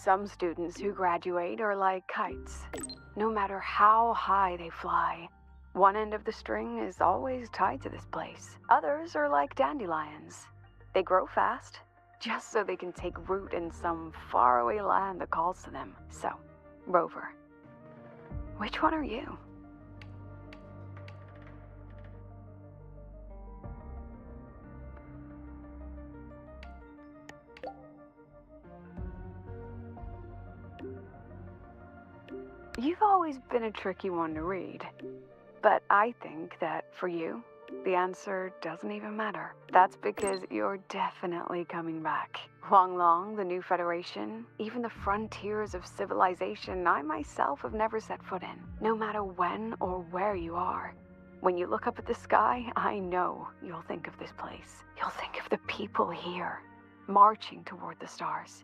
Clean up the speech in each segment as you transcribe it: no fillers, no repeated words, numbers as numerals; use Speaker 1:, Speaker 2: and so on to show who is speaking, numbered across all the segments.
Speaker 1: Some students who graduate are like kites. No matter how high they fly, one end of the string is always tied to this place. Others are like dandelions. They grow fast, just so they can take root in some faraway land that calls to them. So, Rover, which one are you? You've always been a tricky one to read, but I think that for you, the answer doesn't even matter. That's because you're definitely coming back. Long, the new Federation, even the frontiers of civilization I myself have never set foot in. No matter when or where you are, when you look up at the sky, I know you'll think of this place. You'll think of the people here, marching toward the stars.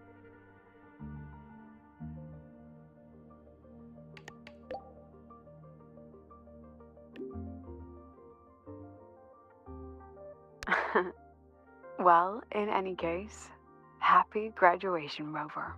Speaker 1: Well, in any case, happy graduation, Rover.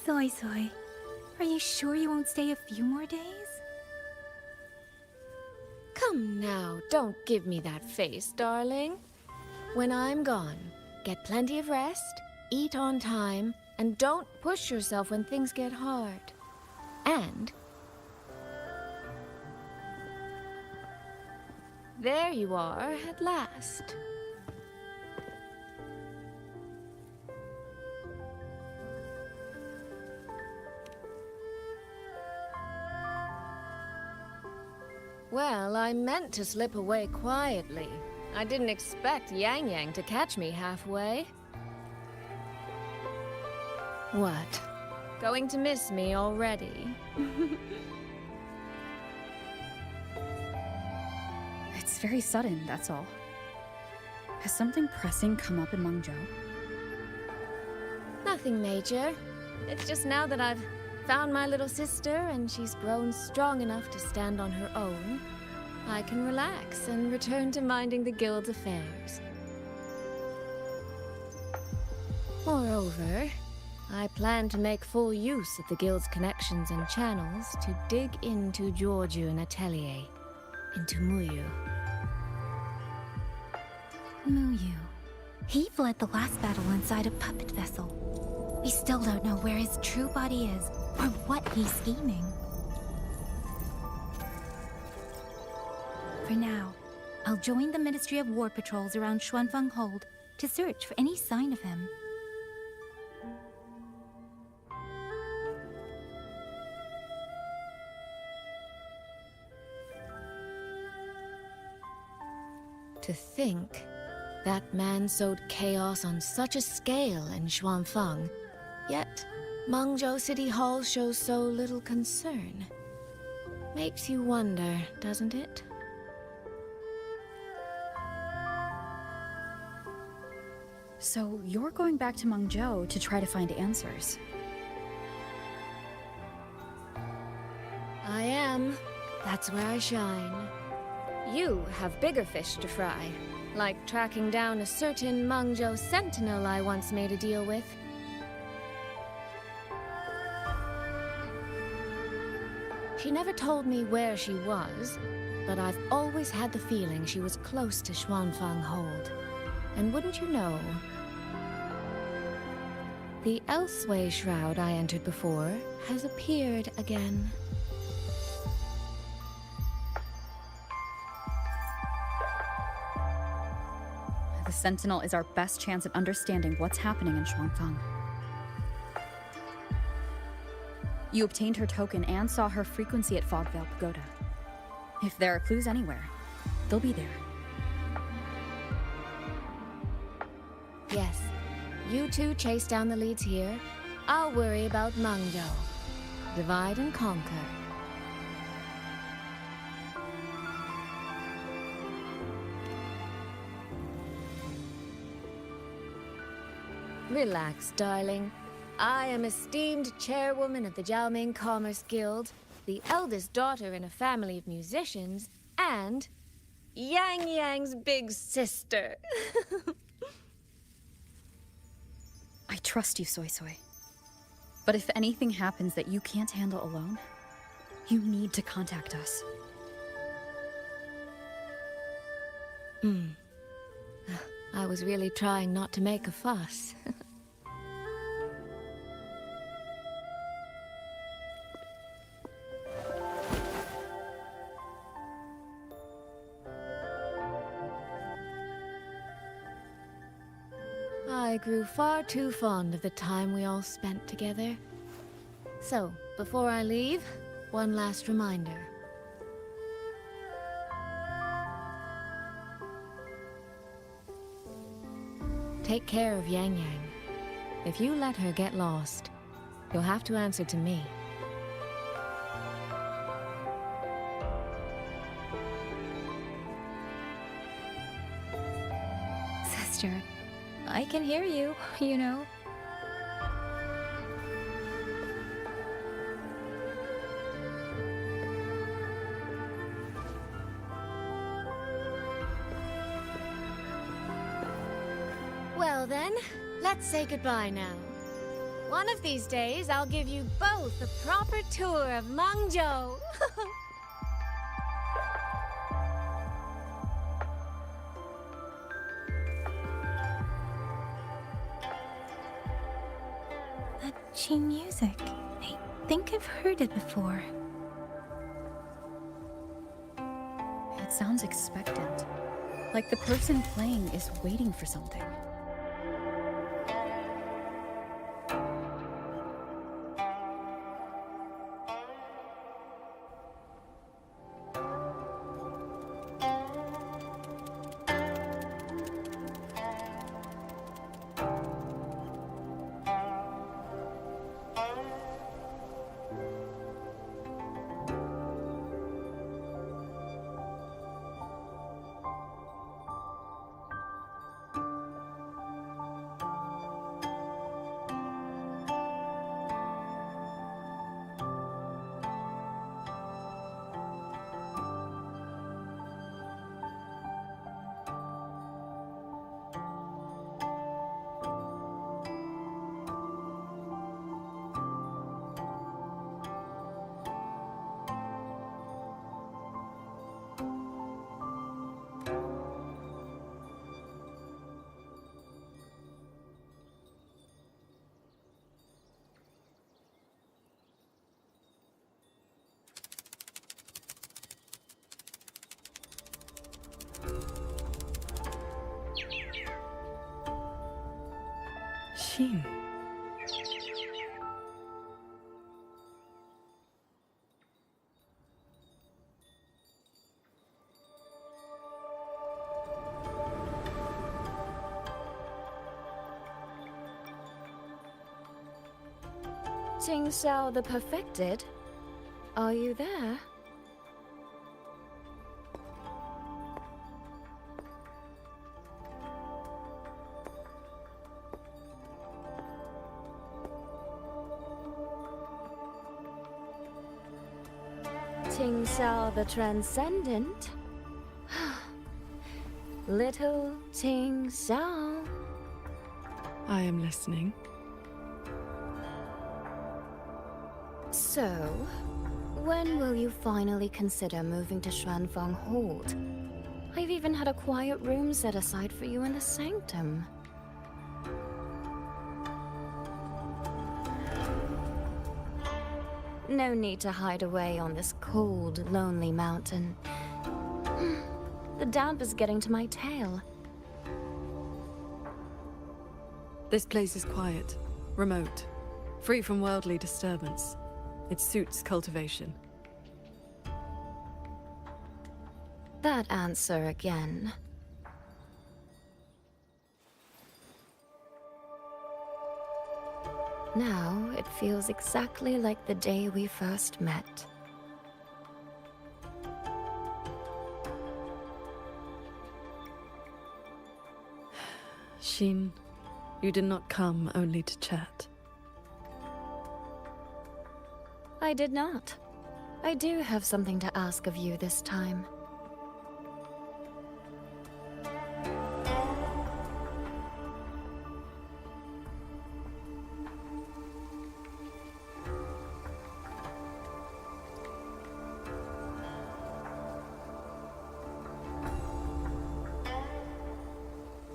Speaker 2: Soy Soy, are you sure you won't stay a few more days?
Speaker 3: Come now, don't give me that face, darling. When I'm gone, get plenty of rest, eat on time, and don't push yourself when things get hard. And there you are at last. Well, I meant to slip away quietly. I didn't expect Yang Yang to catch me halfway. What? Going to miss me already?
Speaker 4: It's very sudden, that's all. Has something pressing come up in Mengzhou?
Speaker 3: Nothing major. It's just now that I've found my little sister and she's grown strong enough to stand on her own, I can relax and return to minding the guild's affairs. Moreover, I plan to make full use of the guild's connections and channels to dig into Giorgio and Atelier, into Muyu.
Speaker 2: Muyu. He fled the last battle inside a puppet vessel. We still don't know where his true body is, or what he's scheming. For now, I'll join the Ministry of War patrols around Xuanfeng Hold to search for any sign of him.
Speaker 3: To think, that man sowed chaos on such a scale in Xuanfeng, yet Mengzhou City Hall shows so little concern. Makes you wonder, doesn't it?
Speaker 4: So you're going back to Mengzhou to try to find answers.
Speaker 3: I am. That's where I shine. You have bigger fish to fry, like tracking down a certain Mengzhou sentinel I once made a deal with. She never told me where she was, but I've always had the feeling she was close to Xuanfeng Hold. And wouldn't you know, the Elseway shroud I entered before has appeared again.
Speaker 4: The Sentinel is our best chance at understanding what's happening in Xuanfeng. You obtained her token and saw her frequency at Fogvale Pagoda. If there are clues anywhere, they'll be there.
Speaker 3: Yes, you two chase down the leads here. I'll worry about Mengzhou. Divide and conquer. Relax, darling. I am esteemed chairwoman of the Jiaoming Commerce Guild, the eldest daughter in a family of musicians, and Yang Yang's big sister.
Speaker 4: I trust you, Soy Soy. But if anything happens that you can't handle alone, you need to contact us.
Speaker 3: I was really trying not to make a fuss. I grew far too fond of the time we all spent together. So, before I leave, one last reminder. Take care of Yang Yang. If you let her get lost, you'll have to answer to me.
Speaker 2: Sister, I can hear you, you know.
Speaker 3: Well then, let's say goodbye now. One of these days, I'll give you both a proper tour of Mangzhou.
Speaker 2: That Qi music. I think I've heard it before.
Speaker 4: It sounds expectant. Like the person playing is waiting for something.
Speaker 5: Xin.
Speaker 3: Qingxiao the Perfected? Are you there? Qingxiao the Transcendent? Little Qingxiao.
Speaker 5: I am listening.
Speaker 3: So, when will you finally consider moving to Xuanfeng Hold? I've even had a quiet room set aside for you in the sanctum. No need to hide away on this cold, lonely mountain. The damp is getting to my tail.
Speaker 5: This place is quiet, remote, free from worldly disturbance. It suits cultivation.
Speaker 3: That answer again. Now it feels exactly like the day we first met.
Speaker 5: Xin, you did not come only to chat.
Speaker 3: I did not. I do have something to ask of you this time.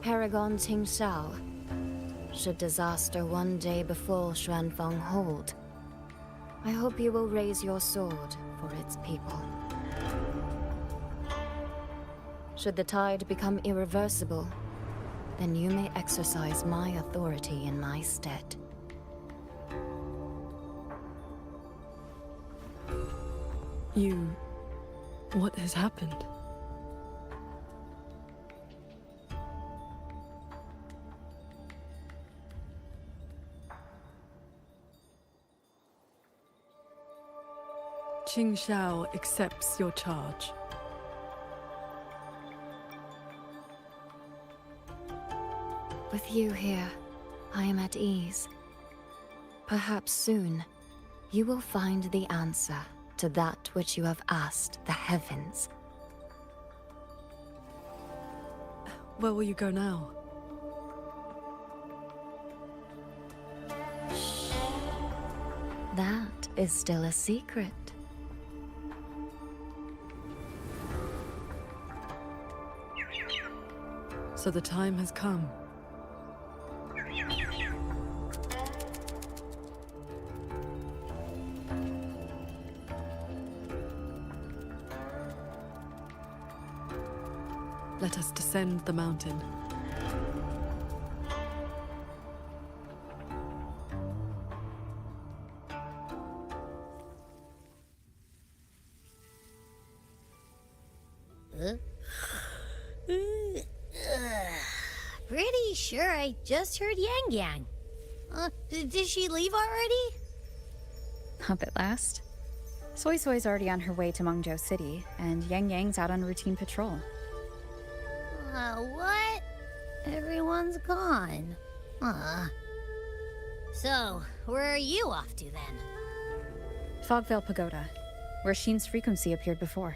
Speaker 3: Paragon Qingxiao. Should disaster one day befall Xuanfeng Hold, I hope you will raise your sword for its people. Should the tide become irreversible, then you may exercise my authority in my stead.
Speaker 5: What has happened? Qingxiao accepts your charge.
Speaker 3: With you here, I am at ease. Perhaps soon, you will find the answer to that which you have asked the heavens.
Speaker 5: Where will you go now?
Speaker 3: Shh. That is still a secret.
Speaker 5: So the time has come. Let us descend the mountain.
Speaker 6: Pretty sure I just heard Yang Yang. Did she leave already?
Speaker 4: Up at last. Soy Soy's already on her way to Mengzhou City, and Yang Yang's out on routine patrol.
Speaker 6: What? Everyone's gone. So, where are you off to then?
Speaker 4: Fogvale Pagoda, where Sheen's frequency appeared before.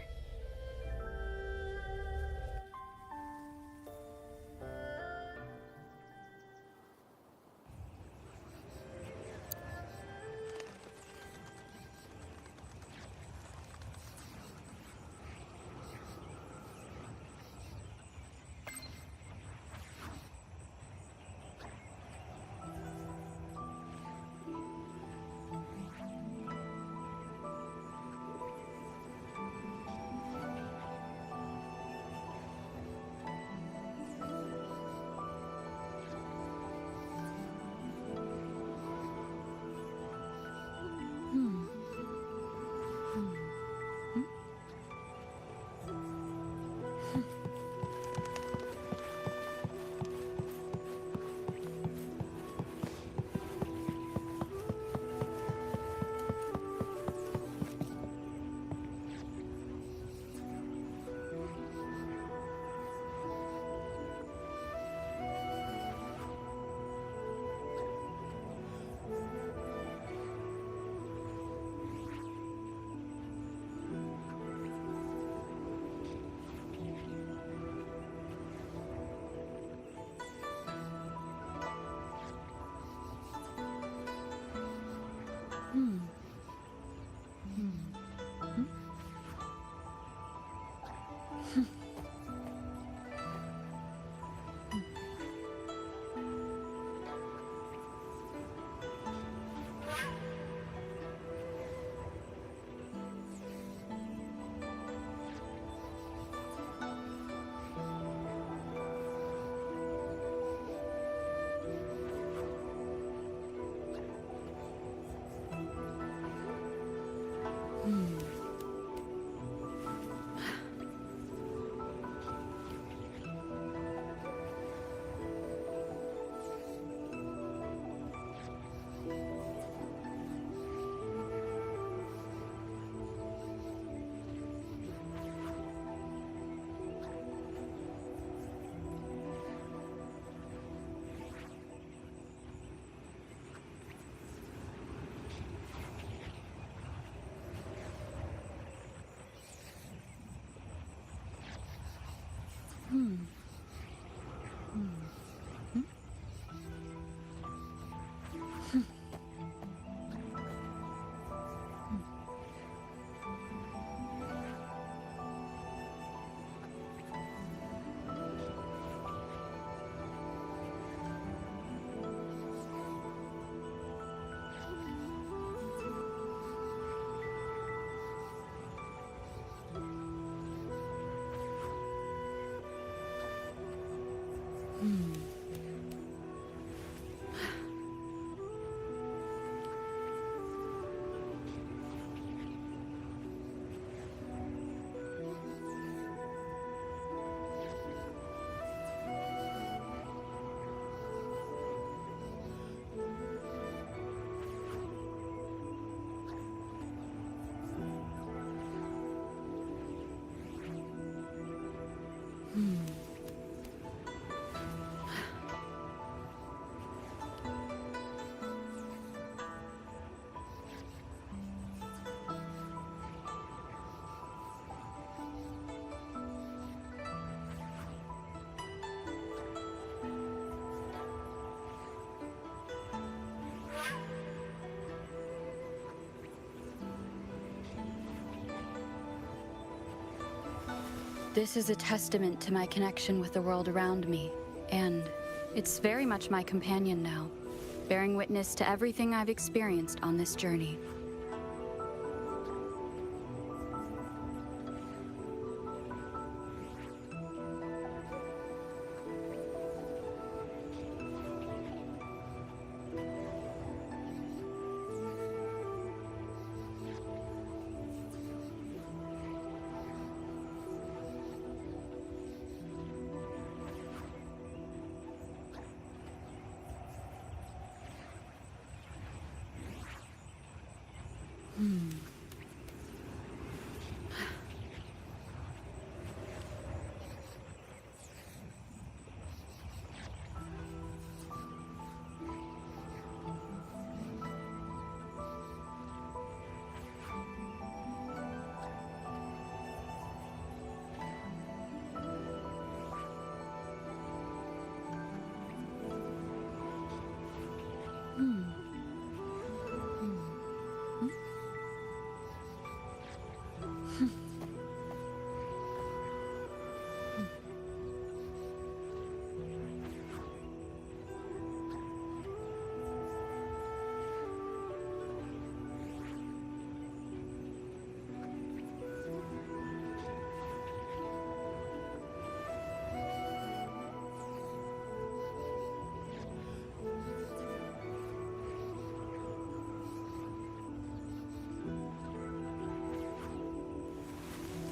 Speaker 4: This is a testament to my connection with the world around me, and it's very much my companion now, bearing witness to everything I've experienced on this journey.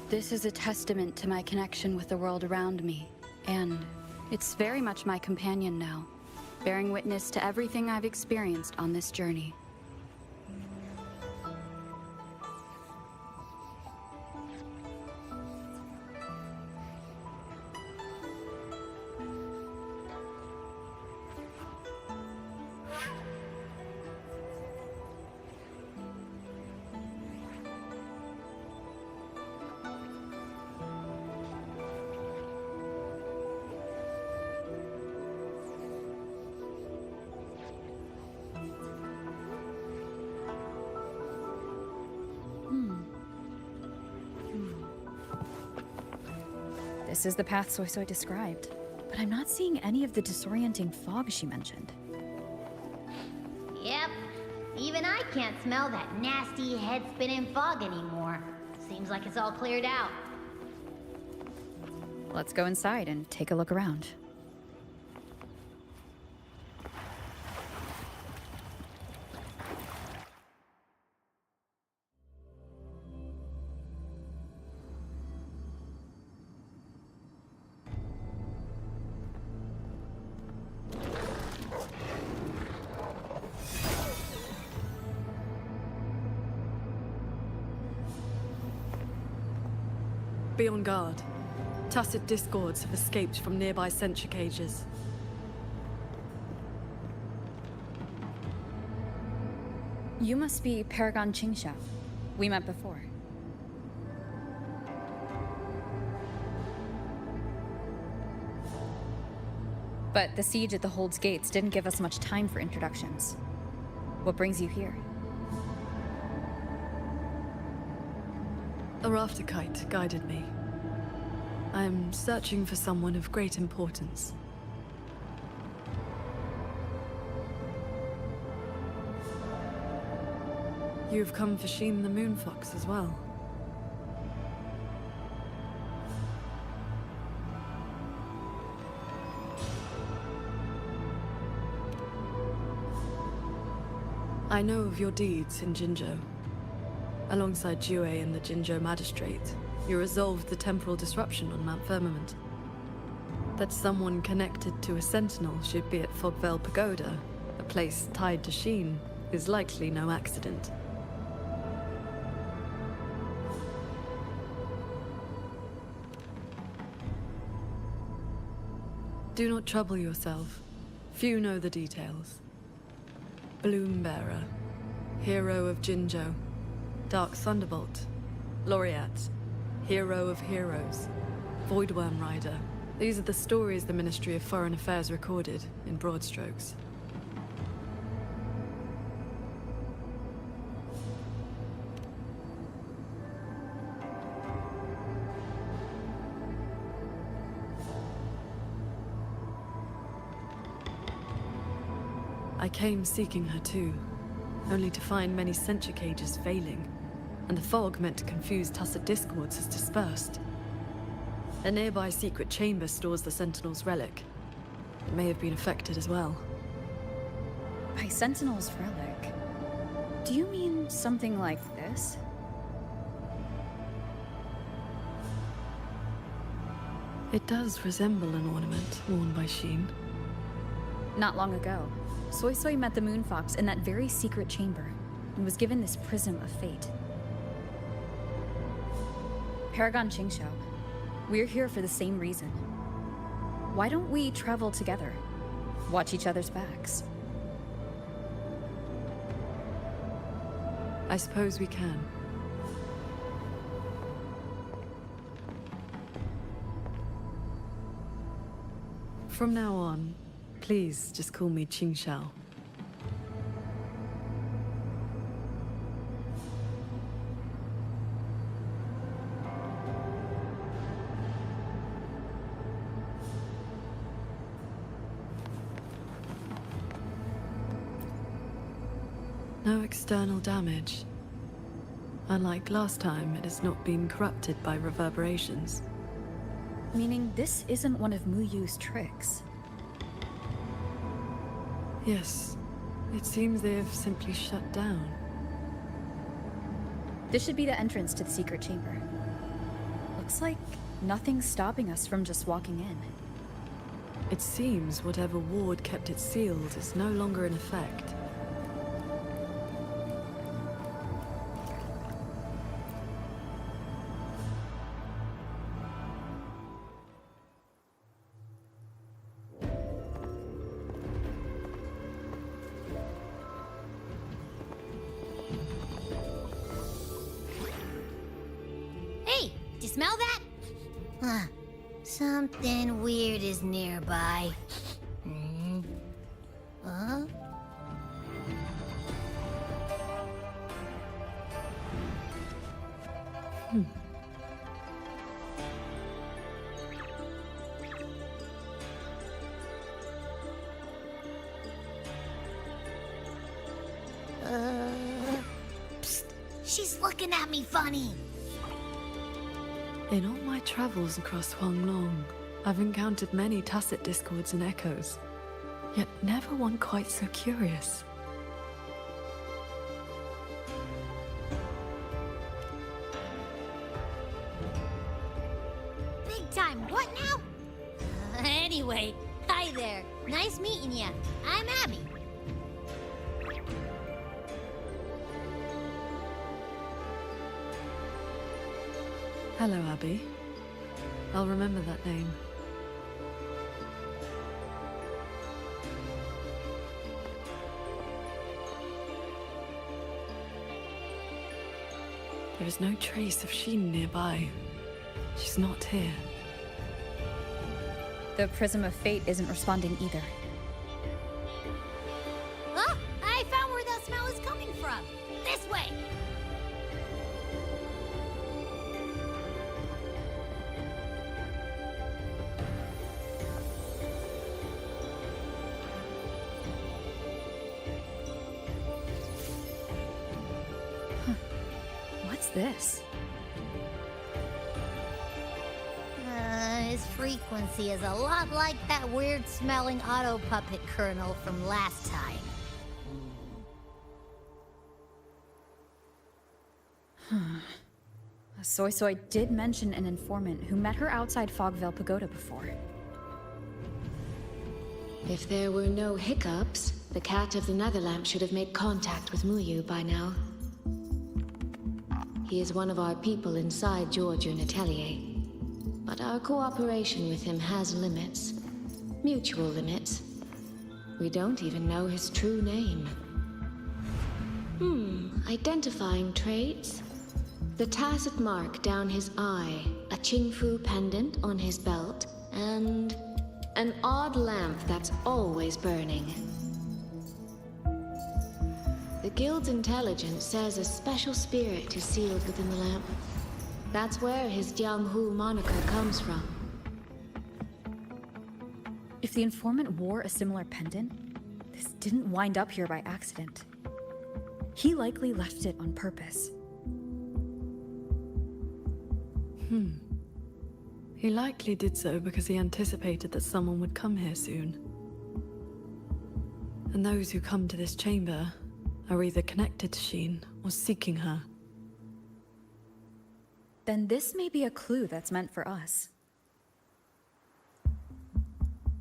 Speaker 4: This is a testament to my connection with the world around me, and it's very much my companion now, bearing witness to everything I've experienced on this journey. This is the path Soy Soy described, but I'm not seeing any of the disorienting fog she mentioned.
Speaker 6: Yep. Even I can't smell that nasty head-spinning fog anymore. Seems like it's all cleared out.
Speaker 4: Let's go inside and take a look around.
Speaker 5: Be on guard. Tacit discords have escaped from nearby sentry cages.
Speaker 4: You must be Paragon Qingxiao. We met before. But the siege at the Hold's gates didn't give us much time for introductions. What brings you here?
Speaker 5: A rafter kite guided me. I am searching for someone of great importance. You've come for Sheen the Moonfox as well. I know of your deeds in Qingxiao. Alongside Jue and the Qingxiao Magistrate, you resolved the temporal disruption on Mount Firmament. That someone connected to a sentinel should be at Fogvale Pagoda, a place tied to Sheen, is likely no accident. Do not trouble yourself. Few know the details. Bloombearer, hero of Qingxiao. Dark Thunderbolt, Laureate, Hero of Heroes, Voidworm Rider. These are the stories the Ministry of Foreign Affairs recorded, in broad strokes. came seeking her too, only to find many censure cages failing, and the fog meant to confuse Tusset discords has dispersed. A nearby secret chamber stores the Sentinel's relic. It may have been affected as well.
Speaker 4: By Sentinel's relic, do you mean something like this?
Speaker 5: It does resemble an ornament worn by Sheen.
Speaker 4: Not long ago, Soy Soy met the Moon Fox in that very secret chamber and was given this prism of fate. Paragon Qingxiao, we're here for the same reason. Why don't we travel together? Watch each other's backs.
Speaker 5: I suppose we can. From now on, please just call me Qingxiao. No external damage. Unlike last time, it has not been corrupted by reverberations.
Speaker 4: Meaning this isn't one of Mu Yu's tricks.
Speaker 5: Yes, it seems they have simply shut down.
Speaker 4: This should be the entrance to the secret chamber. Looks like nothing's stopping us from just walking in.
Speaker 5: It seems whatever ward kept it sealed is no longer in effect.
Speaker 6: Hey, do you smell that? Huh. Something weird is nearby. Huh? Psst. She's looking at me funny.
Speaker 5: In all my travels across Huanglong, I've encountered many tacit discords and echoes, yet never one quite so curious.
Speaker 6: Big time. What now? Anyway, hi there. Nice meeting ya. I'm Abby.
Speaker 5: Hello, Abby. I'll remember that name. There is no trace of Sheen nearby. She's not here.
Speaker 4: The Prism of Fate isn't responding either.
Speaker 6: Oh, I found where that smell is coming from. This way.
Speaker 4: What's this?
Speaker 6: His frequency is a lot like that weird-smelling auto puppet kernel from last time.
Speaker 4: Soy Soy did mention an informant who met her outside Fogvale Pagoda before.
Speaker 3: If there were no hiccups, the Cat of the Netherlamp should have made contact with Muyu by now. He is one of our people inside Georgian Atelier. But our cooperation with him has limits. Mutual limits. We don't even know his true name. Identifying traits? The tacit mark down his eye, a Qingfu pendant on his belt, and an odd lamp that's always burning. The Guild's intelligence says a special spirit is sealed within the lamp. That's where his Jianghu moniker comes from.
Speaker 4: If the informant wore a similar pendant, this
Speaker 7: didn't wind up here by accident. He likely left it on purpose.
Speaker 5: He likely did so because he anticipated that someone would come here soon. And those who come to this chamber are either connected to Sheen or seeking her.
Speaker 7: Then this may be a clue that's meant for us.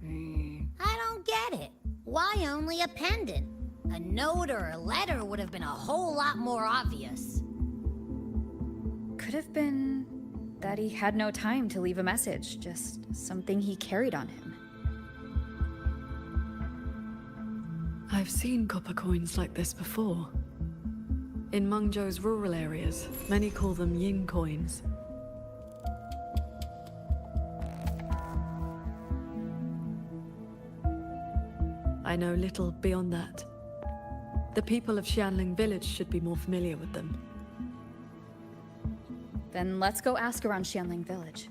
Speaker 6: I don't get it. Why only a pendant? A note or a letter would have been a whole lot more obvious.
Speaker 7: Could have been that he had no time to leave a message, just something he carried on him.
Speaker 5: I've seen copper coins like this before. In Mengzhou's rural areas, many call them yin coins. I know little beyond that. The people of Xianling village should be more familiar with them.
Speaker 7: Then let's go ask around Xianling village.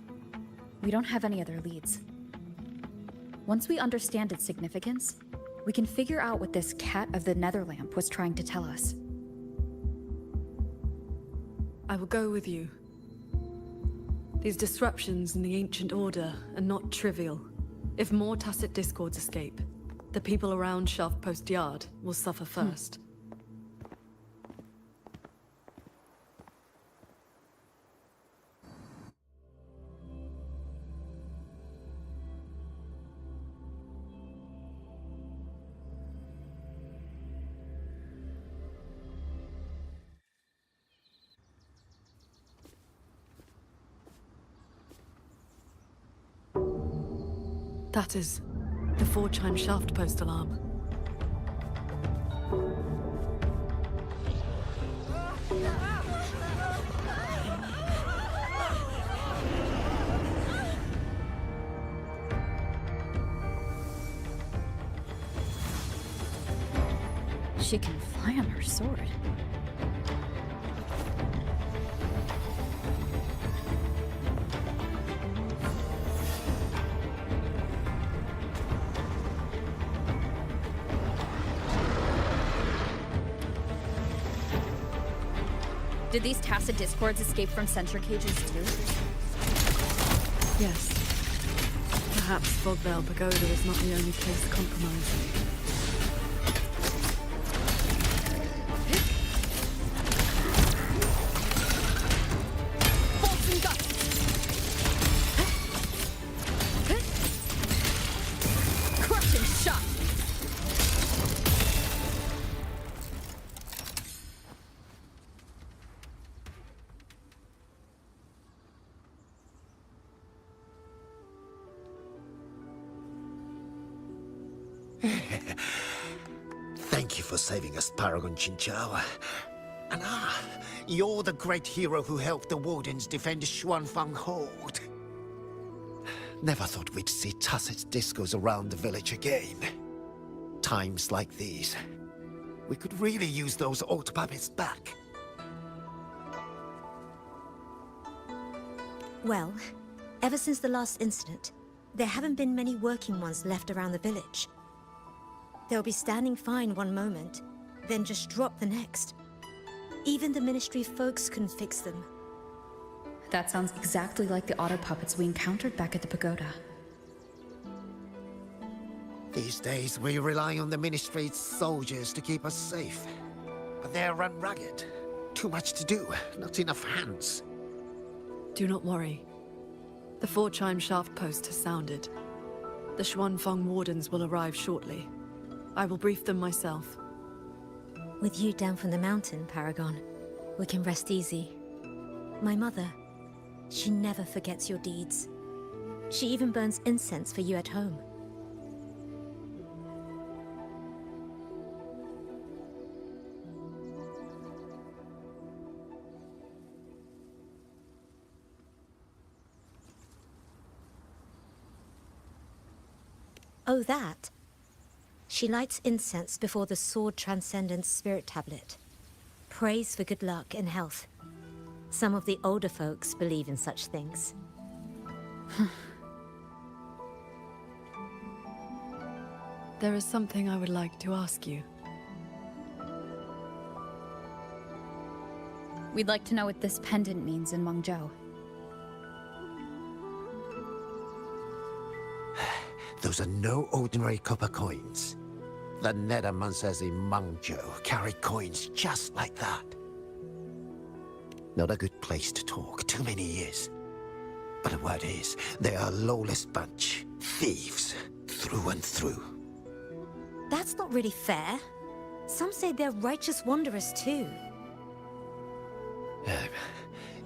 Speaker 7: We don't have any other leads. Once we understand its significance, we can figure out what this cat of the Netherlamp was trying to tell us.
Speaker 5: I will go with you. These disruptions in the ancient order are not trivial. If more tacit discords escape, the people around Shaft Post Yard will suffer first. That is the 4-chime shaft post alarm.
Speaker 7: She can fly on her sword. Did these tacit discords escape from sentry cages too?
Speaker 5: Yes. Perhaps Fogvale Pagoda is not the only place compromised.
Speaker 8: Thank you for saving us, Paragon Qingxiao. And you're the great hero who helped the Wardens defend Xuanfang Hold. Never thought we'd see tacit discos around the village again. Times like these, we could really use those old puppets back.
Speaker 9: Well, ever since the last incident, there haven't been many working ones left around the village. They'll be standing fine one moment, then just drop the next. Even the Ministry folks couldn't fix them.
Speaker 7: That sounds exactly like the auto puppets we encountered back at the pagoda.
Speaker 8: These days, we rely on the Ministry's soldiers to keep us safe. But they're run ragged. Too much to do, not enough hands.
Speaker 5: Do not worry. The 4-chime shaft post has sounded. The Xuanfeng Wardens will arrive shortly. I will brief them myself.
Speaker 9: With you down from the mountain, Paragon, we can rest easy. My mother, she never forgets your deeds. She even burns incense for you at home. Oh, that? She lights incense before the Sword Transcendence Spirit Tablet. Prays for good luck and health. Some of the older folks believe in such things.
Speaker 5: There is something I would like to ask you.
Speaker 7: We'd like to know what this pendant means in Mengzhou.
Speaker 8: Those are no ordinary copper coins. The Nethermancers in Mengzhou carry coins just like that. Not a good place to talk, too many years. But the word is, they are a lawless bunch. Thieves, through and through.
Speaker 9: That's not really fair. Some say they're righteous wanderers too.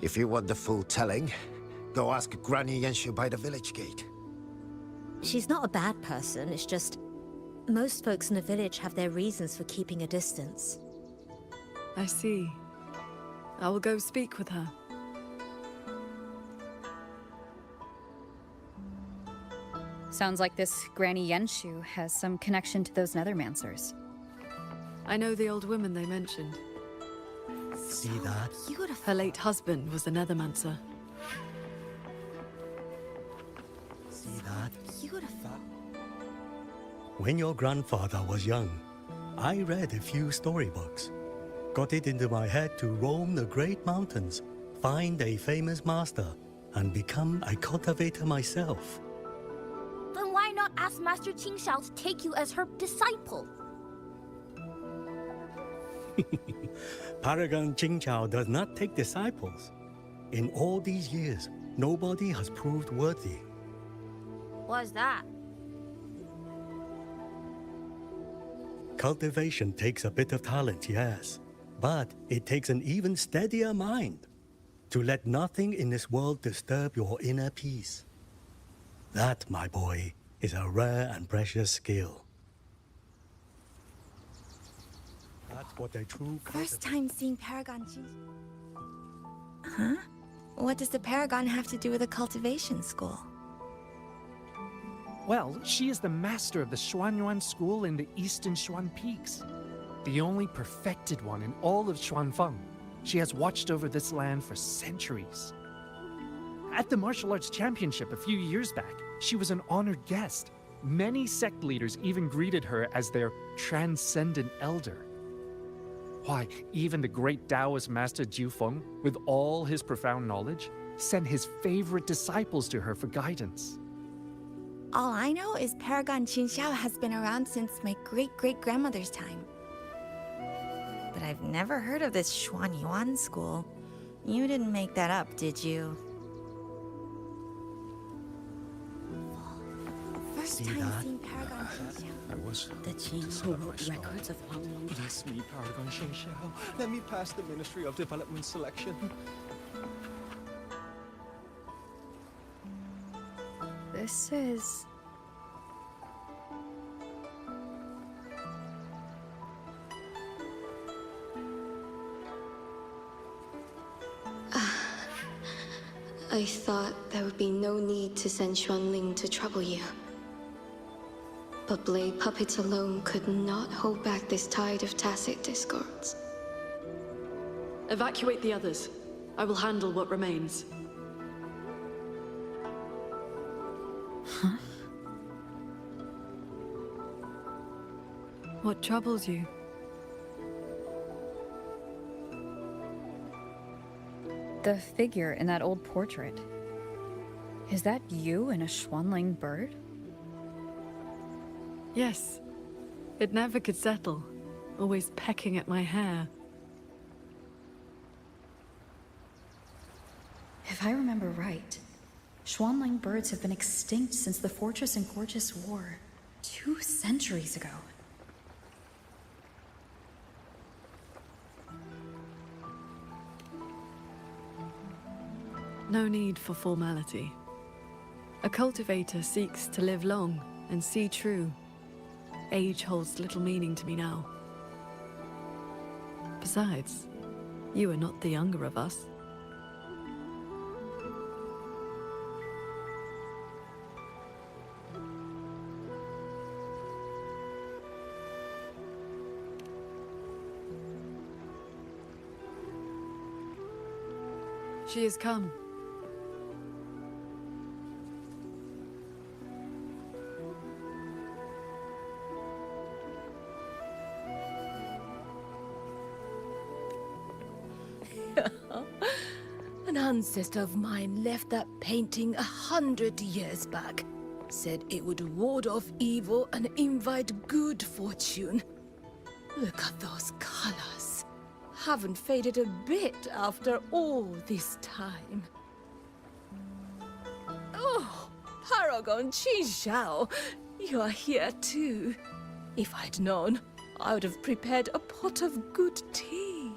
Speaker 8: If you want the full telling, go ask Granny Yenshu by the village gate.
Speaker 9: She's not a bad person, it's just... most folks in the village have their reasons for keeping a distance.
Speaker 5: I see. I will go speak with her.
Speaker 7: Sounds like this Granny Yenshu has some connection to those Nethermancers.
Speaker 5: I know the old woman they mentioned.
Speaker 10: See that?
Speaker 5: Her late husband was a Nethermancer.
Speaker 10: See that?
Speaker 9: Beautiful.
Speaker 10: When your grandfather was young, I read a few storybooks. Got it into my head to roam the great mountains, find a famous master, and become a cultivator myself.
Speaker 11: Then why not ask Master Qingxiao to take you as her disciple?
Speaker 10: Paragon Qingxiao does not take disciples. In all these years, nobody has proved worthy.
Speaker 11: What's that?
Speaker 10: Cultivation takes a bit of talent, yes. But it takes an even steadier mind to let nothing in this world disturb your inner peace. That, my boy, is a rare and precious skill. That's what a true
Speaker 12: First time seeing Paragon Huh? What does the Paragon have to do with a cultivation school?
Speaker 13: Well, she is the master of the Xuanyuan school in the eastern Xuan Peaks. The only perfected one in all of Xuanfeng. She has watched over this land for centuries. At the martial arts championship a few years back, she was an honored guest. Many sect leaders even greeted her as their transcendent elder. Why, even the great Taoist master Jiufeng, with all his profound knowledge, sent his favorite disciples to her for guidance.
Speaker 12: All I know is Paragon Qingxiao has been around since my great-great-grandmother's time. But I've never heard of this Xuanyuan school. You didn't make that up, did you? First time seeing Paragon Qingxiao.
Speaker 14: I was
Speaker 6: The Qing who wrote records of Huanglang.
Speaker 14: Bless me, Paragon Qingxiao. Let me pass the Ministry of Development selection.
Speaker 7: This is...
Speaker 15: I thought there would be no need to send Xuanling to trouble you. But blade puppets alone could not hold back this tide of tacit discords.
Speaker 5: Evacuate the others. I will handle what remains.
Speaker 7: Huh?
Speaker 5: What troubles you?
Speaker 7: The figure in that old portrait. Is that you in a Xuanling bird?
Speaker 5: Yes. It never could settle. Always pecking at my hair.
Speaker 7: If I remember right, Xuanling birds have been extinct since the Fortress and Gorgeous War 2 centuries ago.
Speaker 5: No need for formality. A cultivator seeks to live long and see true. Age holds little meaning to me now. Besides, you are not the younger of us. She has come.
Speaker 3: An ancestor of mine left that painting 100 years back. Said it would ward off evil and invite good fortune. Look at those colors. Haven't faded a bit after all this time. Oh, Paragon Qingxiao, you are here too. If I'd known, I would have prepared a pot of good tea.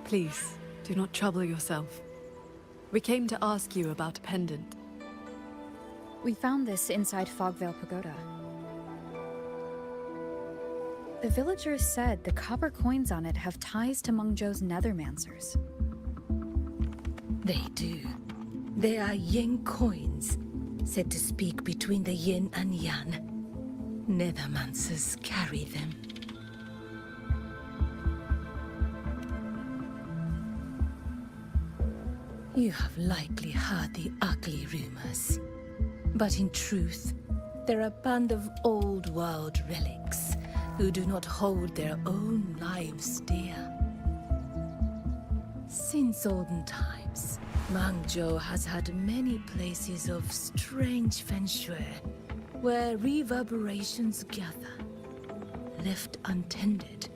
Speaker 5: Please, do not trouble yourself. We came to ask you about a pendant.
Speaker 7: We found this inside Fogvale Pagoda. The villagers said the copper coins on it have ties to Mengzhou's nethermancers.
Speaker 3: They do. They are yin coins, said to speak between the yin and yang. Nethermancers carry them. You have likely heard the ugly rumors. But in truth, they're a band of old world relics who do not hold their own lives dear. Since olden times, Mengzhou has had many places of strange feng shui where reverberations gather. Left untended,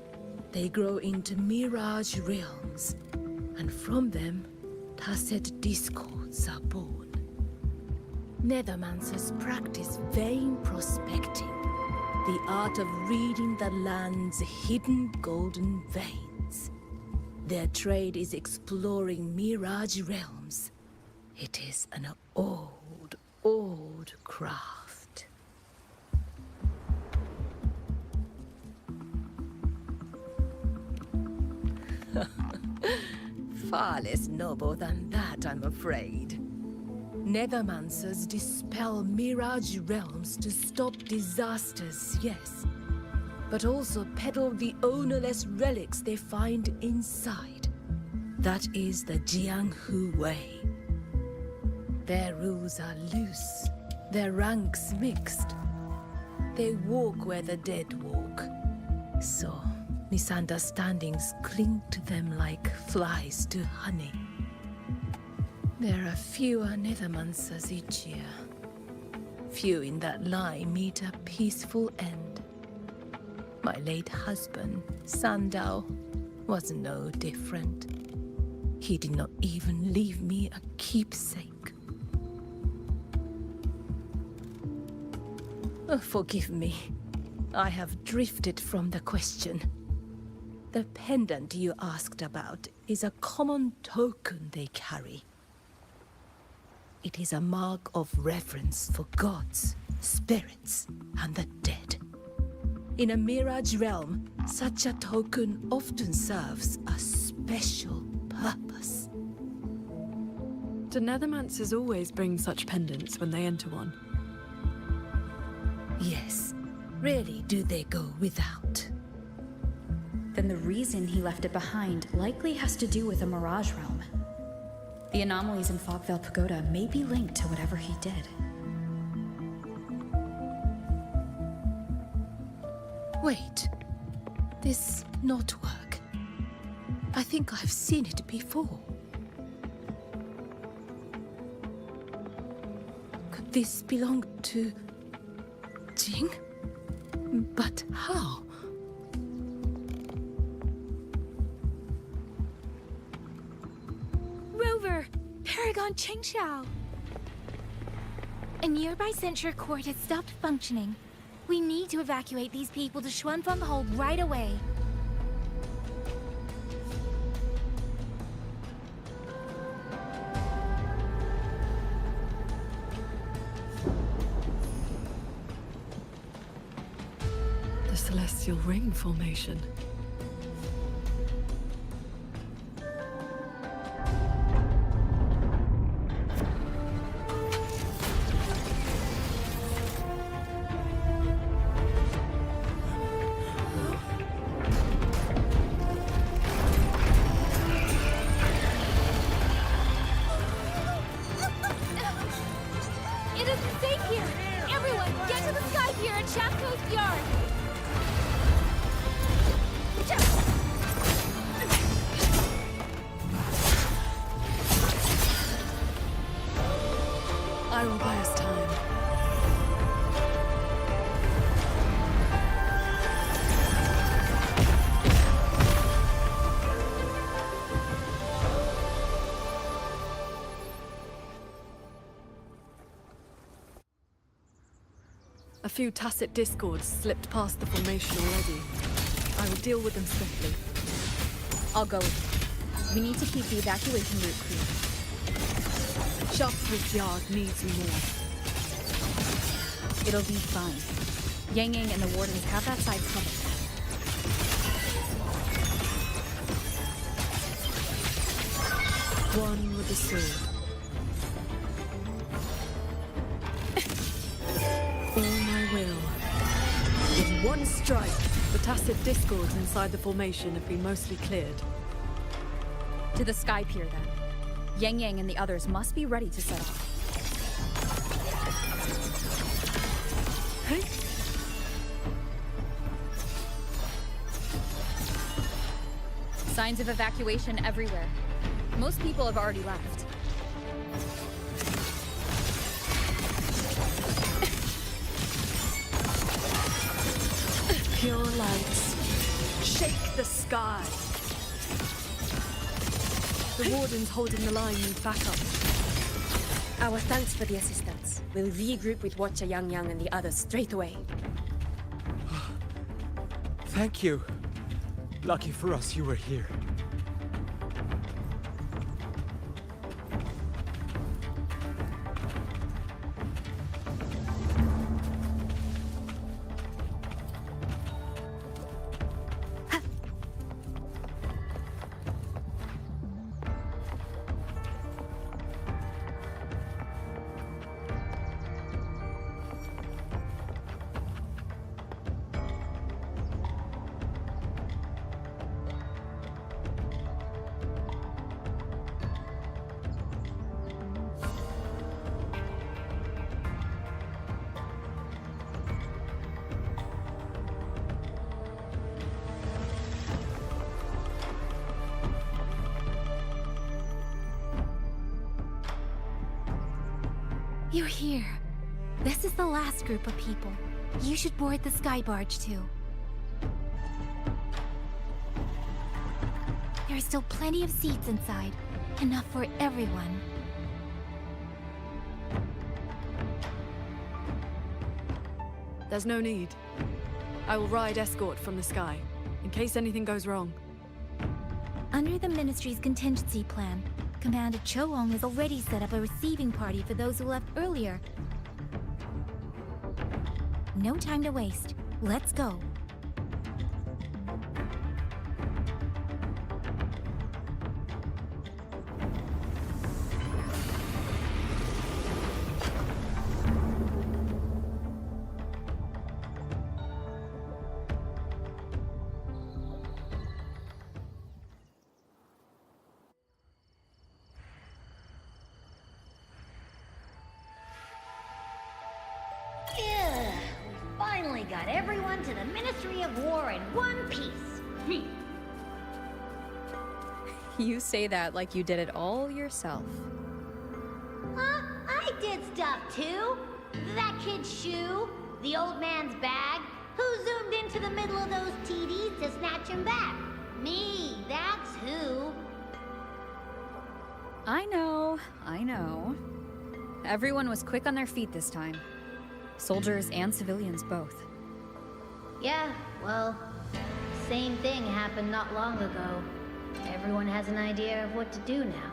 Speaker 3: they grow into mirage realms, and from them, tacit discords are born. Nethermancers practice vain prospecting, the art of reading the land's hidden golden veins. Their trade is exploring mirage realms. It is an old, old craft. Far less noble than that, I'm afraid. Nethermancers dispel mirage realms to stop disasters, yes, but also peddle the ownerless relics they find inside. That is the Jianghu way. Their rules are loose, their ranks mixed. They walk where the dead walk, so misunderstandings cling to them like flies to honey. There are fewer Nethermancers each year. Few in that line meet a peaceful end. My late husband, Sandao, was no different. He did not even leave me a keepsake. Oh, forgive me. I have drifted from the question. The pendant you asked about is a common token they carry. It is a mark of reverence for gods, spirits, and the dead. In a mirage realm, such a token often serves a special purpose.
Speaker 5: Do Nethermancers always bring such pendants when they enter one?
Speaker 3: Yes. Rarely do they go without.
Speaker 7: Then the reason he left it behind likely has to do with a mirage realm. The anomalies in Fogvale Pagoda may be linked to whatever he did.
Speaker 3: Wait. This knotwork. I think I've seen it before. Could this belong to Jing? But how?
Speaker 11: Rover! Paragon Qingxiao! A nearby censure court has stopped functioning. We need to evacuate these people to Xuanfeng Hold right away.
Speaker 5: The Celestial Ring formation.
Speaker 11: It isn't safe here! Everyone, get to the sky pier at Shaft Coast Yard!
Speaker 5: I will buy us time. A few tacit discords slipped past the formation already. I will deal with them swiftly.
Speaker 7: I'll go with you. We need to keep the evacuation route clear.
Speaker 5: Sharpsmith's Yard needs me more.
Speaker 7: It'll be fine. Yang Yang and the Wardens have that side covered.
Speaker 5: One with the sword. All my will. With one strike, the tacit discords inside the formation have been mostly cleared.
Speaker 7: To the Sky Pier, then. Yang Yang and the others must be ready to set off.
Speaker 5: Hey?
Speaker 7: Signs of evacuation everywhere. Most people have already left.
Speaker 5: Pure lights. Shake the sky. The Wardens holding the line need backup.
Speaker 16: Our thanks for the assistance. We'll regroup with Watcher Yang Yang and the others straight away.
Speaker 14: Thank you. Lucky for us you were here.
Speaker 2: You're here. This is the last group of people. You should board the sky barge too. There are still plenty of seats inside. Enough for everyone.
Speaker 5: There's no need. I will ride escort from the sky, in case anything goes wrong.
Speaker 2: Under the Ministry's contingency plan, Commander Choong has already set up a receiving party for those who left earlier. No time to waste. Let's go.
Speaker 6: Yeah, we finally got everyone to the Ministry of War in one piece.
Speaker 7: You say that like you did it all yourself.
Speaker 6: Huh? I did stuff too. That kid's shoe, the old man's bag. Who zoomed into the middle of those TDs to snatch him back? Me, that's who.
Speaker 7: I know. Everyone was quick on their feet this time. Soldiers and civilians both.
Speaker 6: Yeah, well, same thing happened not long ago. Everyone has an idea of what to do now.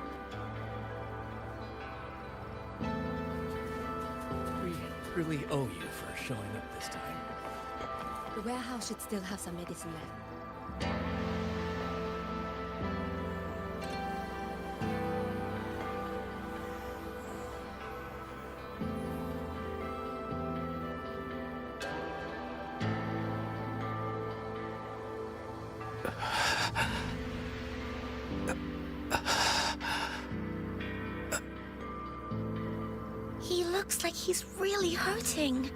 Speaker 14: We really owe you for showing up this time.
Speaker 16: The warehouse should still have some medicine left.
Speaker 9: He looks like he's really hurting.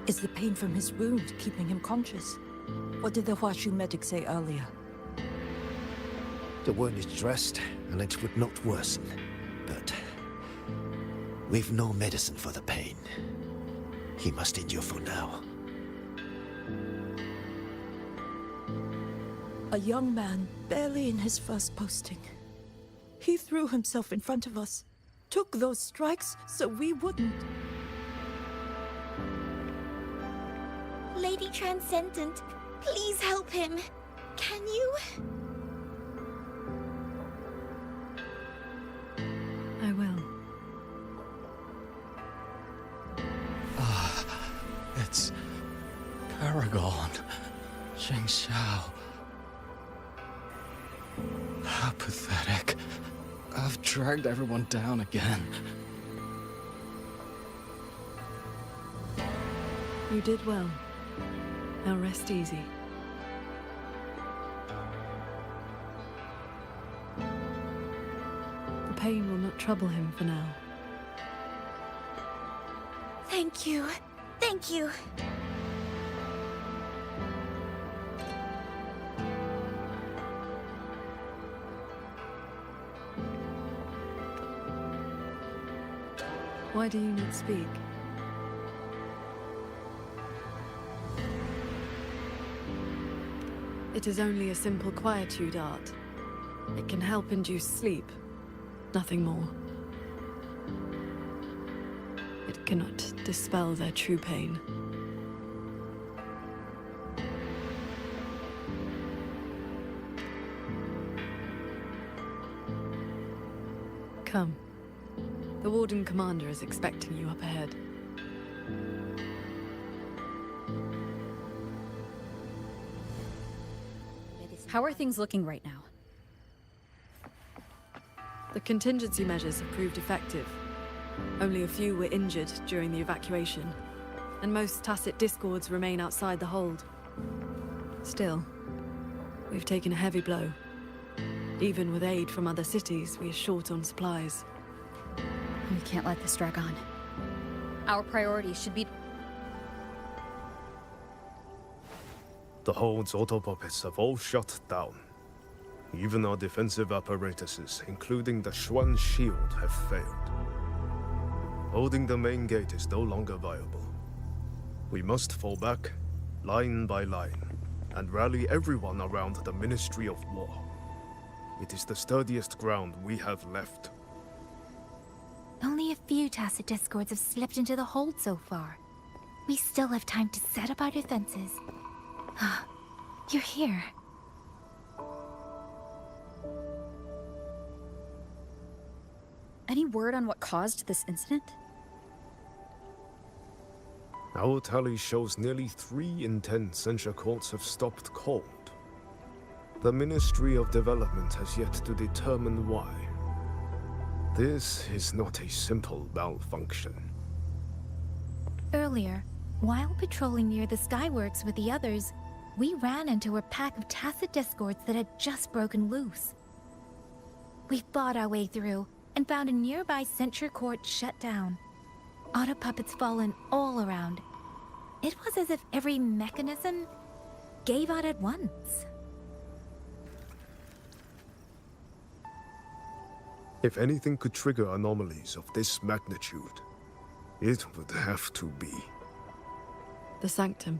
Speaker 17: Is the pain from his wound keeping him conscious? What did the Huashu medic say earlier?
Speaker 8: The wound is dressed, and it would not worsen. But We've no medicine for the pain. He must endure for now.
Speaker 17: A young man, barely in his first posting. He threw himself in front of us, took those strikes so we wouldn't.
Speaker 2: Lady Transcendent, please help him. Can you?
Speaker 5: I will.
Speaker 14: It's Paragon. Qingxiao. How pathetic. I've dragged everyone down again.
Speaker 5: You did well. Now rest easy. The pain will not trouble him for now.
Speaker 2: Thank you. Thank you.
Speaker 5: Why do you not speak? It is only a simple quietude art. It can help induce sleep, nothing more. It cannot dispel their true pain. Come. The Warden Commander is expecting you up ahead.
Speaker 7: How are things looking right now?
Speaker 5: The contingency measures have proved effective. Only a few were injured during the evacuation, and most tacit discords remain outside the hold. Still, we've taken a heavy blow. Even with aid from other cities, we are short on supplies.
Speaker 7: We can't let this drag on. Our priority should be...
Speaker 18: The Hold's autopuppets have all shut down. Even our defensive apparatuses, including the Xuan shield, have failed. Holding the main gate is no longer viable. We must fall back, line by line, and rally everyone around the Ministry of War. It is the sturdiest ground we have left.
Speaker 11: Only a few tacit discords have slipped into the hold so far. We still have time to set up our defenses. You're here.
Speaker 7: Any word on what caused this incident?
Speaker 18: Our tally shows nearly 3 in 10 censure courts have stopped cold. The Ministry of Development has yet to determine why. This is not a simple malfunction.
Speaker 11: Earlier, while patrolling near the Skyworks with the others, we ran into a pack of tacit discords that had just broken loose. We fought our way through and found a nearby censure court shut down. Auto puppets fallen all around. It was as if every mechanism gave out at once.
Speaker 18: If anything could trigger anomalies of this magnitude, it would have to be
Speaker 5: The Sanctum.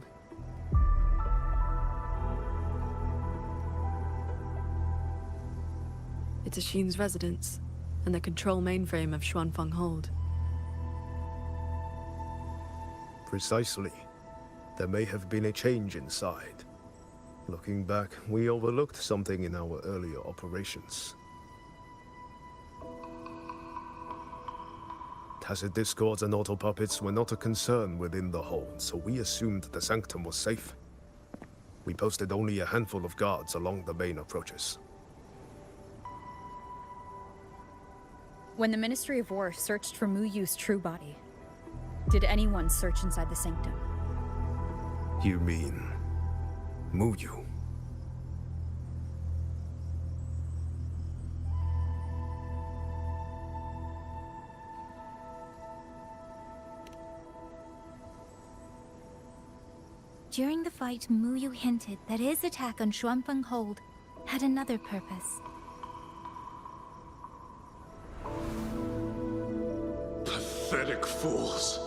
Speaker 5: It's Ashin's residence, and the control mainframe of Xuanfeng Hold.
Speaker 18: Precisely. There may have been a change inside. Looking back, we overlooked something in our earlier operations. Tacit discords and autopuppets were not a concern within the hold, so we assumed the Sanctum was safe. We posted only a handful of guards along the main approaches.
Speaker 7: When the Ministry of War searched for Mu Yu's true body, did anyone search inside the Sanctum?
Speaker 18: You mean Mu Yu?
Speaker 11: During the fight, Mu Yu hinted that his attack on Xuanfeng Hold had another purpose.
Speaker 19: Pathetic fools.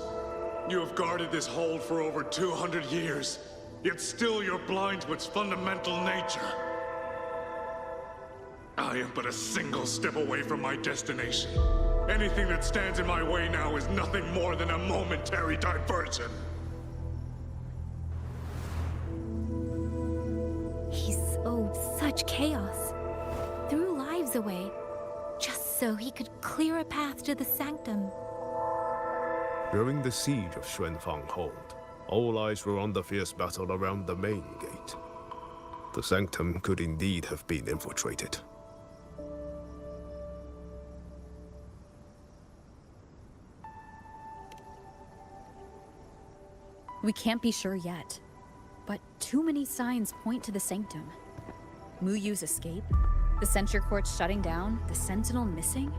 Speaker 19: You have guarded this hold for over 200 years, yet still you're blind to its fundamental nature. I am but a single step away from my destination. Anything that stands in my way now is nothing more than a momentary diversion.
Speaker 11: He sowed such chaos, threw lives away, just so he could clear a path to the sanctum.
Speaker 18: During the siege of Xuanfang Hold, all eyes were on the fierce battle around the main gate. The sanctum could indeed have been infiltrated.
Speaker 7: We can't be sure yet, but too many signs point to the sanctum. Mu Yu's escape, the censure court shutting down, the sentinel missing.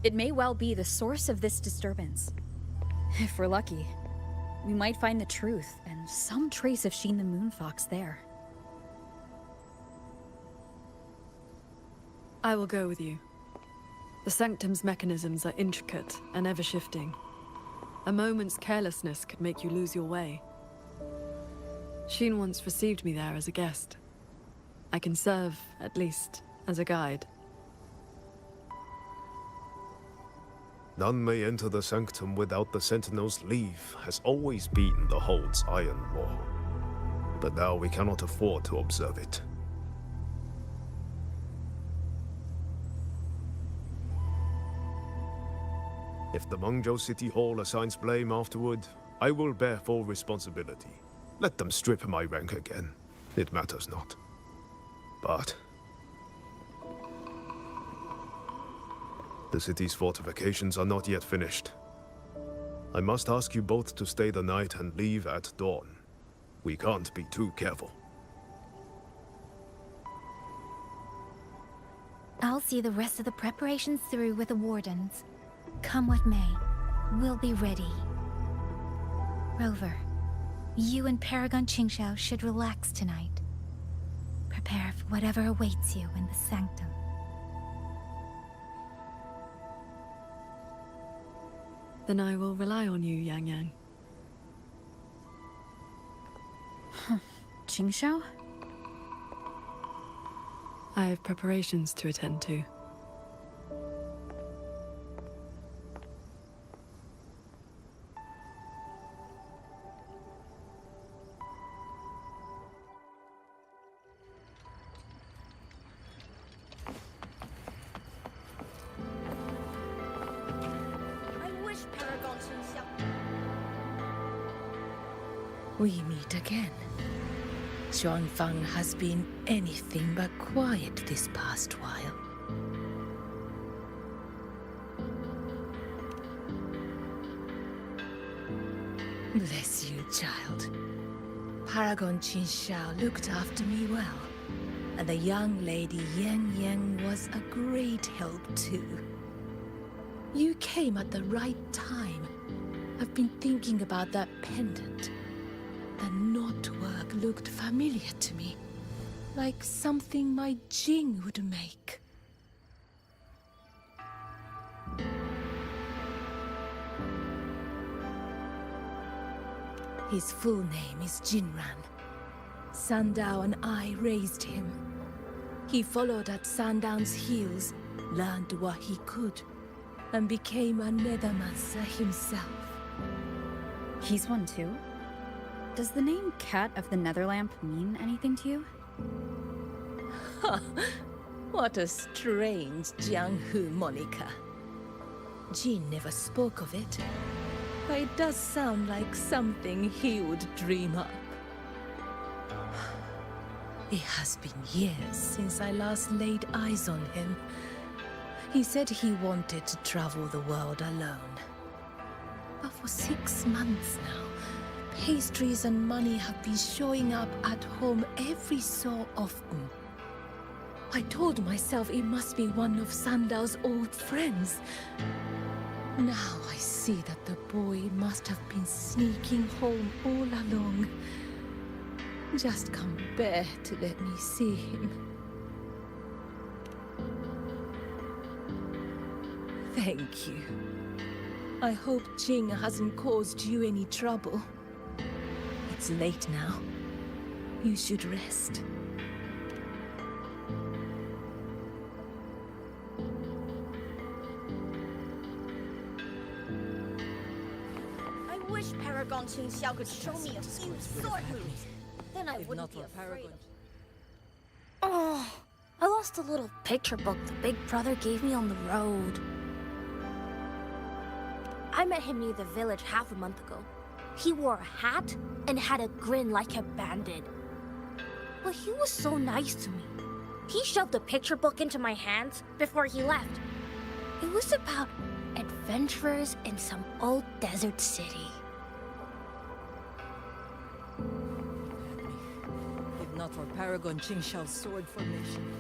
Speaker 7: It may well be the source of this disturbance. If we're lucky, we might find the truth and some trace of Sheen the Moonfox there.
Speaker 5: I will go with you. The sanctum's mechanisms are intricate and ever-shifting. A moment's carelessness could make you lose your way. Sheen once received me there as a guest. I can serve, at least, as a guide.
Speaker 18: None may enter the sanctum without the Sentinel's leave has always been the Hold's iron law. But now we cannot afford to observe it. If the Mengzhou City Hall assigns blame afterward, I will bear full responsibility. Let them strip my rank again. It matters not. But the city's fortifications are not yet finished. I must ask you both to stay the night and leave at dawn. We can't be too careful.
Speaker 11: I'll see the rest of the preparations through with the wardens. Come what may, we'll be ready. Rover, you and Paragon Qingxiao should relax tonight. Prepare for whatever awaits you in the sanctum.
Speaker 5: Then I will rely on you, Yang Yang.
Speaker 7: Qingxiao?
Speaker 5: I have preparations to attend to.
Speaker 20: We meet again. Xuanfang has been anything but quiet this past while. Bless you, child. Paragon Qingxiao looked after me well, and the young lady Yang Yang was a great help too. You came at the right time. I've been thinking about that pendant. The knotwork looked familiar to me, like something my Jing would make. His full name is Jinran. Sandao and I raised him. He followed at Sandown's heels, learned what he could, and became a Nethermancer himself.
Speaker 7: He's one too? Does the name Cat of the Netherlamp mean anything to you?
Speaker 20: Ha! What a strange Jianghu moniker. Jin never spoke of it, but it does sound like something he would dream up. It has been years since I last laid eyes on him. He said he wanted to travel the world alone. But for 6 months now, pastries and money have been showing up at home every so often. I told myself it must be one of Sandao's old friends. Now I see that the boy must have been sneaking home all along. Just can't bear to let me see him. Thank you. I hope Qing hasn't caused you any trouble. It's late now. You should rest.
Speaker 21: I wish Paragon Qingxiao could show me a few sword moves. Then I wouldn't be afraid of...
Speaker 22: Oh, I lost a little picture book the big brother gave me on the road. I met him near the village half a month ago. He wore a hat and had a grin like a bandit. But he was so nice to me. He shoved the picture book into my hands before he left. It was about adventurers in some old desert city.
Speaker 17: If not for Paragon Qingxiao's sword formation.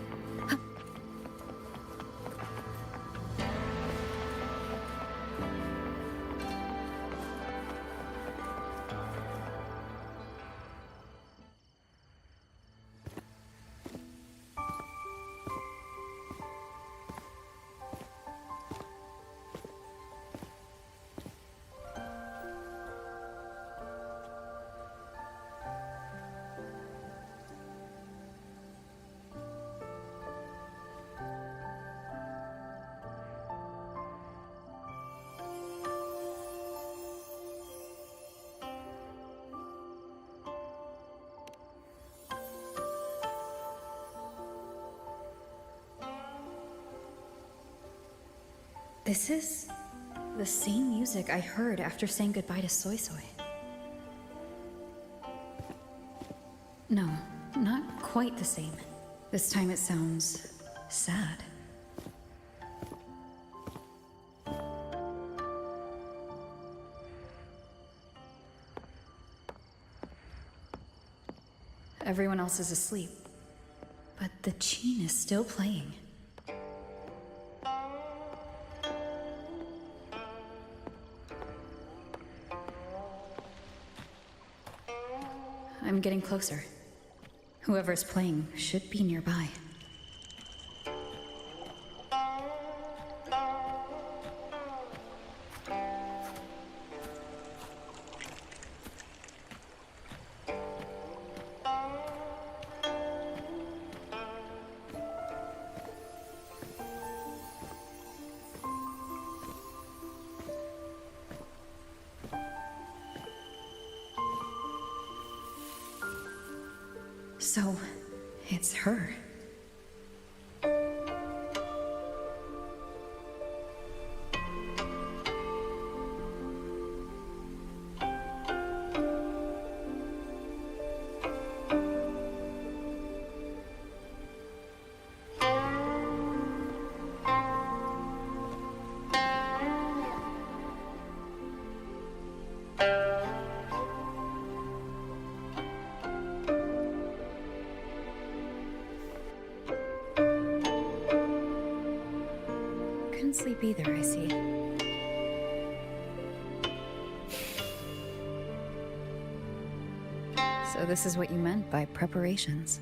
Speaker 7: This is the same music I heard after saying goodbye to Soy Soy. No, not quite the same. This time it sounds sad. Everyone else is asleep, but the Qin is still playing. I'm getting closer. Whoever's playing should be nearby. So, it's her. Couldn't sleep either, I see. So this is what you meant by preparations.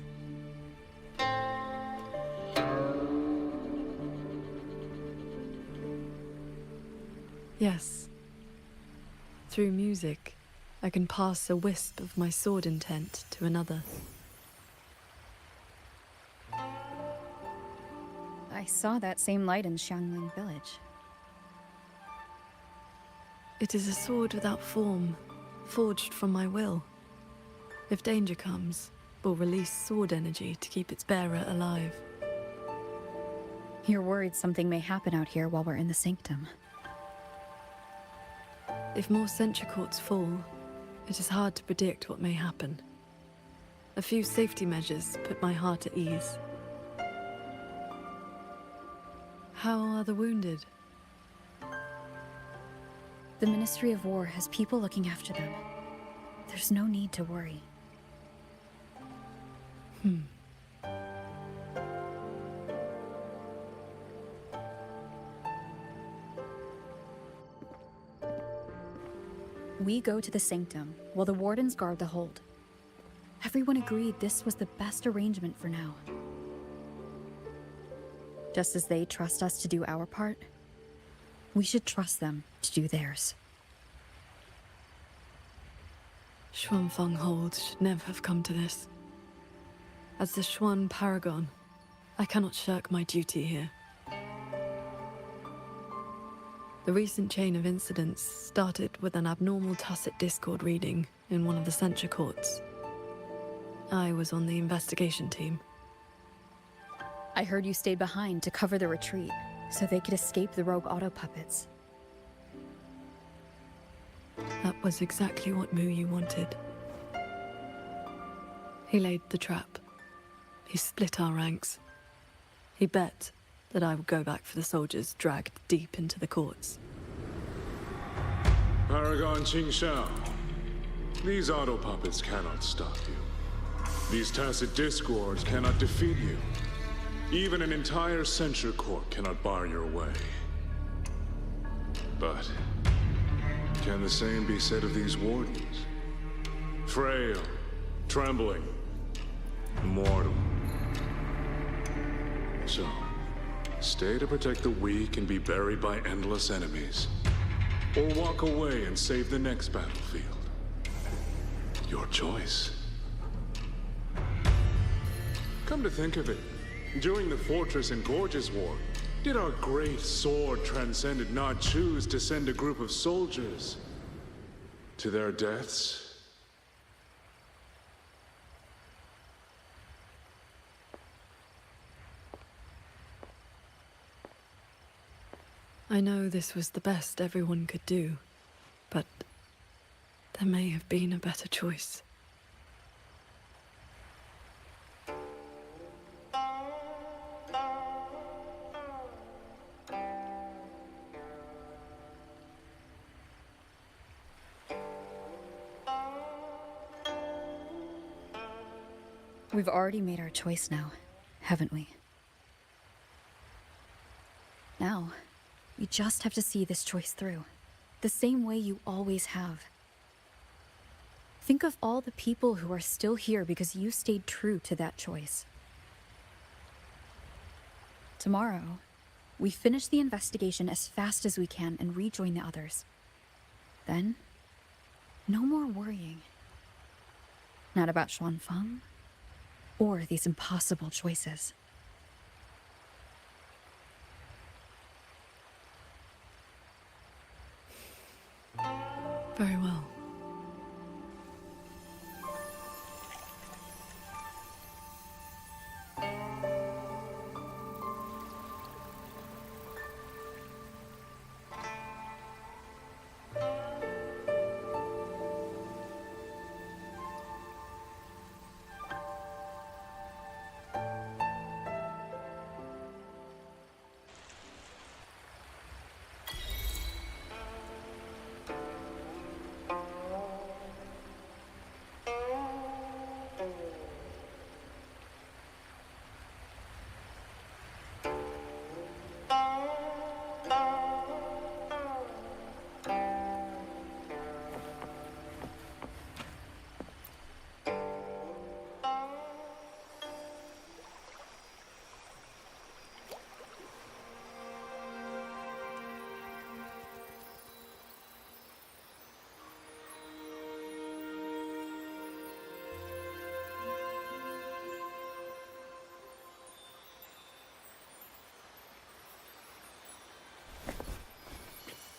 Speaker 5: Yes. Through music, I can pass a wisp of my sword intent to another.
Speaker 7: I saw that same light in Xiangling village.
Speaker 5: It is a sword without form, forged from my will. If danger comes, will release sword energy to keep its bearer alive.
Speaker 7: You're worried something may happen out here while we're in the sanctum.
Speaker 5: If more sentry courts fall, it is hard to predict what may happen. A few safety measures put my heart at ease. How are the wounded?
Speaker 7: The Ministry of War has people looking after them. There's no need to worry. We go to the sanctum, while the wardens guard the hold. Everyone agreed this was the best arrangement for now. Just as they trust us to do our part, We should trust them to do theirs.
Speaker 5: Xuanfeng Hold should never have come to this. As the Xuan Paragon, I cannot shirk my duty here. The recent chain of incidents started with an abnormal tacit discord reading in one of the censure courts. I was on the investigation team.
Speaker 7: I heard you stayed behind to cover the retreat, so they could escape the rogue auto puppets.
Speaker 5: That was exactly what Mu Yu wanted. He laid the trap. He split our ranks. He bet that I would go back for the soldiers dragged deep into the courts.
Speaker 19: Paragon Qingxiao, these auto puppets cannot stop you. These tacit discords cannot defeat you. Even an entire censure court cannot bar your way. But can the same be said of these wardens? Frail, trembling, mortal. So, stay to protect the weak and be buried by endless enemies. Or walk away and save the next battlefield. Your choice. Come to think of it, during the Fortress and Gorges War, did our great sword transcendent not choose to send a group of soldiers to their deaths?
Speaker 5: I know this was the best everyone could do, but there may have been a better choice.
Speaker 7: We've already made our choice now, haven't we? Now, we just have to see this choice through, the same way you always have. Think of all the people who are still here because you stayed true to that choice. Tomorrow, we finish the investigation as fast as we can and rejoin the others. Then, no more worrying. Not about Xuanfeng, or these impossible choices.
Speaker 5: Very well.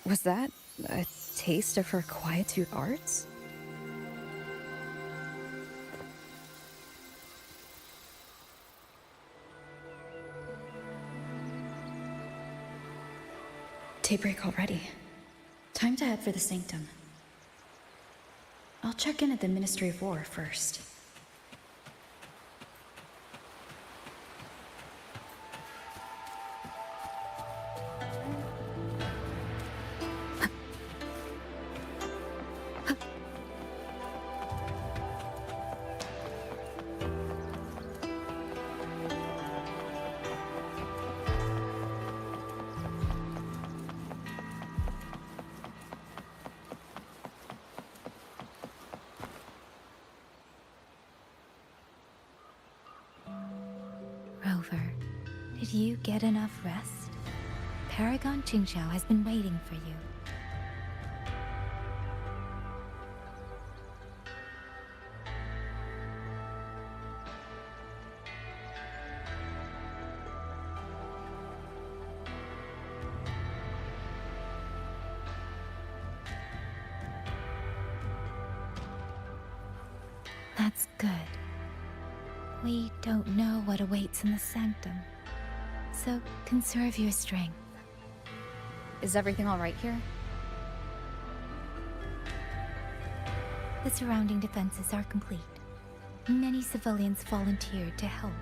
Speaker 7: Was that a taste of her quietude arts? Daybreak already. Time to head for the Sanctum. I'll check in at the Ministry of War first.
Speaker 11: Rover, did you get enough rest? Paragon Qingxiao has been waiting for you. That's good. We don't know what awaits in the sanctum, so conserve your strength.
Speaker 7: Is everything all right here?
Speaker 11: The surrounding defenses are complete. Many civilians volunteered to help,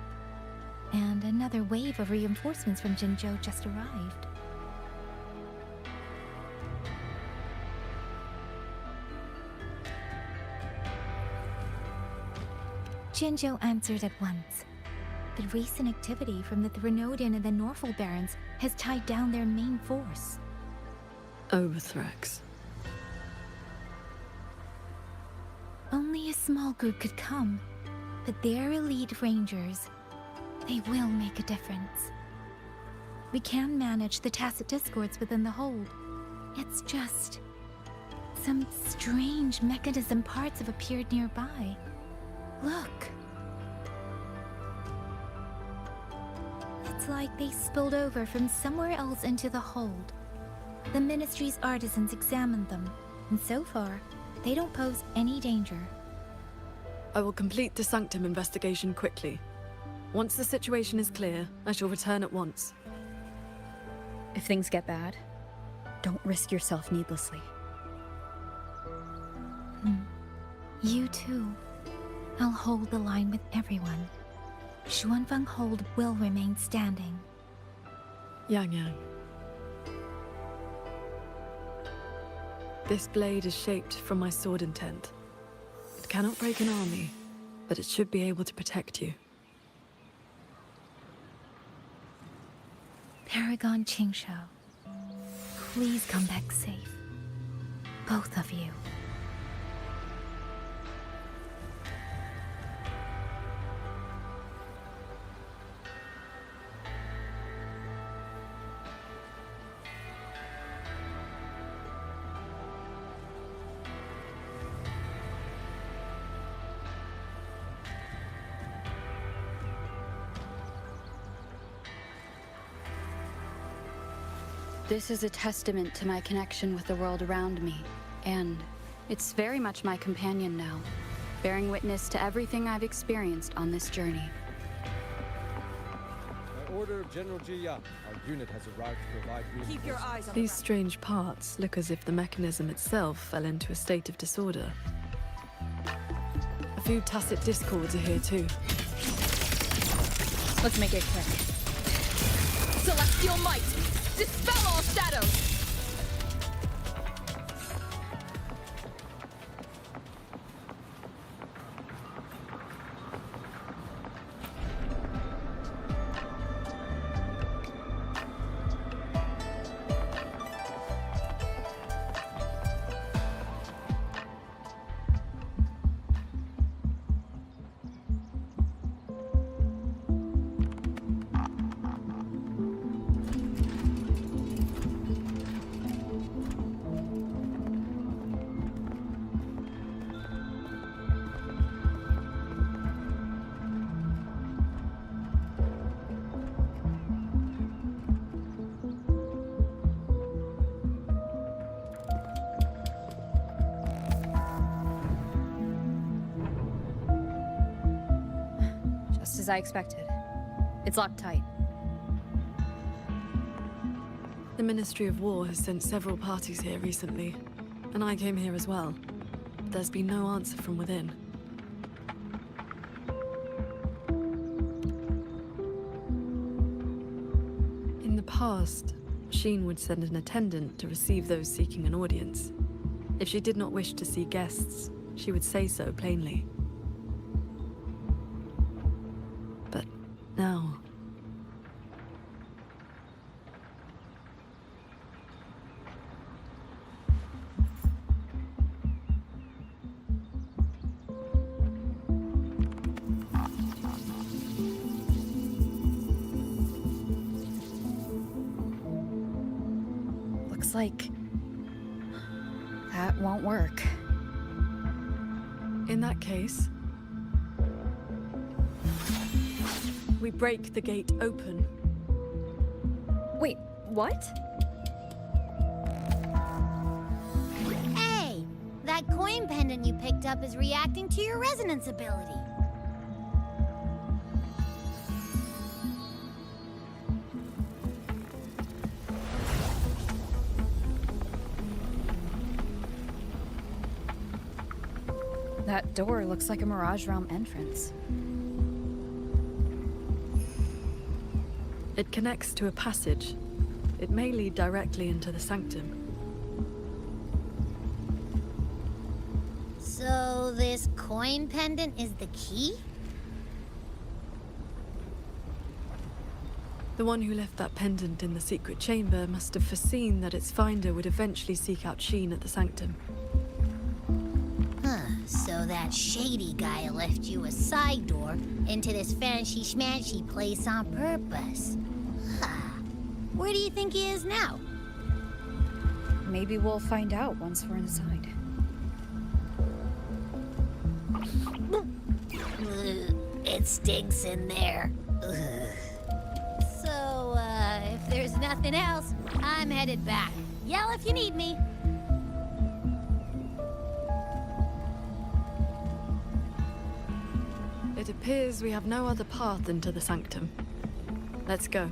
Speaker 11: and another wave of reinforcements from Qingzhou just arrived. Qingzhou answered at once. The recent activity from the Threnodian and the Norful barons has tied down their main force.
Speaker 5: Overthrax.
Speaker 11: Only a small group could come, but their elite rangers, they will make a difference. We can manage the tacit discords within the hold. It's just... some strange mechanism parts have appeared nearby. Look. It's like they spilled over from somewhere else into the hold. The Ministry's artisans examined them, and so far, they don't pose any danger.
Speaker 5: I will complete the Sanctum investigation quickly. Once the situation is clear, I shall return at once.
Speaker 7: If things get bad, don't risk yourself needlessly.
Speaker 11: You too. I'll hold the line with everyone. Xuanfeng Hold will remain standing.
Speaker 5: Yang Yang. This blade is shaped from my sword intent. It cannot break an army, but it should be able to protect you.
Speaker 11: Paragon Qingxiao, please come back safe. Both of you.
Speaker 7: This is a testament to my connection with the world around me, and it's very much my companion now, bearing witness to everything I've experienced on this journey.
Speaker 14: By order of General Jiya, our unit has arrived to provide
Speaker 21: Keep your eyes on
Speaker 5: These strange parts look as if the mechanism itself fell into a state of disorder. A few tacit discords are here too.
Speaker 7: Let's make it quick.
Speaker 21: Celestial might! Dispel all shadows!
Speaker 7: Just as I expected. It's locked tight.
Speaker 5: The Ministry of War has sent several parties here recently, and I came here as well. But there's been no answer from within. In the past, Sheen would send an attendant to receive those seeking an audience. If she did not wish to see guests, she would say so plainly. But now...
Speaker 7: like that won't work.
Speaker 5: In that case, we break the gate open.
Speaker 7: Wait, what?
Speaker 6: Hey! That coin pendant you picked up is reacting to your resonance ability.
Speaker 7: That door looks like a Mirage Realm entrance.
Speaker 5: It connects to a passage. It may lead directly into the sanctum.
Speaker 6: So this coin pendant is the key?
Speaker 5: The one who left that pendant in the secret chamber must have foreseen that its finder would eventually seek out Sheen at the sanctum.
Speaker 6: So that shady guy left you a side door into this fancy-schmancy place on purpose. Where do you think he is now?
Speaker 7: Maybe we'll find out once we're inside.
Speaker 6: It stinks in there. So, if there's nothing else, I'm headed back. Yell if you need me.
Speaker 5: It appears we have no other path into the sanctum. Let's go.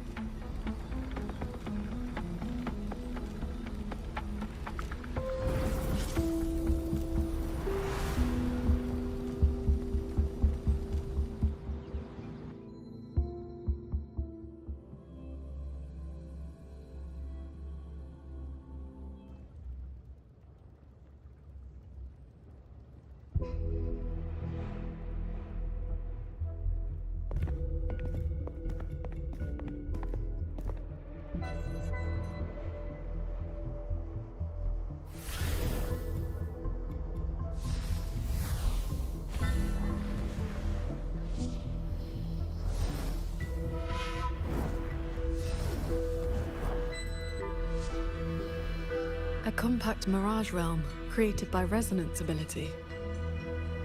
Speaker 5: A compact mirage realm created by resonance ability.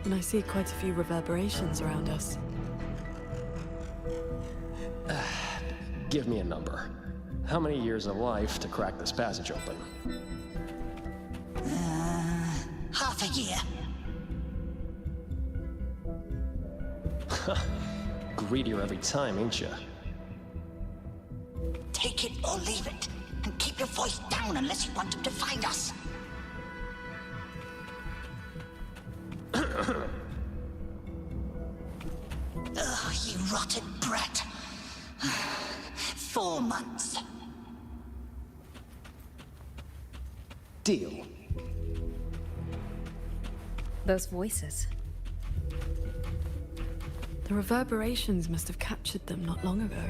Speaker 5: And I see quite a few reverberations around us.
Speaker 1: Give me a number. How many years of life to crack this passage open?
Speaker 8: Half a year.
Speaker 1: Greedier every time, ain't ya?
Speaker 8: Take it or leave it. And keep your voice down unless you want him to find us. Ugh, you rotted brat. 4 months.
Speaker 1: Deal.
Speaker 7: Those voices.
Speaker 5: The reverberations must have captured them not long ago.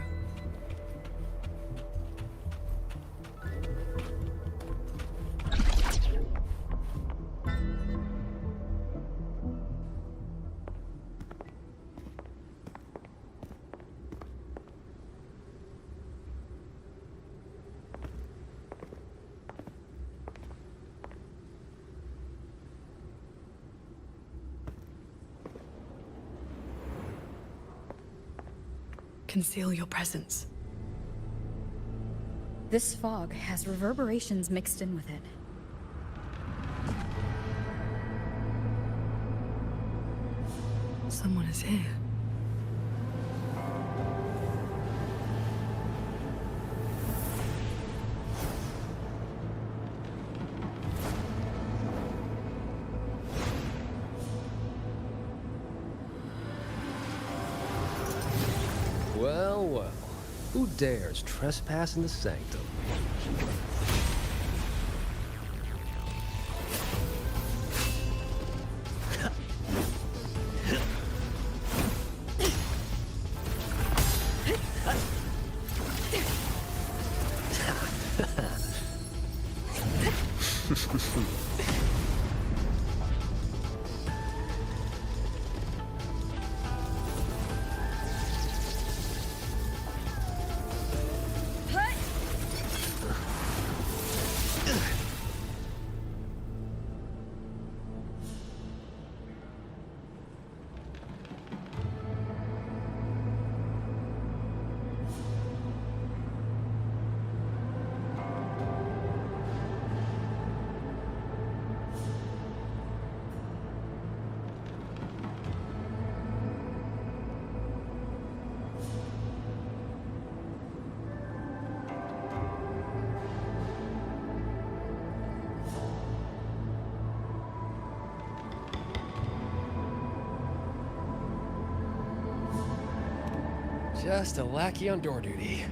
Speaker 5: Conceal your presence.
Speaker 7: This fog has reverberations mixed in with it.
Speaker 5: Someone is here.
Speaker 1: Well, well. Who dares trespass in the sanctum? Just a lackey on door duty.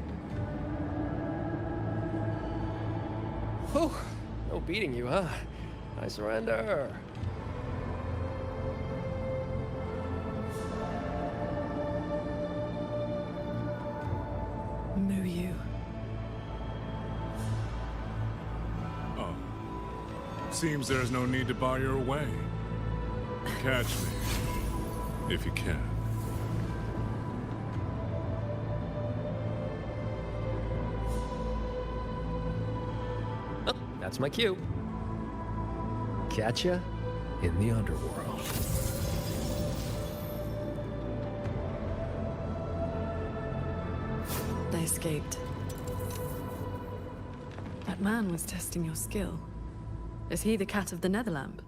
Speaker 1: Whew, no beating you, huh? I surrender.
Speaker 5: Muyu.
Speaker 19: Oh. Seems there's no need to bar your way. Catch me, if you can.
Speaker 1: Oh, that's my cue. Catch ya in the underworld.
Speaker 5: They escaped. That man was testing your skill. Is he the cat of the Netherlamp?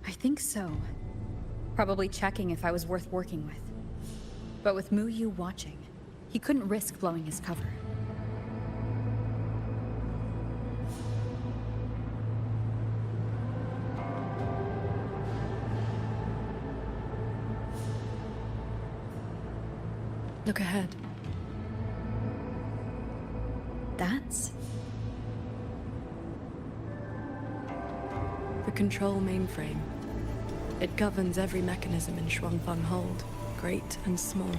Speaker 7: I think so. Probably checking if I was worth working with. But with Muyu watching, he couldn't risk blowing his cover.
Speaker 5: Look ahead.
Speaker 7: That's...
Speaker 5: the control mainframe. It governs every mechanism in Xuanfeng Hold, great and small.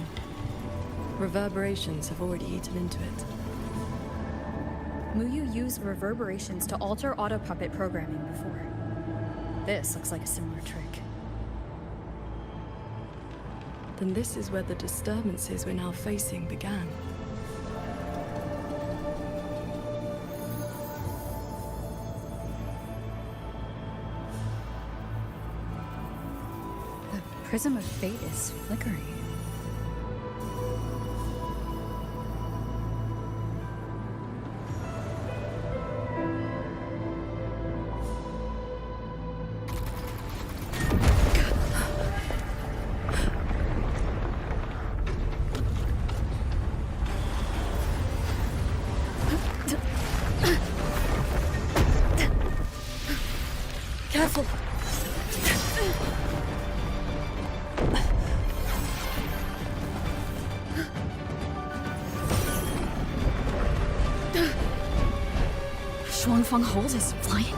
Speaker 5: Reverberations have already eaten into it.
Speaker 7: Muyu used reverberations to alter auto-puppet programming before. This looks like a similar trick.
Speaker 5: Then this is where the disturbances we're now facing began.
Speaker 7: The Prism of Fate is flickering.
Speaker 5: Careful!
Speaker 7: Xuanfeng Hold is flying?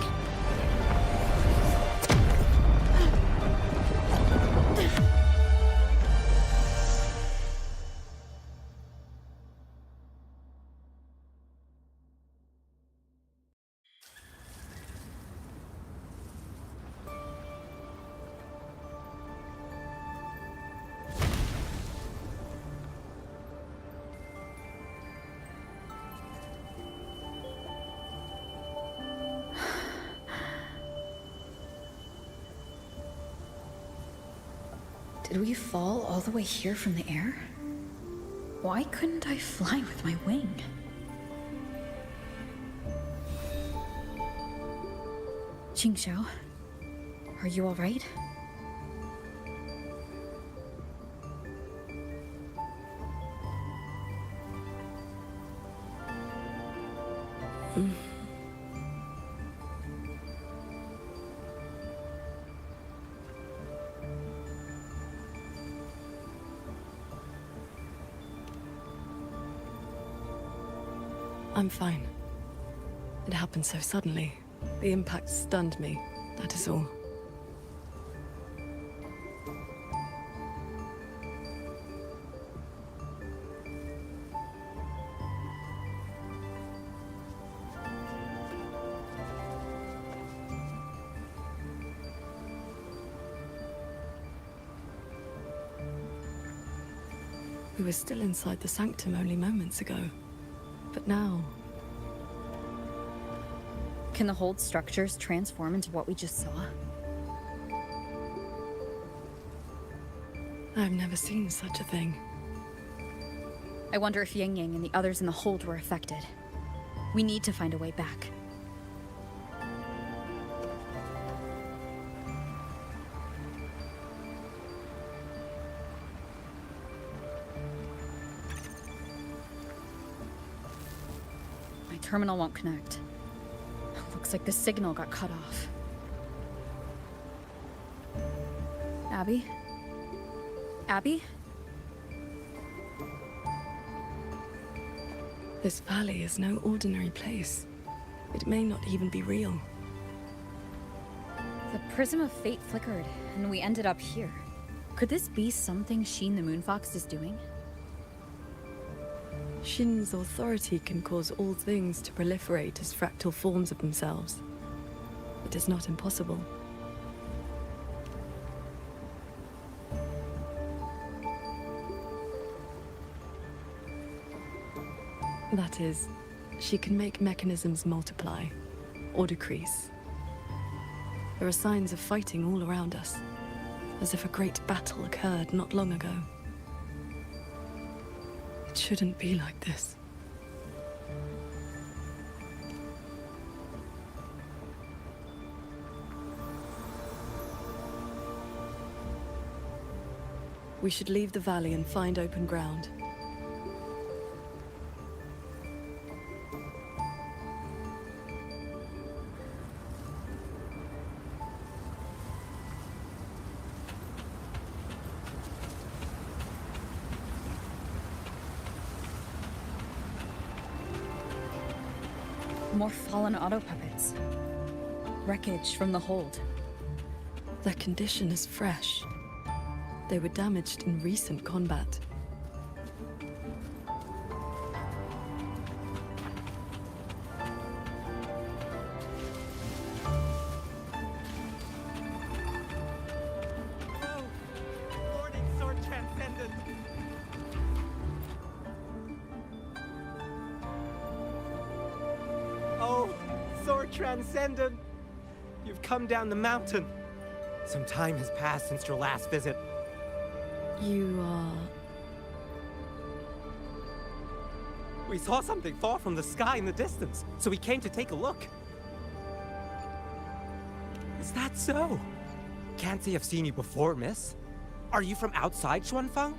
Speaker 7: Did we fall all the way here from the air? Why couldn't I fly with my wing? Qingxiao, are you all right?
Speaker 5: I'm fine. It happened so suddenly. The impact stunned me, that is all. We were still inside the sanctum only moments ago. But now...
Speaker 7: Can the hold structures transform into what we just saw?
Speaker 5: I've never seen such a thing.
Speaker 7: I wonder if Yang Yang and the others in the hold were affected. We need to find a way back. My terminal won't connect. Looks like the signal got cut off. Abby? Abby?
Speaker 5: This valley is no ordinary place. It may not even be real.
Speaker 7: The prism of fate flickered, and we ended up here. Could this be something Sheen the Moonfox is doing?
Speaker 5: Shin's authority can cause all things to proliferate as fractal forms of themselves. It is not impossible. That is, she can make mechanisms multiply, or decrease. There are signs of fighting all around us, as if a great battle occurred not long ago. It shouldn't be like this. We should leave the valley and find open ground.
Speaker 7: More fallen auto puppets. Wreckage from the hold.
Speaker 5: Their condition is fresh. They were damaged in recent combat.
Speaker 14: Morning, Sword Transcendent! Oh, Sword Transcendent! You've come down the mountain. Some time has passed since your last visit.
Speaker 5: You are...
Speaker 14: We saw something fall from the sky in the distance, so we came to take a look. Is that so? Can't say I've seen you before, miss. Are you from outside Xuanfeng?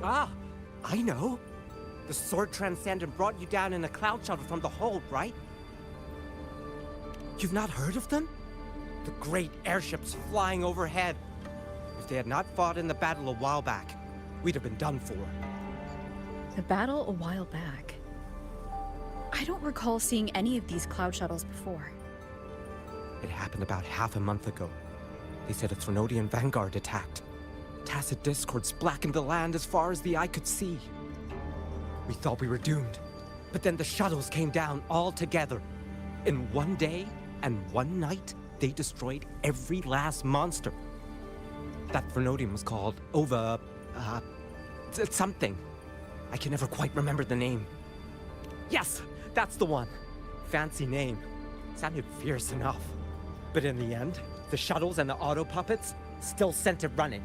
Speaker 14: Ah, I know. The Sword Transcendent brought you down in a cloud shuttle from the hold, right? You've not heard of them? The great airships flying overhead. If they had not fought in the battle a while back, we'd have been done for.
Speaker 7: The battle a while back? I don't recall seeing any of these cloud shuttles before.
Speaker 14: It happened about half a month ago. They said a Threnodian vanguard attacked. Tacit discords blackened the land as far as the eye could see. We thought we were doomed, but then the shuttles came down all together. In one day and one night, they destroyed every last monster. That Threnodian was called something. I can never quite remember the name. Yes, that's the one. Fancy name. Sounded fierce enough. But in the end, the shuttles and the auto puppets still sent it running.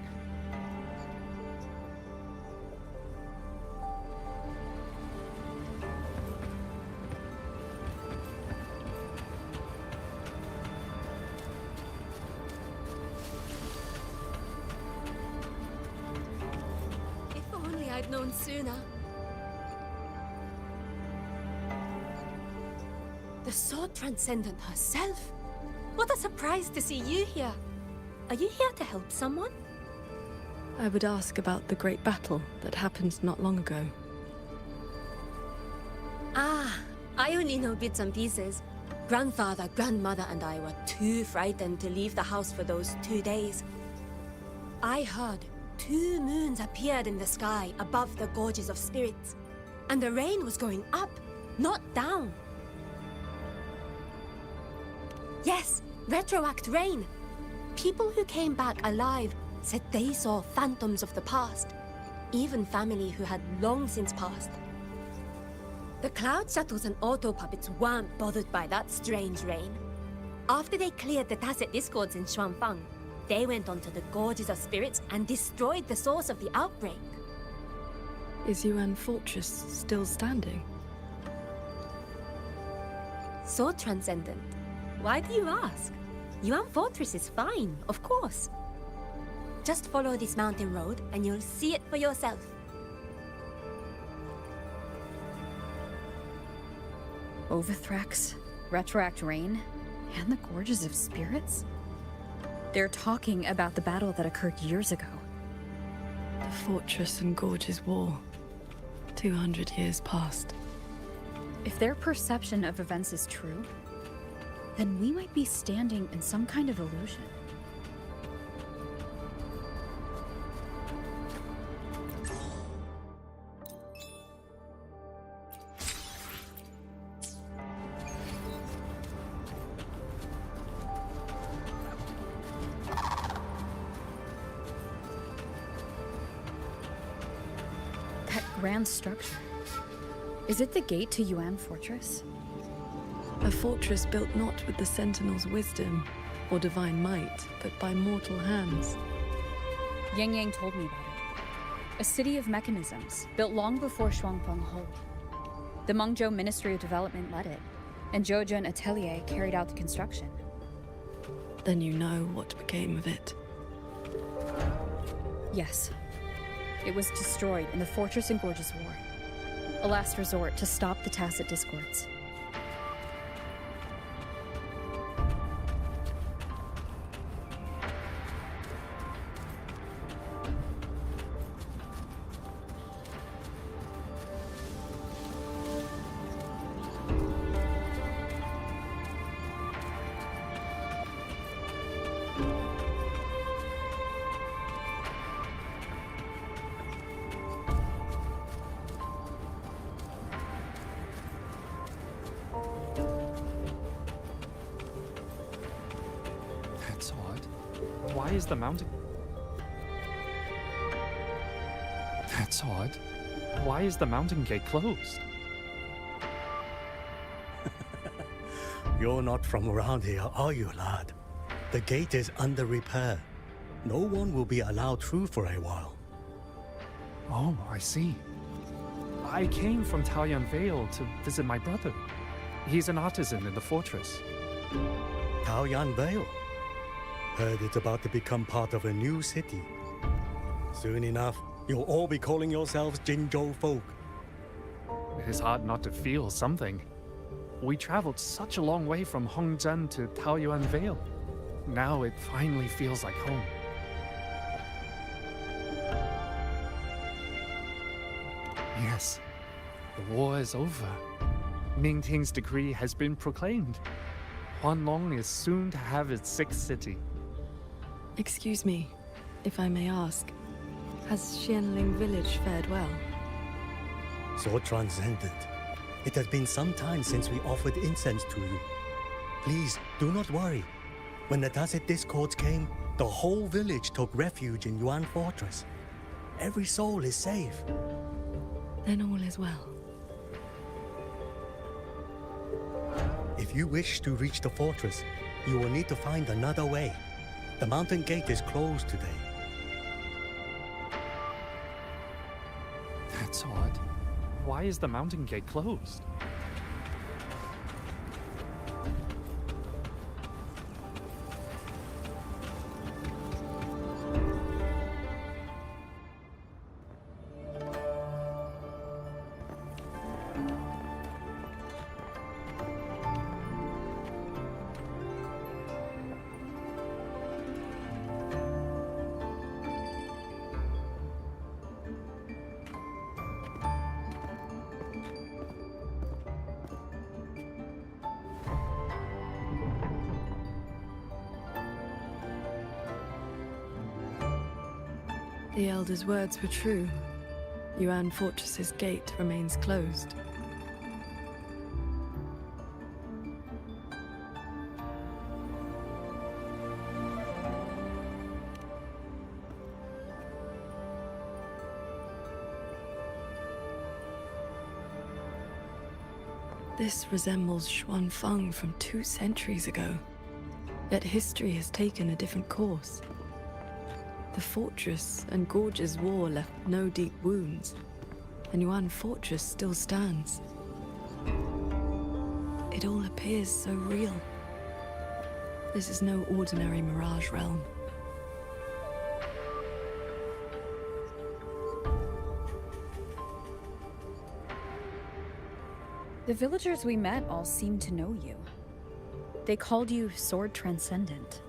Speaker 22: If only I'd known sooner. The Sword Transcendent herself? What a surprise to see you here. Are you here to help someone?
Speaker 5: I would ask about the great battle that happened not long ago.
Speaker 22: Ah, I only know bits and pieces. Grandfather, grandmother, and I were too frightened to leave the house for those 2 days. I heard 2 moons appeared in the sky above the gorges of spirits, and the rain was going up, not down. Yes, retroact rain. People who came back alive said they saw phantoms of the past, even family who had long since passed. The cloud shuttles and auto puppets weren't bothered by that strange rain. After they cleared the tacit discords in Xuanfeng, they went onto the gorges of spirits and destroyed the source of the outbreak.
Speaker 5: Is Yuan Fortress still standing?
Speaker 22: So transcendent. Why do you ask? Yuan Fortress is fine, of course. Just follow this mountain road and you'll see it for yourself.
Speaker 7: Overthrax, retroact rain, and the gorges of spirits? They're talking about the battle that occurred years ago.
Speaker 5: The Fortress and Gorges War. 200 years past.
Speaker 7: If their perception of events is true, then we might be standing in some kind of illusion. That grand structure. Is it the gate to Yuan Fortress?
Speaker 5: A fortress built not with the Sentinel's wisdom or divine might, but by mortal hands.
Speaker 7: Yang Yang told me about it. A city of mechanisms, built long before Shuangfeng Hold. The Mengzhou Ministry of Development led it, and Zhoujun Atelier carried out the construction.
Speaker 5: Then you know what became of it.
Speaker 7: Yes. It was destroyed in the Fortress and Gorges War. A last resort to stop the Tacit Discords.
Speaker 13: That's odd. Why is the mountain... That's odd. Why is the mountain gate closed?
Speaker 4: You're not from around here, are you, lad? The gate is under repair. No one will be allowed through for a while.
Speaker 13: Oh, I see. I came from Taoyuan Vale to visit my brother. He's an artisan in the fortress.
Speaker 4: Taoyuan Vale? Heard it's about to become part of a new city. Soon enough, you'll all be calling yourselves Jingzhou folk.
Speaker 13: It is hard not to feel something. We traveled such a long way from Hongzhen to Taoyuan Vale. Now it finally feels like home. Yes, the war is over. Ningting's decree has been proclaimed. Huanlong is soon to have its sixth city.
Speaker 5: Excuse me, if I may ask, has Xianling village fared well?
Speaker 4: So transcendent. It has been some time since we offered incense to you. Please, do not worry. When the Tacit Discords came, the whole village took refuge in Yuan Fortress. Every soul is safe.
Speaker 5: Then all is well.
Speaker 4: If you wish to reach the fortress, you will need to find another way. The mountain gate is closed today.
Speaker 13: That's odd. Why is the mountain gate closed?
Speaker 5: The Elder's words were true. Yuan Fortress's gate remains closed. This resembles Xuanfeng from 2 centuries ago. Yet history has taken a different course. The fortress and Gorges War left no deep wounds, and Yuan Fortress still stands. It all appears so real. This is no ordinary Mirage realm.
Speaker 7: The villagers we met all seemed to know you. They called you Sword Transcendent.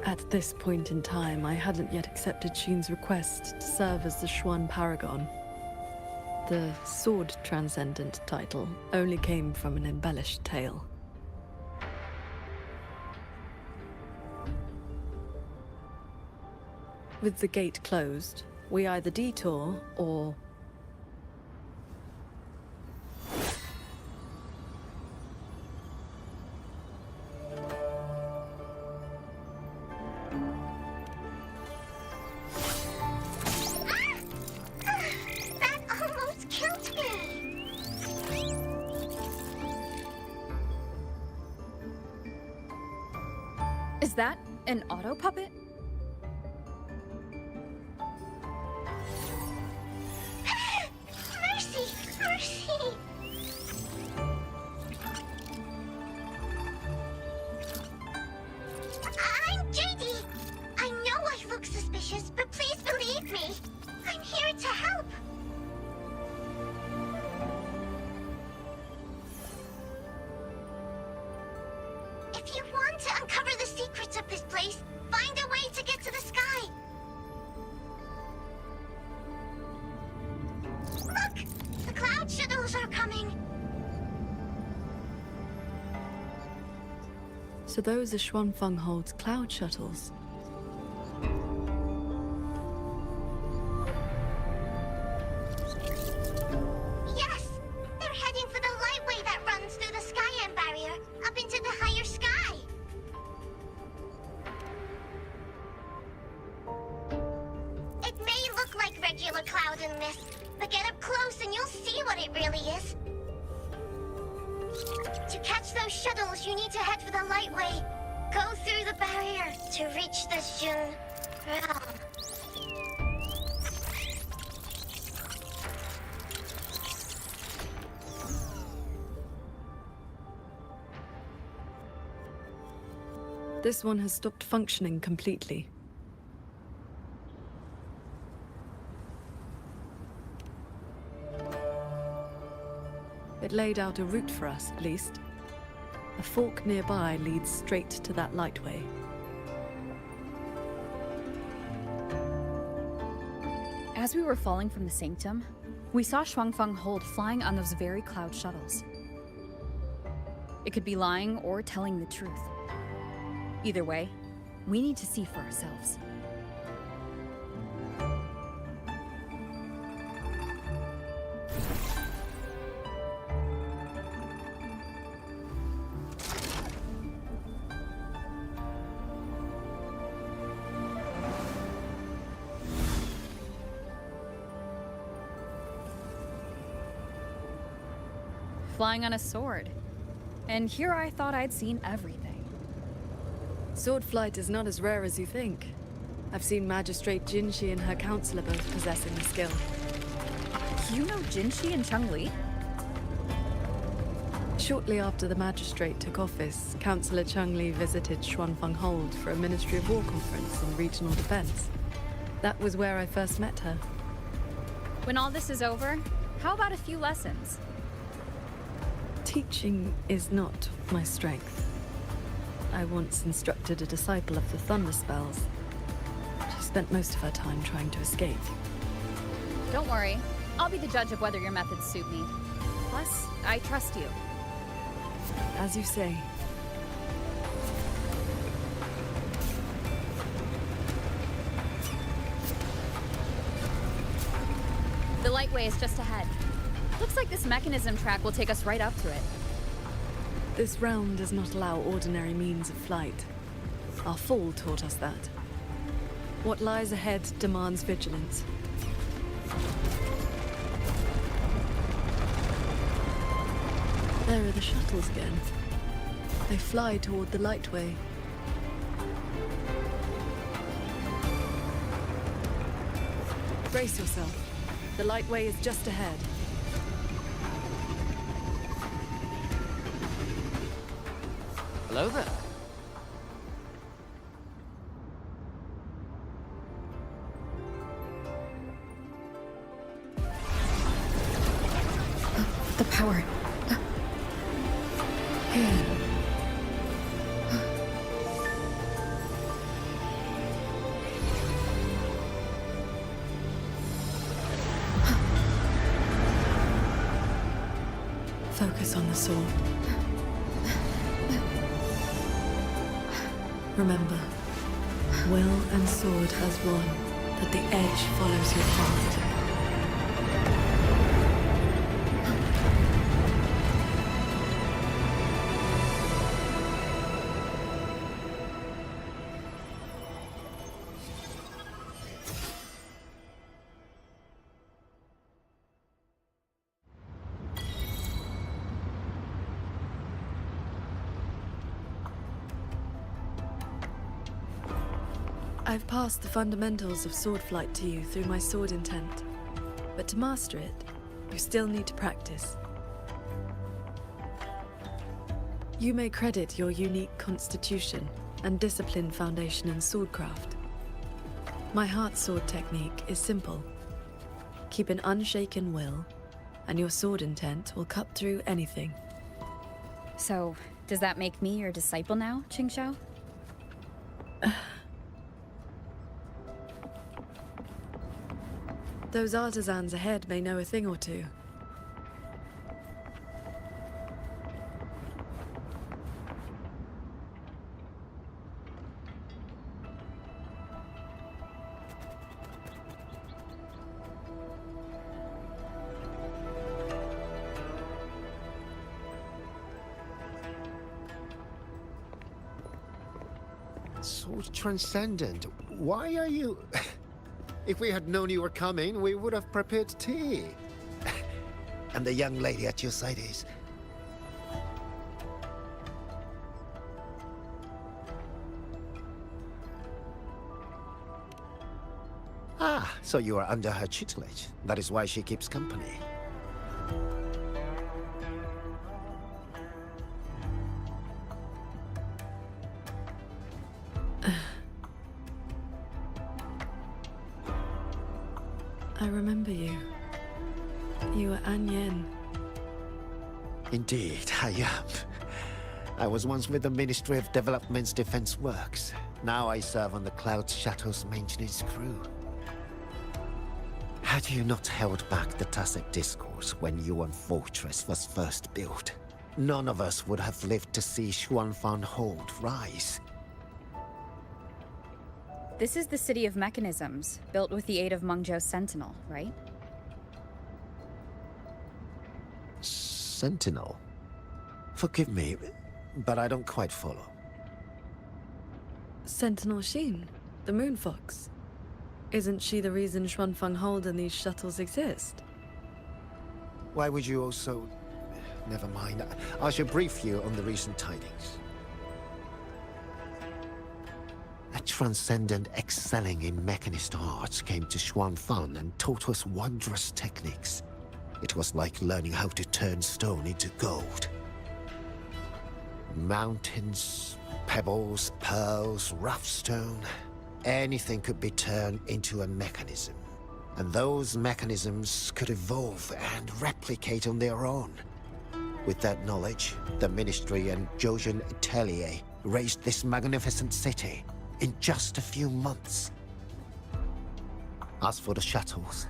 Speaker 5: At this point in time, I hadn't yet accepted Xin's request to serve as the Xuan Paragon. The Sword Transcendent title only came from an embellished tale. With the gate closed, we either detour or...
Speaker 6: That almost killed me!
Speaker 7: Is that an auto puppet?
Speaker 6: Mercy! Mercy! I'm JD! I know I look suspicious, but please believe me! I'm here to help! If you want to uncover the secrets of this place, find a way to get to the sky! Look! The cloud shuttles are coming!
Speaker 5: So those are Xuanfeng Hold's cloud shuttles.
Speaker 6: Yes! They're heading for the lightway that runs through the Skyend barrier, up into the higher sky! It may look like regular cloud and mist, but get up close and you'll see what it really is. To catch those shuttles, you need to head for the lightway. Go through the barrier to reach the Jun realm.
Speaker 5: This one has stopped functioning completely. It laid out a route for us, at least. A fork nearby leads straight to that lightway.
Speaker 7: As we were falling from the sanctum, we saw Xuanfeng Hold flying on those very cloud shuttles. It could be lying or telling the truth. Either way, we need to see for ourselves. Flying on a sword. And here I thought I'd seen everything.
Speaker 5: Sword flight is not as rare as you think. I've seen Magistrate Jinxi and her counselor both possessing the skill.
Speaker 7: You know Jinxi and Changli?
Speaker 5: Shortly after the Magistrate took office, Councillor Changli visited Xuanfeng Hold for a Ministry of War conference on regional defense. That was where I first met her.
Speaker 7: When all this is over, how about a few lessons?
Speaker 5: Teaching is not my strength. I once instructed a disciple of the Thunder Spells. She spent most of her time trying to escape.
Speaker 7: Don't worry. I'll be the judge of whether your methods suit me. Plus, I trust you.
Speaker 5: As you say.
Speaker 7: The lightway is just ahead. Looks like this mechanism track will take us right up to it.
Speaker 5: This realm does not allow ordinary means of flight. Our fall taught us that. What lies ahead demands vigilance. There are the shuttles again. They fly toward the lightway. Brace yourself. The lightway is just ahead.
Speaker 1: Hello there.
Speaker 7: The power.
Speaker 5: Focus on the sword. Remember, will and sword as one, that the edge follows your path. I've passed the fundamentals of sword flight to you through my sword intent, but to master it, you still need to practice. You may credit your unique constitution and disciplined foundation in swordcraft. My heart sword technique is simple. Keep an unshaken will, and your sword intent will cut through anything.
Speaker 7: So, does that make me your disciple now, Qingxiao?
Speaker 5: Those artisans ahead may know a thing or two.
Speaker 8: So transcendent. Why are you... If we had known you were coming, we would have prepared tea. And the young lady at your side is... Ah, so you are under her tutelage. That is why she keeps company.
Speaker 5: I remember you. You were An Yen.
Speaker 8: Indeed, I am. I was once with the Ministry of Development's Defense Works. Now I serve on the Cloud Shuttle's maintenance crew. Had you not held back the Tacit Discourse when Yuan Fortress was first built, none of us would have lived to see Xuanfang Hold rise.
Speaker 7: This is the City of Mechanisms, built with the aid of Mengzhou's Sentinel, right?
Speaker 8: Sentinel? Forgive me, but I don't quite follow.
Speaker 5: Sentinel Sheen, the Moon Fox. Isn't she the reason Xuanfang Hold and these shuttles exist?
Speaker 8: Why would you also... Never mind. I shall brief you on the recent tidings. A transcendent excelling in mechanist arts came to Xuanfang and taught us wondrous techniques. It was like learning how to turn stone into gold. Mountains, pebbles, pearls, rough stone. Anything could be turned into a mechanism. And those mechanisms could evolve and replicate on their own. With that knowledge, the Ministry and Zhouzhen Atelier raised this magnificent city in just a few months. As for the shuttles,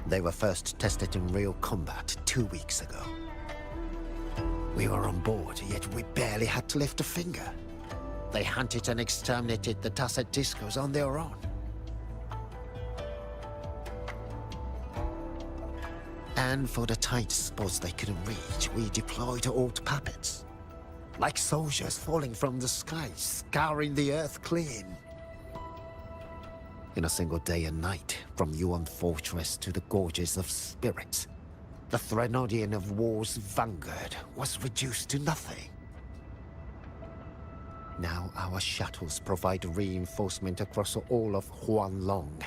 Speaker 8: they were first tested in real combat 2 weeks ago. We were on board, yet we barely had to lift a finger. They hunted and exterminated the Tacit Discos on their own. And for the tight spots they couldn't reach, we deployed old puppets. Like soldiers falling from the sky, scouring the earth clean. In a single day and night, from Yuan Fortress to the Gorges of Spirits, the Threnodian of War's vanguard was reduced to nothing. Now our shuttles provide reinforcement across all of Huanlong.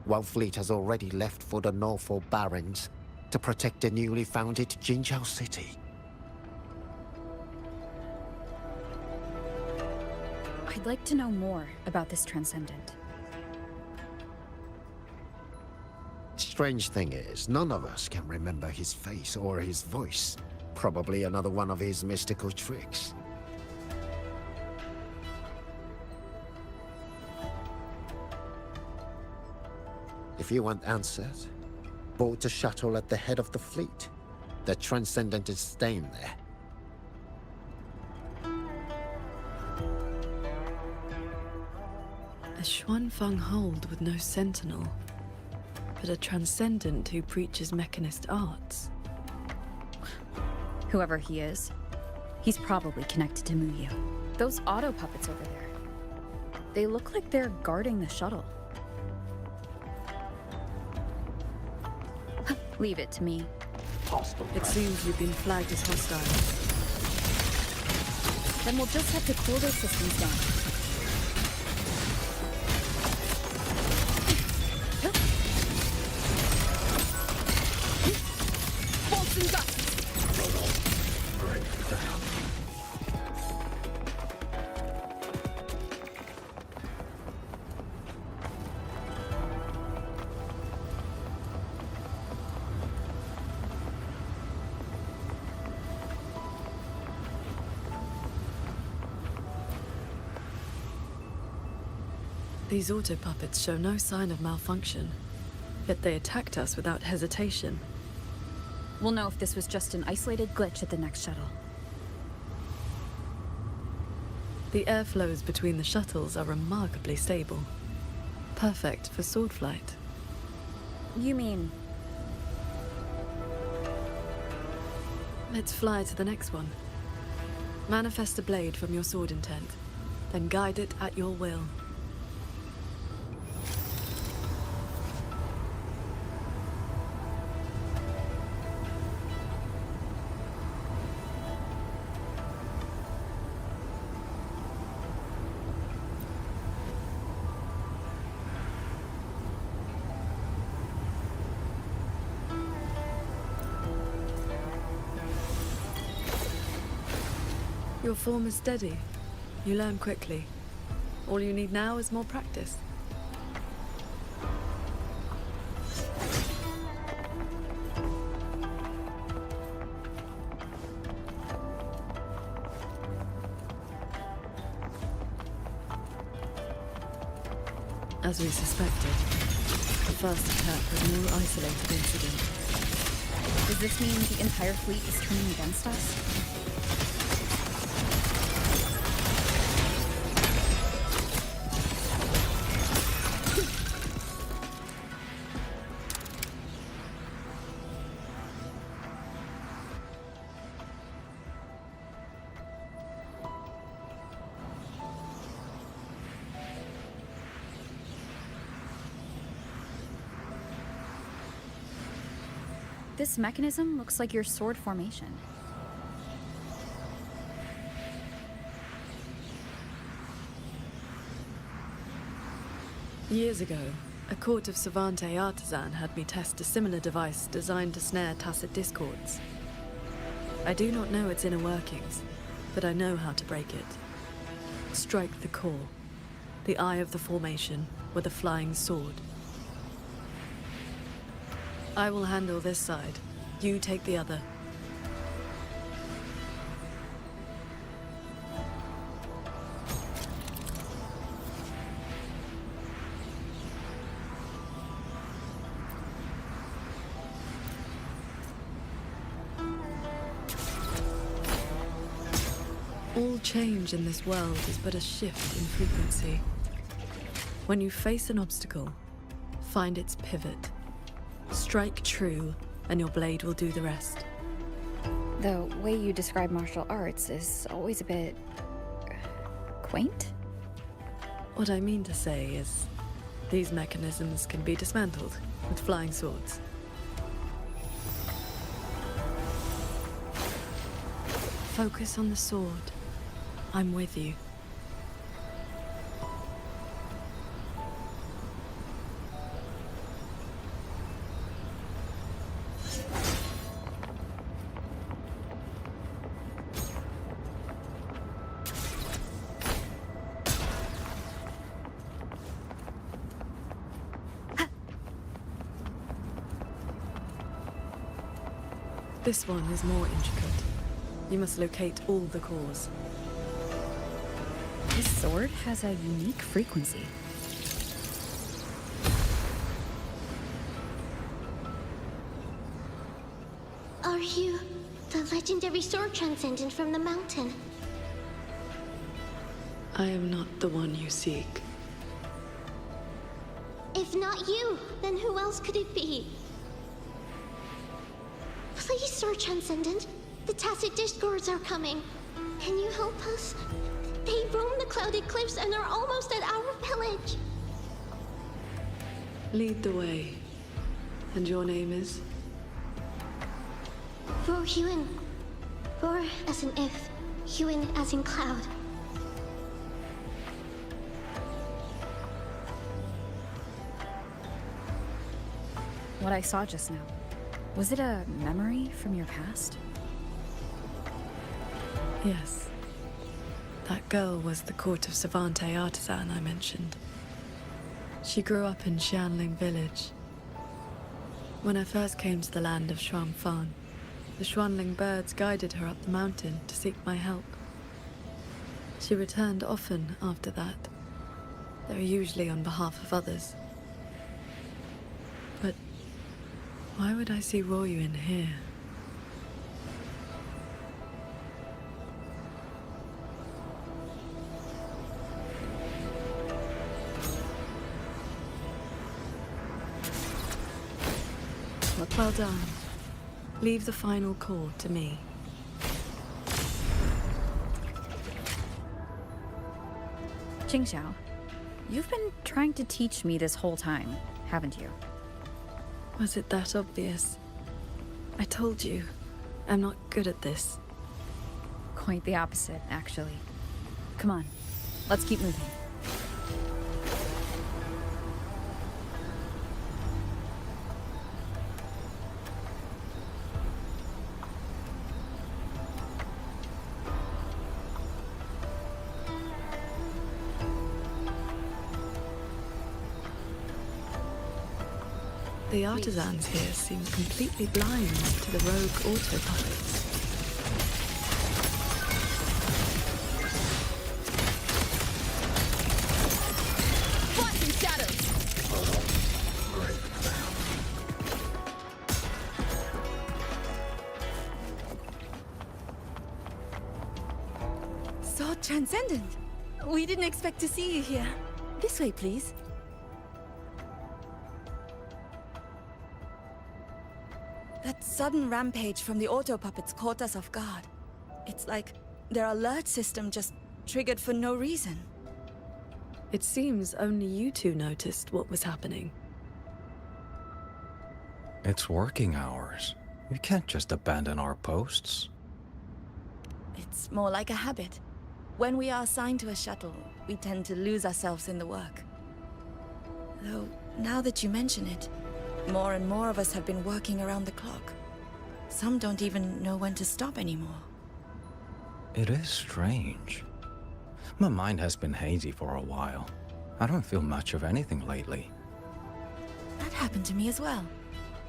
Speaker 8: One fleet has already left for the Norfolk Barrens to protect the newly founded Qingxiao city.
Speaker 7: I'd like to know more about this Transcendent.
Speaker 8: Strange thing is, none of us can remember his face or his voice. Probably another one of his mystical tricks. If you want answers, board the shuttle at the head of the fleet. The Transcendent is staying there.
Speaker 5: A Xuanfang hold with no sentinel, but a Transcendent who preaches mechanist arts.
Speaker 7: Whoever he is, he's probably connected to Muyu. Those auto puppets over there, they look like they're guarding the shuttle. Leave it to me.
Speaker 5: It seems you've been flagged as hostile.
Speaker 7: Then we'll just have to cool their systems down.
Speaker 5: These auto puppets show no sign of malfunction, yet they attacked us without hesitation.
Speaker 7: We'll know if this was just an isolated glitch at the next shuttle.
Speaker 5: The airflows between the shuttles are remarkably stable. Perfect for sword flight.
Speaker 7: You mean...
Speaker 5: Let's fly to the next one. Manifest a blade from your sword intent, then guide it at your will. Your form is steady. You learn quickly. All you need now is more practice. As we suspected, the first attack was no isolated incident.
Speaker 7: Does this mean the entire fleet is turning against us? This mechanism looks like your sword formation.
Speaker 5: Years ago, a court of Savante artisan had me test a similar device designed to snare tacit discords. I do not know its inner workings, but I know how to break it. Strike the core, the eye of the formation, with a flying sword. I will handle this side. You take the other. All change in this world is but a shift in frequency. When you face an obstacle, find its pivot. Strike true, and your blade will do the rest.
Speaker 7: The way you describe martial arts is always a bit... quaint?
Speaker 5: What I mean to say is, these mechanisms can be dismantled with flying swords. Focus on the sword. I'm with you. This one is more intricate. You must locate all the cores.
Speaker 7: This sword has a unique frequency.
Speaker 6: Are you the legendary sword transcendent from the mountain?
Speaker 5: I am not the one you seek.
Speaker 6: If not you, then who else could it be? Please, Sword Transcendent. The Tacit Discords are coming. Can you help us? They roam the clouded cliffs and are almost at our village.
Speaker 5: Lead the way. And your name is?
Speaker 6: Roar Hewin. Roar as in if, Hewin as in cloud.
Speaker 7: What I saw just now, was it a memory from your past?
Speaker 5: Yes. That girl was the court of Savante artisan I mentioned. She grew up in Xianling village. When I first came to the land of Xuanfang, the Xuanling birds guided her up the mountain to seek my help. She returned often after that, though usually on behalf of others. But why would I see Royuin here? Look, well done. Leave the final call to me.
Speaker 7: Qingxiao, you've been trying to teach me this whole time, haven't you?
Speaker 5: Was it that obvious? I told you, I'm not good at this.
Speaker 7: Quite the opposite, actually. Come on, let's keep moving.
Speaker 5: The artisans here seem completely blind to the rogue auto puppets.
Speaker 21: Flashing shadows!
Speaker 17: Sword Transcendent! We didn't expect to see you here. This way, please. That sudden rampage from the auto puppets caught us off guard. It's like their alert system just triggered for no reason.
Speaker 5: It seems only you two noticed what was happening.
Speaker 10: It's working hours. We can't just abandon our posts.
Speaker 17: It's more like a habit. When we are assigned to a shuttle, we tend to lose ourselves in the work. Though, now that you mention it, more and more of us have been working around the clock. Some don't even know when to stop anymore.
Speaker 10: It is strange. My mind has been hazy for a while. I don't feel much of anything lately.
Speaker 17: That happened to me as well.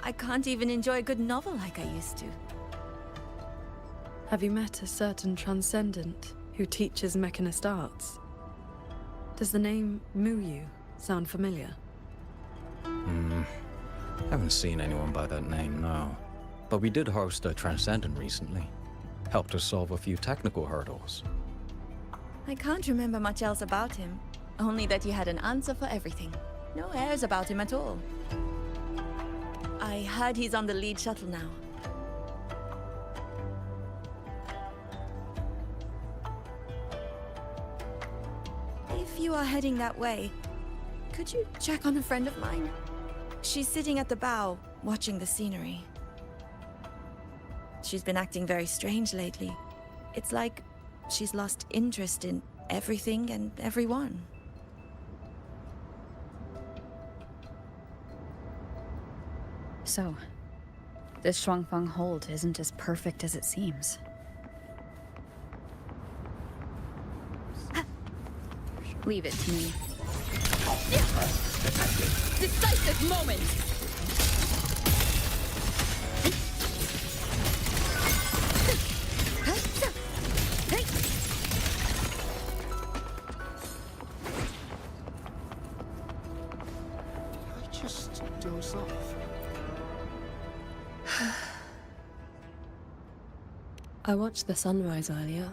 Speaker 17: I can't even enjoy a good novel like I used to.
Speaker 5: Have you met a certain transcendent who teaches mechanist arts? Does the name Muyu sound familiar?
Speaker 10: Haven't seen anyone by that name, no. But we did host a Transcendent recently. Helped us solve a few technical hurdles.
Speaker 17: I can't remember much else about him. Only that he had an answer for everything. No airs about him at all. I heard he's on the lead shuttle now. If you are heading that way, could you check on a friend of mine? She's sitting at the bow, watching the scenery. She's been acting very strange lately. It's like she's lost interest in everything and everyone.
Speaker 7: So, this Xuanfang hold isn't as perfect as it seems. Leave it to me.
Speaker 21: Decisive moment!
Speaker 18: I just doze off.
Speaker 12: I watched the sunrise earlier.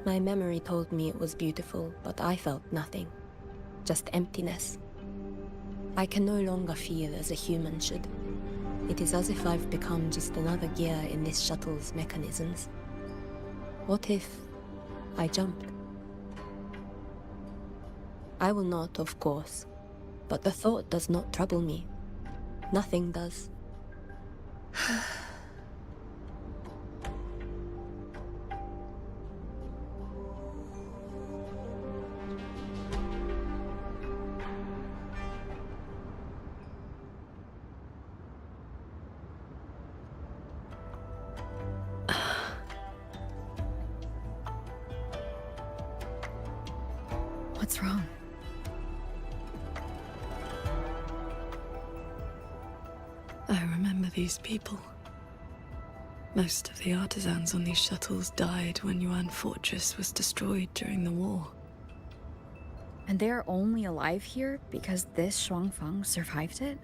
Speaker 12: My memory told me it was beautiful, but I felt nothing. Just emptiness. I can no longer feel as a human should. It is as if I've become just another gear in this shuttle's mechanisms. What if I jumped? I will not, of course, but the thought does not trouble me. Nothing does.
Speaker 7: What's wrong?
Speaker 5: I remember these people. Most of the artisans on these shuttles died when Yuan Fortress was destroyed during the war.
Speaker 7: And they're only alive here because this Shuangfang survived it?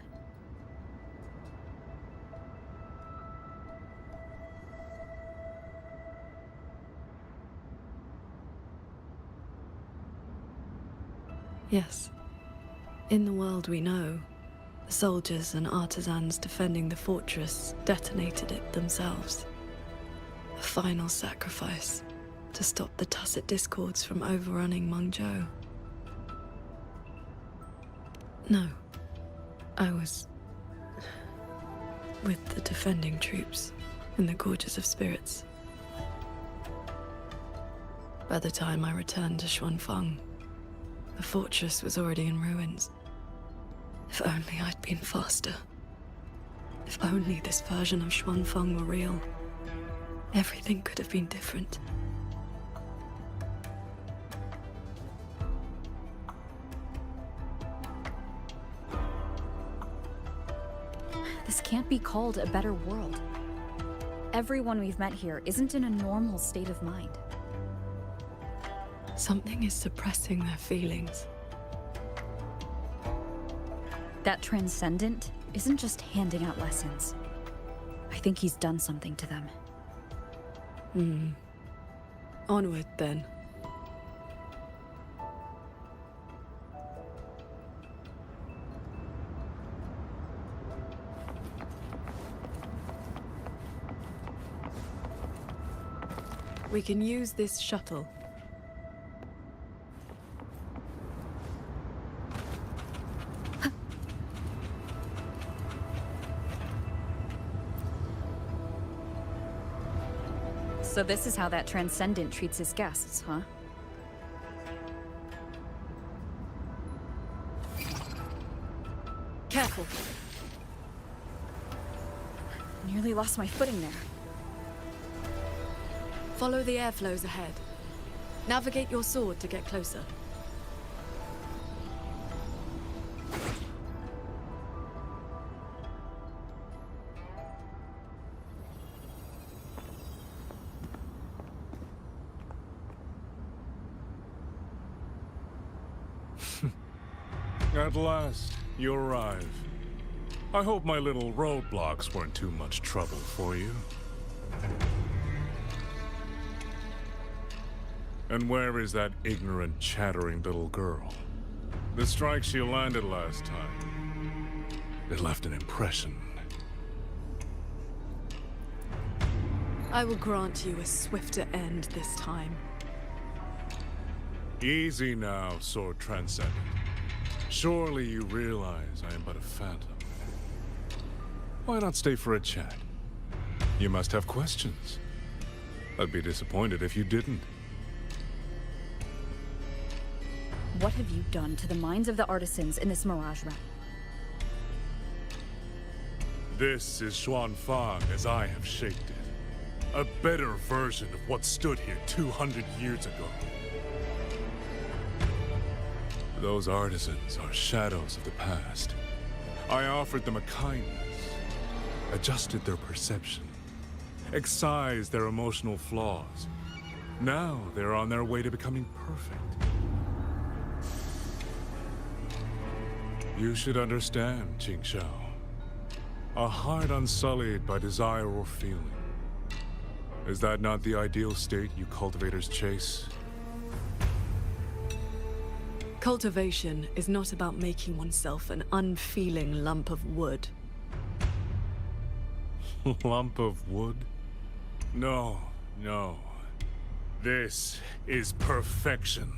Speaker 5: Yes. In the world we know, the soldiers and artisans defending the fortress detonated it themselves. A final sacrifice to stop the Tacit Discords from overrunning Mengzhou. No, I was with the defending troops in the Gorges of Spirits. By the time I returned to Xuanfang, the fortress was already in ruins. If only I'd been faster. If only this version of Xuanfang were real. Everything could have been different.
Speaker 7: This can't be called a better world. Everyone we've met here isn't in a normal state of mind.
Speaker 5: Something is suppressing their feelings.
Speaker 7: That Transcendent isn't just handing out lessons. I think he's done something to them.
Speaker 5: Onward, then. We can use this shuttle.
Speaker 7: So this is how that Transcendent treats his guests, huh?
Speaker 5: Careful.
Speaker 7: Nearly lost my footing there.
Speaker 5: Follow the airflows ahead. Navigate your sword to get closer.
Speaker 19: At last, you arrive. I hope my little roadblocks weren't too much trouble for you. And where is that ignorant, chattering little girl? The strike she landed last time. It left an impression.
Speaker 5: I will grant you a swifter end this time.
Speaker 19: Easy now, Sword Transcendent. Surely you realize I am but a phantom. Why not stay for a chat? You must have questions. I'd be disappointed if you didn't.
Speaker 7: What have you done to the minds of the artisans in this Mirage realm?
Speaker 19: This is Xuanfang as I have shaped it. A better version of what stood here 200 years ago. Those artisans are shadows of the past. I offered them a kindness, adjusted their perception, excised their emotional flaws. Now they're on their way to becoming perfect. You should understand, Qingxiao. A heart unsullied by desire or feeling Is that not the ideal state you cultivators chase?
Speaker 5: Cultivation is not about making oneself an unfeeling lump of wood.
Speaker 19: Lump of wood? No, no. This is perfection.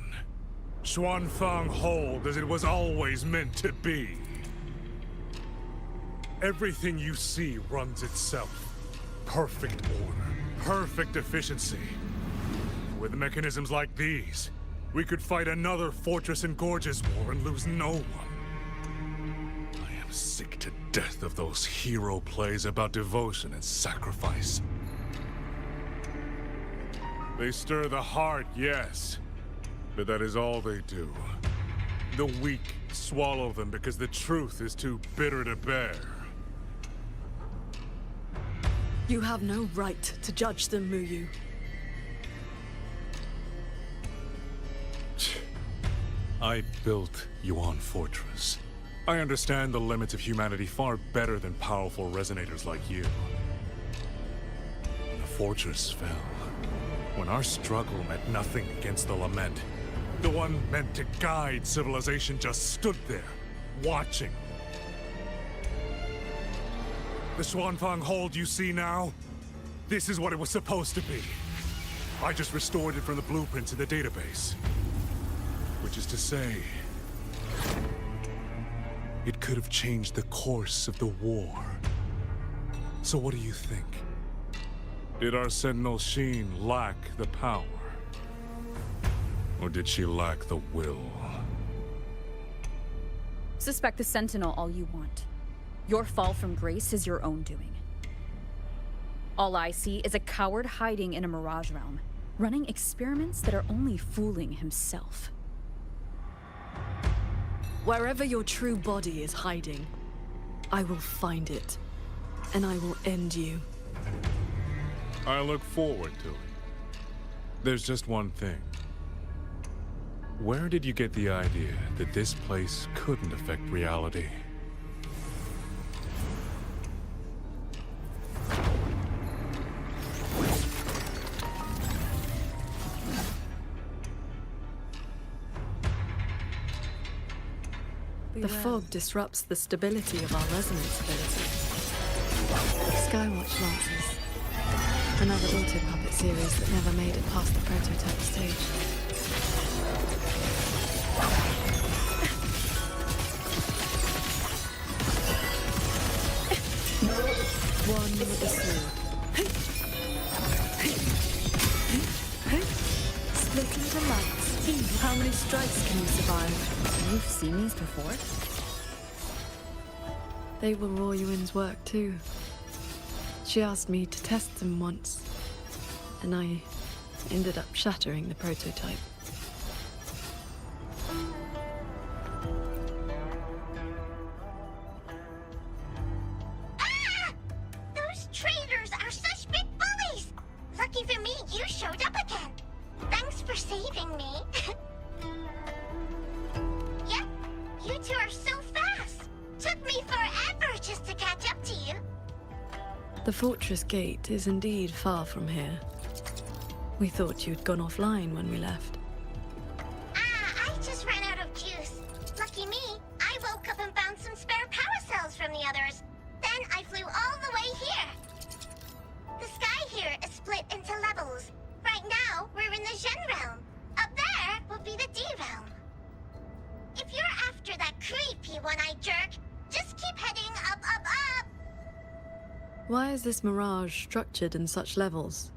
Speaker 19: Xuanfang hold as it was always meant to be. Everything you see runs itself. Perfect order, perfect efficiency. With mechanisms like these, we could fight another Fortress and Gorges war and lose no one. I am sick to death of those hero plays about devotion and sacrifice. They stir the heart, yes, but that is all they do. The weak swallow them because the truth is too bitter to bear.
Speaker 5: You have no right to judge them, Muyu.
Speaker 19: I built Yuan Fortress. I understand the limits of humanity far better than powerful resonators like you. The fortress fell when our struggle meant nothing against the lament. The one meant to guide civilization just stood there, watching. The Xuanfang hold you see now? This is what it was supposed to be. I just restored it from the blueprints in the database. Which is to say, it could have changed the course of the war. So what do you think? Did our Sentinel Sheen lack the power? Or did she lack the will?
Speaker 7: Suspect the Sentinel all you want. Your fall from grace is your own doing. All I see is a coward hiding in a mirage realm, running experiments that are only fooling himself.
Speaker 5: Wherever your true body is hiding, I will find it, and I will end you.
Speaker 19: I look forward to it. There's just one thing. Where did you get the idea that this place couldn't affect reality?
Speaker 5: The fog disrupts the stability of our resonance ability. Skywatch Lancers. Another auto puppet series that never made it past the prototype stage. One with a sword. Split into lights. How many strikes can you survive?
Speaker 7: You've seen these before?
Speaker 5: They were Raw Yuan's work too. She asked me to test them once, and I ended up shattering the prototype.
Speaker 6: Ah! Those traitors are such big bullies! Lucky for me, you showed up again. Thanks for saving me. Yep, you two are so fast. Took me forever just to catch up to you.
Speaker 5: The fortress gate is indeed far from here. We thought you'd gone offline when we left.
Speaker 6: I just ran out of juice. Lucky me, I woke up and found some spare power cells from the others. Then I flew all the way here. The sky here is split into levels. Right now, we're in the Zhen realm. Up there will be the D realm. If you're after that creepy one-eyed jerk, just keep heading up, up, up.
Speaker 5: Why is this mirage structured in such levels?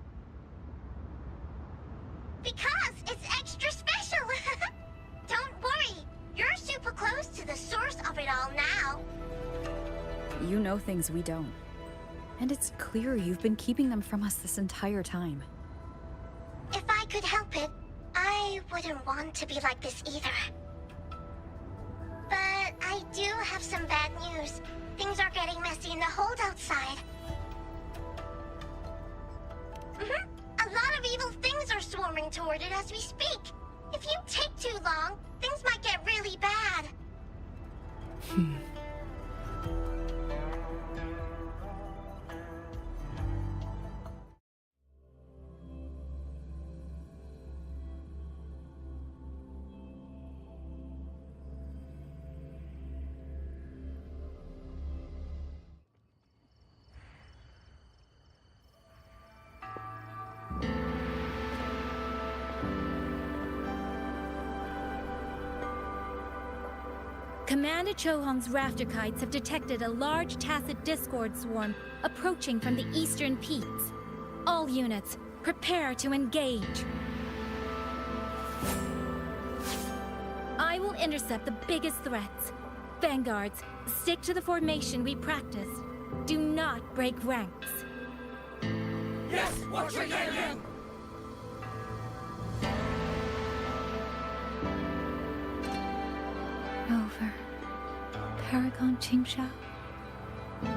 Speaker 6: Because it's extra special. Don't worry, you're super close to the source of it all now.
Speaker 7: You know things we don't. And it's clear you've been keeping them from us this entire time.
Speaker 6: If I could help it, I wouldn't want to be like this either. But I do have some bad news. Things are getting messy in the hold outside. A lot of evil things are swarming toward it as we speak. If you take too long, things might get really bad.
Speaker 11: Commander Chohong's rafter kites have detected a large Tacet Discord swarm approaching from the eastern peaks. All units, prepare to engage. I will intercept the biggest threats. Vanguards, stick to the formation we practiced. Do not break ranks.
Speaker 3: Yes, Watcher Yang Yang!
Speaker 11: Rover, Paragon Qingxiao.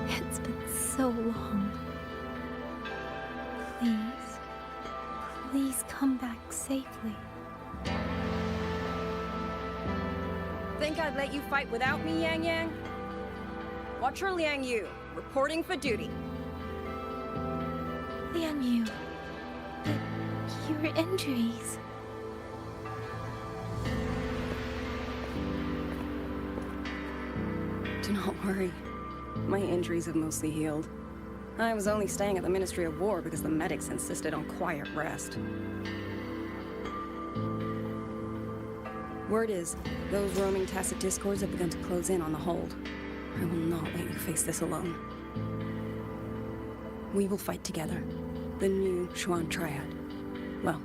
Speaker 11: It's been so long. Please, please come back safely.
Speaker 15: Think I'd let you fight without me, Yang Yang? Watcher Liang Yu, reporting for duty.
Speaker 11: Liang Yu, but your injuries...
Speaker 15: Do not worry. My injuries have mostly healed. I was only staying at the Ministry of War because the medics insisted on quiet rest. Word is, those roaming Tacet Discords have begun to close in on the hold. I will not let you face this alone. We will fight together. The new Xuan Triad. Well,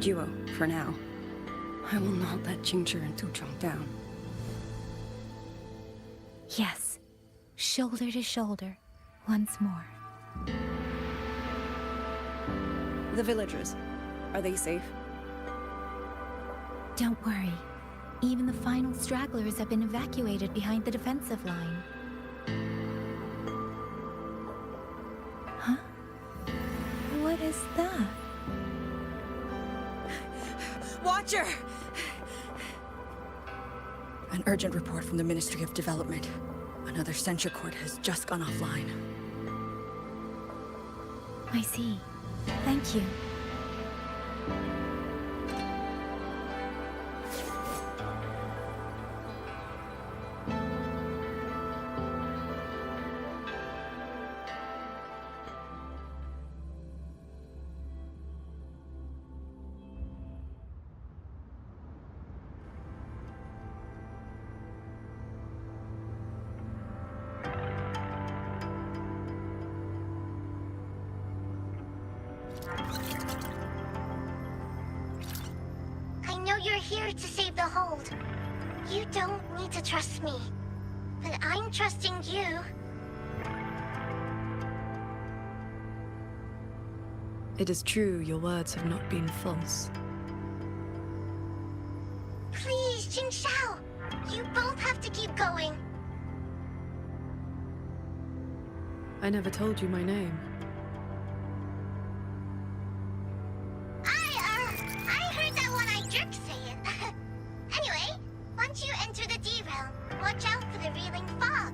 Speaker 15: duo, for now. I will not let Qingchi and Tuchong down.
Speaker 11: Yes, shoulder to shoulder, once more.
Speaker 15: The villagers, are they safe?
Speaker 11: Don't worry. Even the final stragglers have been evacuated behind the defensive line. Huh? What is that?
Speaker 17: Watcher! An urgent report from the Ministry of Development. Another censure court has just gone offline.
Speaker 11: I see. Thank you.
Speaker 6: I know you're here to save the hold. You don't need to trust me. But I'm trusting you.
Speaker 5: It is true your words have not been false.
Speaker 6: Please, Qingxiao. You both have to keep going.
Speaker 5: I never told you my name.
Speaker 6: I heard that one-eyed jerk say it. Anyway, once you enter the D-realm, watch out for the reeling fog.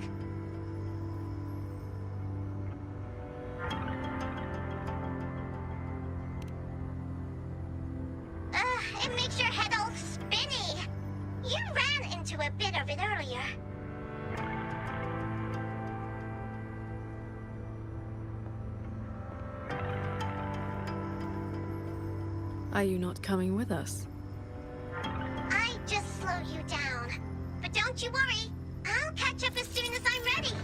Speaker 6: It makes your head all spinny. You ran into a bit of it earlier.
Speaker 5: Are you not coming with us?
Speaker 6: I just slow you down. But don't you worry. I'll catch up as soon as I'm ready.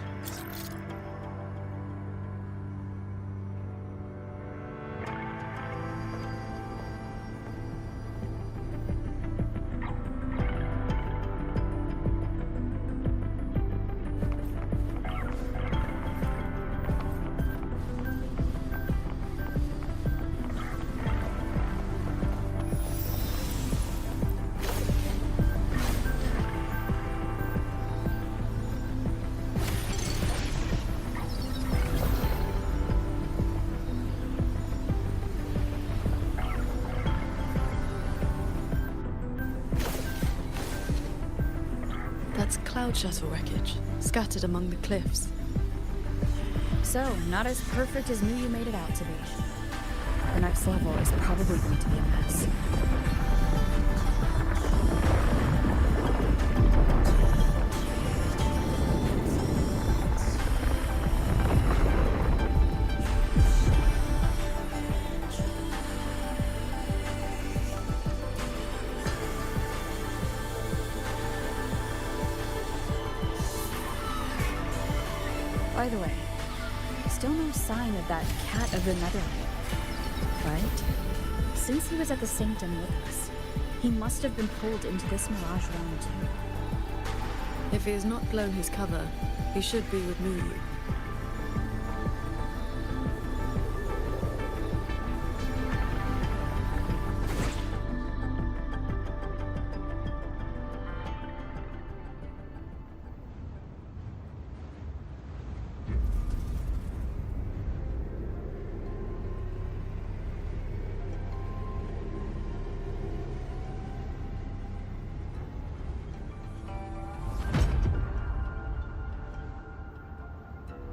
Speaker 5: That's Cloud Shuttle wreckage, scattered among the cliffs.
Speaker 7: So, not as perfect as you made it out to be. The next level is probably going to be a mess. By the way, still no sign of that cat of the Netherlands, right? Since he was at the Sanctum with us, he must have been pulled into this Mirage realm too.
Speaker 5: If he has not blown his cover, he should be with Muyu.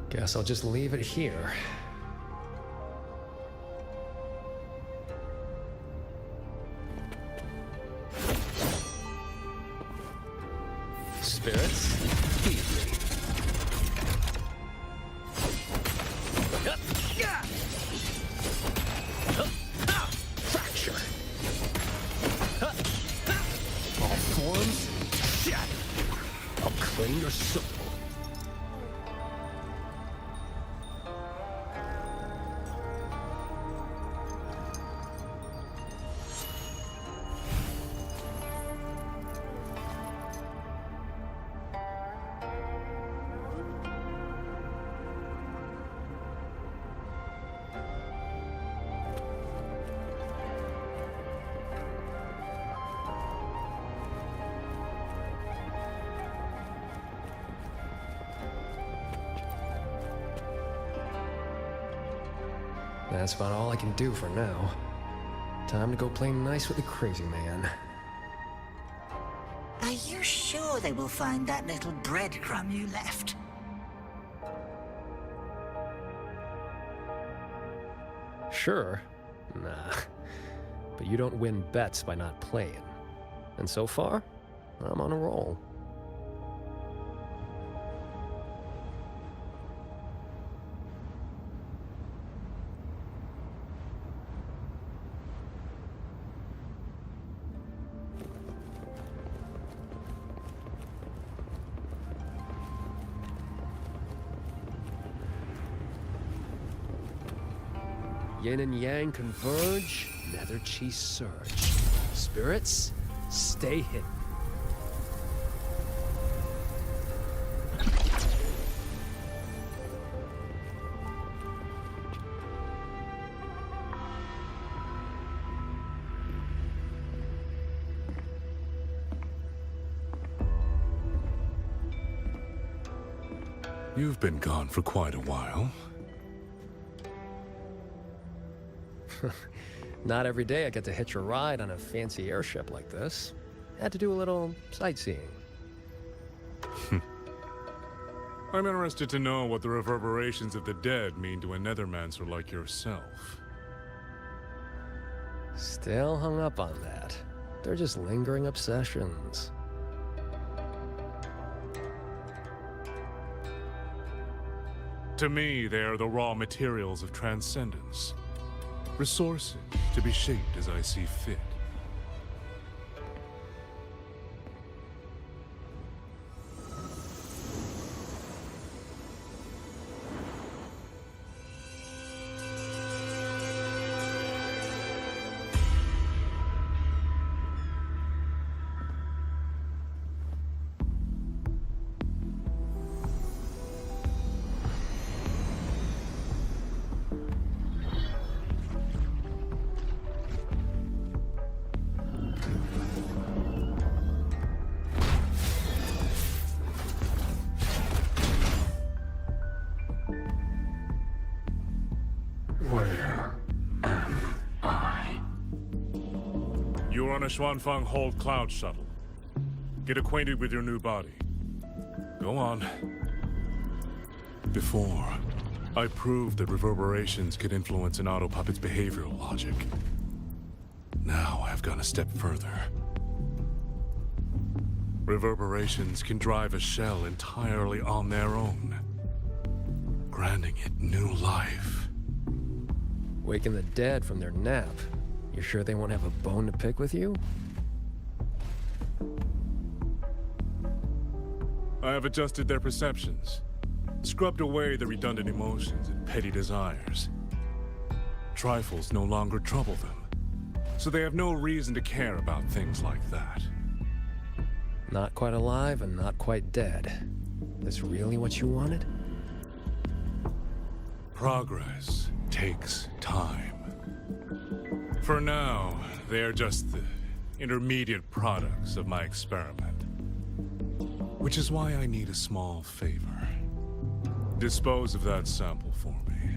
Speaker 1: Guess I'll just leave it here. Spirits, feed me. Fracture. All forms, shatter. I'll claim your soul. That's about all I can do for now. Time to go play nice with the crazy man.
Speaker 9: Are you sure they will find that little breadcrumb you left?
Speaker 1: Sure. Nah. But you don't win bets by not playing. And so far, I'm on a roll. Yin and yang converge, nether chi surge. Spirits, stay hidden.
Speaker 19: You've been gone for quite a while.
Speaker 1: Not every day I get to hitch a ride on a fancy airship like this. Had to do a little sightseeing.
Speaker 19: I'm interested to know what the reverberations of the dead mean to a Nethermancer like yourself.
Speaker 1: Still hung up on that. They're just lingering obsessions.
Speaker 19: To me, they are the raw materials of transcendence. Resources to be shaped as I see fit. You're on a Xuanfang Hold Cloud shuttle. Get acquainted with your new body. Go on. Before, I proved that reverberations could influence an autopuppet's behavioral logic. Now I've gone a step further. Reverberations can drive a shell entirely on their own, granting it new life.
Speaker 1: Waking the dead from their nap. You sure they won't have a bone to pick with you?
Speaker 19: I have adjusted their perceptions, scrubbed away the redundant emotions and petty desires. Trifles no longer trouble them, so they have no reason to care about things like that.
Speaker 1: Not quite alive and not quite dead. This really what you wanted?
Speaker 19: Progress takes time. For now, they are just the intermediate products of my experiment. Which is why I need a small favor. Dispose of that sample for me.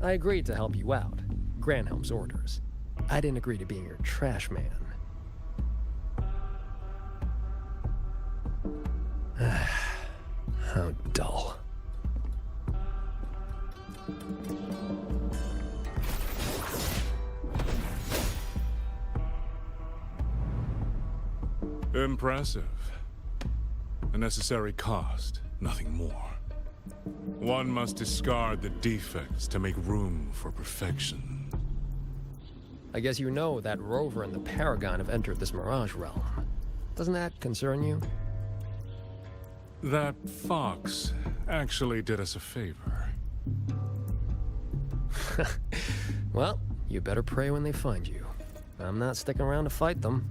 Speaker 1: I agreed to help you out. Granhelm's orders. I didn't agree to being your trash man. How dull.
Speaker 19: Impressive. A necessary cost, nothing more. One must discard the defects to make room for perfection.
Speaker 1: I guess you know that Rover and the Paragon have entered this Mirage realm. Doesn't that concern you?
Speaker 19: That fox actually did us a favor.
Speaker 1: Well, you better pray when they find you. I'm not sticking around to fight them.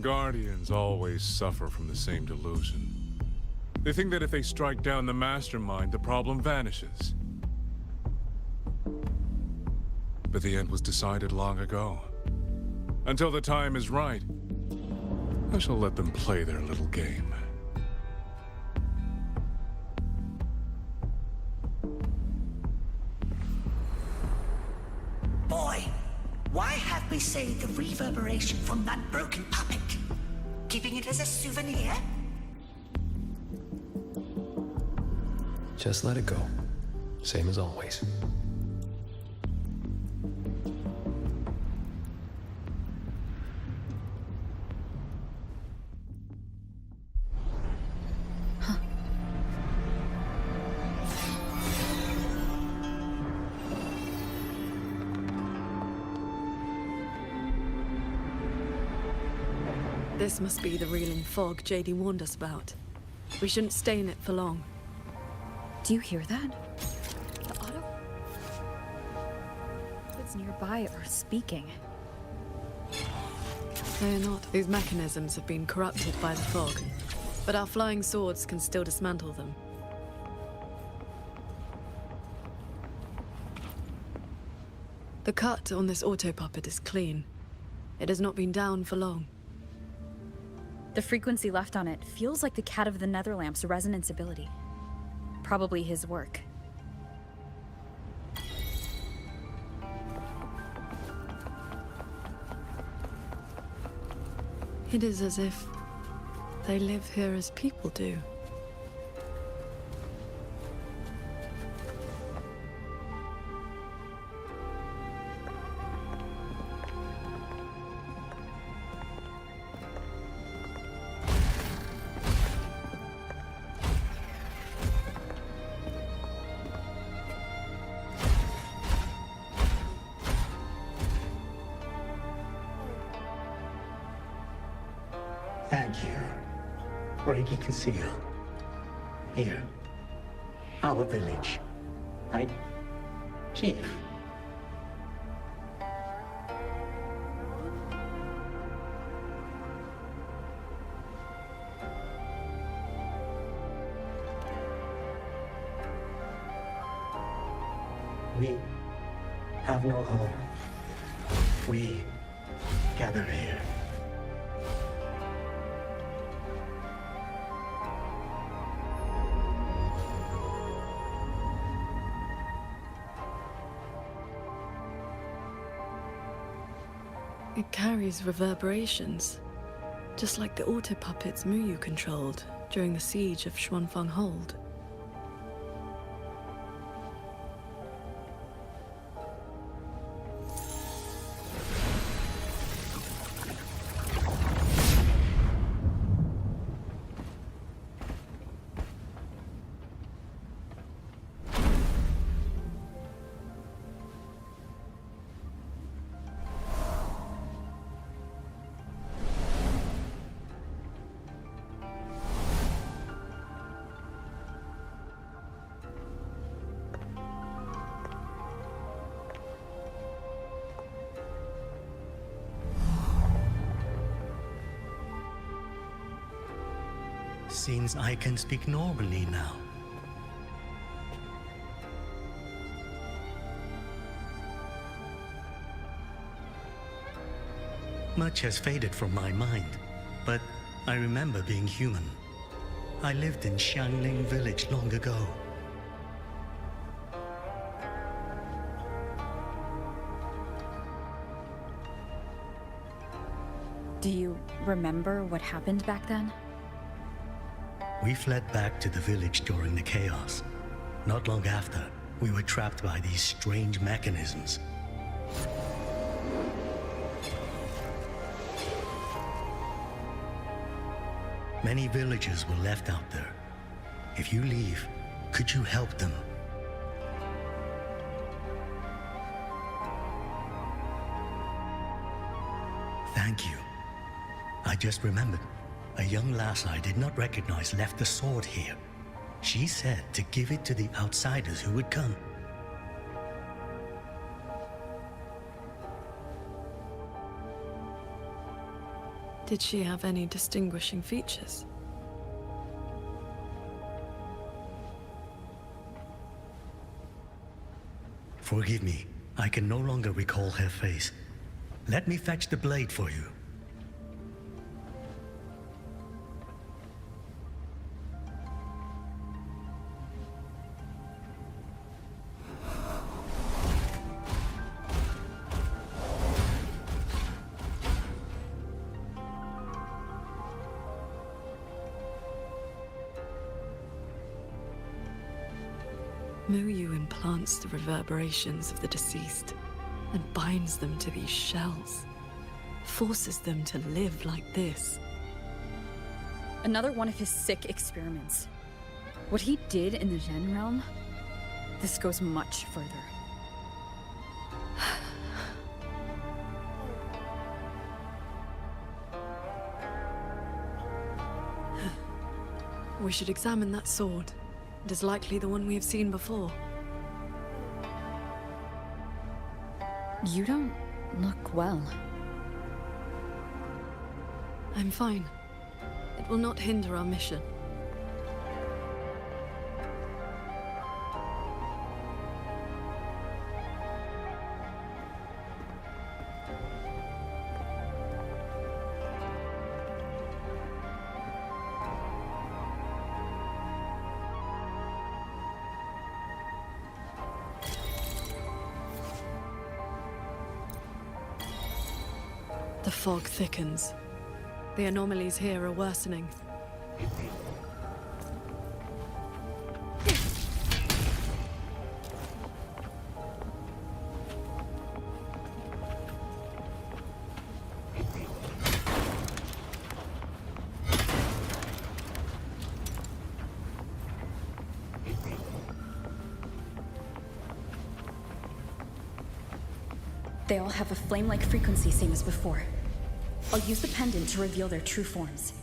Speaker 19: Guardians always suffer from the same delusion. They think that if they strike down the mastermind, the problem vanishes. But the end was decided long ago. Until the time is right, I shall let them play their little game.
Speaker 9: Boy, why have we saved the reverberation from that broken puppet? Keeping it as a souvenir?
Speaker 1: Just let it go. Same as always.
Speaker 5: This must be the reeling fog JD warned us about. We shouldn't stay in it for long.
Speaker 7: Do you hear that? The auto... that's nearby are speaking.
Speaker 5: They are not. These mechanisms have been corrupted by the fog, but our flying swords can still dismantle them. The cut on this auto-puppet is clean. It has not been down for long.
Speaker 7: The frequency left on it feels like the Cat of the Netherlamp's resonance ability. Probably his work.
Speaker 5: It is as if they live here as people do.
Speaker 4: Thank you. Reiki Qingxiao. Here. Our village. Right? Chief. We have no home. We gather here.
Speaker 5: It carries reverberations, just like the auto-puppets Muyu controlled during the siege of Xuanfang Hold.
Speaker 4: Since I can speak normally now. Much has faded from my mind, but I remember being human. I lived in Xiangling village long ago.
Speaker 7: Do you remember what happened back then?
Speaker 4: We fled back to the village during the chaos. Not long after, we were trapped by these strange mechanisms. Many villagers were left out there. If you leave, could you help them? Thank you. I just remembered. A young lass I did not recognize left the sword here. She said to give it to the outsiders who would come.
Speaker 5: Did she have any distinguishing features?
Speaker 4: Forgive me, I can no longer recall her face. Let me fetch the blade for you.
Speaker 5: Muyu implants the reverberations of the deceased and binds them to these shells. Forces them to live like this.
Speaker 7: Another one of his sick experiments. What he did in the Zhen realm, this goes much further.
Speaker 5: We should examine that sword. It is likely the one we have seen before.
Speaker 7: You don't look well.
Speaker 5: I'm fine. It will not hinder our mission. The fog thickens. The anomalies here are worsening.
Speaker 7: They all have a flame-like frequency, same as before. I'll use the pendant to reveal their true forms.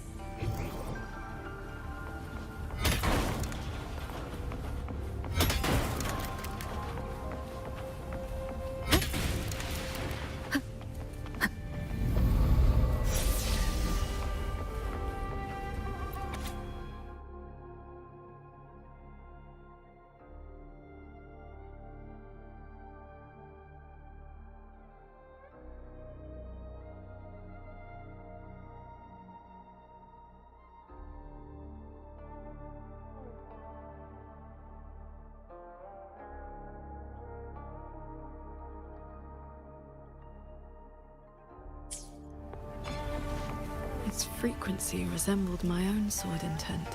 Speaker 7: Its frequency resembled my own sword intent.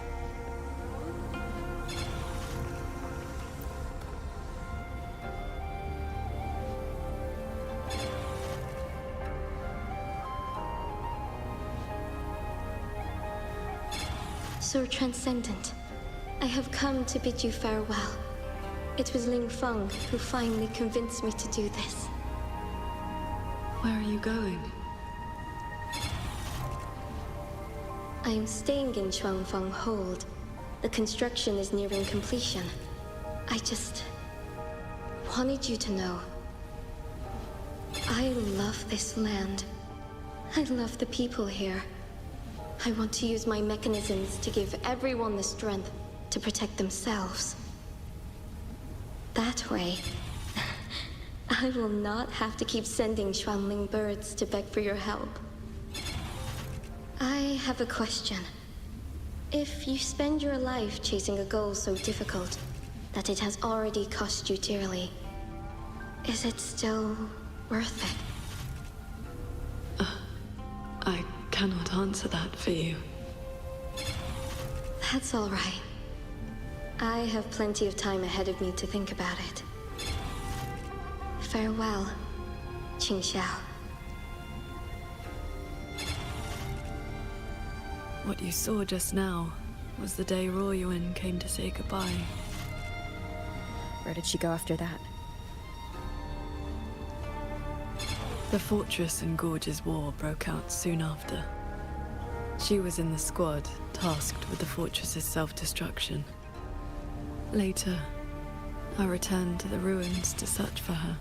Speaker 2: Sir Transcendent, I have come to bid you farewell. It was Ling Feng who finally convinced me to do this.
Speaker 5: Where are you going?
Speaker 2: I am staying in Shuangfang Hold. The construction is nearing completion. I just wanted you to know. I love this land. I love the people here. I want to use my mechanisms to give everyone the strength to protect themselves. That way, I will not have to keep sending Xuanling birds to beg for your help. I have a question. If you spend your life chasing a goal so difficult that it has already cost you dearly, is it still worth it?
Speaker 5: I cannot answer that for you.
Speaker 2: That's all right. I have plenty of time ahead of me to think about it. Farewell, Qingxiao.
Speaker 5: What you saw just now was the day Royuan came to say goodbye.
Speaker 7: Where did she go after that?
Speaker 5: The Fortress and Gorge's War broke out soon after. She was in the squad tasked with the fortress's self-destruction. Later, I returned to the ruins to search for her.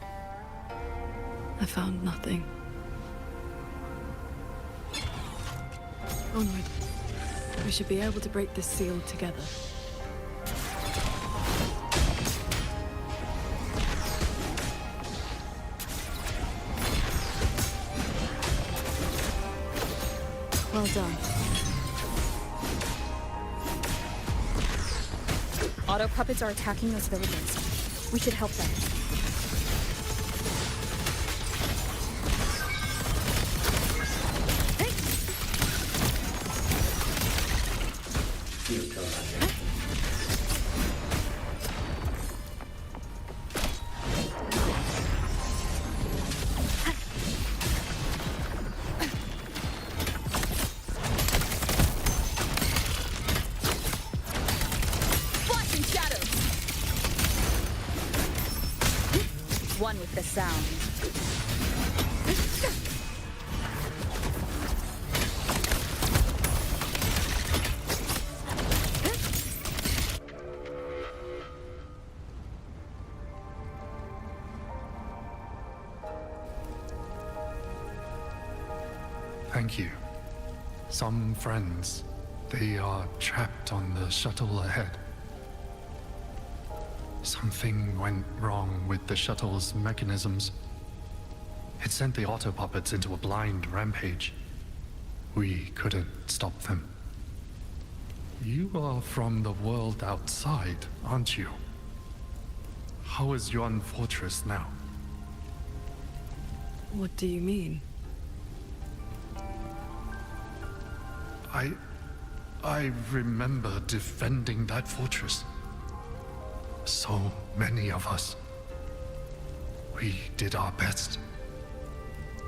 Speaker 5: I found nothing. Onward. We should be able to break this seal together. Well done.
Speaker 7: Auto puppets are attacking those villagers. We should help them.
Speaker 22: One with the sound.
Speaker 16: Thank you. Some friends, they are trapped on the shuttle ahead. Something went wrong with the shuttle's mechanisms. It sent the auto puppets into a blind rampage. We couldn't stop them. You are from the world outside, aren't you? How is Yuan Fortress now?
Speaker 5: What do you mean?
Speaker 16: I remember defending that fortress. So many of us. We did our best.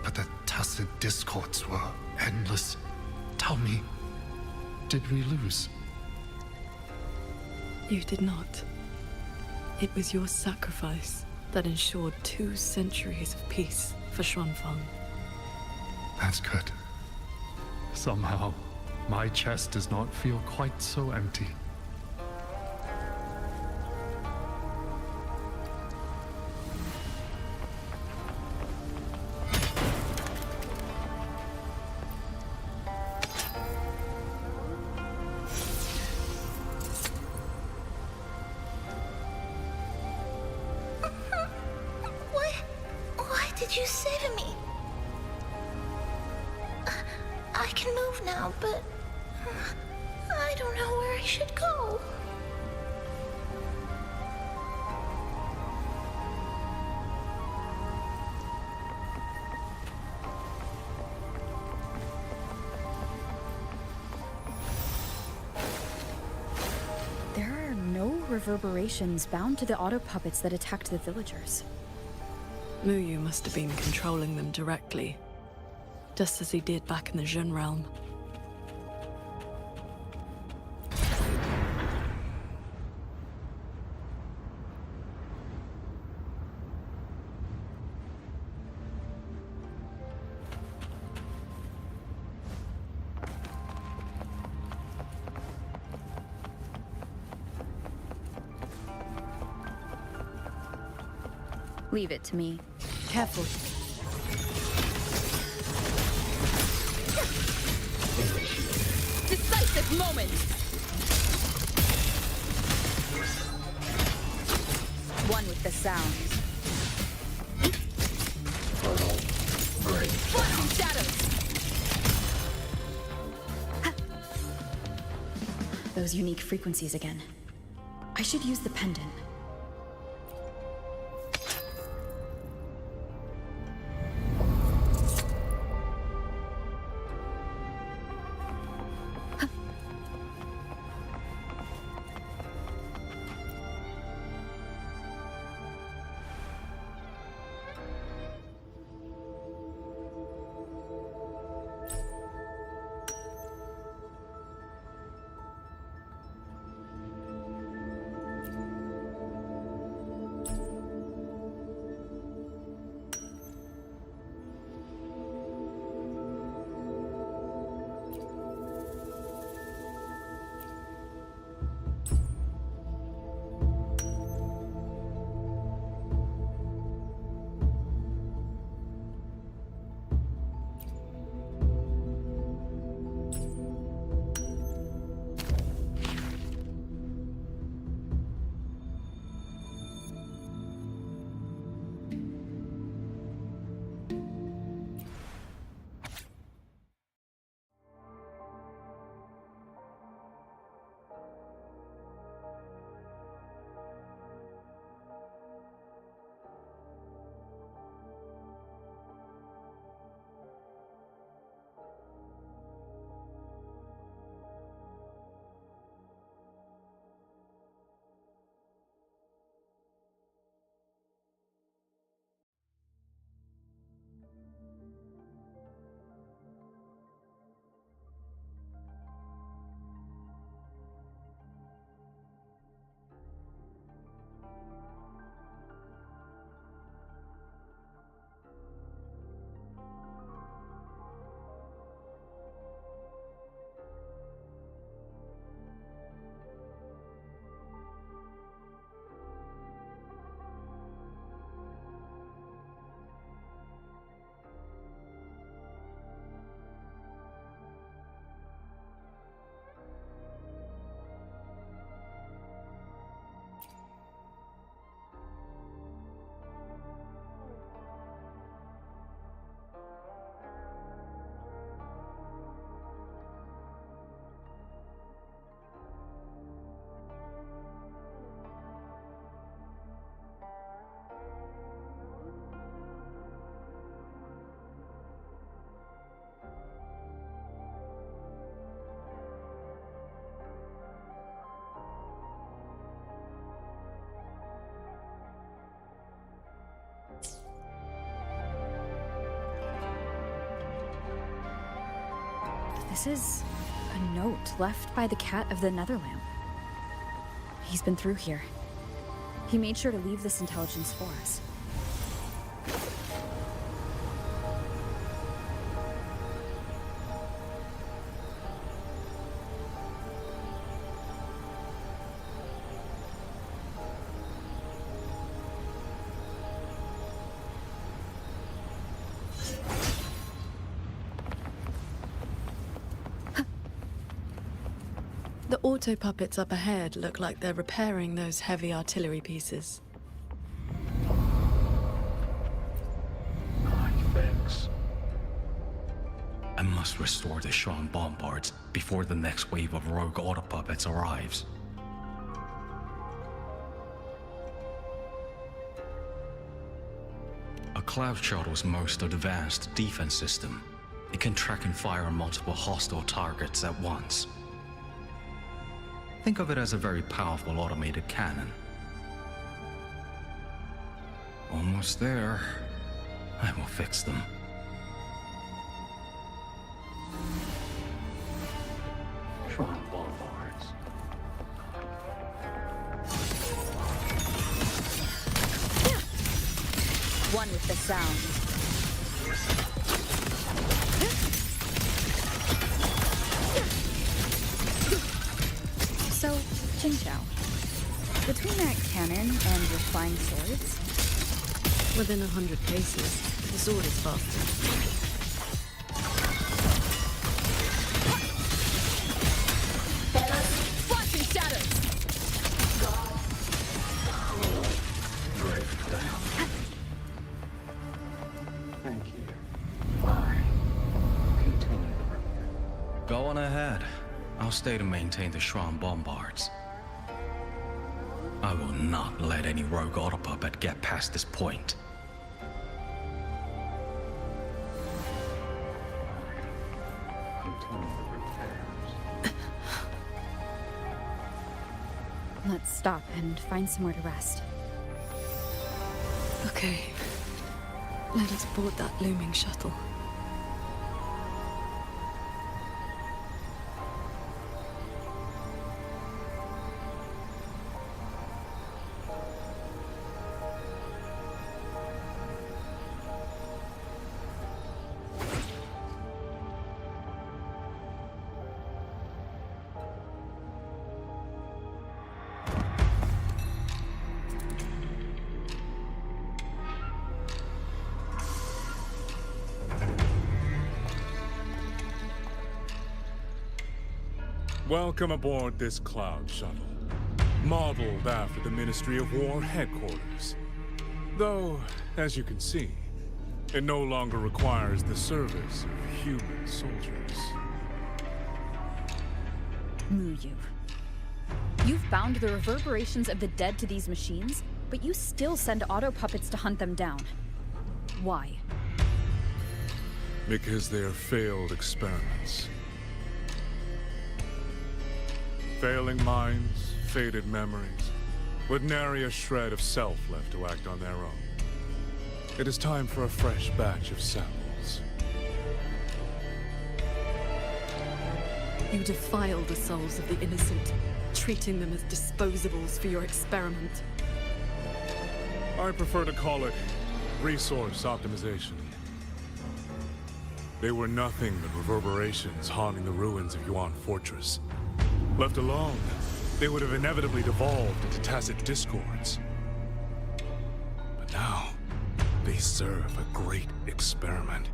Speaker 16: But the tacit discords were endless. Tell me, did we lose?
Speaker 5: You did not. It was your sacrifice that ensured 2 centuries of peace for Xuanfang.
Speaker 16: That's good. Somehow, my chest does not feel quite so empty.
Speaker 21: Why did you save me? I can move now, but I don't know where I should go.
Speaker 7: There are no reverberations bound to the auto puppets that attacked the villagers.
Speaker 5: Muyu must have been controlling them directly, just as he did back in the Jun realm.
Speaker 7: Leave it to me.
Speaker 5: Careful.
Speaker 17: Historic moment! One with the sounds. Flashing shadows!
Speaker 7: Those unique frequencies again. I should use the pendant. This is a note left by the cat of the Netherlamp. He's been through here. He made sure to leave this intelligence for us.
Speaker 5: The auto puppets up ahead look like they're repairing those heavy artillery pieces.
Speaker 10: Thanks. I must restore the Shan bombards before the next wave of rogue auto puppets arrives. A cloud shuttle's most advanced defense system. It can track and fire on multiple hostile targets at once. Think of it as a very powerful automated cannon. Almost there. I will fix them. Shan bombards.
Speaker 17: One with the sound.
Speaker 7: So, Qingxiao, between that cannon and your flying swords,
Speaker 5: Within 100 paces, the sword is faster.
Speaker 10: Go on ahead. I'll stay to maintain the Shrine bombards. I will not let any rogue autopuppet get past this point.
Speaker 7: Let's stop and find somewhere to rest.
Speaker 5: Okay. Let us board that looming shuttle.
Speaker 19: Welcome aboard this Cloud Shuttle, modeled after the Ministry of War headquarters. Though, as you can see, it no longer requires the service of human soldiers.
Speaker 7: Muyu. You've bound the reverberations of the dead to these machines, but you still send auto puppets to hunt them down. Why?
Speaker 19: Because they are failed experiments. Failing minds, faded memories, with nary a shred of self left to act on their own. It is time for a fresh batch of samples.
Speaker 5: You defile the souls of the innocent, treating them as disposables for your experiment.
Speaker 19: I prefer to call it resource optimization. They were nothing but reverberations haunting the ruins of Yuan Fortress. Left alone, they would have inevitably devolved into tacit discords. But now, they serve a great experiment.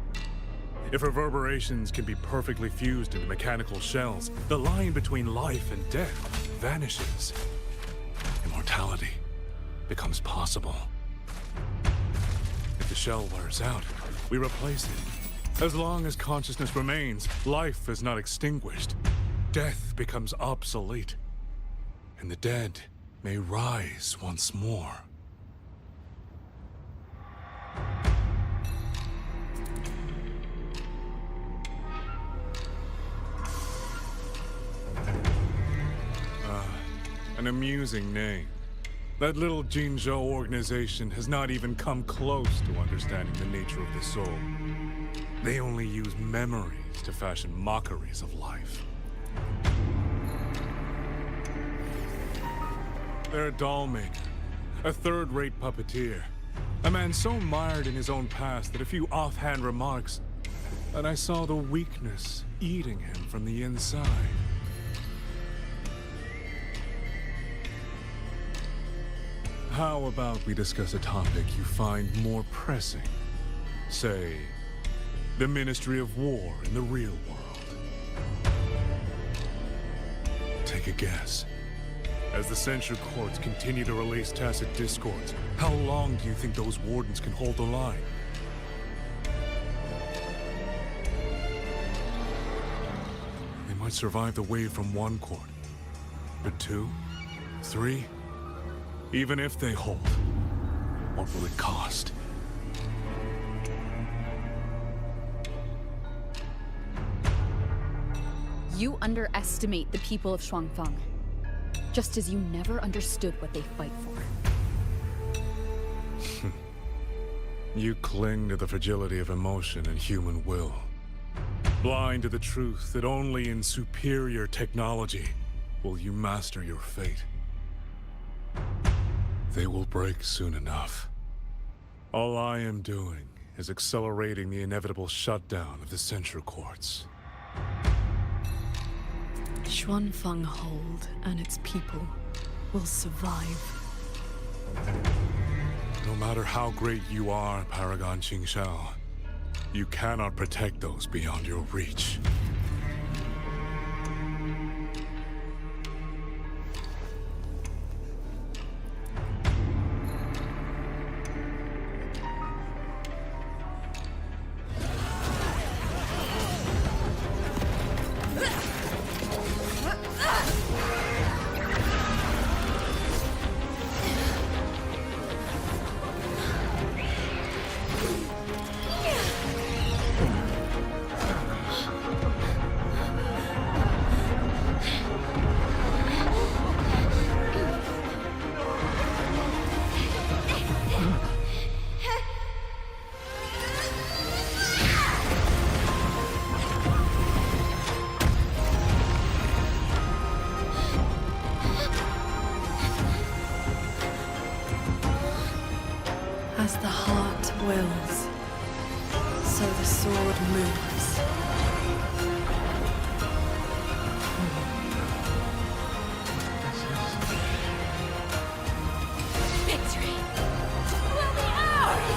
Speaker 19: If reverberations can be perfectly fused into mechanical shells, the line between life and death vanishes. Immortality becomes possible. If the shell wears out, we replace it. As long as consciousness remains, life is not extinguished. Death becomes obsolete, and the dead may rise once more. An amusing name. That little Qingxiao organization has not even come close to understanding the nature of the soul. They only use memories to fashion mockeries of life. They're a doll maker, a third-rate puppeteer, a man so mired in his own past that a few offhand remarks, and I saw the weakness eating him from the inside. How about we discuss a topic you find more pressing? Say, the Ministry of War in the real world. Take a guess. As the censure courts continue to release tacit discords, how long do you think those wardens can hold the line? They might survive the wave from one court, but 2, 3, even if they hold, what will it cost?
Speaker 7: You underestimate the people of Shuangfeng, just as you never understood what they fight for.
Speaker 19: You cling to the fragility of emotion and human will, blind to the truth that only in superior technology will you master your fate. They will break soon enough. All I am doing is accelerating the inevitable shutdown of the censure courts.
Speaker 5: Xuanfeng Hold and its people will survive.
Speaker 19: No matter how great you are, Paragon Qingxiao, you cannot protect those beyond your reach.
Speaker 5: wills, so the sword moves.
Speaker 21: Victory will be ours!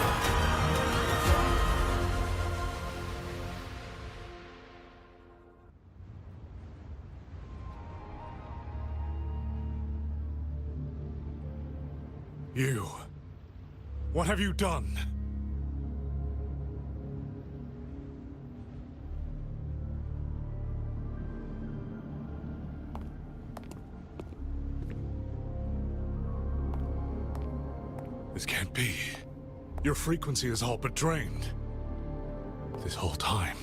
Speaker 19: You. What have you done? This can't be. Your frequency is all but drained. This whole time,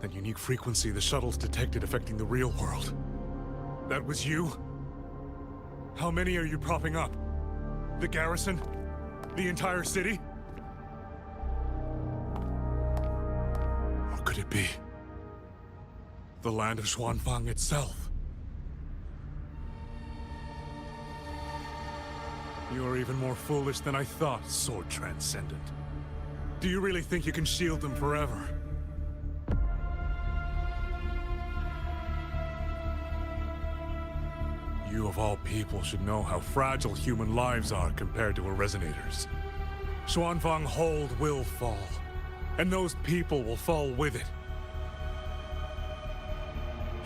Speaker 19: that unique frequency the shuttles detected affecting the real world. That was you? How many are you propping up? The garrison? The entire city? Or could it be the land of Xuanfang itself? You are even more foolish than I thought, Sword Transcendent. Do you really think you can shield them forever? You of all people should know how fragile human lives are compared to a Resonator's. Xuanfang Hold will fall, and those people will fall with it.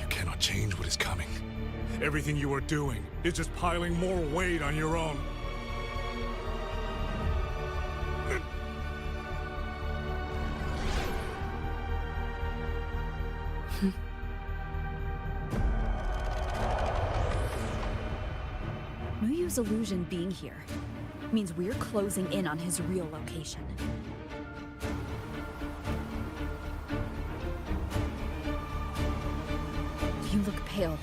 Speaker 19: You cannot change what is coming. Everything you are doing is just piling more weight on your own.
Speaker 7: Muyu's illusion being here means we're closing in on his real location. You look pale.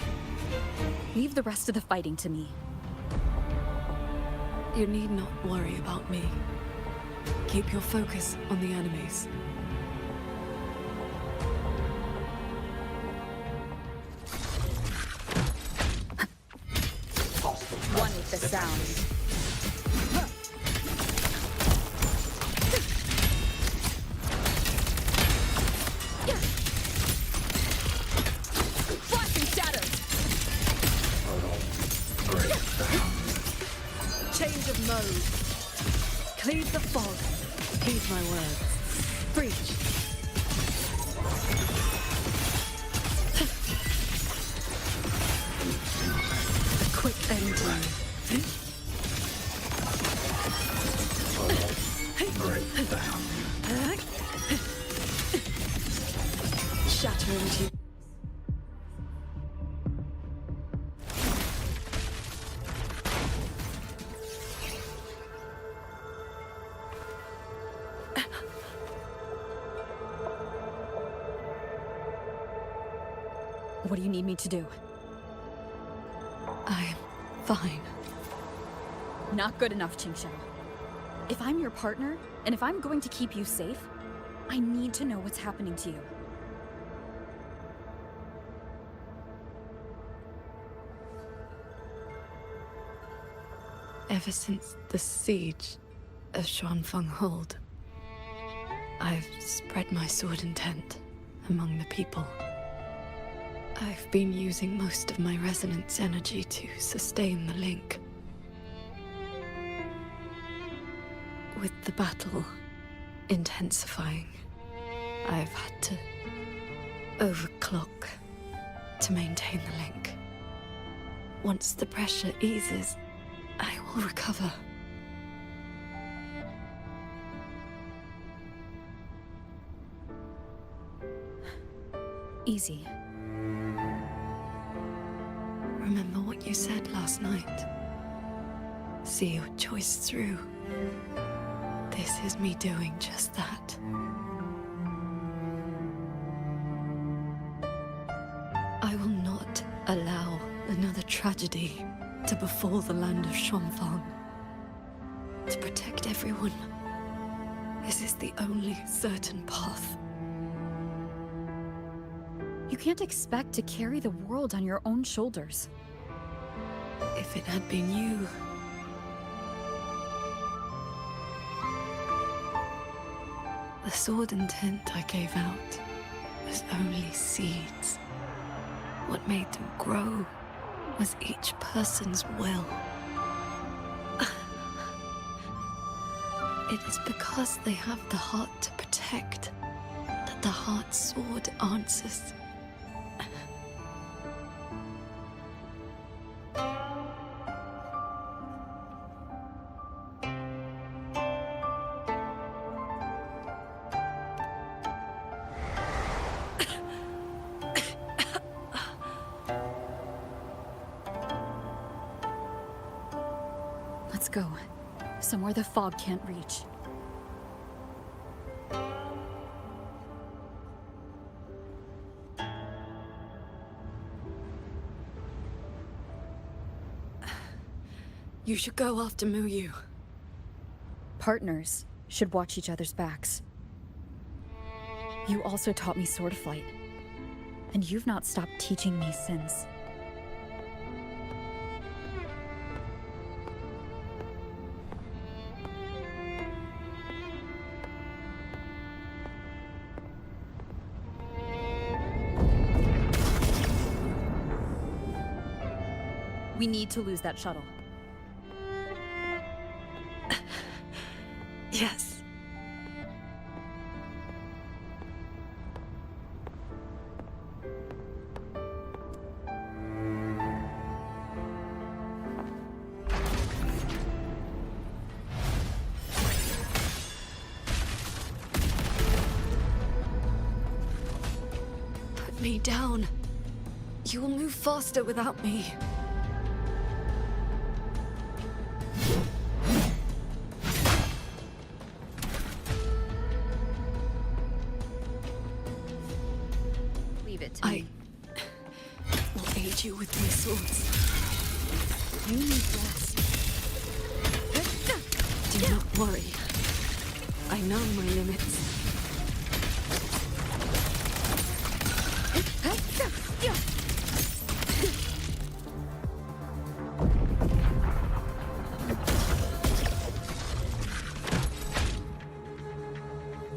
Speaker 7: Leave the rest of the fighting to me.
Speaker 5: You need not worry about me. Keep your focus on the enemies.
Speaker 7: One with the sound.
Speaker 5: Flashing shadows! Change of mode. Cleave the fog. Heed my words. Breach. A quick ending. Shatter into...
Speaker 7: What do you need me to do?
Speaker 5: I'm fine.
Speaker 7: Not good enough, Qingxiao. If I'm your partner, and if I'm going to keep you safe, I need to know what's happening to you.
Speaker 5: Ever since the siege of Xuanfang Hold, I've spread my sword intent among the people. I've been using most of my resonance energy to sustain the link. With the battle intensifying, I've had to overclock to maintain the link. Once the pressure eases, I will recover.
Speaker 7: Easy.
Speaker 5: Remember what you said last night. See your choice through. This is me doing just that. I will not allow another tragedy to befall the land of Xuanfang. To protect everyone, this is the only certain path.
Speaker 7: You can't expect to carry the world on your own shoulders.
Speaker 5: If it had been you... The sword and tint I gave out was only seeds. What made them grow was each person's will. It is because they have the heart to protect that the heart sword answers.
Speaker 7: Let's go. Somewhere the fog can't reach.
Speaker 5: You should go after Muyu.
Speaker 7: Partners should watch each other's backs. You also taught me sword flight. And you've not stopped teaching me since. We need to lose that shuttle.
Speaker 5: Yes. Put me down. You will move faster without me. I will aid you with my swords. You need rest. Do not worry. I know my limits.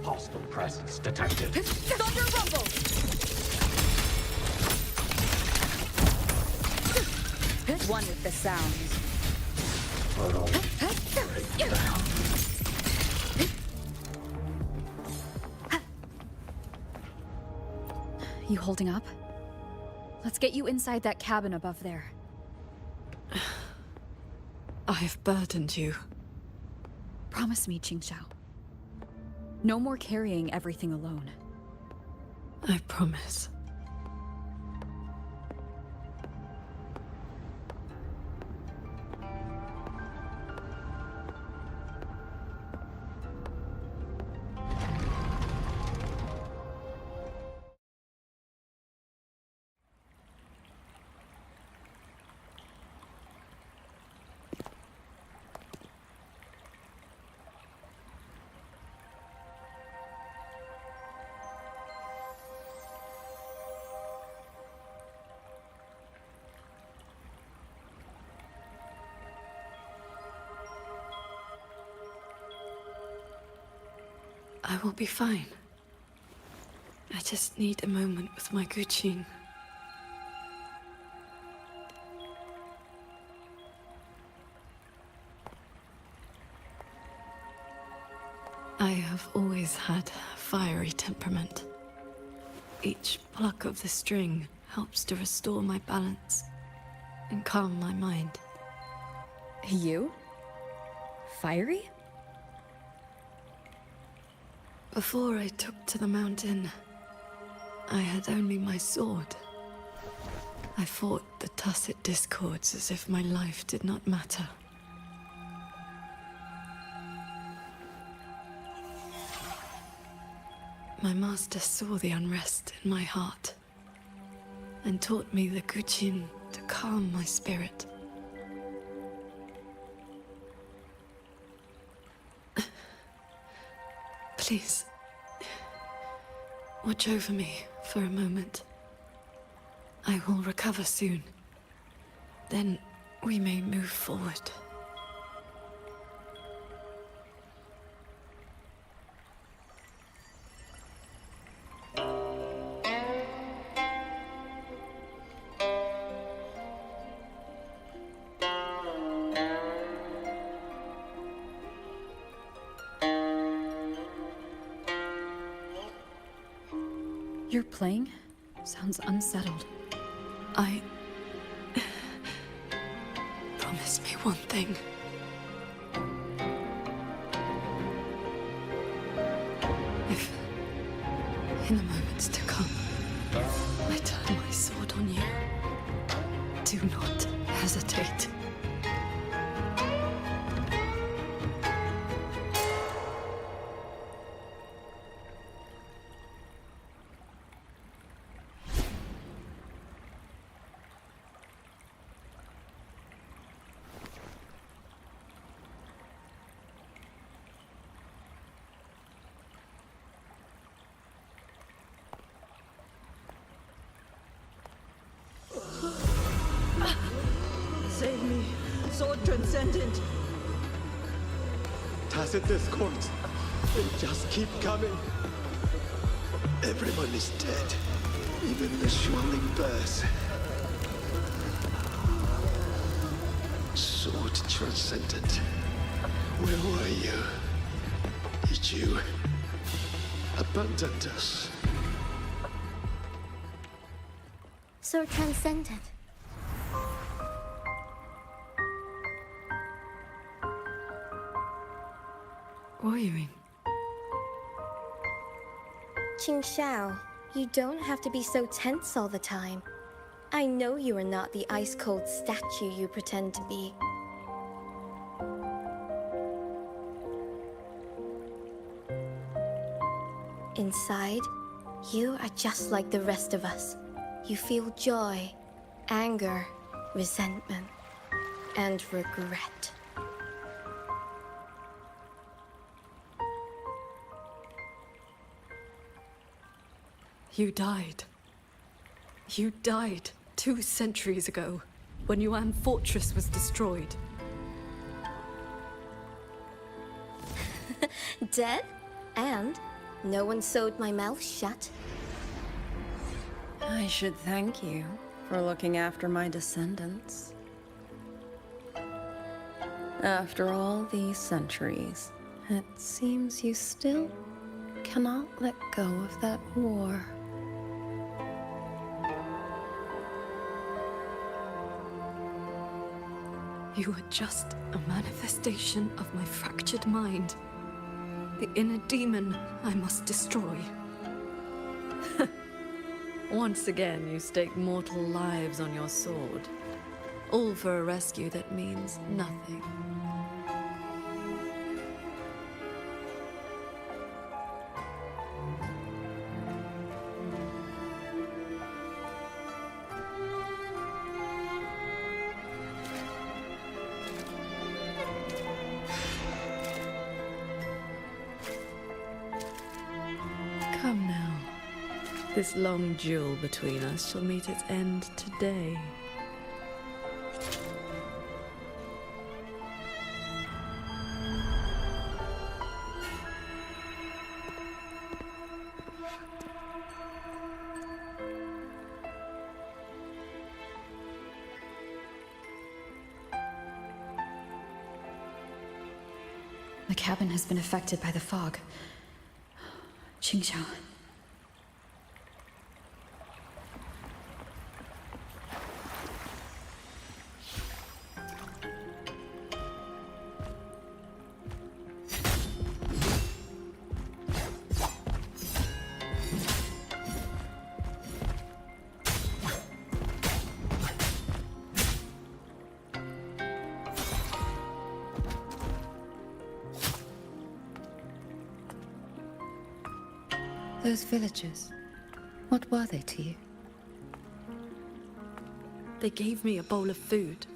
Speaker 3: Hostile presence detected.
Speaker 22: Thunder rumble!
Speaker 7: One with the sounds. You holding up? Let's get you inside that cabin above there.
Speaker 5: I've burdened you.
Speaker 7: Promise me, Qingxiao. No more carrying everything alone.
Speaker 5: I promise. I will be fine. I just need a moment with my Guqin. I have always had a fiery temperament. Each pluck of the string helps to restore my balance and calm my mind.
Speaker 7: You? Fiery?
Speaker 5: Before I took to the mountain, I had only my sword. I fought the tacit discords as if my life did not matter. My master saw the unrest in my heart and taught me the Guqin to calm my spirit. Please, watch over me for a moment. I will recover soon. Then we may move forward.
Speaker 7: You're playing? Sounds unsettled.
Speaker 5: Promise me one thing. If, in the moments to come, I turn my sword on you, do not hesitate.
Speaker 14: Save me, Sword Transcendent!
Speaker 20: Tacit discords. They just keep coming. Everyone is dead. Even the Schwaling Bears. Sword Transcendent. Where were you? Did you abandon us?
Speaker 2: Sword Transcendent.
Speaker 5: What do you mean?
Speaker 2: Qingxiao, you don't have to be so tense all the time. I know you are not the ice-cold statue you pretend to be. Inside, you are just like the rest of us. You feel joy, anger, resentment, and regret.
Speaker 5: You died. You died 2 centuries ago, when Yuan Fortress was destroyed.
Speaker 2: Dead? And no one sewed my mouth shut.
Speaker 15: I should thank you for looking after my descendants. After all these centuries, it seems you still cannot let go of that war.
Speaker 5: You were just a manifestation of my fractured mind. The inner demon I must destroy. Once again, you stake mortal lives on your sword. All for a rescue that means nothing. Come now. This long duel between us shall meet its end today.
Speaker 7: The cabin has been affected by the fog. Qingxiao.
Speaker 23: Those villagers, what were they to you?
Speaker 5: They gave me a bowl of food.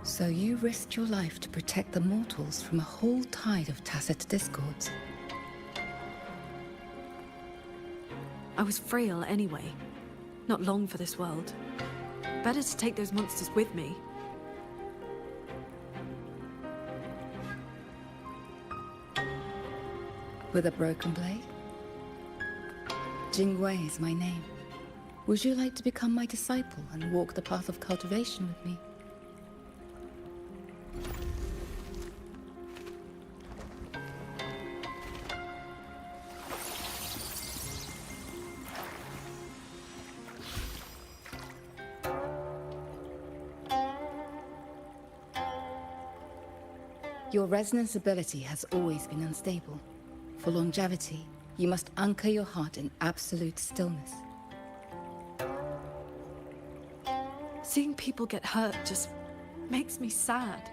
Speaker 23: So you risked your life to protect the mortals from a whole tide of tacit discords.
Speaker 5: I was frail anyway. Not long for this world. Better to take those monsters with me.
Speaker 23: With a broken blade? Jingwei is my name. Would you like to become my disciple and walk the path of cultivation with me? Your resonance ability has always been unstable. For longevity, you must anchor your heart in absolute stillness.
Speaker 5: Seeing people get hurt just makes me sad.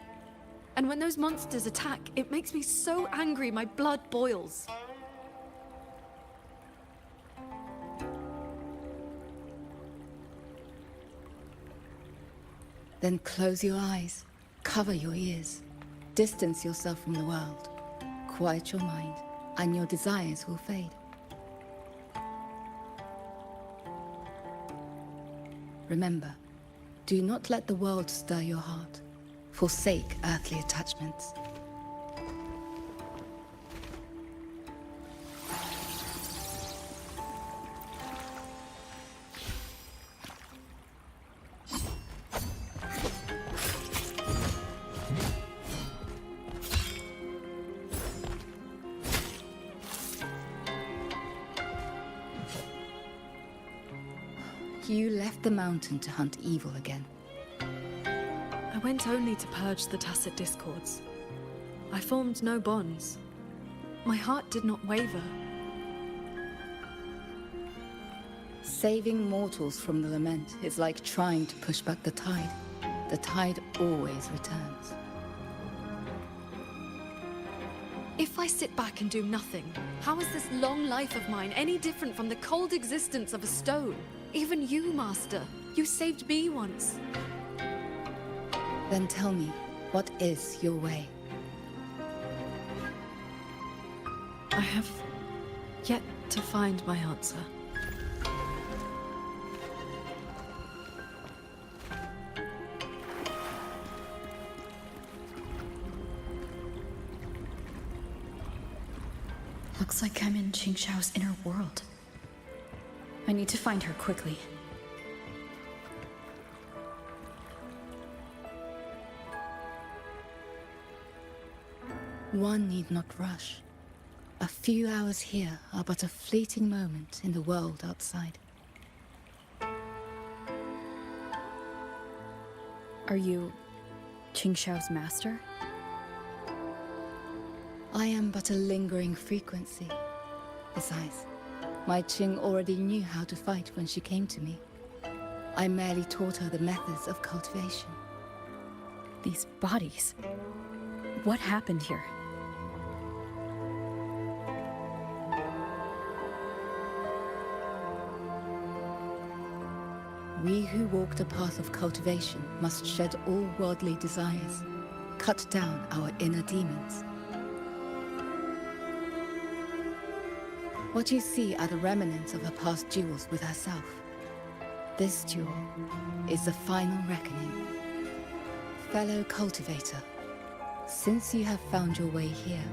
Speaker 5: And when those monsters attack, it makes me so angry my blood boils.
Speaker 23: Then close your eyes, cover your ears, distance yourself from the world, quiet your mind, and your desires will fade. Remember, do not let the world stir your heart. Forsake earthly attachments. You left the mountain to hunt evil again.
Speaker 5: I went only to purge the tacit discords. I formed no bonds. My heart did not waver.
Speaker 23: Saving mortals from the lament is like trying to push back the tide. The tide always returns.
Speaker 5: If I sit back and do nothing, how is this long life of mine any different from the cold existence of a stone? Even you, Master. You saved me once.
Speaker 23: Then tell me, what is your way?
Speaker 5: I have yet to find my answer.
Speaker 7: Looks like I'm in Qingxiao's inner world. I need to find her quickly.
Speaker 23: One need not rush. A few hours here are but a fleeting moment in the world outside.
Speaker 7: Are you Qingxiao's master?
Speaker 23: I am but a lingering frequency. Besides, my Qing already knew how to fight when she came to me. I merely taught her the methods of cultivation.
Speaker 7: These bodies. What happened here?
Speaker 23: We who walk the path of cultivation must shed all worldly desires, cut down our inner demons. What you see are the remnants of her past duels with herself. This duel is the final reckoning. Fellow cultivator, since you have found your way here,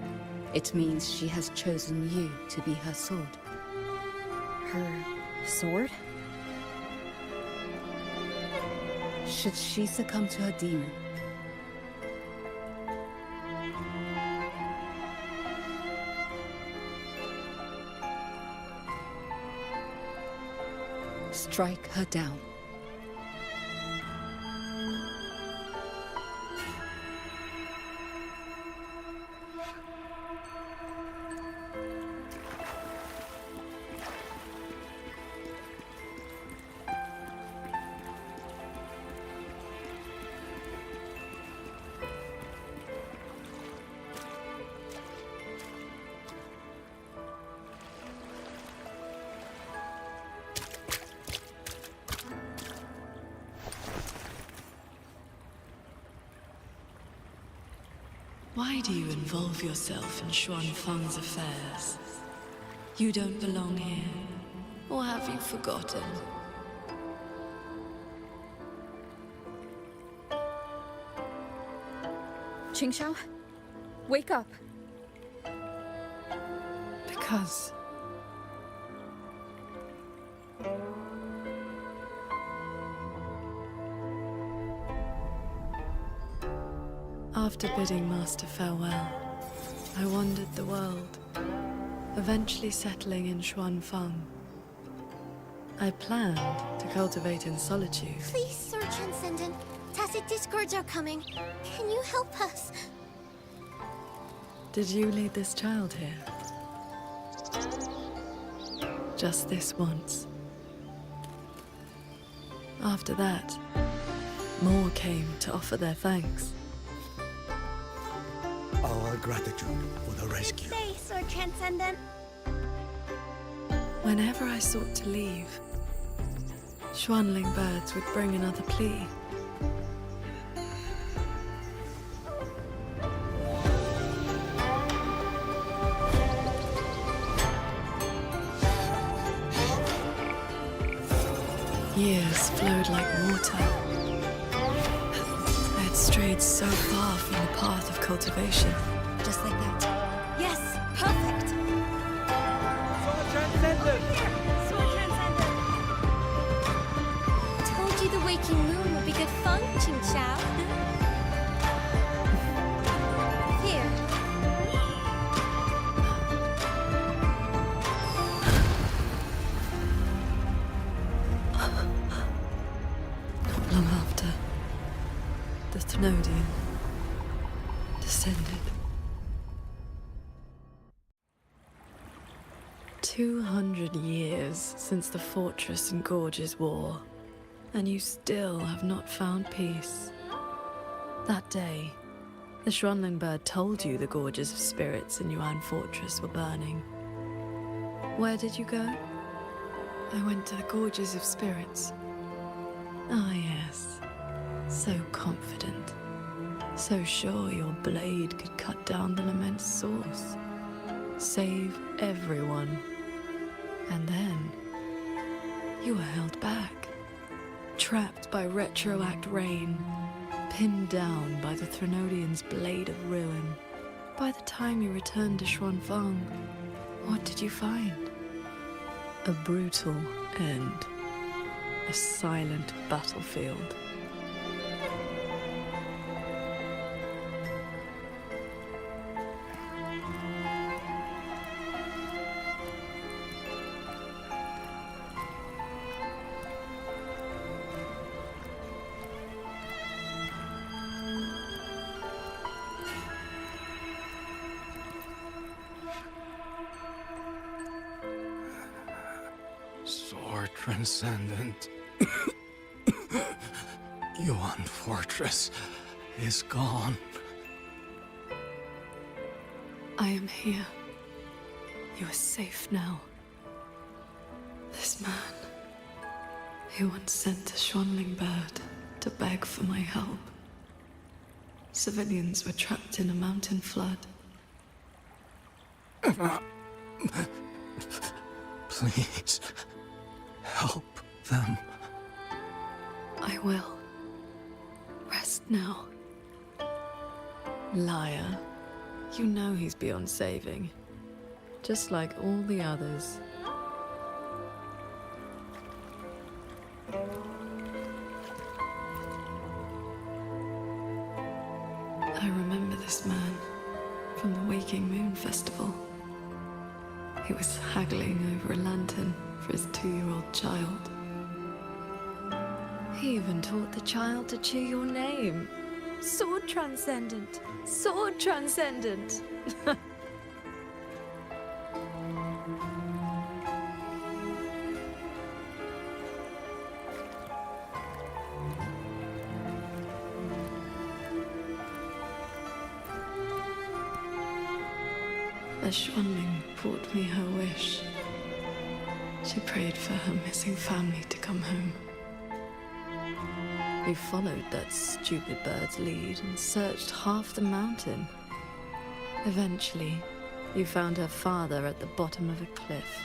Speaker 23: it means she has chosen you to be her sword.
Speaker 7: Her sword?
Speaker 23: Should she succumb to her demon, strike her down.
Speaker 5: Why do you involve yourself in Xuanfang's affairs? You don't belong here. Or have you forgotten?
Speaker 7: Qingxiao, wake up.
Speaker 5: Because... After bidding Master farewell, I wandered the world, eventually settling in Xuanfang. I planned to cultivate in solitude.
Speaker 21: Please, Sir Transcendent. Tacit discords are coming. Can you help us?
Speaker 5: Did you lead this child here? Just this once. After that, more came to offer their thanks.
Speaker 4: Our gratitude for the rescue.
Speaker 21: Say, Sword Transcendent.
Speaker 5: Whenever I sought to leave, Xuanling birds would bring another plea. Years flowed like water. I had strayed so far from the path of cultivation.
Speaker 21: Just like that. Yes, perfect.
Speaker 8: Sword Transcendent!
Speaker 21: Sword Transcendent! Told you the waking moon would be good fun, Qingxiao. Here.
Speaker 5: Not long after, the Thenodian descended. 200 years since the Fortress and Gorges War, and you still have not found peace. That day, the Xuanling bird told you the Gorges of Spirits in Yuan Fortress were burning. Where did you go? I went to the Gorges of Spirits. Ah, yes. So confident. So sure your blade could cut down the Lament's source. Save everyone. And then, you were held back. Trapped by retroact rain. Pinned down by the Thenodian's blade of ruin. By the time you returned to Xuanfang, what did you find? A brutal end. A silent battlefield.
Speaker 10: Sword Transcendent. Yuan Fortress is gone.
Speaker 5: I am here. You are safe now. This man, he once sent a Xuanling bird to beg for my help. Civilians were trapped in a mountain flood.
Speaker 10: Please, help them.
Speaker 5: I will. Rest now. Liar. You know he's beyond saving. Just like all the others. I remember this man from the Waking Moon Festival. He was haggling over a lantern for his 2-year-old child. He even taught the child to cheer your name. Sword Transcendent! Sword Transcendent! The Xuanling brought me her wish. She prayed for her missing family to come home. We followed that stupid bird's lead and searched half the mountain. Eventually, you found her father at the bottom of a cliff.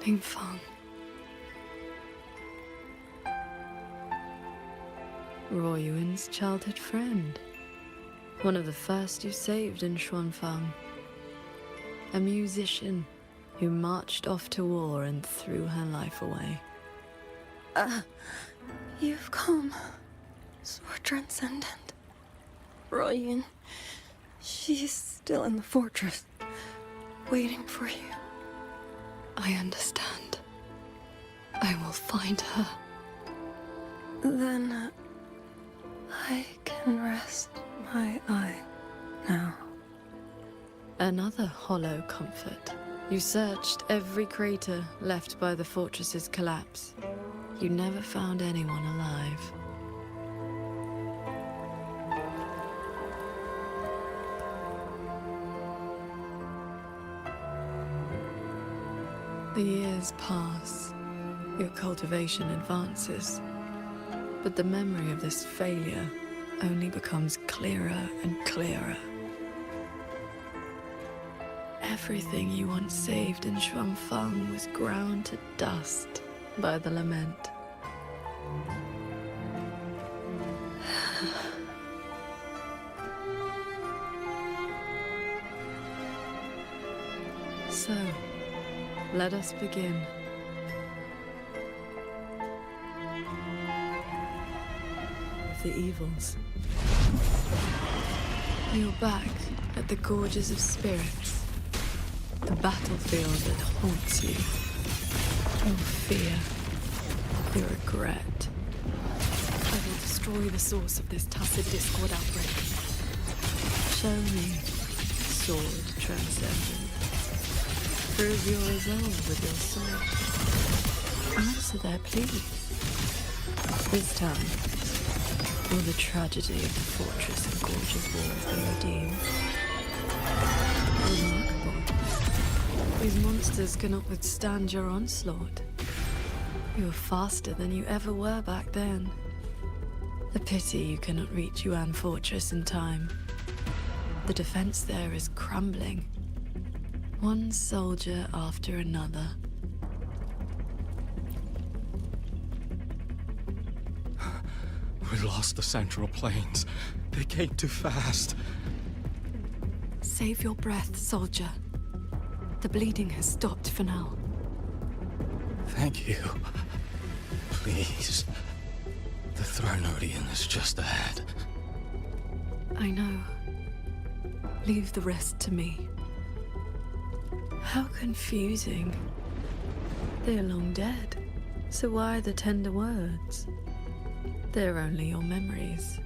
Speaker 5: Ningfang. Royuan's childhood friend. One of the first you saved in Xuanfang. A musician who marched off to war and threw her life away.
Speaker 15: You've come, Sword Transcendent. Royun, she's still in the fortress, waiting for you.
Speaker 5: I understand. I will find her.
Speaker 15: Then I can rest my eye now.
Speaker 5: Another hollow comfort. You searched every crater left by the fortress's collapse. You never found anyone alive. The years pass. Your cultivation advances. But the memory of this failure only becomes clearer and clearer. Everything you once saved in Shuangfang was ground to dust by the lament. So, let us begin. The evils. You're back at the Gorges of Spirits. The battlefield that haunts you. Your fear. Your regret. I will destroy the source of this tacit discord outbreak. Show me, sword transcendent. Prove your resolve with your sword. Answer their plea. This time, will the tragedy of the fortress and Gorge's walls be redeemed? Remarkable. These monsters cannot withstand your onslaught. You are faster than you ever were back then. A pity you cannot reach Yuan Fortress in time. The defense there is crumbling. One soldier after another.
Speaker 10: We lost the Central Plains. They came too fast.
Speaker 5: Save your breath, soldier. The bleeding has stopped for now.
Speaker 10: Thank you. Please. The Thronodian is just ahead.
Speaker 5: I know. Leave the rest to me. How confusing. They're long dead. So why the tender words? They're only your memories.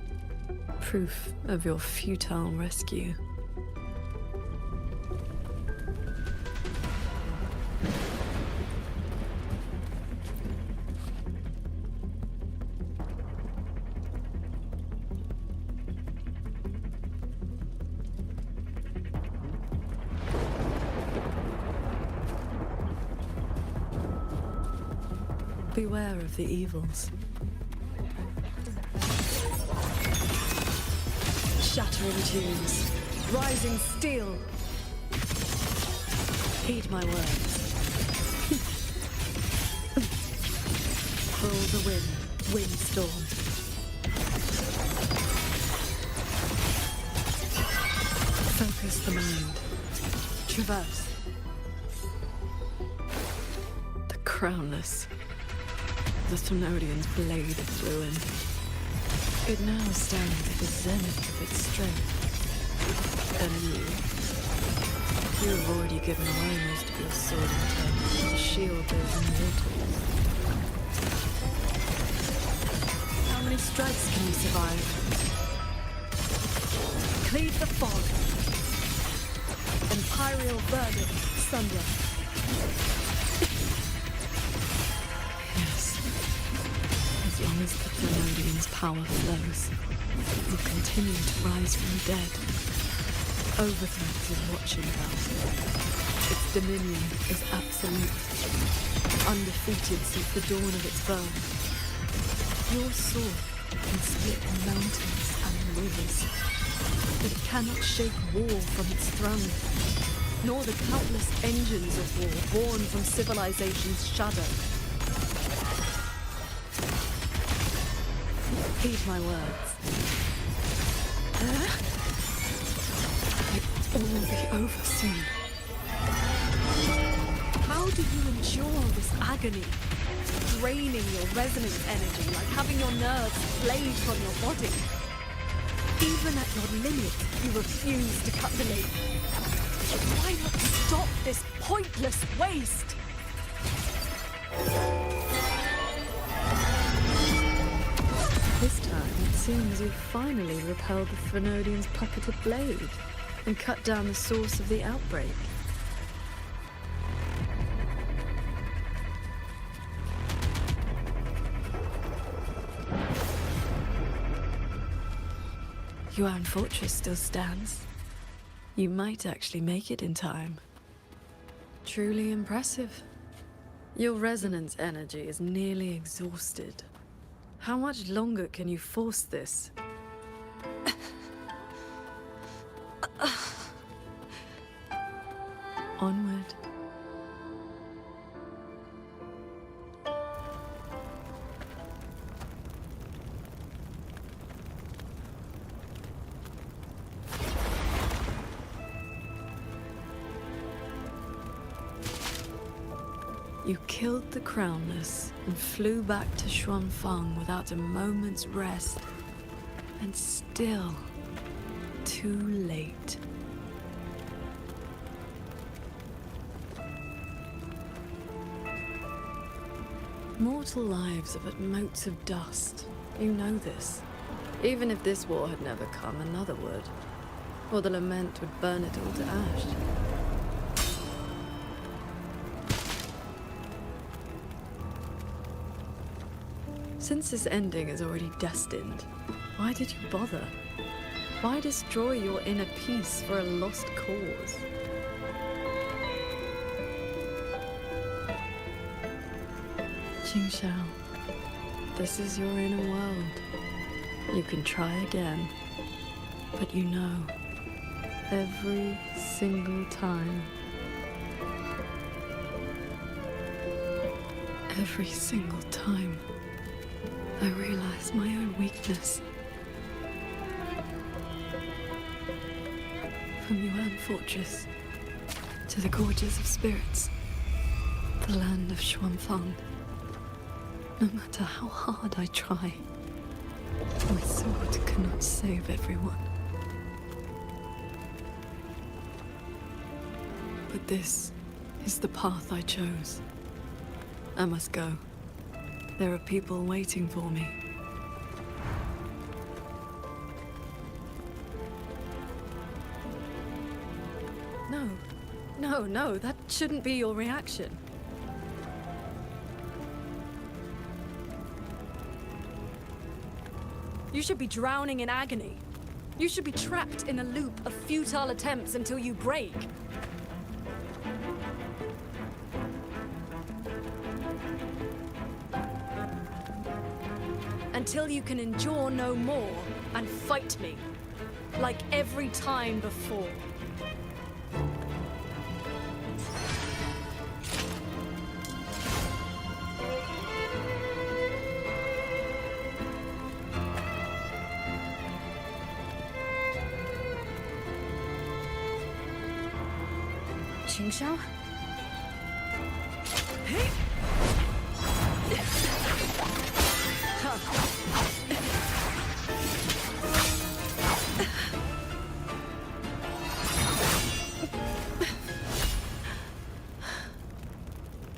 Speaker 5: Proof of your futile rescue. Beware of the evils. Shattering tunes, rising steel. Heed my words. Roll the wind, windstorm. Focus the mind. Traverse. The crownless. The Thronodian's blade flew in. It now stands at the zenith of its strength. And you have already given away most of your sword intent to shield those immortals. How many strikes can you survive? Cleave the fog. Imperial verdict, Sunday. As long as the Thronodian's power flows, it will continue to rise from the dead. Overthrow is watching about. Its dominion is absolute, undefeated since the dawn of its birth. Your sword can split mountains and rivers, but it cannot shake war from its throne, nor the countless engines of war born from civilization's shadow. Heed my words. It will all be over soon. How do you endure this agony? Draining your resonance energy like having your nerves flayed from your body. Even at your limit, you refuse to cut the link. Why not stop this pointless waste? This time, it seems you've finally repelled the Thenodian's puppeted blade and cut down the source of the outbreak. Yuan Fortress still stands. You might actually make it in time. Truly impressive. Your resonance energy is nearly exhausted. How much longer can you force this? Onward. You killed the Crownless and flew back to Xuanfang without a moment's rest. And still, too late. Mortal lives are but motes of dust. You know this. Even if this war had never come, another would. Or the lament would burn it all to ash. Since this ending is already destined, why did you bother? Why destroy your inner peace for a lost cause? Qingxiao, this is your inner world. You can try again, but you know, every single time, every single time, I realize my own weakness. From Yuan Fortress to the Gorges of Spirits, the land of Xuanfang. No matter how hard I try, my sword cannot save everyone. But this is the path I chose. I must go. There are people waiting for me. No, that shouldn't be your reaction. You should be drowning in agony. You should be trapped in a loop of futile attempts until you break. Until you can endure no more and fight me, like every time before.
Speaker 7: Qingxiao?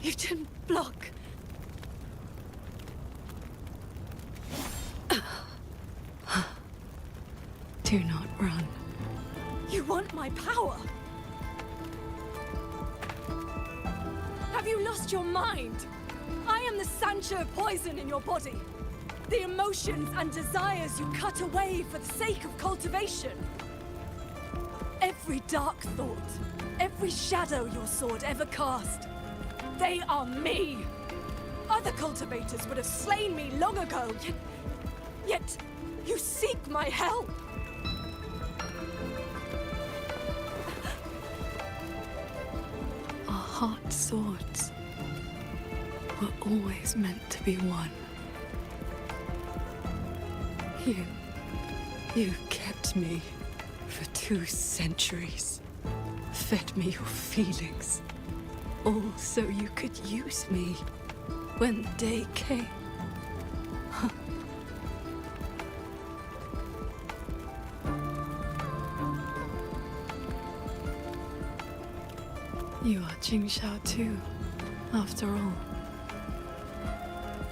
Speaker 5: You didn't block. Do not run. You want my power? Have you lost your mind? I am the Sancho poison in your body. The emotions and desires you cut away for the sake of cultivation. Every dark thought, every shadow your sword ever cast, they are me. Other cultivators would have slain me long ago, yet you seek my help. Our heart swords were always meant to be one. You kept me for 2 centuries, fed me your feelings, all so you could use me when the day came. You are Qingxiao too, after all.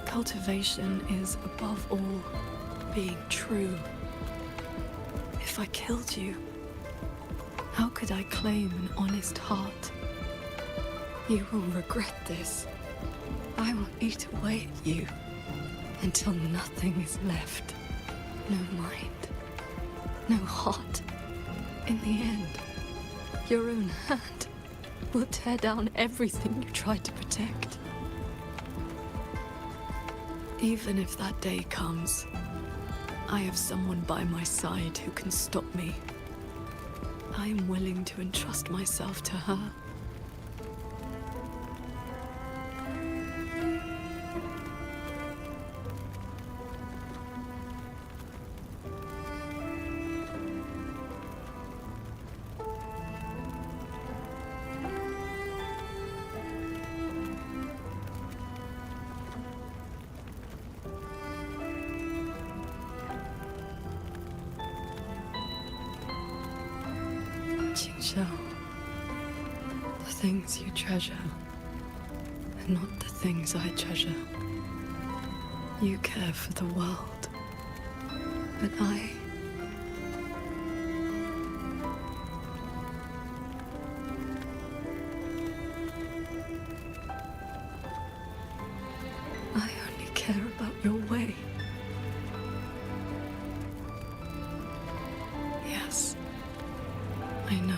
Speaker 5: Cultivation is, above all, being true. If I killed you, how could I claim an honest heart? You will regret this. I will eat away at you until nothing is left. No mind, no heart. In the end, your own hand will tear down everything you tried to protect. Even if that day comes, I have someone by my side who can stop me. I am willing to entrust myself to her. Qingxiao, the things you treasure are not the things I treasure. You care for the world, but I only care about your way. Yes. I know.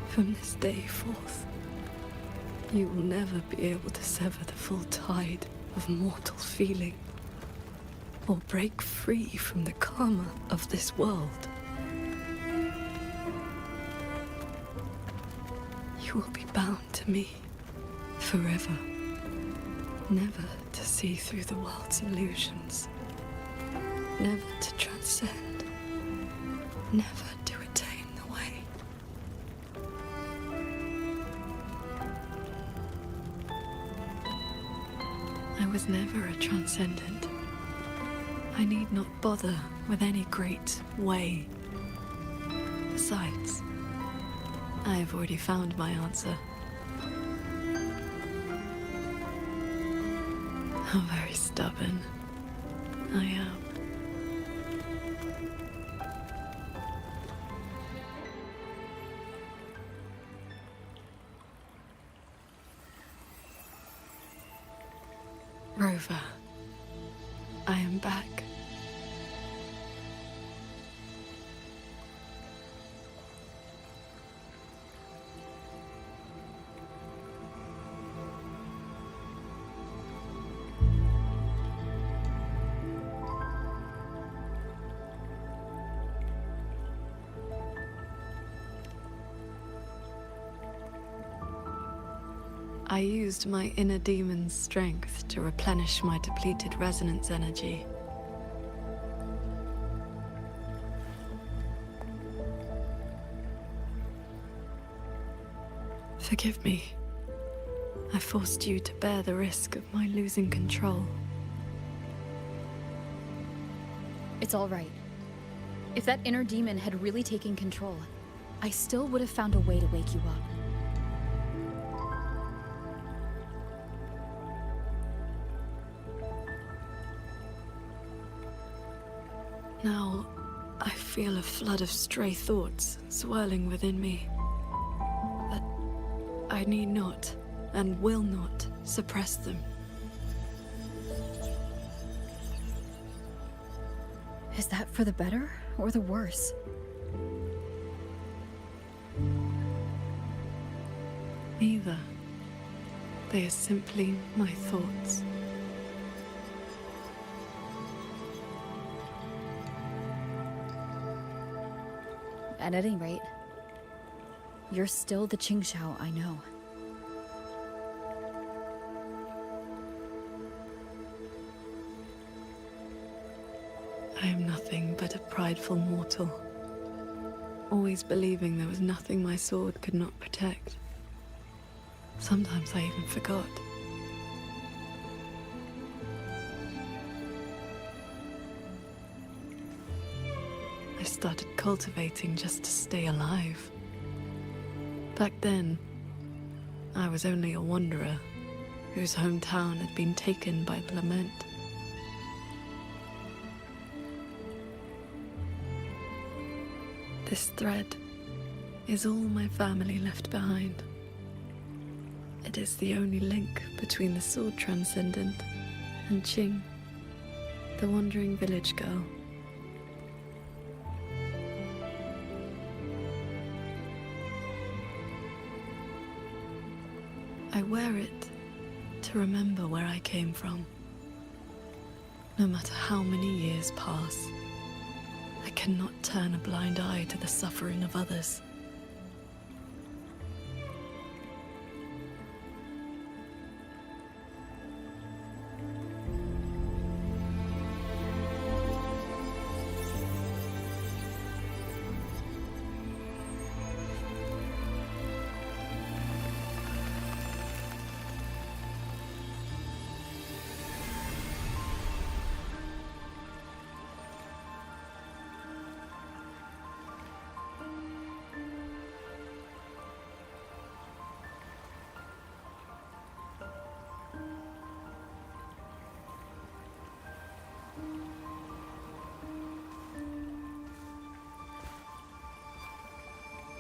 Speaker 5: From this day forth, you will never be able to sever the full tide of mortal feeling, or break free from the karma of this world. You will be bound to me forever, never to see through the world's illusions. Never to transcend, never to attain the way. I was never a transcendent. I need not bother with any great way. Besides, I have already found my answer. How very stubborn I am. Rover, I am back. I used my inner demon's strength to replenish my depleted resonance energy. Forgive me. I forced you to bear the risk of my losing control.
Speaker 7: It's all right. If that inner demon had really taken control, I still would have found a way to wake you up.
Speaker 5: Now, I feel a flood of stray thoughts swirling within me. But I need not, and will not, suppress them.
Speaker 7: Is that for the better or the worse?
Speaker 5: Neither. They are simply my thoughts.
Speaker 7: At any rate, you're still the Qingxiao I know.
Speaker 5: I am nothing but a prideful mortal, always believing there was nothing my sword could not protect. Sometimes I even forgot. I started cultivating just to stay alive. Back then, I was only a wanderer, whose hometown had been taken by lament. This thread is all my family left behind. It is the only link between the Sword Transcendent and Qing, the wandering village girl. I wear it to remember where I came from. No matter how many years pass, I cannot turn a blind eye to the suffering of others.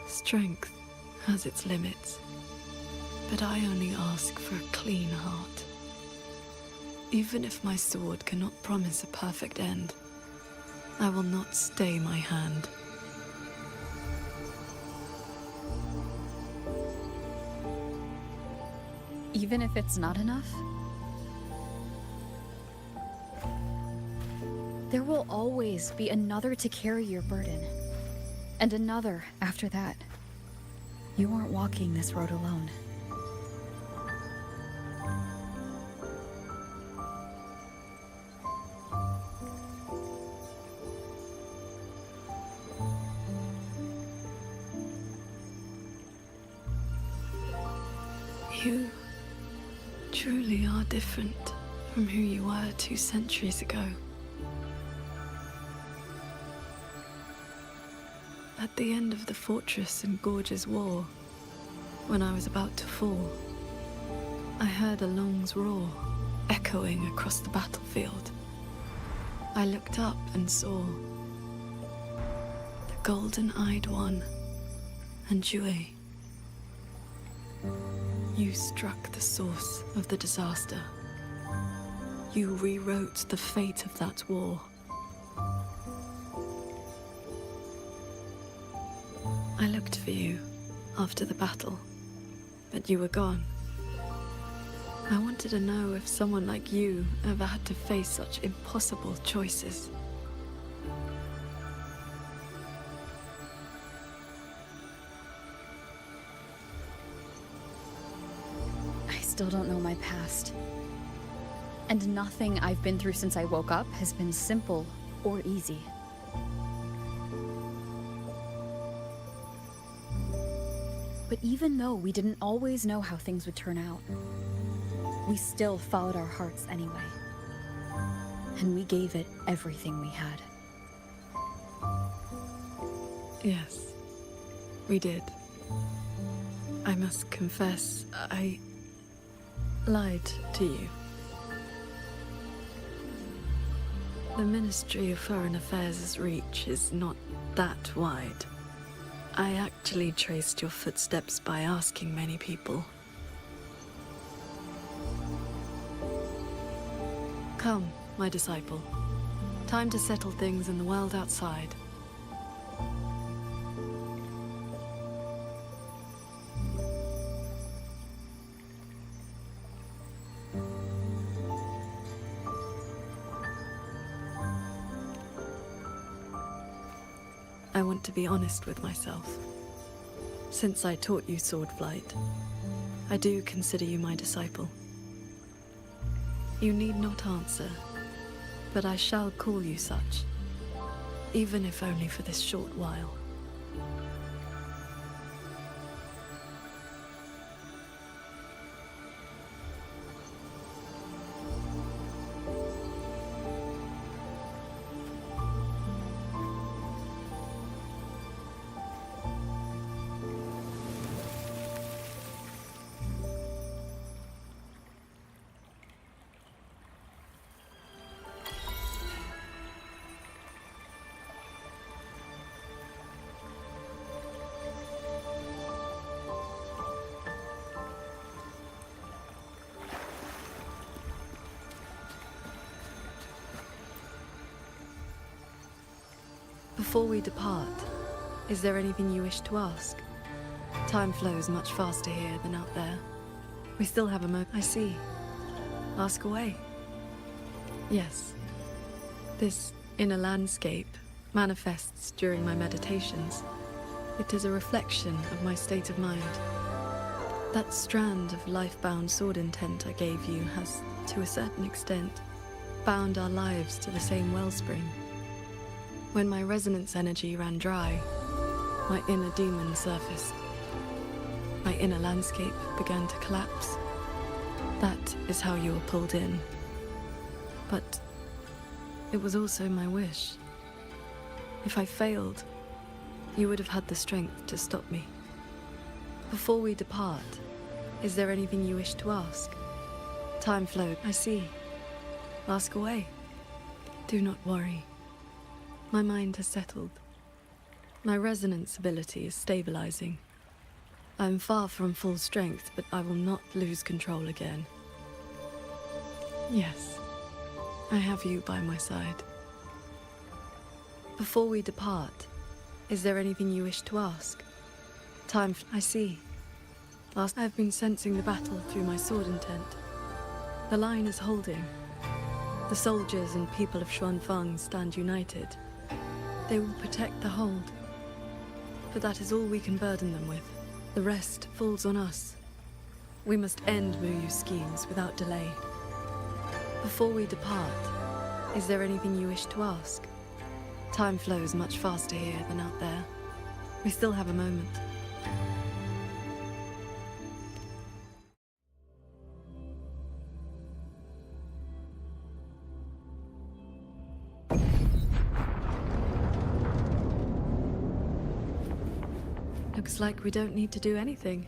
Speaker 5: Strength has its limits, but I only ask for a clean heart. Even if my sword cannot promise a perfect end, I will not stay my hand.
Speaker 7: Even if it's not enough? There will always be another to carry your burden. And another after that. You aren't walking this road alone.
Speaker 5: You truly are different from who you were 2 centuries ago. At the end of the Fortress and Gorge's war, when I was about to fall, I heard Along's roar echoing across the battlefield. I looked up and saw the golden-eyed one and Jue. You struck the source of the disaster. You rewrote the fate of that war. I looked for you after the battle, but you were gone. I wanted to know if someone like you ever had to face such impossible choices.
Speaker 7: I still don't know my past. And nothing I've been through since I woke up has been simple or easy. But even though we didn't always know how things would turn out, we still followed our hearts anyway. And we gave it everything we had.
Speaker 5: Yes, we did. I must confess, I lied to you. The Ministry of Foreign Affairs' reach is not that wide. I actually traced your footsteps by asking many people. Come, my disciple. Time to settle things in the world outside. I want to be honest with myself. Since I taught you sword flight, I do consider you my disciple. You need not answer, but I shall call you such, even if only for this short while. Before we depart, is there anything you wish to ask? Time flows much faster here than out there. We still have a moment. I see. Ask away. Yes. This inner landscape manifests during my meditations. It is a reflection of my state of mind. That strand of life-bound sword intent I gave you has, to a certain extent, bound our lives to the same wellspring. When my resonance energy ran dry, my inner demon surfaced. My inner landscape began to collapse. That is how you were pulled in. But it was also my wish. If I failed, you would have had the strength to stop me. Before we depart, is there anything you wish to ask? Time flowed. I see. Ask away. Do not worry. My mind has settled. My resonance ability is stabilizing. I am far from full strength, but I will not lose control again. Yes, I have you by my side. Before we depart, is there anything you wish to ask? I see. I've been sensing the battle through my sword intent. The line is holding. The soldiers and people of Xuanfeng stand united. They will protect the hold. But that is all we can burden them with. The rest falls on us. We must end Muyu's schemes without delay. Before we depart, is there anything you wish to ask? Time flows much faster here than out there. We still have a moment. Looks like we don't need to do anything.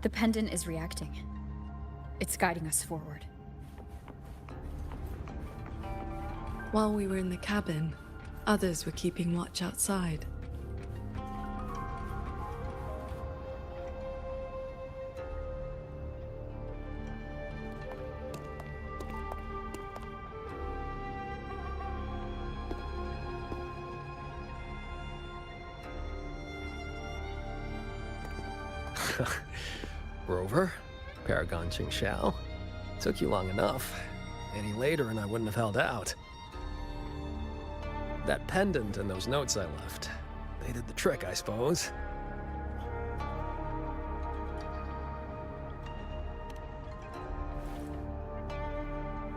Speaker 7: The pendant is reacting. It's guiding us forward.
Speaker 5: While we were in the cabin, others were keeping watch outside.
Speaker 1: Rover, Paragon Qingxiao. Took you long enough. Any later and I wouldn't have held out. That pendant and those notes I left, they did the trick, I suppose.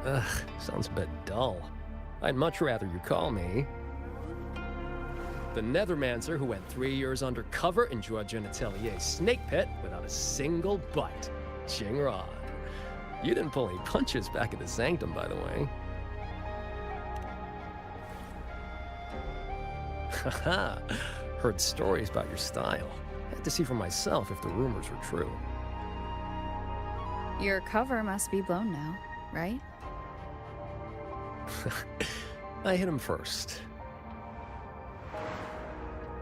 Speaker 1: Ugh, sounds a bit dull. I'd much rather you call me the Nethermancer who went 3 years undercover in Juejun Atelier's snake pit without a single bite. Qingran. You didn't pull any punches back at the Sanctum, by the way. Haha. Heard stories about your style. Had to see for myself if the rumors were true.
Speaker 7: Your cover must be blown now, right?
Speaker 1: I hit him first.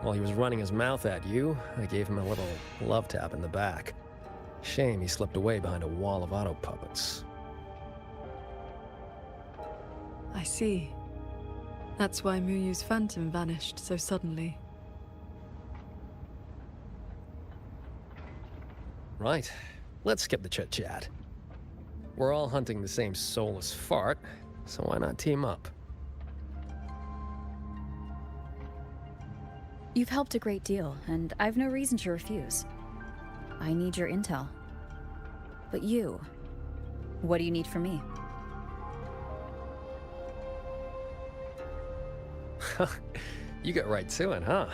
Speaker 1: While he was running his mouth at you, I gave him a little love tap in the back. Shame he slipped away behind a wall of auto puppets.
Speaker 5: I see. That's why Muyu's phantom vanished so suddenly.
Speaker 1: Right. Let's skip the chit-chat. We're all hunting the same soulless fart, so why not team up?
Speaker 7: You've helped a great deal, and I've no reason to refuse. I need your intel. But you, what do you need from me?
Speaker 1: You get right to it, huh?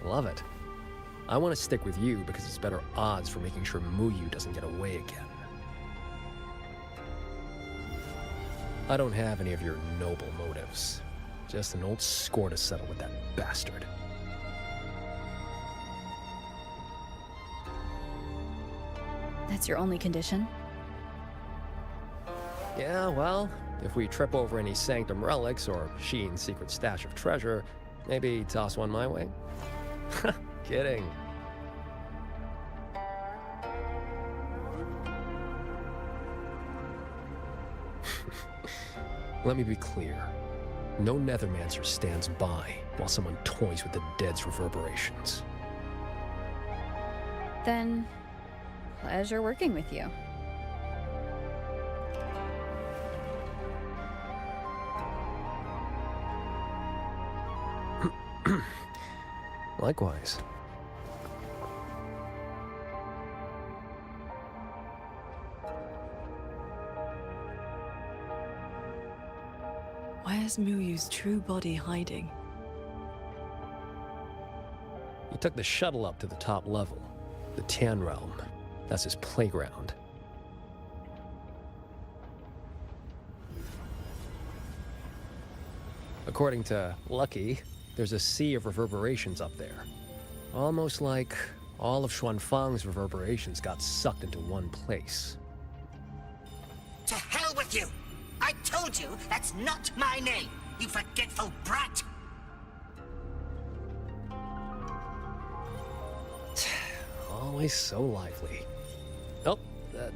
Speaker 1: Love it. I want to stick with you because it's better odds for making sure Muyu doesn't get away again. I don't have any of your noble motives. Just an old score to settle with that bastard.
Speaker 7: That's your only condition?
Speaker 1: Yeah, well, if we trip over any Sanctum relics or Sheen's secret stash of treasure, maybe toss one my way? Kidding. Let me be clear. No Nethermancer stands by while someone toys with the dead's reverberations.
Speaker 7: Then, pleasure working with you.
Speaker 1: Likewise.
Speaker 5: Where's Muyu's true body hiding?
Speaker 1: He took the shuttle up to the top level, the Tian Realm. That's his playground. According to Lucky, there's a sea of reverberations up there. Almost like all of Xuanfang's reverberations got sucked into one place.
Speaker 9: To hell with you! I told you that's not my name, you forgetful brat!
Speaker 1: Always so lively. Oh,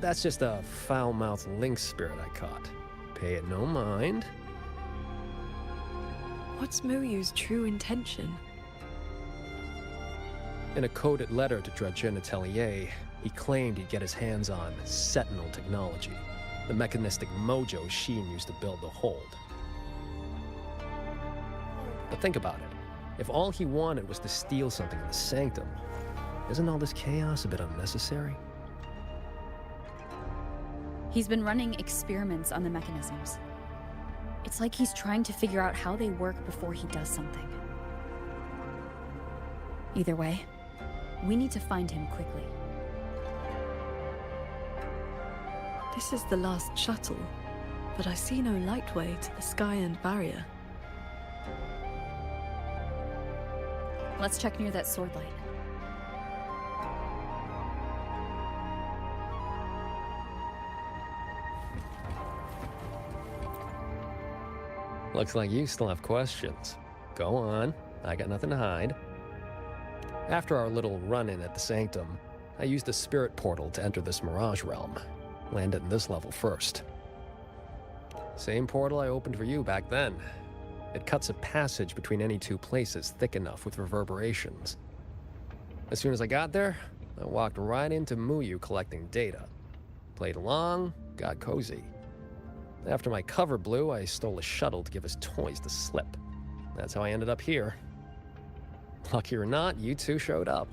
Speaker 1: that's just a foul-mouthed lynx spirit I caught. Pay it no mind.
Speaker 5: What's Muyu's true intention?
Speaker 1: In a coded letter to Dredgen Atelier, he claimed he'd get his hands on Sentinel technology, the mechanistic mojo Sheen used to build the hold. But think about it. If all he wanted was to steal something in the Sanctum, isn't all this chaos a bit unnecessary?
Speaker 7: He's been running experiments on the mechanisms. It's like he's trying to figure out how they work before he does something. Either way, we need to find him quickly.
Speaker 5: This is the last shuttle, but I see no lightway to the sky and barrier.
Speaker 7: Let's check near that sword light.
Speaker 1: Looks like you still have questions. Go on, I got nothing to hide. After our little run-in at the Sanctum, I used a spirit portal to enter this Mirage realm. Landed in this level first. Same portal I opened for you back then. It cuts a passage between any two places thick enough with reverberations. As soon as I got there, I walked right into Muyu collecting data. Played along, got cozy. After my cover blew, I stole a shuttle to give his toys the slip. That's how I ended up here. Lucky or not, you two showed up.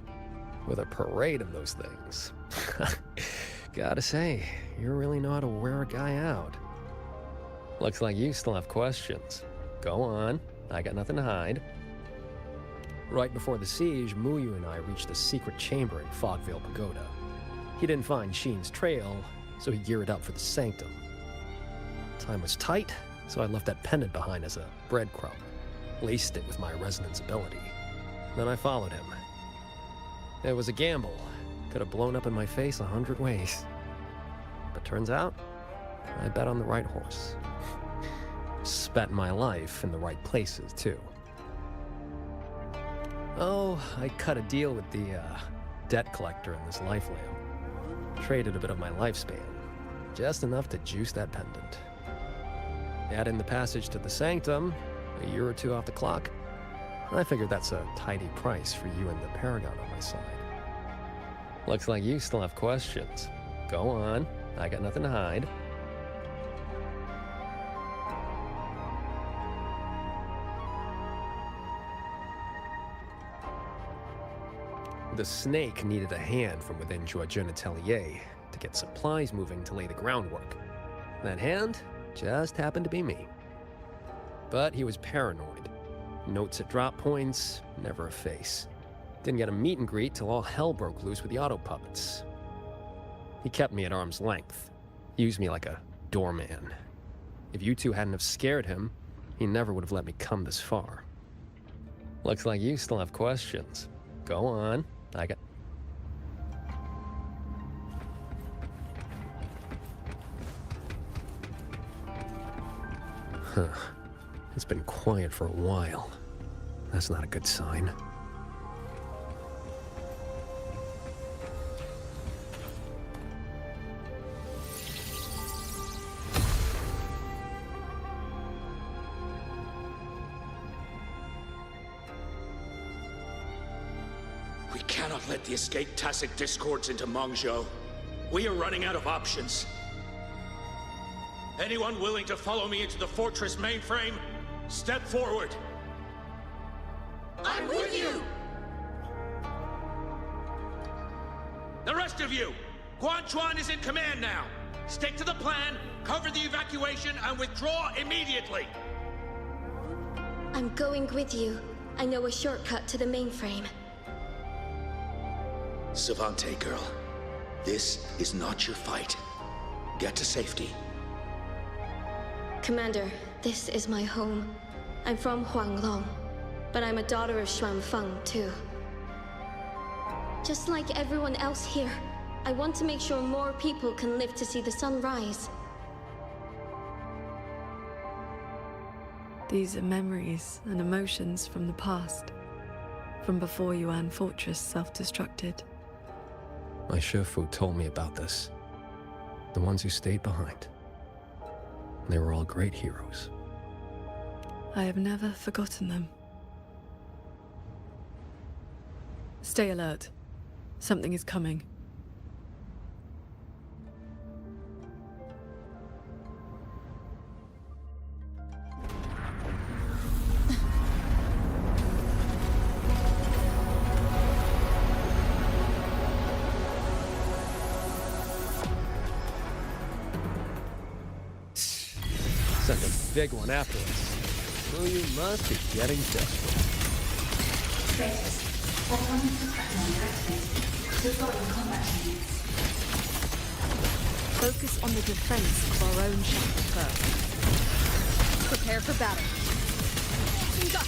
Speaker 1: With a parade of those things. Gotta say, you really know how to wear a guy out. Looks like you still have questions. Go on, I got nothing to hide. Right before the siege, Muyu and I reached a secret chamber in Fogvale Pagoda. He didn't find Sheen's trail, so he geared up for the Sanctum. Time was tight, so I left that pendant behind as a breadcrumb. Laced it with my resonance ability. Then I followed him. It was a gamble. Could have blown up in my face 100 ways. But turns out, I bet on the right horse. Spent my life in the right places, too. Oh, I cut a deal with the, debt collector in this life lamp. Traded a bit of my lifespan. Just enough to juice that pendant. Add in the passage to the Sanctum, a year or two off the clock. I figured that's a tidy price for you and the Paragon on my side. Looks like you still have questions. Go on, I got nothing to hide. The snake needed a hand from within Dredgen Atelier to get supplies moving to lay the groundwork. That hand just happened to be me. But he was paranoid. Notes at drop points, never a face. Didn't get a meet and greet till all hell broke loose with the auto puppets. He kept me at arm's length, used me like a doorman. If you two hadn't have scared him, he never would have let me come this far. Looks like you still have questions. Go on, I got... Huh. It's been quiet for a while. That's not a good sign.
Speaker 3: cannot let the escaped tacit discords into Mengzhou. We are running out of options. Anyone willing to follow me into the fortress mainframe? Step forward.
Speaker 9: I'm with you!
Speaker 3: The rest of you! Quan Chuan is in command now! Stick to the plan, cover the evacuation, and withdraw immediately!
Speaker 2: I'm going with you. I know a shortcut to the mainframe.
Speaker 3: Savante girl, this is not your fight. Get to safety.
Speaker 2: Commander, this is my home. I'm from Huanglong, but I'm a daughter of Xuanfeng, too. Just like everyone else here, I want to make sure more people can live to see the sun rise.
Speaker 5: These are memories and emotions from the past, from before Yuan Fortress self-destructed.
Speaker 1: My Shifu told me about this. The ones who stayed behind. They were all great heroes.
Speaker 5: I have never forgotten them. Stay alert. Something is coming.
Speaker 1: Send a big one after us. Well, you must be getting desperate.
Speaker 5: Focus on the defense of our own shuttle first. Prepare for battle.
Speaker 6: Hello?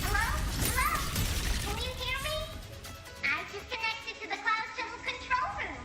Speaker 6: Hello? Can you hear me? I just connected to the Cloud Shuttle control room.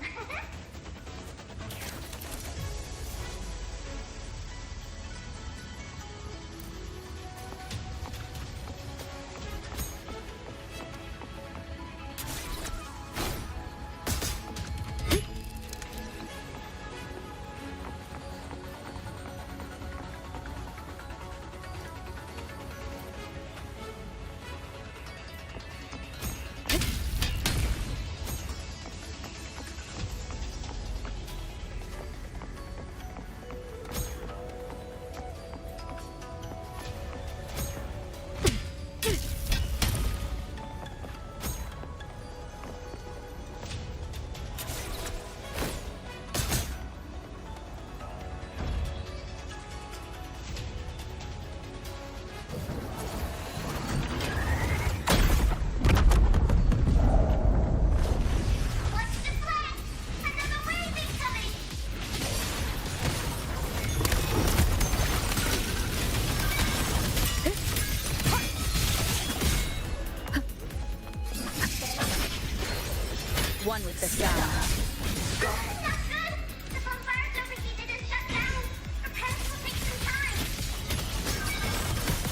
Speaker 23: One with the sound.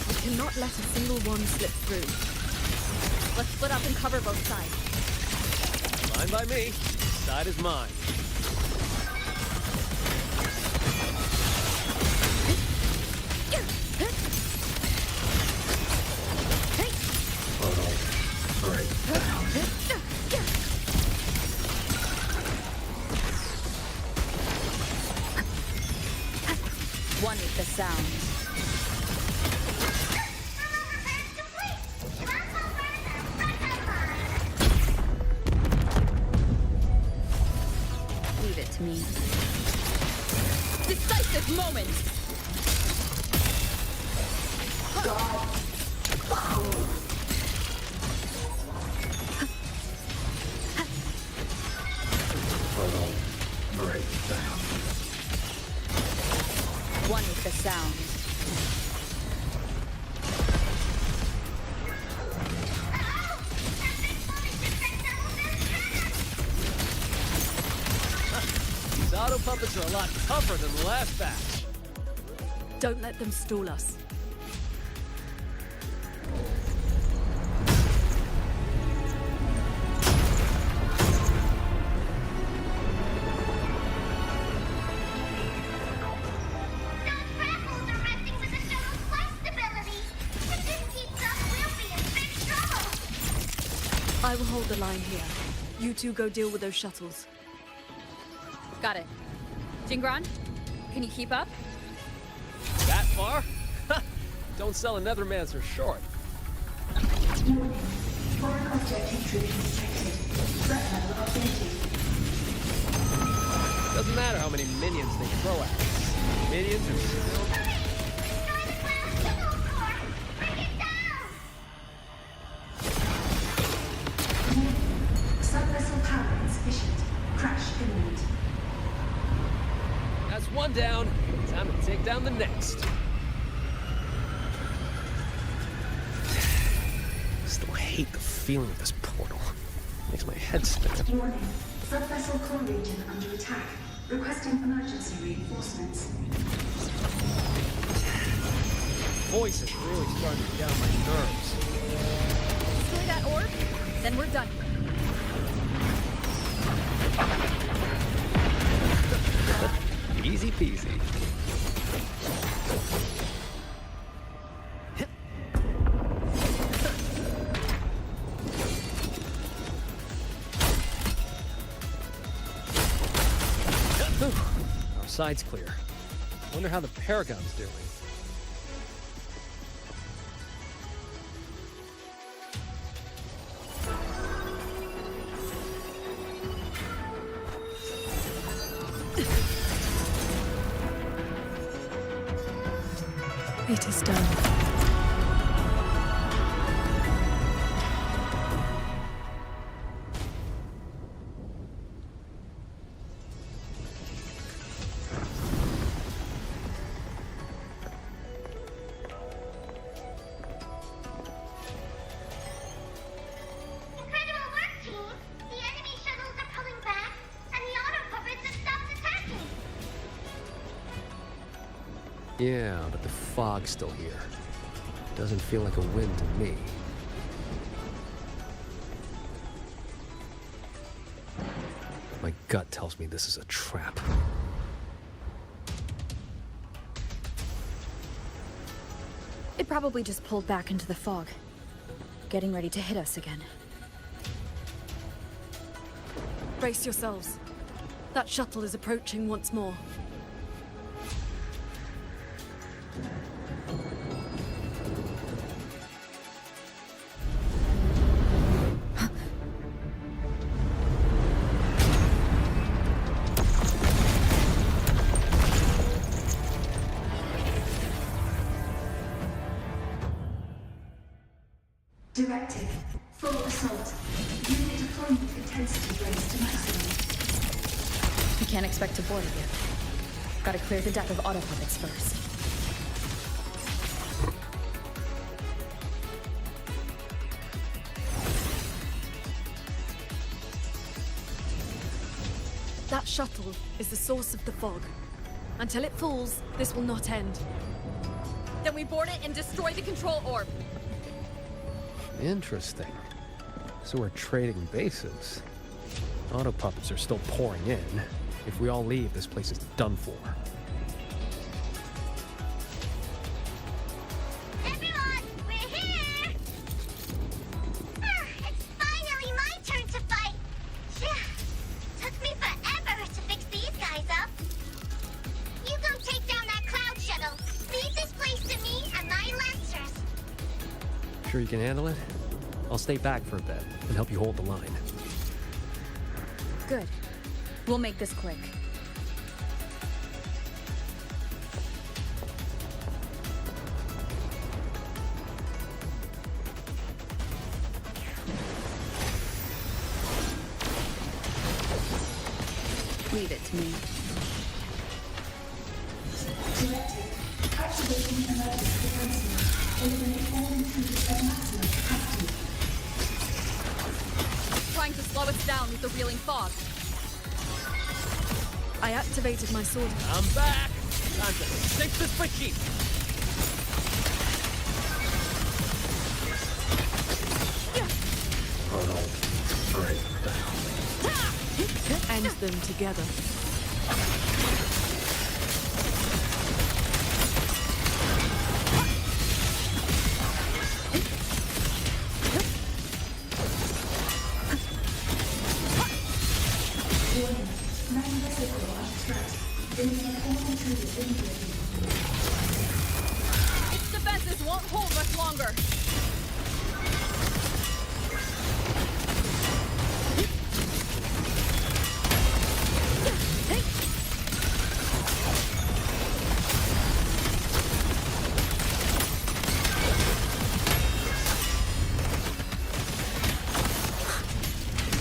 Speaker 5: We cannot let a single one slip through.
Speaker 21: Let's split up and cover both sides.
Speaker 1: Fine by me. Side is mine.
Speaker 23: One with the sound. Leave it to me.
Speaker 21: Decisive moment!
Speaker 23: One with the sound.
Speaker 1: These auto puppets are a lot tougher than the last batch.
Speaker 5: Don't let them stall us. I will hold the line here. You two go deal with those shuttles.
Speaker 7: Got it. Jingran, can you keep up?
Speaker 1: That far? Don't sell a Nethermancer short.
Speaker 12: Foreign object intrusion detected. Threat level updated.
Speaker 1: Doesn't matter how many minions they throw at us. Minions are still...
Speaker 12: Sub-vessel power insufficient. Crash imminent.
Speaker 1: That's one down. Time to take down the next. Still hate the feeling of this portal. Makes my head spin.
Speaker 12: Warning. Sub-vessel core region under attack. Requesting emergency reinforcements.
Speaker 1: Voice is really starting to get on my nerves.
Speaker 7: Destroy that orb, then we're done.
Speaker 1: Easy peasy. Our side's clear. Wonder how the Paragon's doing.
Speaker 5: It is done.
Speaker 6: Incredible work, team! The enemy shuttles are pulling back, and the auto puppets have stopped attacking!
Speaker 1: Yeah, but the fog's still here. Doesn't feel like a win to me. My gut tells me this is a trap.
Speaker 7: It probably just pulled back into the fog, getting ready to hit us again.
Speaker 5: Brace yourselves. That shuttle is approaching once more.
Speaker 12: Directive. Full assault. Unit deployment intensity raised to maximum.
Speaker 7: We can't expect to board it yet. Gotta clear the deck of auto puppets first.
Speaker 5: That shuttle is the source of the fog. Until it falls, this will not end.
Speaker 7: Then we board it and destroy the control orb.
Speaker 1: Interesting. So we're trading bases. Auto puppets are still pouring in. If we all leave, this place is done for.
Speaker 6: Everyone, we're here! It's finally my turn to fight! Took me forever to fix these guys up. You go take down that cloud shuttle. Leave this place to me and my lancers.
Speaker 1: Sure you can handle it? I'll stay back for a bit and help you hold the line.
Speaker 7: Good. We'll make this quick.
Speaker 23: Leave it to me.
Speaker 12: Directive. Activating emergency defense. Eliminate all intruders at maximum capacity.
Speaker 7: Trying to slow us down with the reeling fog.
Speaker 5: I activated my sword.
Speaker 1: I'm back! Time to sink this machine!
Speaker 5: End them together. Its defenses won't hold much longer.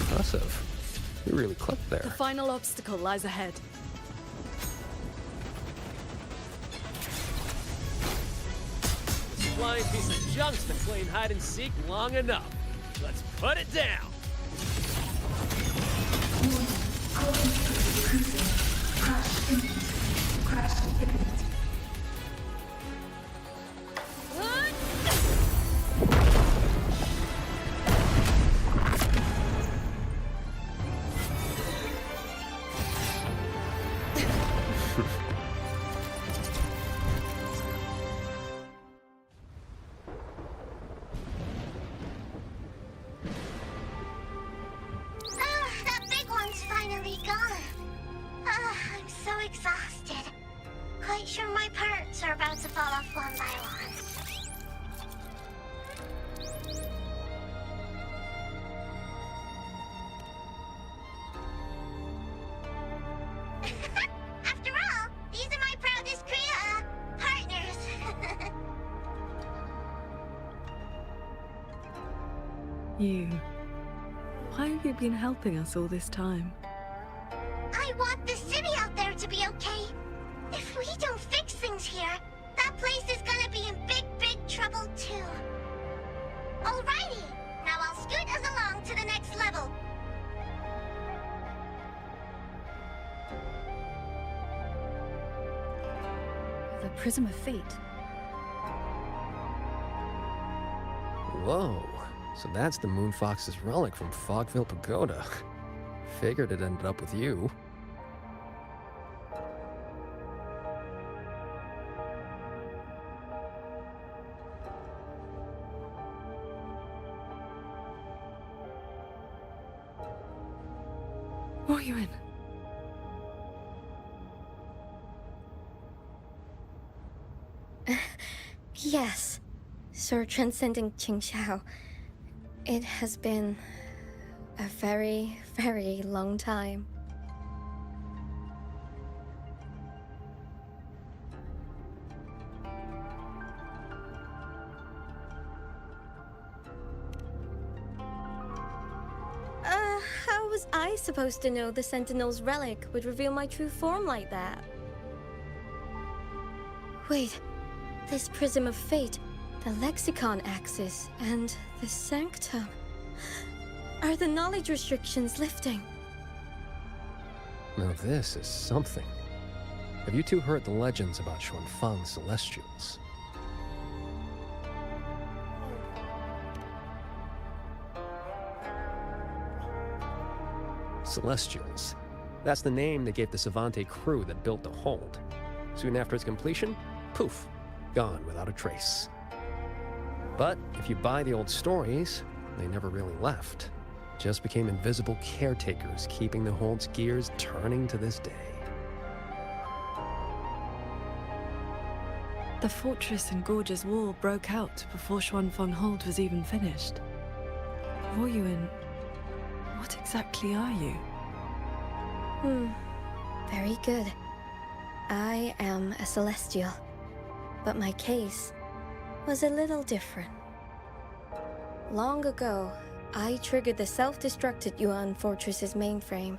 Speaker 1: Impressive. You really clicked
Speaker 5: The
Speaker 1: there.
Speaker 5: final obstacle lies ahead.
Speaker 1: Flying piece of junk's been playing hide and seek long enough. Let's put it down.
Speaker 6: That big one's finally gone. I'm so exhausted. Quite sure my parts are about to fall off one by one. After all, these are my proudest partners.
Speaker 5: You. Why have you been helping us all this time?
Speaker 6: I want the city out there to be okay. If we don't fix things here, that place is gonna be in big, big trouble too. Alrighty, now I'll scoot us along to the next level.
Speaker 7: The Prism of Fate.
Speaker 1: Whoa. So that's the Moonfox's relic from Fogville Pagoda. Figured it ended up with you.
Speaker 5: What are you in?
Speaker 2: Yes, Sir Transcendent Qingxiao. It has been a very, very long time. How was I supposed to know the Sentinel's relic would reveal my true form like that? Wait, this Prism of Fate, the Lexicon Axis, and the Sanctum. Are the knowledge restrictions lifting?
Speaker 1: Now this is something. Have you two heard the legends about Xuanfang's Celestials? Celestials. That's the name they gave the Savante crew that built the hold. Soon after its completion, poof, gone without a trace. But if you buy the old stories, they never really left. Just became invisible caretakers, keeping the hold's gears turning to this day.
Speaker 5: The fortress and gorgeous wall broke out before Xuanfang Hold was even finished. Voyuin, what exactly are you?
Speaker 2: Very good. I am a Celestial, but my case was a little different. Long ago, I triggered the self-destructed Yuan Fortress's mainframe.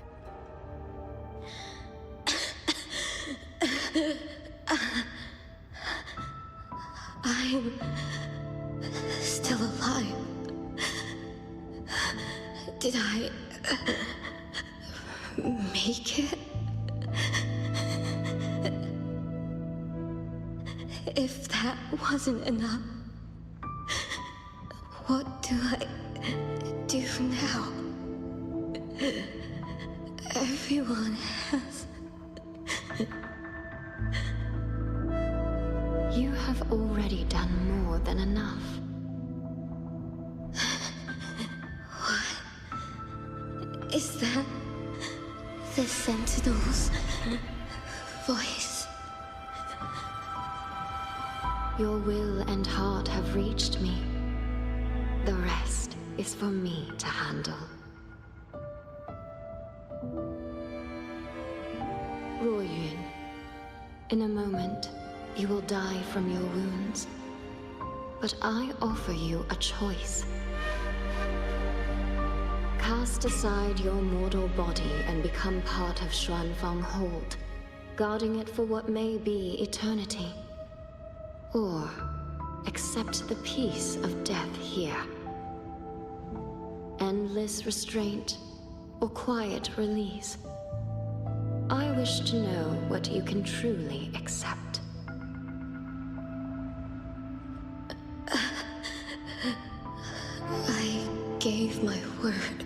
Speaker 2: I'm still alive. Did I make it? If that wasn't enough, what do I do now? Everyone has...
Speaker 11: You have already done more than enough.
Speaker 2: What? Is that the Sentinel's voice?
Speaker 11: Your will and heart have reached me. The rest is for me to handle. Ruoyun, in a moment, you will die from your wounds. But I offer you a choice. Cast aside your mortal body and become part of Xuanfang Hold, guarding it for what may be eternity. Or accept the peace of death here. Endless restraint or quiet release. I wish to know what you can truly accept.
Speaker 2: I gave my word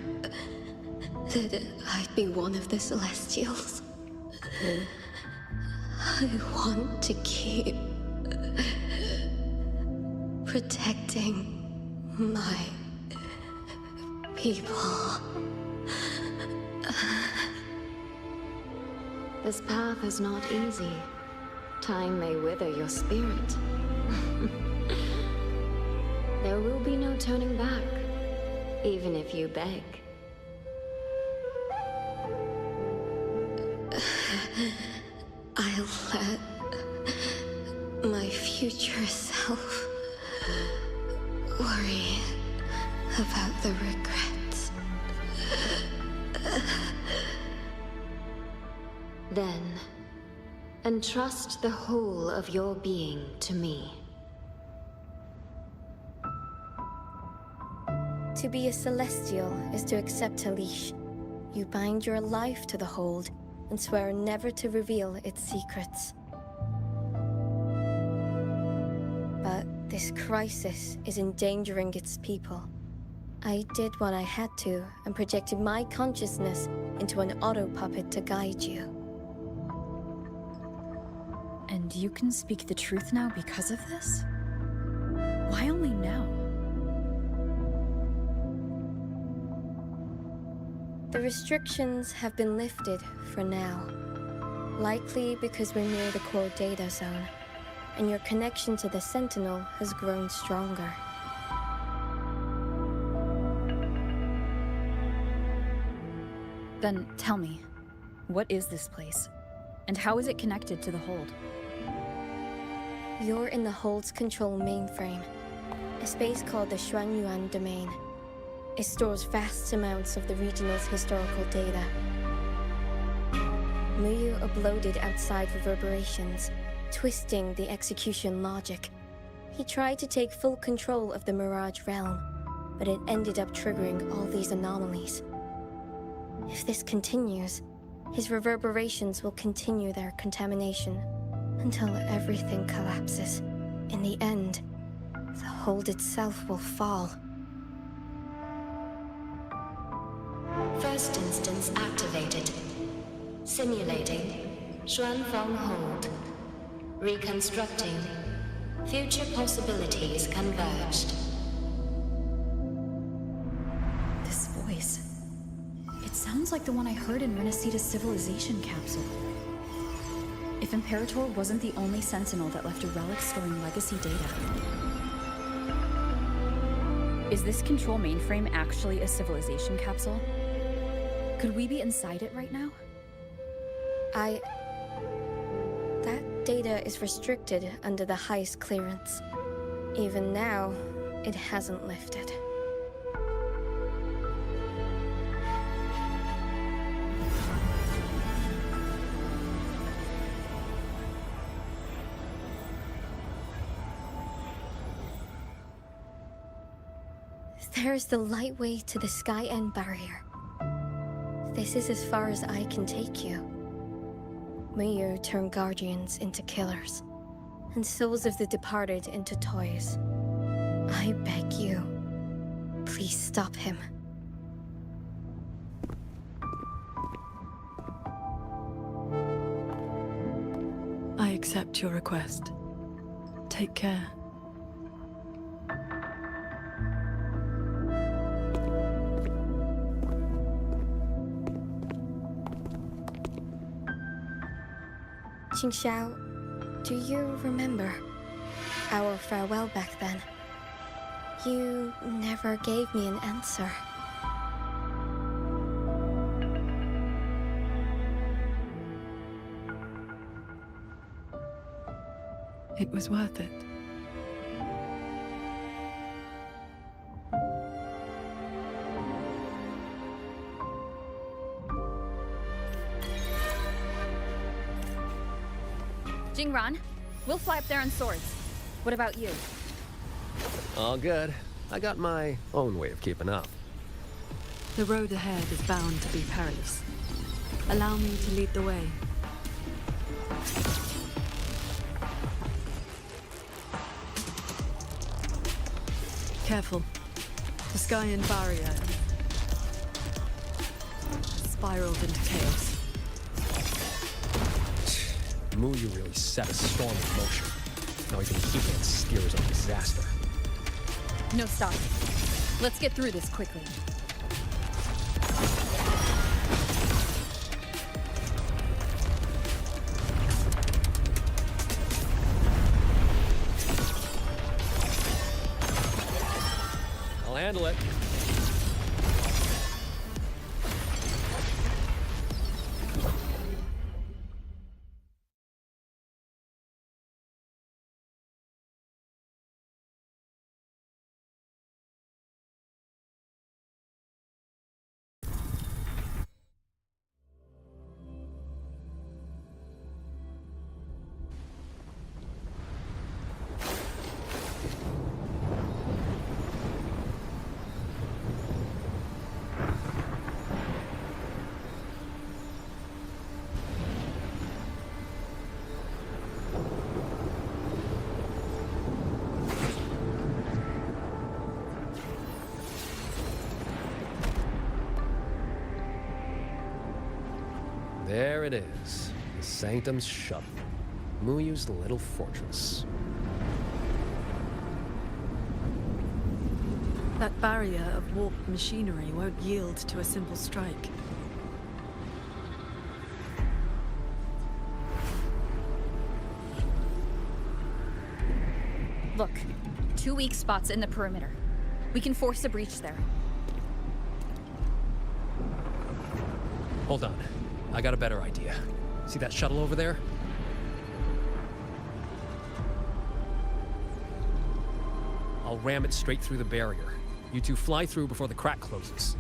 Speaker 2: that I'd be one of the Celestials. I want to keep protecting my people.
Speaker 11: This path is not easy. Time may wither your spirit. There will be no turning back, even if you beg.
Speaker 2: I'll let my future self worry about the regrets.
Speaker 11: Then, entrust the whole of your being to me.
Speaker 2: To be a Celestial is to accept a leash. You bind your life to the hold and swear never to reveal its secrets. But this crisis is endangering its people. I did what I had to and projected my consciousness into an auto-puppet to guide you.
Speaker 7: And you can speak the truth now because of this? Why only now?
Speaker 2: The restrictions have been lifted for now. Likely because we're near the core data zone, and your connection to the Sentinel has grown stronger.
Speaker 7: Then tell me, what is this place? And how is it connected to the Hold?
Speaker 2: You're in the Hold's control mainframe, a space called the Xuanyuan Domain. It stores vast amounts of the regional's historical data. Muyu uploaded outside reverberations, twisting the execution logic. He tried to take full control of the Mirage realm, but it ended up triggering all these anomalies. If this continues, his reverberations will continue their contamination until everything collapses. In the end, the Hold itself will fall.
Speaker 11: First instance activated. Simulating. Xuanfang Hold. Reconstructing. Future possibilities converged.
Speaker 7: This voice. It sounds like the one I heard in Renacita's civilization capsule. If Imperator wasn't the only Sentinel that left a relic storing legacy data. Is this control mainframe actually a civilization capsule? Could we be inside it right now?
Speaker 2: That data is restricted under the highest clearance. Even now, it hasn't lifted. There's the lightway to the Sky End barrier. This is as far as I can take you. Muyu turned guardians into killers, and souls of the departed into toys. I beg you, please stop him.
Speaker 5: I accept your request. Take care.
Speaker 2: Qingxiao, do you remember? our farewell back then, you never gave me an answer.
Speaker 5: It was worth it.
Speaker 7: Jingran, we'll fly up there on swords. What about you?
Speaker 1: All good. I got my own way of keeping up.
Speaker 5: The road ahead is bound to be perilous. Allow me to lead the way. Careful. The Skyan barrier spiraled into chaos.
Speaker 1: Muyu really set a storm in motion. Now even keeping it steers on disaster.
Speaker 7: No stop. Let's get through this quickly.
Speaker 1: I'll handle it. There it is. The Sanctum's shuttle. Muyu's little fortress.
Speaker 5: That barrier of warped machinery won't yield to a simple strike.
Speaker 7: Look, 2 weak spots in the perimeter. We can force a breach there.
Speaker 1: Hold on. I got a better idea. See that shuttle over there? I'll ram it straight through the barrier. You two fly through before the crack closes.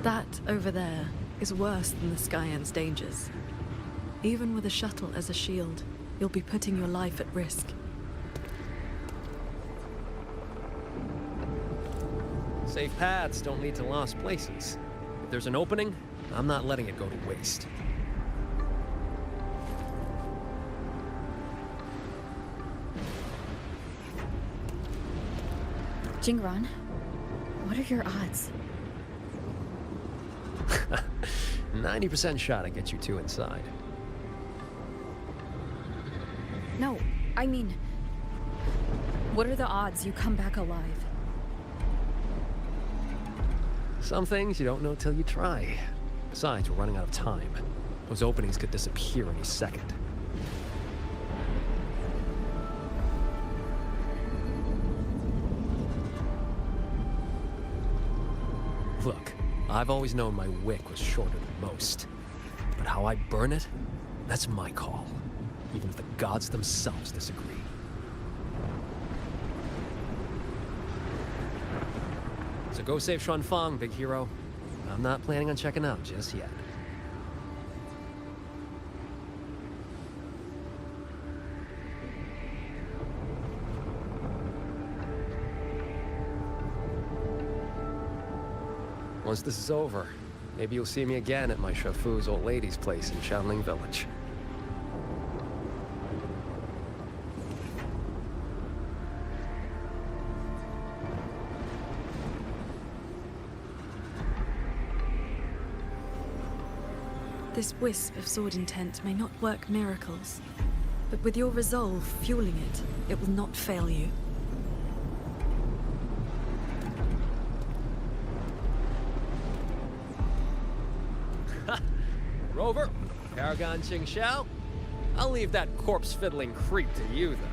Speaker 5: That over there is worse than the Skyan's dangers. Even with a shuttle as a shield, you'll be putting your life at risk.
Speaker 1: Safe paths don't lead to lost places. If there's an opening, I'm not letting it go to waste.
Speaker 7: Jingran, what are your odds?
Speaker 1: 90% shot to get you two inside.
Speaker 7: No, I mean, what are the odds you come back alive?
Speaker 1: Some things you don't know till you try. Besides, we're running out of time. Those openings could disappear any second. Look, I've always known my wick was shorter than most. But how I burn it, that's my call. Even if the gods themselves disagree. So go save Xuanfang, big hero. I'm not planning on checking out just yet. Once this is over, maybe you'll see me again at my Shafu's old lady's place in Xianling Village.
Speaker 5: This wisp of sword intent may not work miracles, but with your resolve fueling it, it will not fail you.
Speaker 1: Rover, Paragon Qingxiao, I'll leave that corpse-fiddling creep to you, then.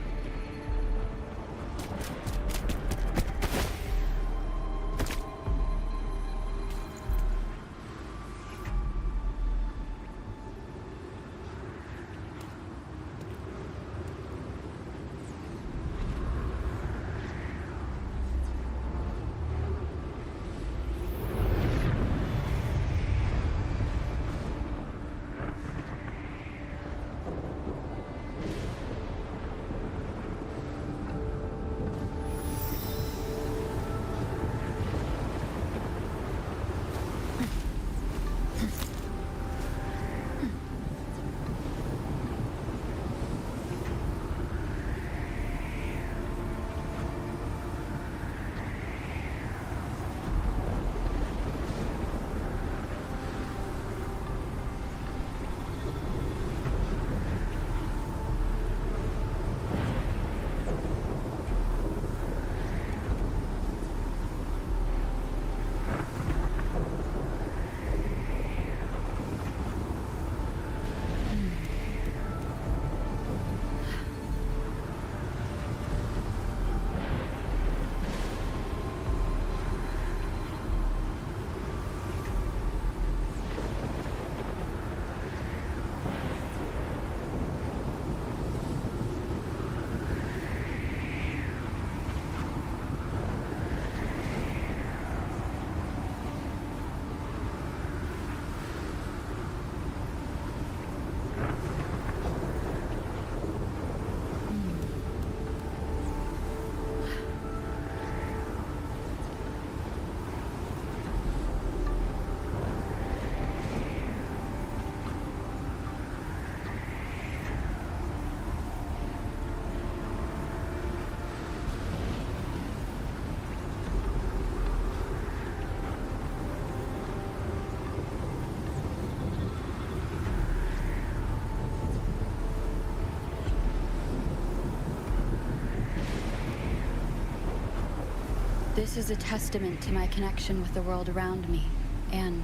Speaker 7: This is a testament to my connection with the world around me, and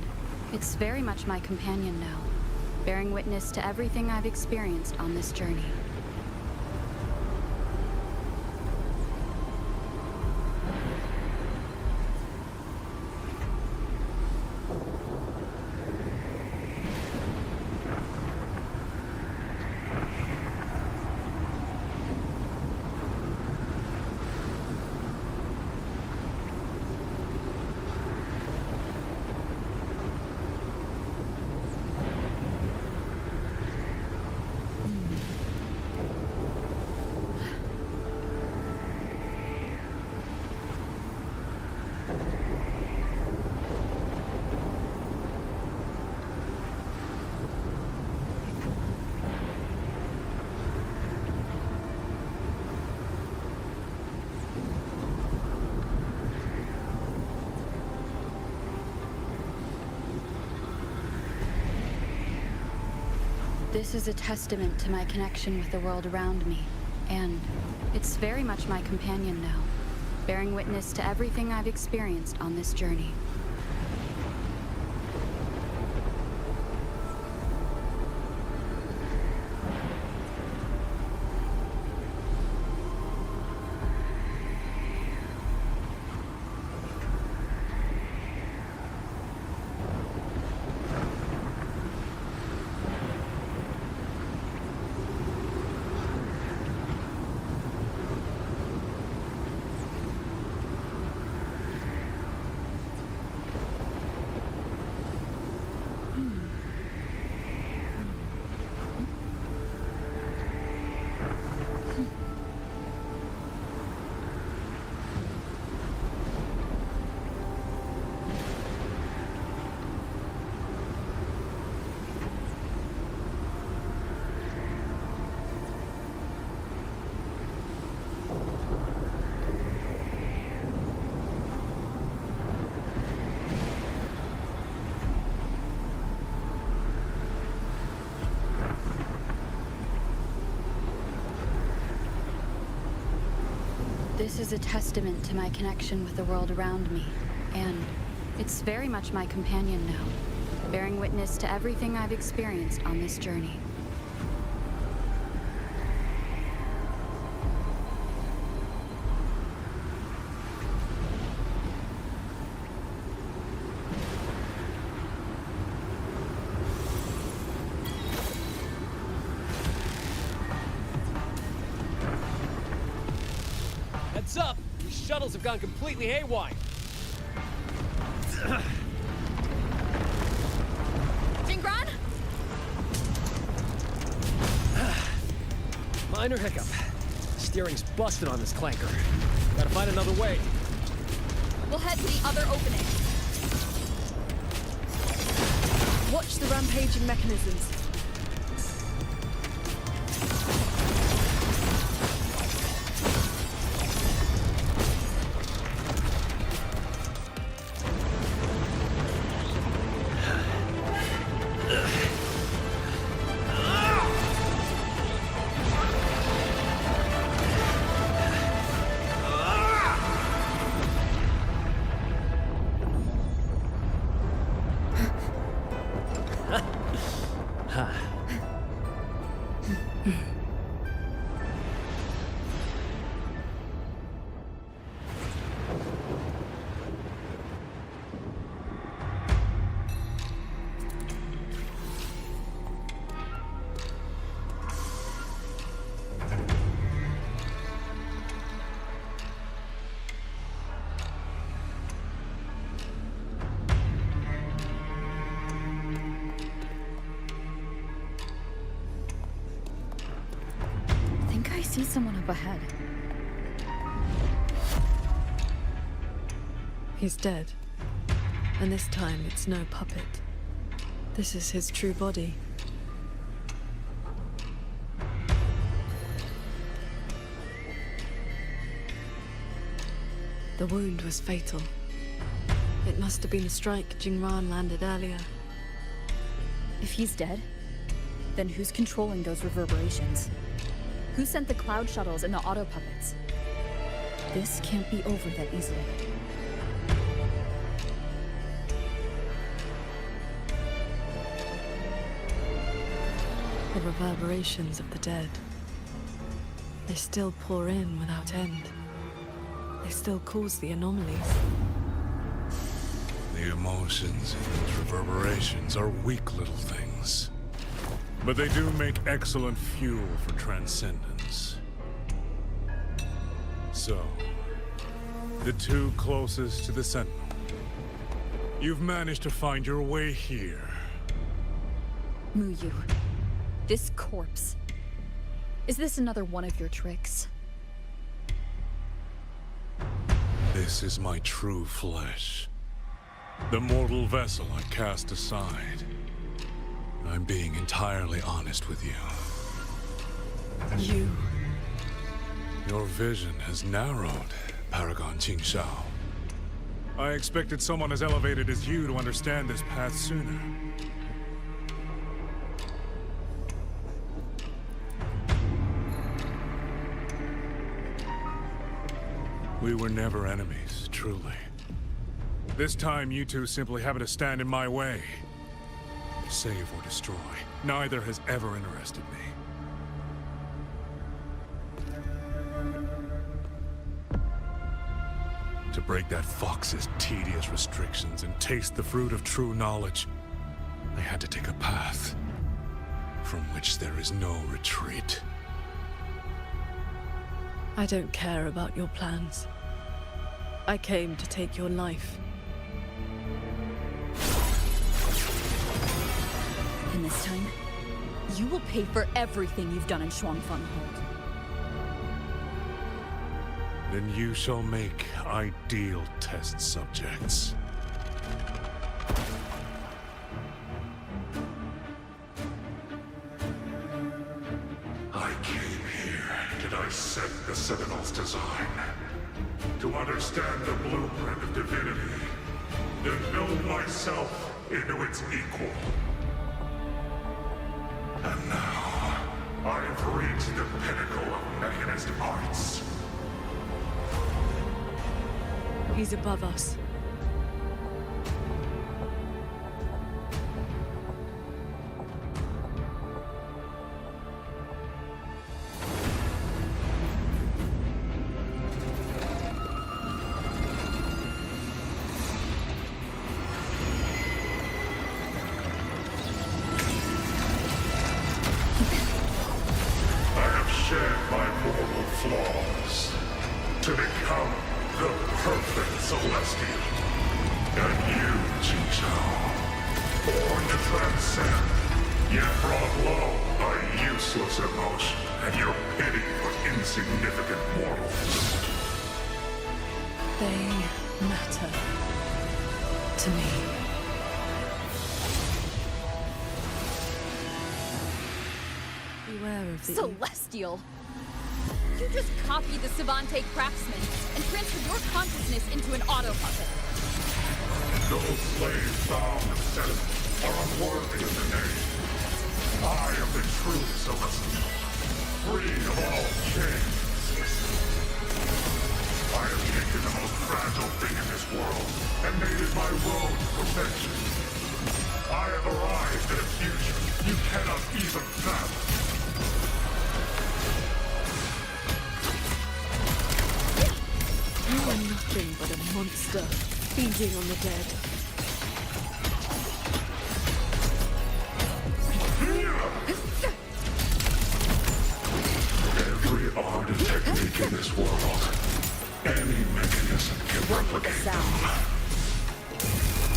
Speaker 7: it's very much my companion now, bearing witness to everything I've experienced on this journey. This is a testament to my connection with the world around me, and it's very much my companion now, bearing witness to everything I've experienced on this journey. This is a testament to my connection with the world around me, and it's very much my companion now, bearing witness to everything I've experienced on this journey.
Speaker 1: Heads up! These shuttles have gone completely haywire.
Speaker 5: Jingran?
Speaker 1: Minor hiccup. Steering's busted on this clanker. Gotta find another way.
Speaker 5: We'll head to the other opening. Watch the rampaging mechanisms.
Speaker 7: I see someone up ahead.
Speaker 5: He's dead. And this time it's no puppet. This is his true body. The wound was fatal. It must have been the strike Jingran landed earlier.
Speaker 7: If he's dead, then who's controlling those reverberations? Who sent the cloud shuttles and the auto puppets? This can't be over that easily.
Speaker 5: The reverberations of the dead. They still pour in without end. They still cause the anomalies.
Speaker 19: The emotions and those reverberations are weak little things. But they do make excellent fuel for transcendence. So, the two closest to the Sentinel. You've managed to find your way here.
Speaker 7: Muyu, this corpse. Is this another one of your tricks?
Speaker 19: This is my true flesh. The mortal vessel I cast aside. I'm being entirely honest with you.
Speaker 5: You...
Speaker 19: Your vision has narrowed, Paragon Qingxiao. I expected someone as elevated as you to understand this path sooner. We were never enemies, truly. This time, you two simply happen to stand in my way. Save or destroy. Neither has ever interested me. To break that fox's tedious restrictions and taste the fruit of true knowledge, I had to take a path from which there is no retreat.
Speaker 5: I don't care about your plans. I came to take your life.
Speaker 7: And this time, you will pay for everything you've done in Xuanfeng Hold.
Speaker 19: Then you shall make ideal test subjects. I came here to dissect the Sentinel's design. To understand the blueprint of divinity. To build myself into its equal. And now, I've reached the pinnacle of mechanist arts.
Speaker 5: He's above us.
Speaker 19: transcend, yet brought low by useless emotion and your pity for insignificant mortals.
Speaker 5: They matter to me. Beware of the
Speaker 13: Celestial! You just copied the Savante craftsman and transferred your consciousness into an auto puppet.
Speaker 19: Those slaves bound and sediment are unworthy of the name. I am the true Celestial, free of all chains. I have taken the most fragile thing in this world and made it my road to perfection. I have arrived at a future you cannot even fathom.
Speaker 5: You are nothing but a monster, feeding on the dead.
Speaker 19: Every art and technique in this world, any mechanism can replicate them.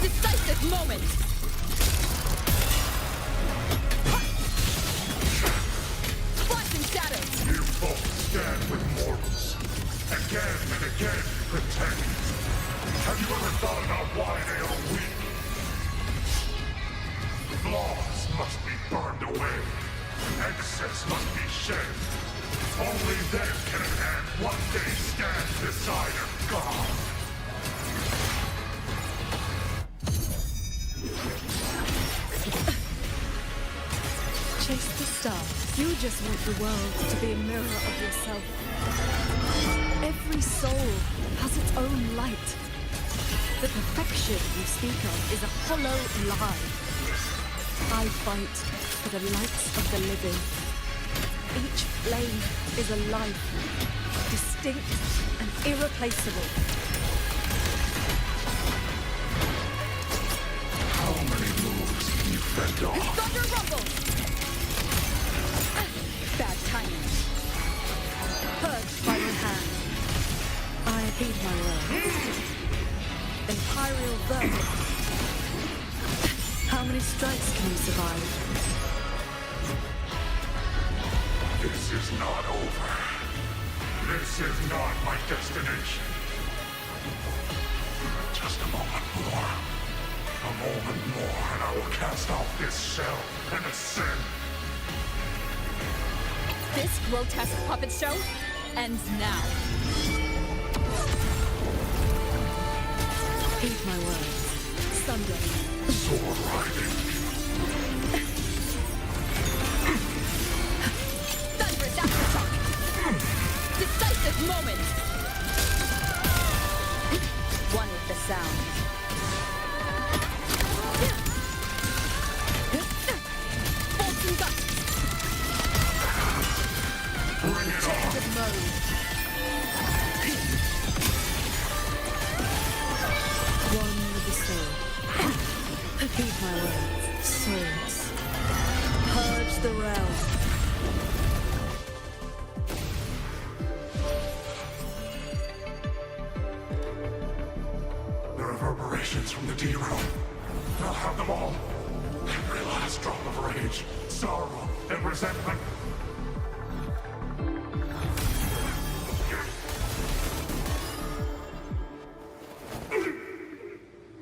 Speaker 13: Decisive moment! Flash and shadows!
Speaker 19: You both stand with mortals. Again and again pretend. Have you ever thought about why they are weak? Flaws must be burned away. Excess must be shed. Only then can an ant one day stand beside a god.
Speaker 5: Chase the stars. You just want the world to be a mirror of yourself. Every soul has its own light. The perfection you speak of is a hollow lie. I fight for the lights of the living. Each flame is a life, distinct and irreplaceable.
Speaker 19: How many moves can you fend off?
Speaker 13: Thunder rumble!
Speaker 7: Bad timing.
Speaker 5: Purged by my hand. I heed my word. Imperial verdict. How many strikes can you survive?
Speaker 19: This is not over. This is not my destination. Just a moment more. A moment more, and I will cast off this shell and ascend.
Speaker 13: This grotesque puppet show ends now.
Speaker 5: Heed my words. Sunday.
Speaker 19: Sword riding.
Speaker 13: Thunderous aftershock! Decisive moment! One with the sound. Bolts and guts!
Speaker 19: Bring it
Speaker 13: Change of mode.
Speaker 5: One with the sword. Heed my words. Swords. Purge the realm.
Speaker 19: The reverberations from the D-Room. I'll have them all. Every last drop of rage, sorrow, and resentment.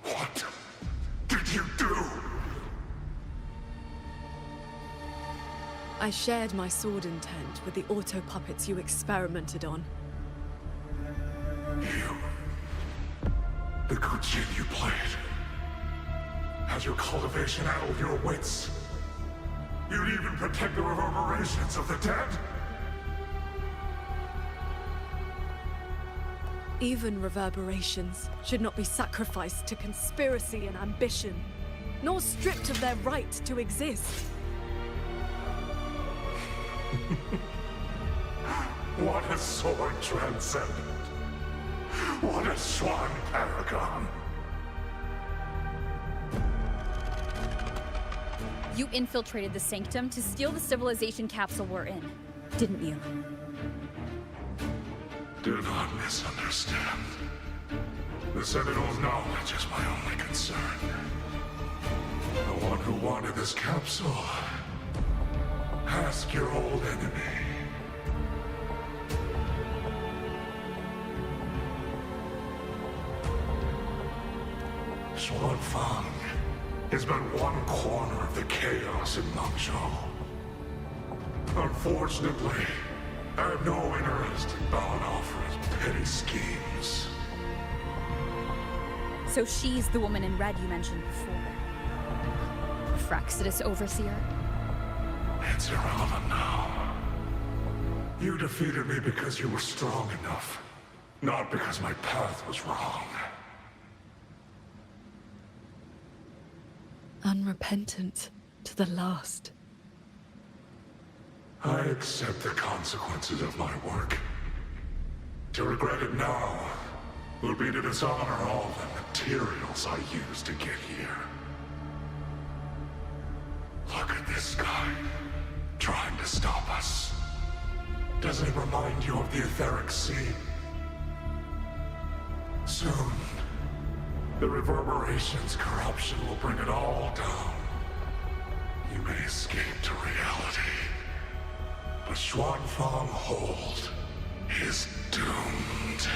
Speaker 19: What did you do?
Speaker 5: I shared my sword intent with the auto puppets you experimented on.
Speaker 19: The good jig you played. Has your cultivation addled your wits? You'd even protect the reverberations of the dead?
Speaker 5: Even reverberations should not be sacrificed to conspiracy and ambition, nor stripped of their right to exist.
Speaker 19: What a sword transcendent. What a swan paragon.
Speaker 13: You infiltrated the Sanctum to steal the civilization capsule we're in, didn't you?
Speaker 19: Do not misunderstand. The Sentinel's knowledge is my only concern. The one who wanted this capsule, ask your old enemy. Xuanfang is but one corner of the chaos in Mengzhou. Unfortunately, I have no interest in bowing off his petty schemes.
Speaker 7: So she's the woman in red you mentioned before. Fraxidus Overseer?
Speaker 19: It's irrelevant now. You defeated me because you were strong enough, not because my path was wrong.
Speaker 5: Unrepentant to the last.
Speaker 19: I accept the consequences of my work. To regret it now will be to dishonor all the materials I used to get here. Look at this guy, trying to stop us. Doesn't it remind you of the Etheric Sea? Soon, the reverberation's corruption will bring it all down. You may escape to reality, but Xuanfang Hold is doomed.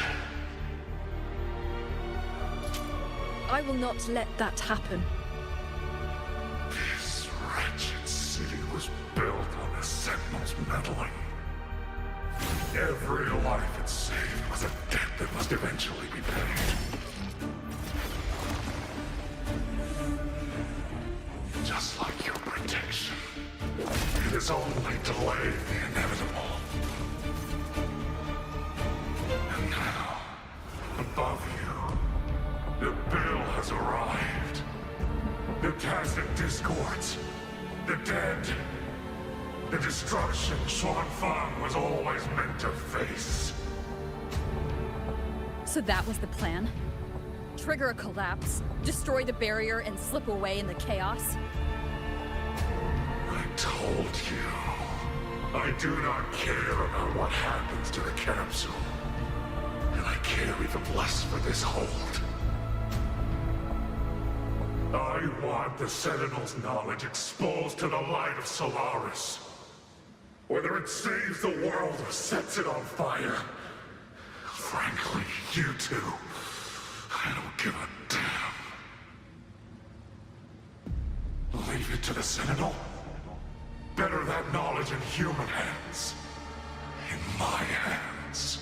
Speaker 5: I will not let that happen.
Speaker 19: This wretched city was built on the Sentinel's meddling. Every life it saved was a debt that must eventually be paid. Just like your protection, it has only delayed the inevitable. And now, above you, the bill has arrived. The tacit discords, the dead, the destruction Xuanfang was always meant to face.
Speaker 7: So that was the plan? Trigger a collapse, destroy the barrier, and slip away in the chaos?
Speaker 19: I told you, I do not care about what happens to the capsule. And I care even less for this hold. I want the Sentinel's knowledge exposed to the light of Solaris. Whether it saves the world or sets it on fire. Frankly, you two, I don't give a damn. Leave it to the Sentinel? Better that knowledge in human hands. In my hands.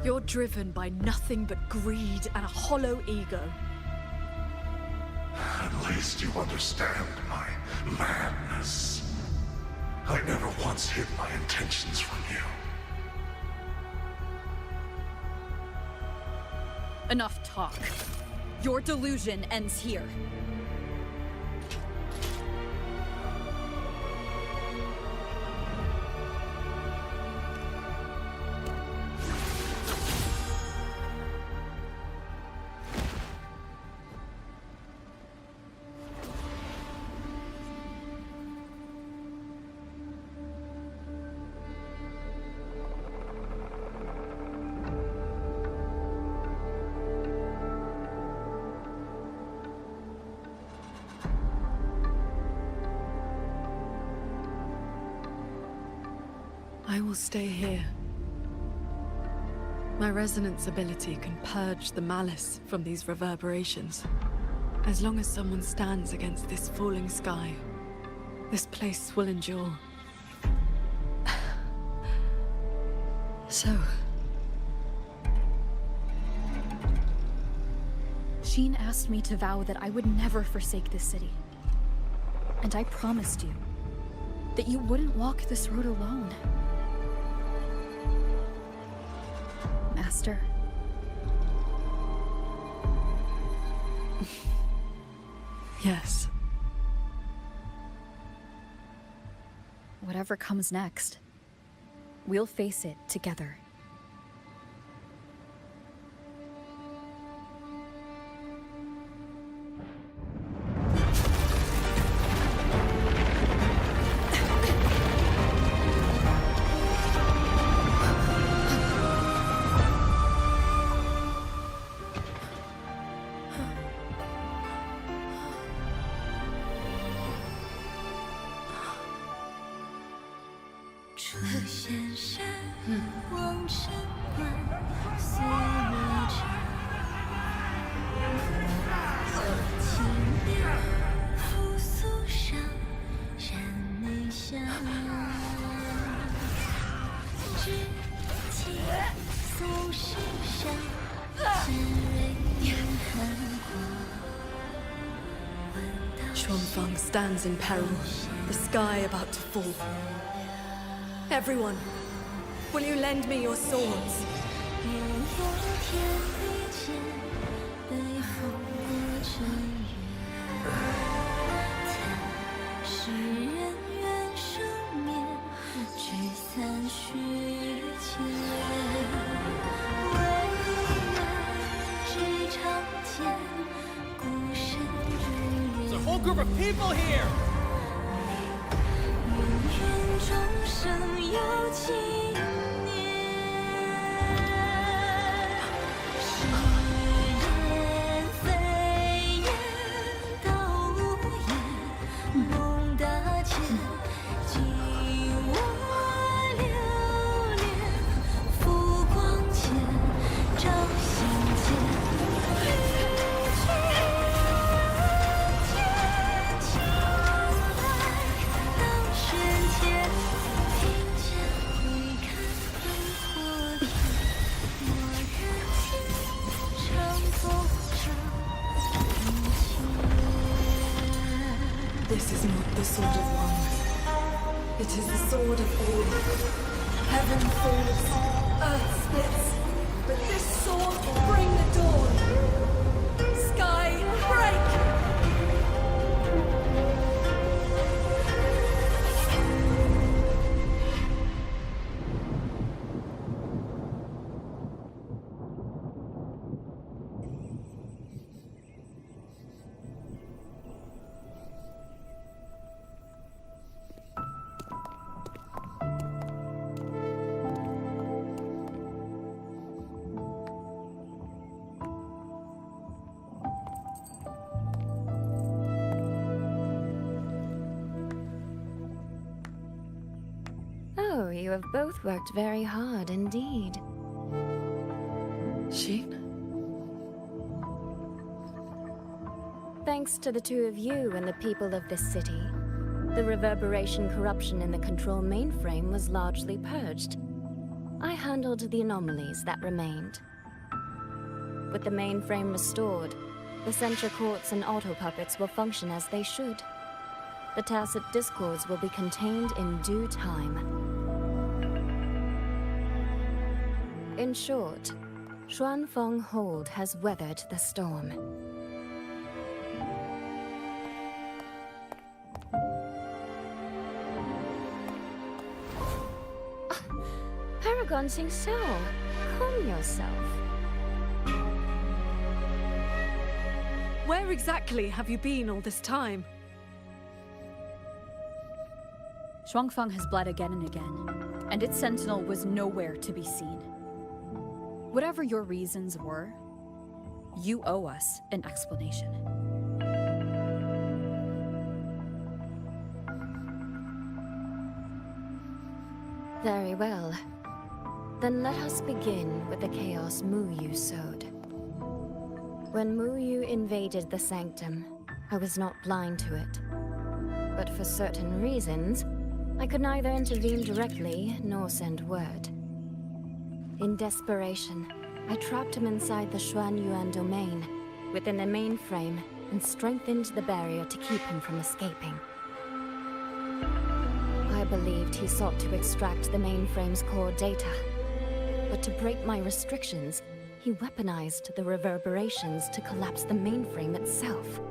Speaker 5: You're driven by nothing but greed and a hollow ego.
Speaker 19: At least you understand my madness. I never once hid my intentions from you.
Speaker 7: Enough talk. Your delusion ends here.
Speaker 5: I will stay here. My resonance ability can purge the malice from these reverberations. As long as someone stands against this falling sky, this place will endure. So...
Speaker 7: Sheen asked me to vow that I would never forsake this city. And I promised you that you wouldn't walk this road alone. Master.
Speaker 5: Yes.
Speaker 7: Whatever comes next, we'll face it together.
Speaker 12: 千山望山关，岁月长。青莲复苏上，山内香。知青松石上，尖锐寒光。
Speaker 5: Xuanfang stands in peril, the sky about to fall. Everyone, will you lend me your swords?
Speaker 12: 有天地间，北风过尘缘。残世人愿生灭，聚散虚间。唯愿只长天，孤身入
Speaker 8: There's a whole group of people here!
Speaker 12: 命运众生有情念，是言非言，道无言，梦大千，尽我流连，浮光间，照心间。
Speaker 5: This is not the sword of one. It is the sword of all. Heaven falls, earth splits, but this sword will bring the dawn. Sky, break!
Speaker 11: Oh, you have both worked very hard indeed.
Speaker 5: Xin?
Speaker 11: Thanks to the two of you and the people of this city, the reverberation corruption in the control mainframe was largely purged. I handled the anomalies that remained. With the mainframe restored, the censure courts and auto-puppets will function as they should. The tacit discords will be contained in due time. In short, Xuanfang Hold has weathered the storm. Paragon Qingxiao, calm yourself.
Speaker 5: Where exactly have you been all this time?
Speaker 7: Xuanfang has bled again and again, and its sentinel was nowhere to be seen. Whatever your reasons were, you owe us an explanation.
Speaker 11: Very well. Then let us begin with the chaos Mu Yu sowed. When Mu Yu invaded the sanctum, I was not blind to it. But for certain reasons, I could neither intervene directly nor send word. In desperation, I trapped him inside the Xuanyuan domain, within the mainframe, and strengthened the barrier to keep him from escaping. I believed he sought to extract the mainframe's core data. But to break my restrictions, he weaponized the reverberations to collapse the mainframe itself.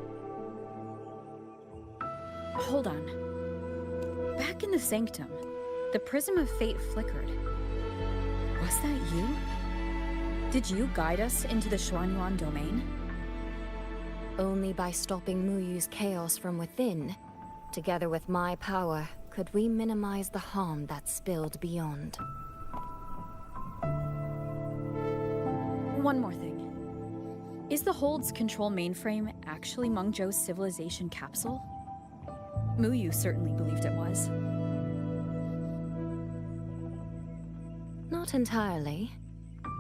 Speaker 7: Hold on. Back in the sanctum, the prism of fate flickered. Was that you? Did you guide us into the Xuanyuan domain?
Speaker 11: Only by stopping Mu Yu's chaos from within, together with my power, could we minimize the harm that spilled beyond.
Speaker 7: One more thing. Is the Hold's control mainframe actually Meng Zhou's civilization capsule? Mu Yu certainly believed it was.
Speaker 11: Not entirely.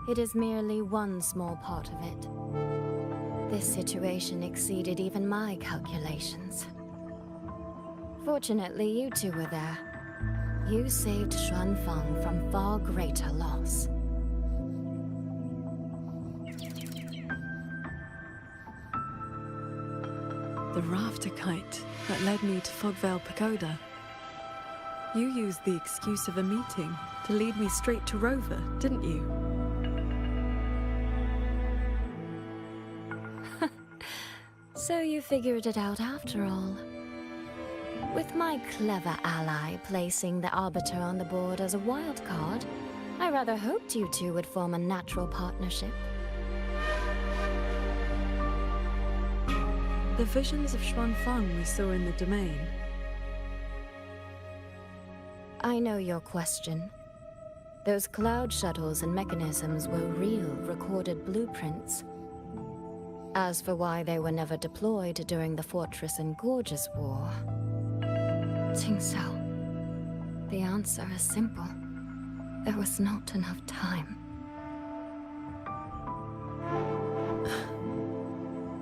Speaker 11: It is merely one small part of it. This situation exceeded even my calculations. Fortunately, you two were there. You saved Xuanfeng from far greater loss.
Speaker 5: The rafter kite that led me to Fogvale Pagoda. You used the excuse of a meeting to lead me straight to Rover, didn't you?
Speaker 11: So you figured it out after all. With my clever ally placing the Arbiter on the board as a wild card, I rather hoped you two would form a natural partnership.
Speaker 5: The visions of Xuanfeng we saw in the domain.
Speaker 11: I know your question. Those cloud shuttles and mechanisms were real, recorded blueprints. As for why they were never deployed during the Fortress and Gorges War... Qingxiao, the answer is simple. There was not enough time.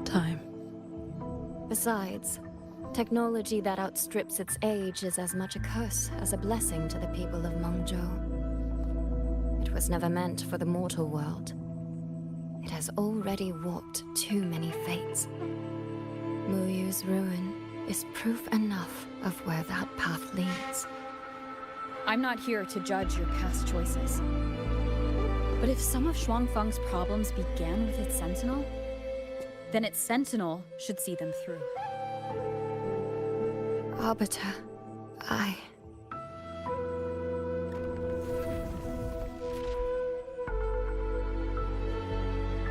Speaker 5: Time.
Speaker 11: Besides, technology that outstrips its age is as much a curse as a blessing to the people of Mengzhou. It was never meant for the mortal world. It has already warped too many fates. Muyu's ruin is proof enough of where that path leads.
Speaker 7: I'm not here to judge your past choices. But if some of Xuanfeng's problems began with its sentinel, then its sentinel should see them through.
Speaker 11: Arbiter,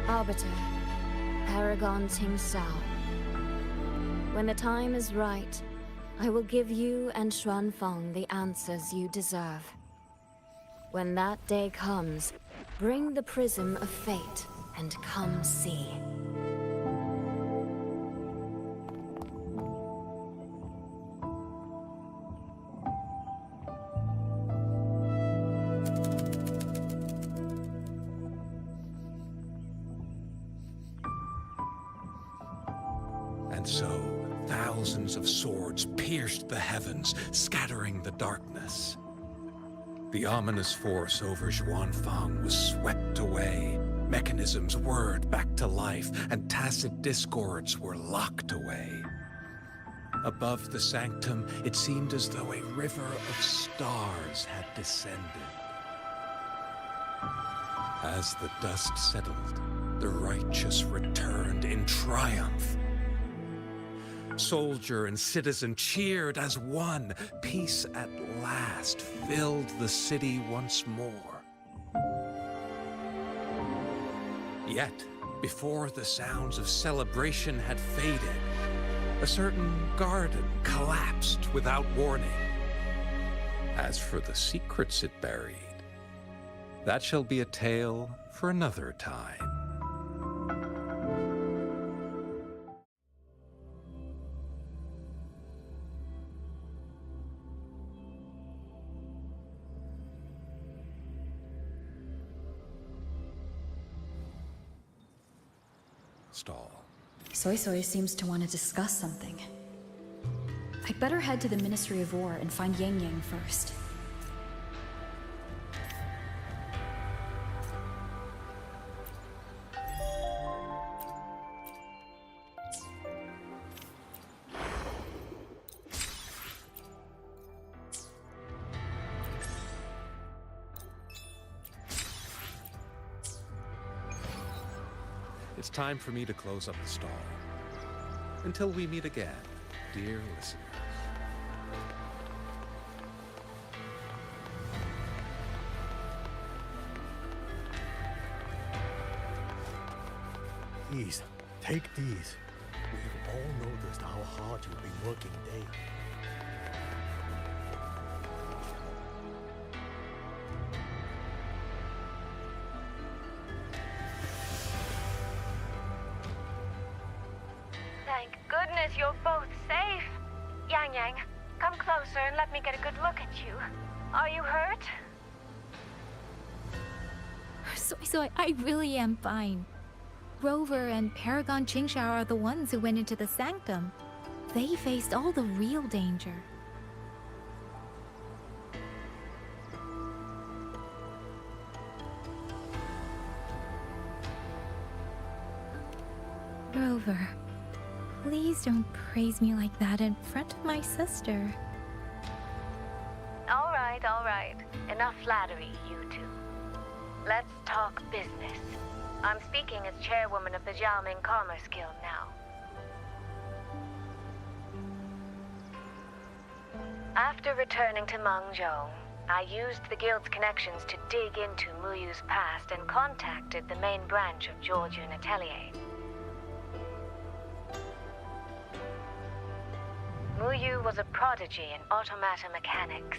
Speaker 11: Arbiter, Paragon Qingxiao. When the time is right, I will give you and Xuanfeng the answers you deserve. When that day comes, bring the Prism of Fate and come see.
Speaker 3: And so, thousands of swords pierced the heavens, scattering the darkness. The ominous force over Xuanfeng was swept away. Mechanisms whirred back to life, and tacit discords were locked away. Above the sanctum, it seemed as though a river of stars had descended. As the dust settled, the righteous returned in triumph. Soldier and citizen cheered as one. Peace at last filled the city once more. Yet, before the sounds of celebration had faded, a certain garden collapsed without warning. As for the secrets it buried, that shall be a tale for another time. Stall.
Speaker 7: Soy Soy seems to want to discuss something. I'd better head to the Ministry of War and find Yang Yang first.
Speaker 3: It's time for me to close up the stall. Until we meet again, dear listeners.
Speaker 4: Please, take these. We've all noticed how hard you've been working day.
Speaker 16: Thank goodness you're both safe. Yang Yang, come closer and let me get a good look at you. Are you hurt?
Speaker 17: So I really am fine. Rover and Paragon Qingxiao are the ones who went into the sanctum. They faced all the real danger. Rover, please don't praise me like that in front of my sister.
Speaker 16: All right. Enough flattery, you two. Let's talk business. I'm speaking as chairwoman of the Jiaoming Commerce Guild now. After returning to Mengzhou, I used the guild's connections to dig into Muyu's past and contacted the main branch of Georgian Atelier. Muyu was a prodigy in automata mechanics.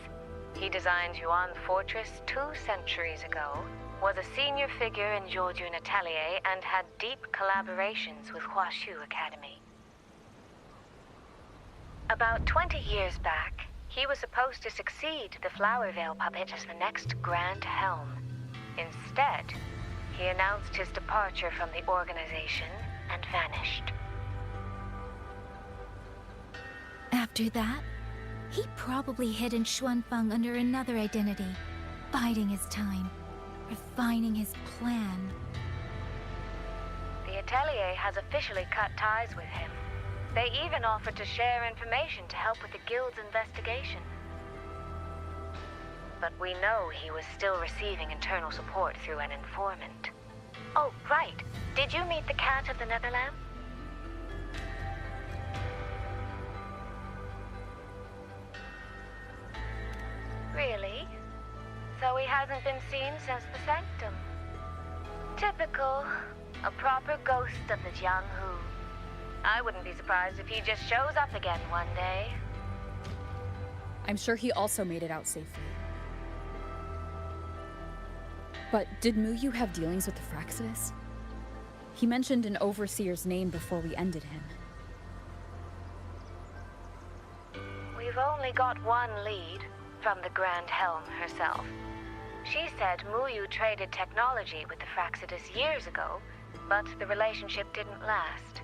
Speaker 16: He designed Yuan Fortress 2 centuries ago, was a senior figure in Georgian Atelier, and had deep collaborations with Huashu Academy. About 20 years back, he was supposed to succeed the Flower Veil puppet as the next Grand Helm. Instead, he announced his departure from the organization and vanished.
Speaker 17: After that, he probably hid in Xuanfeng under another identity, biding his time, refining his plan.
Speaker 16: The Atelier has officially cut ties with him. They even offered to share information to help with the Guild's investigation. But we know he was still receiving internal support through an informant. Oh, right. Did you meet the Cat of the Netherland? Really? So he hasn't been seen since the sanctum. Typical. A proper ghost of the Jianghu. I wouldn't be surprised if he just shows up again one day.
Speaker 7: I'm sure he also made it out safely. But did Muyu have dealings with the Fraxidus? He mentioned an overseer's name before we ended him.
Speaker 16: We've only got one lead, from the Grand Helm herself. She said Muyu traded technology with the Fraxidus years ago, but the relationship didn't last.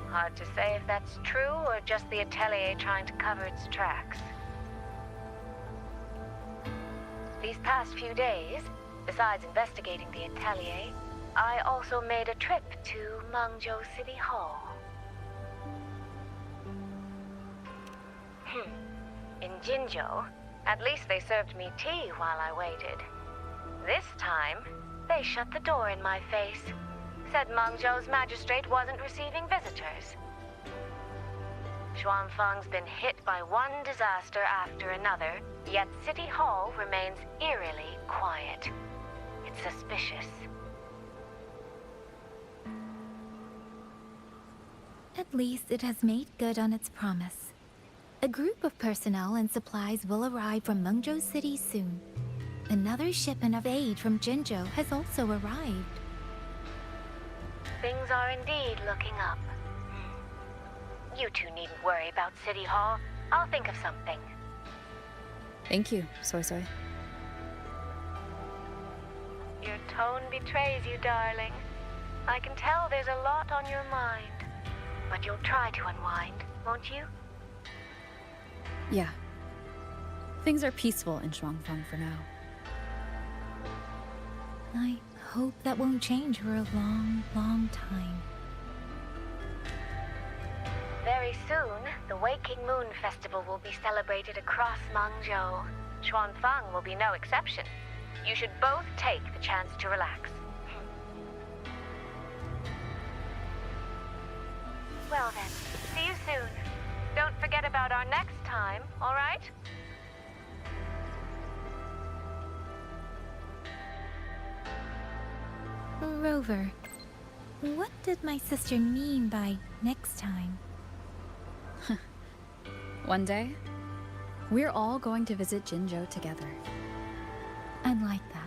Speaker 16: Hard to say if that's true or just the Atelier trying to cover its tracks. These past few days, besides investigating the Atelier, I also made a trip to Mengzhou City Hall. In Qingxiao, at least they served me tea while I waited. This time, they shut the door in my face. Said Mengzhou's magistrate wasn't receiving visitors. Xuanfeng's been hit by one disaster after another, yet City Hall remains eerily quiet. It's suspicious.
Speaker 17: At least it has made good on its promise. A group of personnel and supplies will arrive from Mengzhou City soon. Another shipment of aid from Qingzhou has also arrived.
Speaker 16: Things are indeed looking up. You two needn't worry about City Hall. I'll think of something.
Speaker 7: Thank you, Soy Soy.
Speaker 16: Your tone betrays you, darling. I can tell there's a lot on your mind. But you'll try to unwind, won't you?
Speaker 7: Yeah. Things are peaceful in Shuangfeng for now.
Speaker 17: I hope that won't change for a long, long time.
Speaker 16: Very soon, the Waking Moon Festival will be celebrated across Mengzhou. Xuanfeng will be no exception. You should both take the chance to relax. Well then, see you soon. Don't forget about our next time, all right?
Speaker 17: Rover, what did my sister mean by next time?
Speaker 7: One day, we're all going to visit Qingzhou together.
Speaker 17: I'd like that.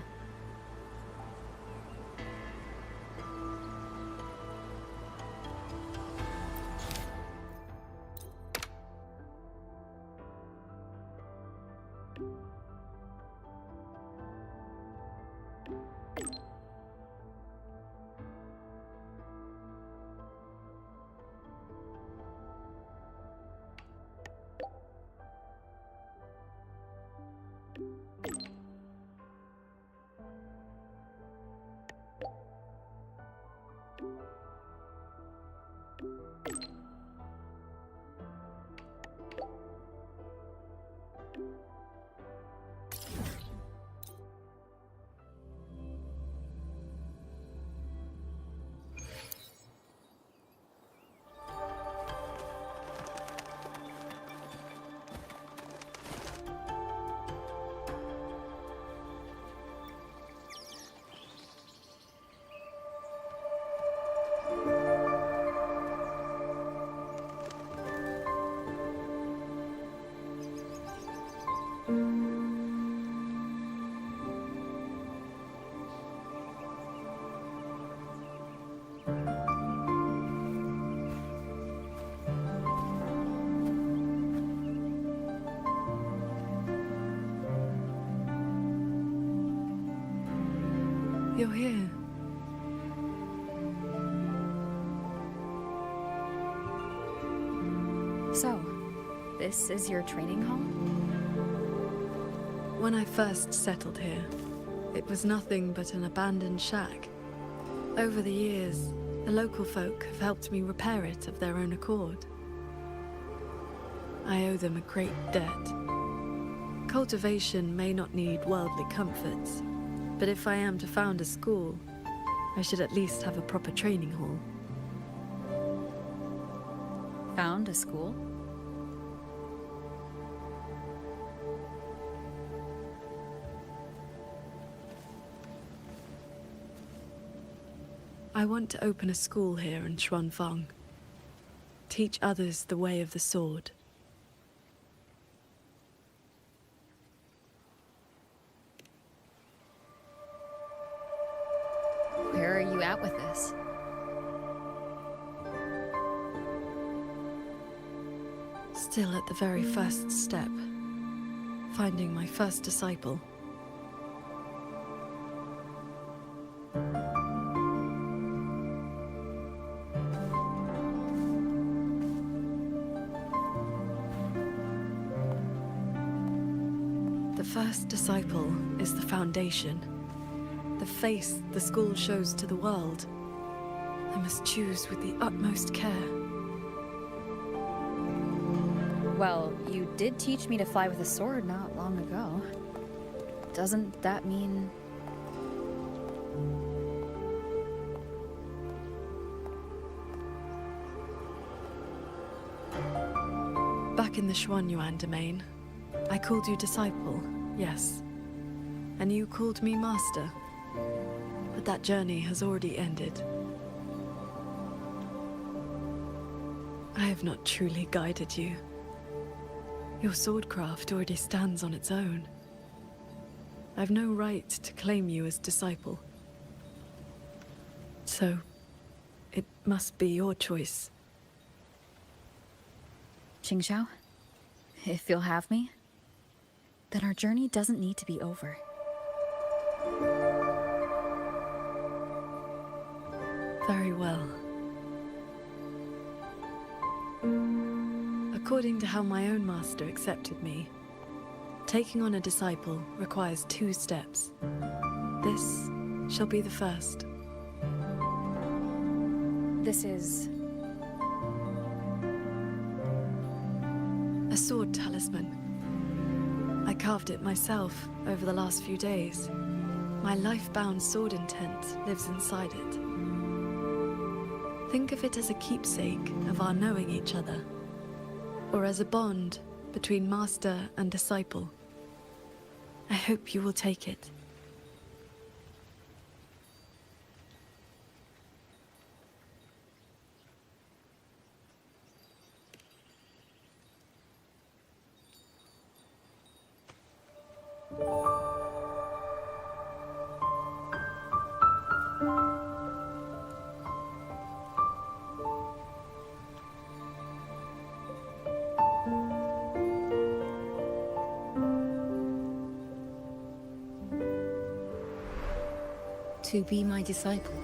Speaker 5: You're here.
Speaker 7: So, this is your training hall?
Speaker 5: When I first settled here, it was nothing but an abandoned shack. Over the years, the local folk have helped me repair it of their own accord. I owe them a great debt. Cultivation may not need worldly comforts, but if I am to found a school, I should at least have a proper training hall.
Speaker 7: Found a school?
Speaker 5: I want to open a school here in Xuanfang. Teach others the way of the sword.
Speaker 7: Where are you at with this?
Speaker 5: Still at the very first step. Finding my first disciple. The first disciple is the foundation. The face the school shows to the world. I must choose with the utmost care.
Speaker 7: Well, you did teach me to fly with a sword not long ago. Doesn't that mean...
Speaker 5: Back in the Xuanyuan domain, I called you disciple, yes. And you called me master. But that journey has already ended. I have not truly guided you. Your swordcraft already stands on its own. I've no right to claim you as disciple. So, it must be your choice.
Speaker 7: Qingxiao, if you'll have me, then our journey doesn't need to be over.
Speaker 5: Very well. According to how my own master accepted me, taking on a disciple requires 2 steps. This shall be the first.
Speaker 7: This is...
Speaker 5: a sword talisman. I carved it myself over the last few days. My life-bound sword intent lives inside it. Think of it as a keepsake of our knowing each other, or as a bond between master and disciple. I hope you will take it.
Speaker 23: To be my disciple,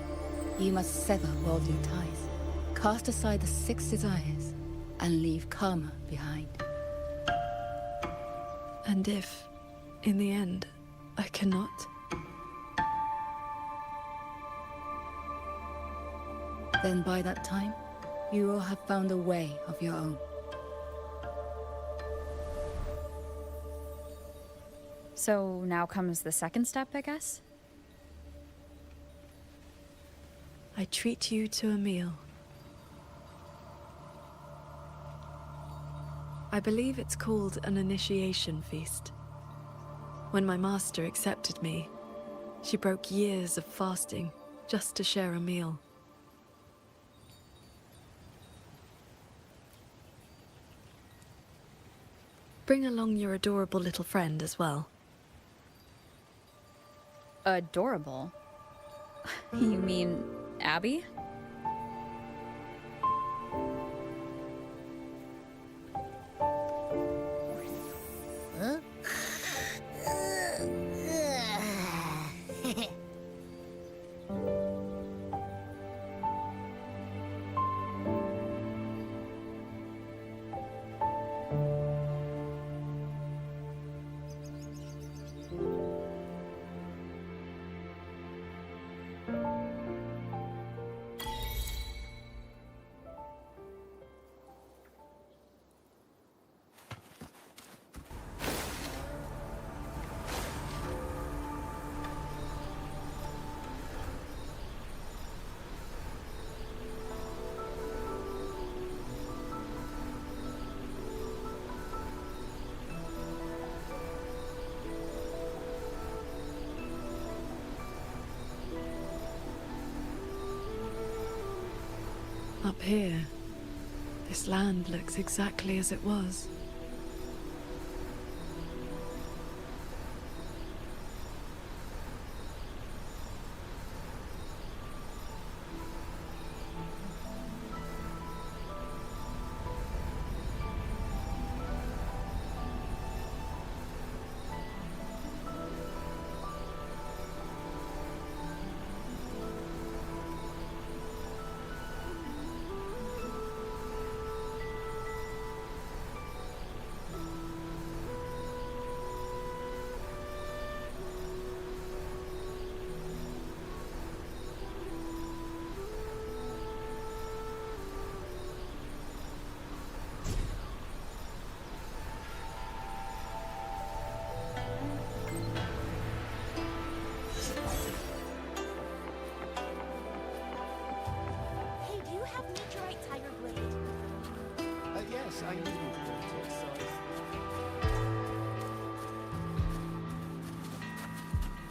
Speaker 23: you must sever worldly ties, cast aside the 6 desires, and leave karma behind.
Speaker 5: And if, in the end, I cannot?
Speaker 23: Then by that time, you will have found a way of your own.
Speaker 7: So now comes the second step, I guess?
Speaker 5: I treat you to a meal. I believe it's called an initiation feast. When my master accepted me, she broke years of fasting just to share a meal. Bring along your adorable little friend as well.
Speaker 7: Adorable? You mean Abby?
Speaker 5: Up here, this land looks exactly as it was.
Speaker 21: Hey, do you have meteorite tiger blade?
Speaker 14: Yes, I need it, so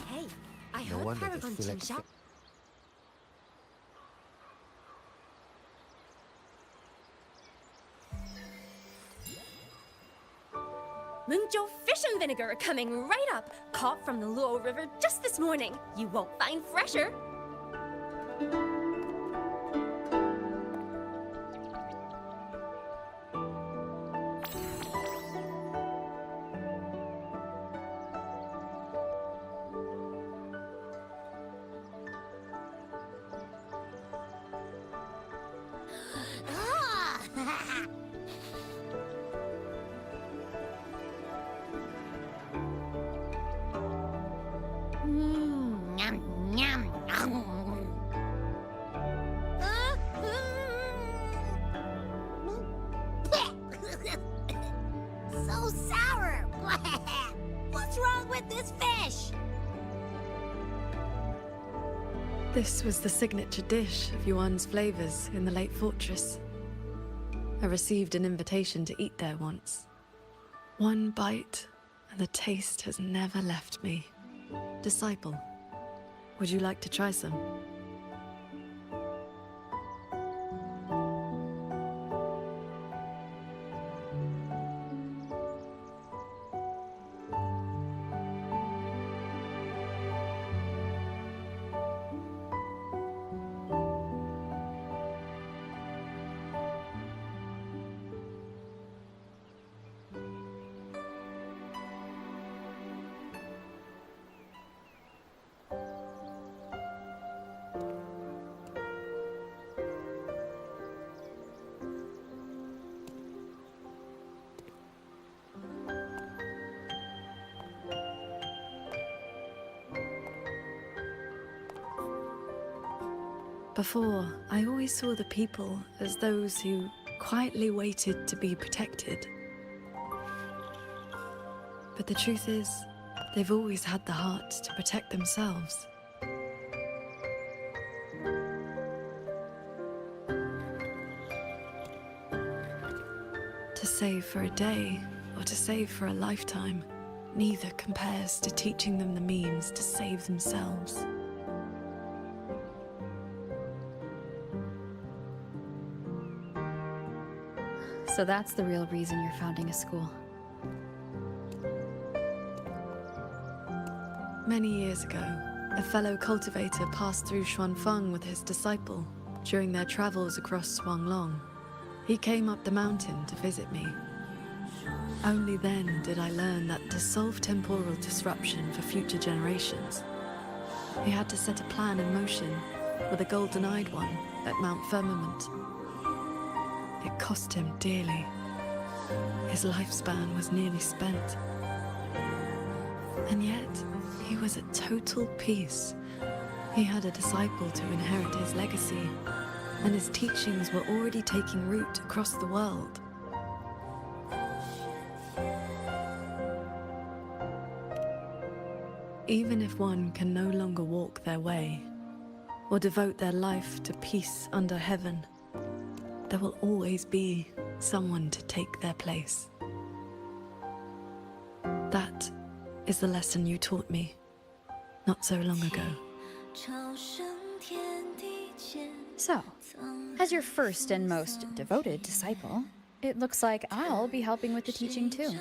Speaker 21: Hey, I
Speaker 14: No
Speaker 21: heard
Speaker 14: wonder they
Speaker 21: Paragon
Speaker 14: feel like
Speaker 21: Qingxiao. Mungzhou fish and vinegar are coming right up. Caught from the Luo River just this morning. You won't find fresher.
Speaker 6: So sour! What's wrong with this fish?
Speaker 5: This was the signature dish of Yuan's flavors in the late fortress. I received an invitation to eat there once. One bite, and the taste has never left me. Disciple, would you like to try some? Before, I always saw the people as those who quietly waited to be protected. But the truth is, they've always had the heart to protect themselves. To save for a day, or to save for a lifetime, neither compares to teaching them the means to save themselves.
Speaker 7: So that's the real reason you're founding a school.
Speaker 5: Many years ago, a fellow cultivator passed through Xuanfeng with his disciple during their travels across Shuanglong. He came up the mountain to visit me. Only then did I learn that to solve temporal disruption for future generations, he had to set a plan in motion with a golden-eyed one at Mount Firmament. It cost him dearly. His lifespan was nearly spent. And yet, he was at total peace. He had a disciple to inherit his legacy, and his teachings were already taking root across the world. Even if one can no longer walk their way, or devote their life to peace under heaven, there will always be someone to take their place. That is the lesson you taught me not so long ago.
Speaker 7: So, As your first and most devoted disciple, it looks like I'll be helping with the teaching too.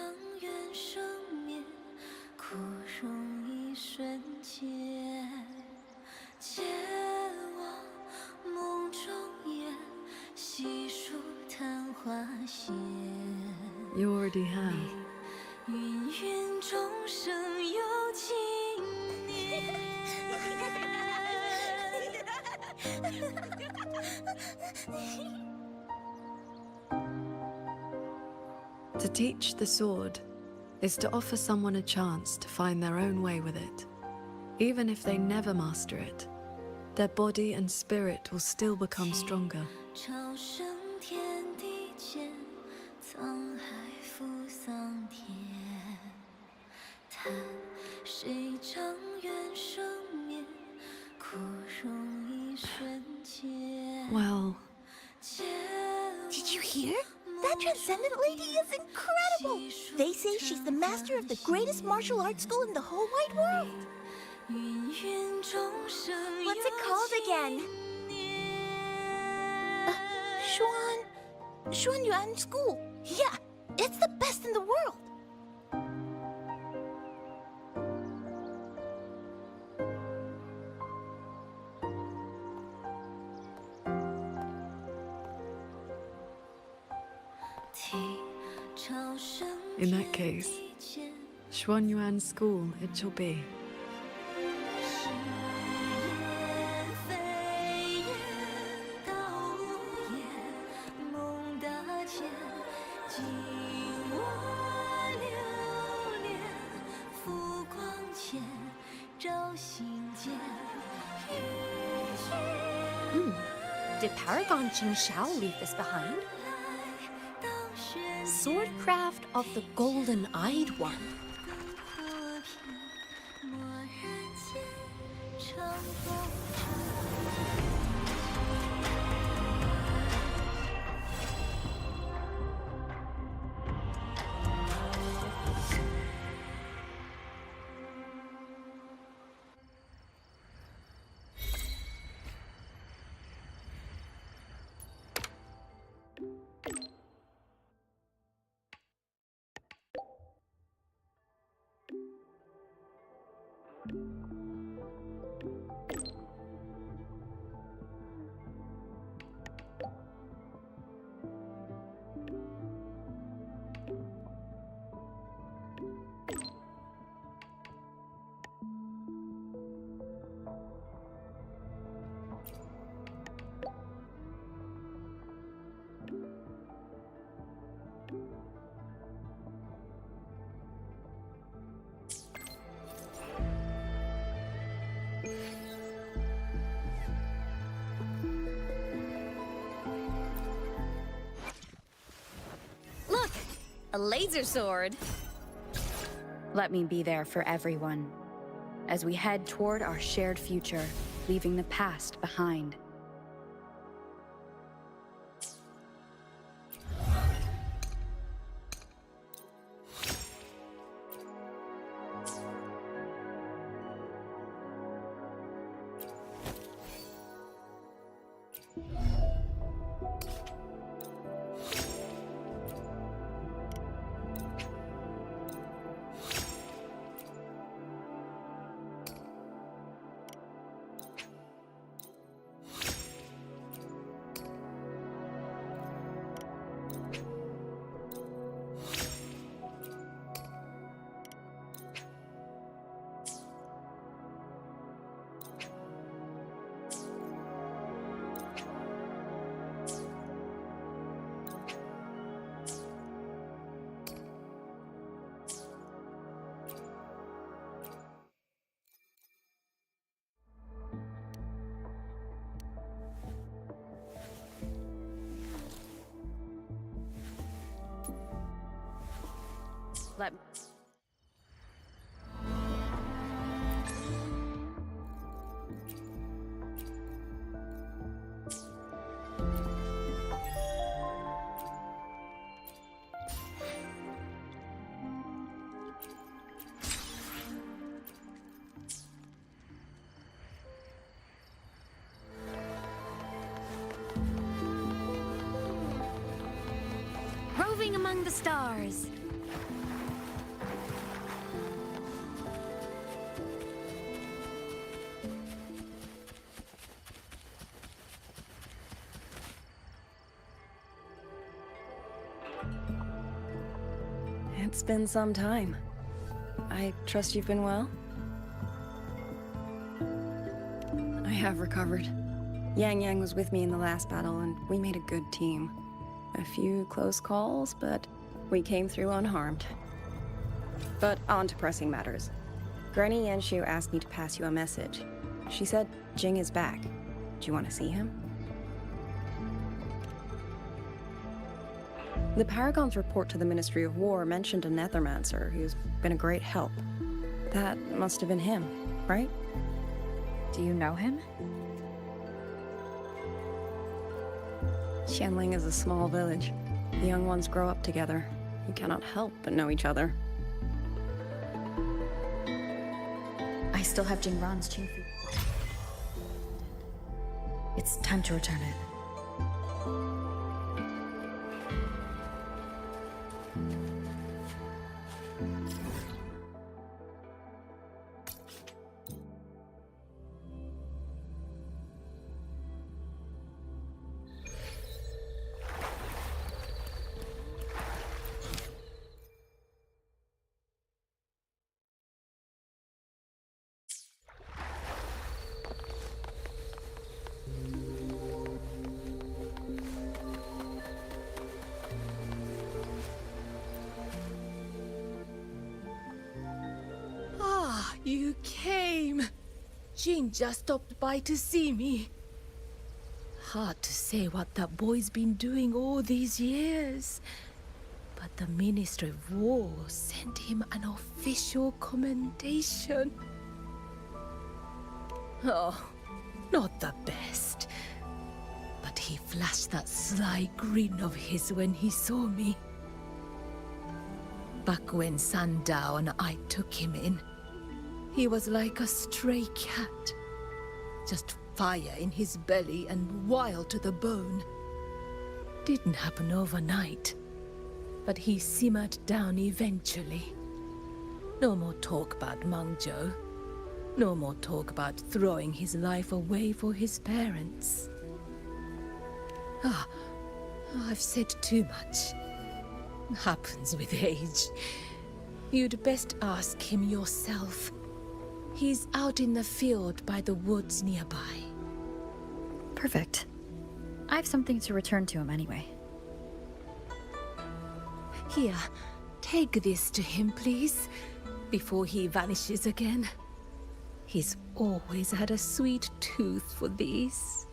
Speaker 5: You already have. To teach the sword is to offer someone a chance to find their own way with it. Even if they never master it, their body and spirit will still become stronger. Well...
Speaker 18: Did you hear? That Transcendent lady is incredible! They say she's the master of the greatest martial arts school in the whole wide world! What's it called again? Xuan Yuan School. Yeah, it's the best in the world!
Speaker 5: In that case, Xuanyuan School it shall be.
Speaker 21: Did Paragon Qingxiao leave this behind? Swordcraft of the Golden-Eyed One. Look! A laser sword!
Speaker 7: Let me be there for everyone, as we head toward our shared future, leaving the past behind. Let me...
Speaker 17: floating among the stars.
Speaker 15: It's been some time. I trust you've been well? I have recovered. Yang Yang was with me in the last battle, and we made a good team. A few close calls, but we came through unharmed. But on to pressing matters. Granny Yanshu asked me to pass you a message. She said Jing is back. Do you want to see him? The Paragon's report to the Ministry of War mentioned a Nethermancer who's been a great help. That must have been him, right?
Speaker 7: Do you know him?
Speaker 15: Xianling is a small village. The young ones grow up together. You cannot help but know each other.
Speaker 7: I still have Jingran's Qingfu. It's time to return it.
Speaker 20: You came! Jing just stopped by to see me. Hard to say what that boy's been doing all these years. But the Ministry of War sent him an official commendation. Oh, not the best. But he flashed that sly grin of his when he saw me. Back when Sandao and I took him in, he was like a stray cat. Just fire in his belly and wild to the bone. Didn't happen overnight, but he simmered down eventually. No more talk about Mengzhou. No more talk about throwing his life away for his parents. I've said too much. Happens with age. You'd best ask him yourself. He's out in the field by the woods nearby.
Speaker 7: Perfect. I have something to return to him anyway.
Speaker 20: Here, take this to him, please, before he vanishes again. He's always had a sweet tooth for these.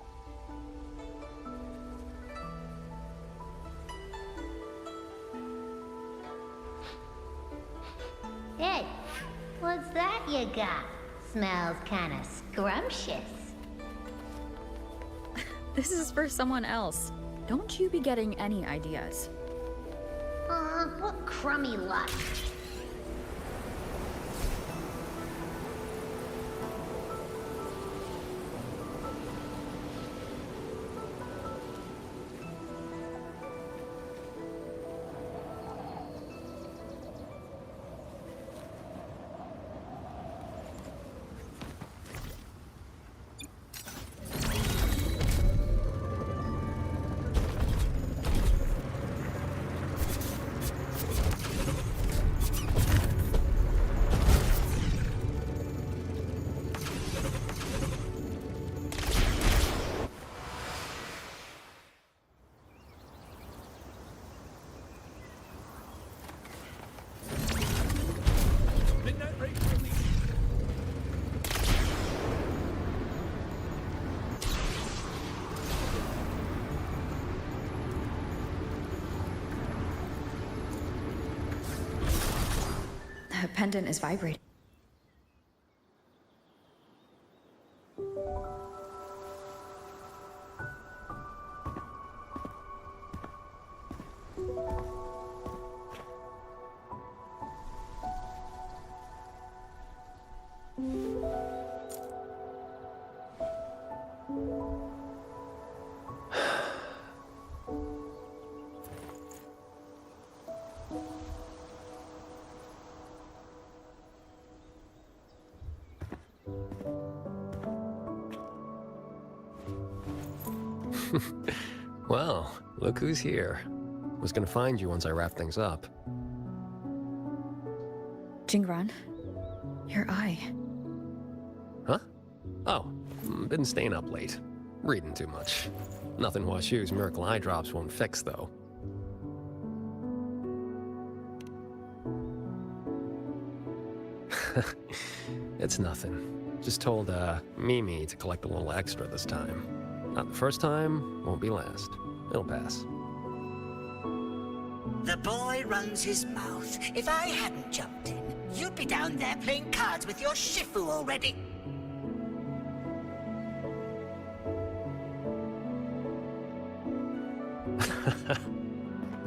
Speaker 6: Hey, what's that you got? Smells kinda scrumptious.
Speaker 7: This is for someone else. Don't you be getting any ideas.
Speaker 6: What crummy luck.
Speaker 7: The pendant is vibrating.
Speaker 1: Well, look who's here. Was gonna find you once I wrap things up.
Speaker 7: Qingran, your eye.
Speaker 1: Huh? Oh, been staying up late. Reading too much. Nothing Hua Xu's miracle eye drops won't fix, though. It's nothing. Just told, Mimi to collect a little extra this time. Not the first time, won't be last. It'll pass.
Speaker 9: The boy runs his mouth. If I hadn't jumped in, you'd be down there playing cards with your Shifu already.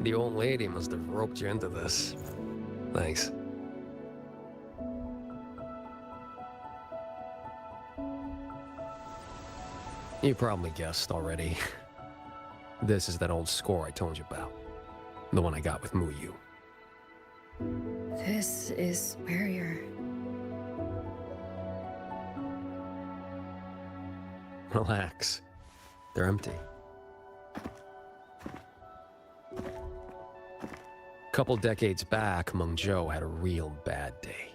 Speaker 1: The old lady must have roped you into this. Thanks. You probably guessed already. This is that old score I told you about. The one I got with Mu Yu.
Speaker 7: This is where you're...
Speaker 1: Relax. They're empty. Couple decades back, Meng Zhou had a real bad day.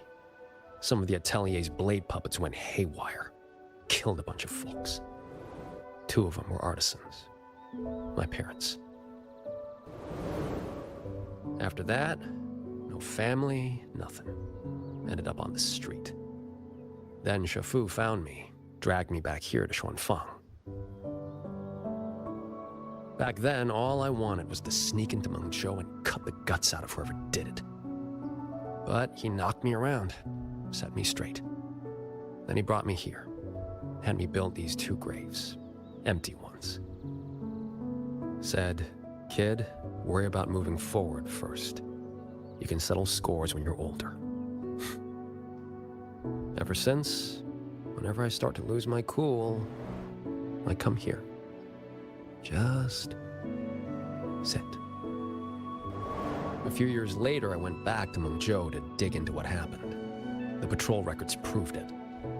Speaker 1: Some of the Atelier's blade puppets went haywire. Killed a bunch of folks. 2 of them were artisans. My parents. After that, no family, nothing. Ended up on the street. Then Shifu found me, dragged me back here to Xuanfang. Back then, all I wanted was to sneak into Meng Zhou and cut the guts out of whoever did it. But he knocked me around, set me straight. Then he brought me here, had me build these 2 graves, empty ones. Said, kid, worry about moving forward first. You can settle scores when you're older. Ever since, whenever I start to lose my cool, I come here. Just sit. A few years later, I went back to Meng Zhou to dig into what happened. The patrol records proved it.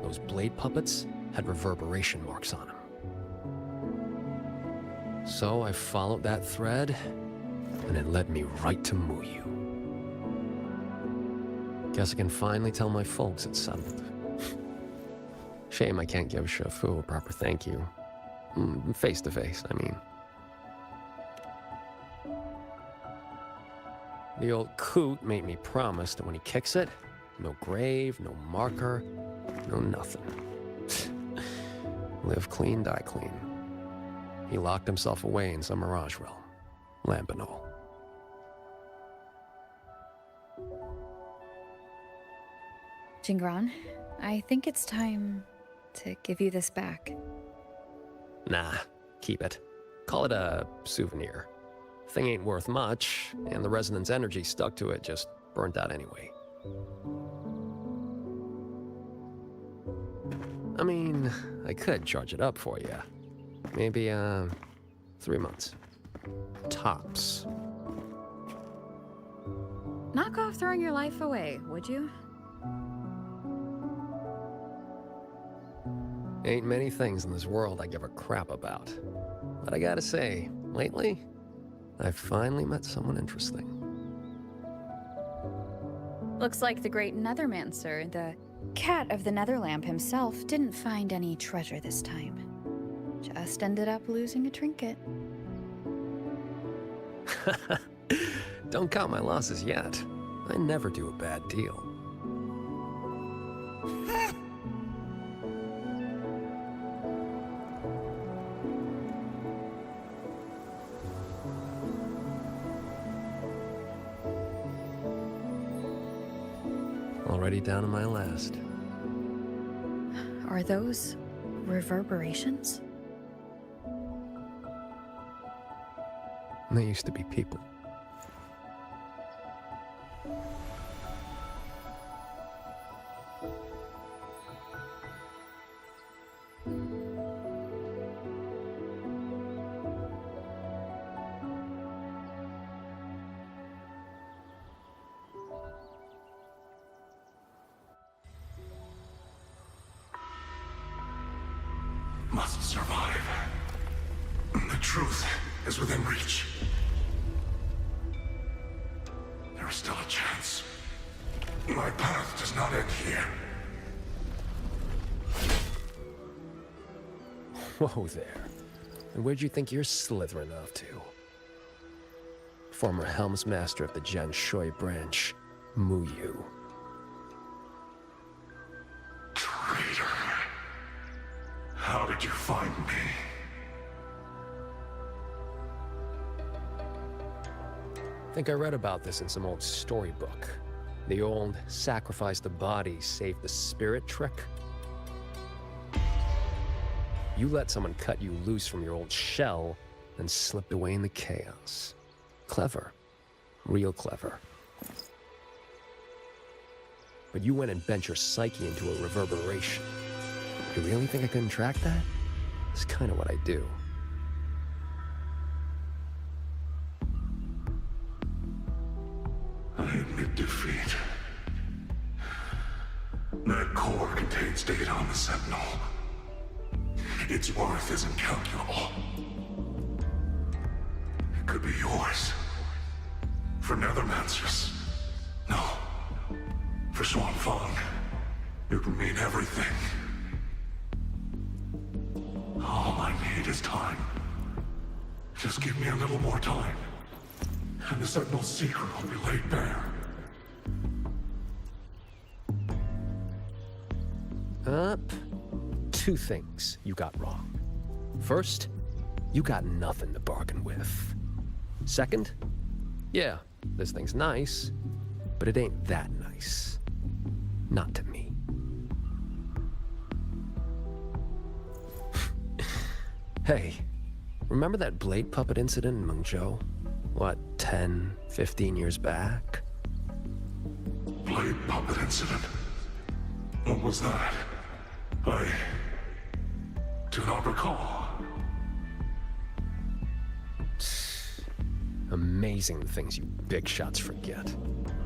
Speaker 1: Those blade puppets had reverberation marks on them. So I followed that thread, and it led me right to Mu Yu. Guess I can finally tell my folks it's settled. Shame I can't give Shifu a proper thank you. Face to face, I mean. The old coot made me promise that when he kicks it, no grave, no marker, no nothing. Live clean, die clean. He locked himself away in some mirage realm. Lamp and all.
Speaker 7: Qingran, I think it's time to give you this back.
Speaker 1: Nah, keep it. Call it a souvenir. Thing ain't worth much, and the resonance energy stuck to it just burnt out anyway. I mean, I could charge it up for you. Maybe, 3 months. Tops.
Speaker 7: Knock off throwing your life away, would you?
Speaker 1: Ain't many things in this world I give a crap about. But I gotta say, lately, I've finally met someone interesting.
Speaker 7: Looks like the great Nethermancer, the cat of the Netherlamp himself, didn't find any treasure this time. Just ended up losing a trinket.
Speaker 1: Don't count my losses yet. I never do a bad deal. Already down to my last.
Speaker 7: Are those reverberations?
Speaker 1: They used to be people.
Speaker 19: Must survive. The
Speaker 2: truth is within reach. There is still a chance. My path does not end here.
Speaker 1: Whoa there. And where'd you think you're slithering off to? Former Helmsmaster of the Qingxiao branch, Mu Yu.
Speaker 2: Traitor. How did you find me?
Speaker 1: I think I read about this in some old storybook. The old sacrifice the body, save the spirit trick. You let someone cut you loose from your old shell and slipped away in the chaos. Clever. Real clever. But you went and bent your psyche into a reverberation. You really think I couldn't track that? It's kind of what I do.
Speaker 2: I admit defeat. That core contains data on the Sentinel. Its worth is incalculable. It could be yours. For Nethermancers. No. For Xuanfang. It would mean everything. All I need is time. Just give me a little more time. And the Sentinel's secret will be laid bare.
Speaker 1: Two things you got wrong. First, you got nothing to bargain with. Second, yeah, this thing's nice, but it ain't that nice. Not to me. Hey, remember that blade puppet incident in Mengzhou? What, 10, 15 years back?
Speaker 2: Blade puppet incident? What was that? I do not recall.
Speaker 1: Amazing the things you big shots forget.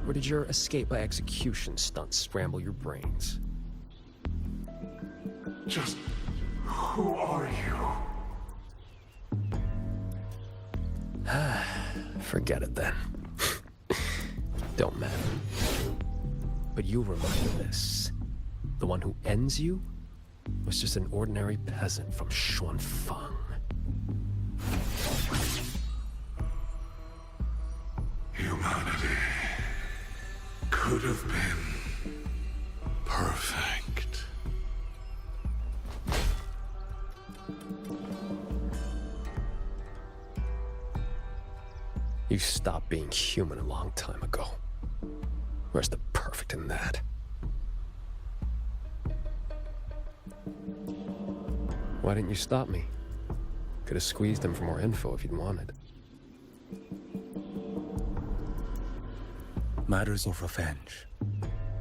Speaker 1: Or did your escape by execution stunt scramble your brains?
Speaker 2: Just who are you?
Speaker 1: Forget it then. Don't matter. But you'll remember this. The one who ends you was just an ordinary peasant from Xuanfang.
Speaker 2: Humanity could have been perfect.
Speaker 1: You stopped being human a long time ago. Where's the perfect in that? Why didn't you stop me? Could have squeezed him for more info if you'd wanted.
Speaker 4: Matters of revenge.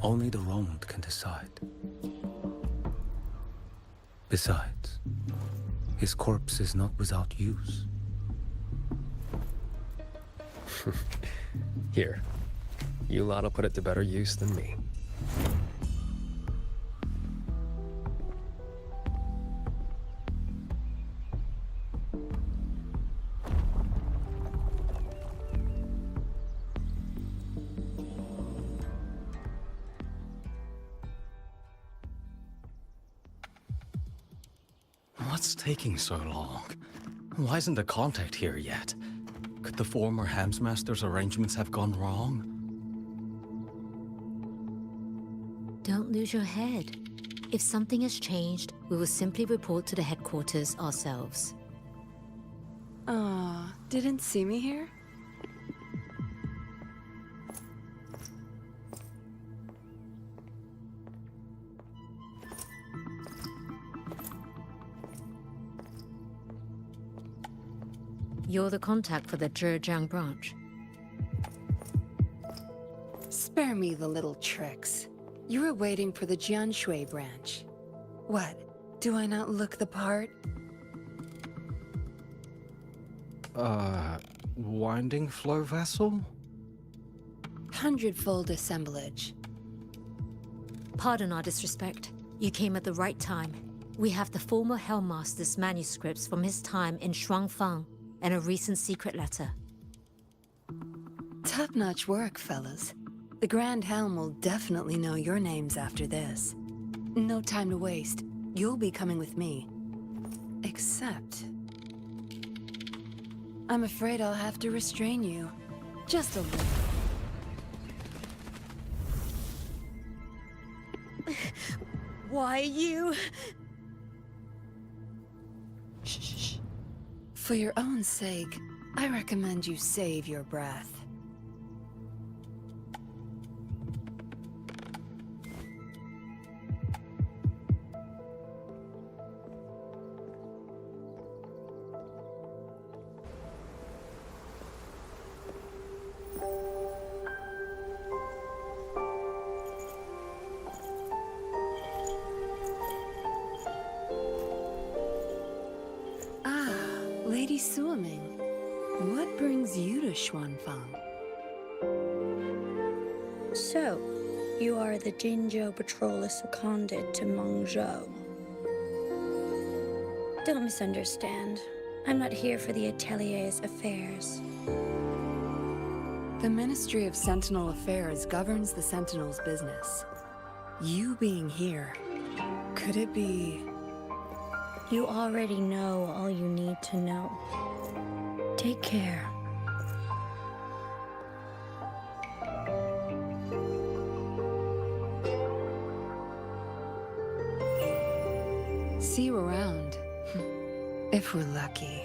Speaker 4: Only the wronged can decide. Besides, his corpse is not without use.
Speaker 1: Here. You lot'll put it to better use than me.
Speaker 4: What's taking so long? Why isn't the contact here yet? Could the former Helmsmaster's arrangements have gone wrong?
Speaker 10: Don't lose your head. If something has changed, we will simply report to the headquarters ourselves.
Speaker 15: Didn't see me here?
Speaker 10: You're the contact for the Zhejiang branch.
Speaker 15: Spare me the little tricks. You were waiting for the Jianshui branch. What? Do I not look the part?
Speaker 22: Winding flow vessel?
Speaker 15: 100-fold assemblage.
Speaker 10: Pardon our disrespect. You came at the right time. We have the former Hellmaster's manuscripts from his time in Shuangfang and a recent secret letter.
Speaker 15: Top-notch work, fellas. The Grand Helm will definitely know your names after this. No time to waste. You'll be coming with me. Except... I'm afraid I'll have to restrain you. Just a little.
Speaker 18: Why you?
Speaker 15: Shh. For your own sake, I recommend you save your breath. Lady Suoming, what brings you to Xuanfang?
Speaker 8: So, you are the Jingzhou patroller seconded to Mengzhou. Don't misunderstand. I'm not here for the Atelier's affairs.
Speaker 15: The Ministry of Sentinel Affairs governs the Sentinel's business. You being here, could it be...
Speaker 8: You already know all you need to know. Take care.
Speaker 15: See you around. If we're lucky.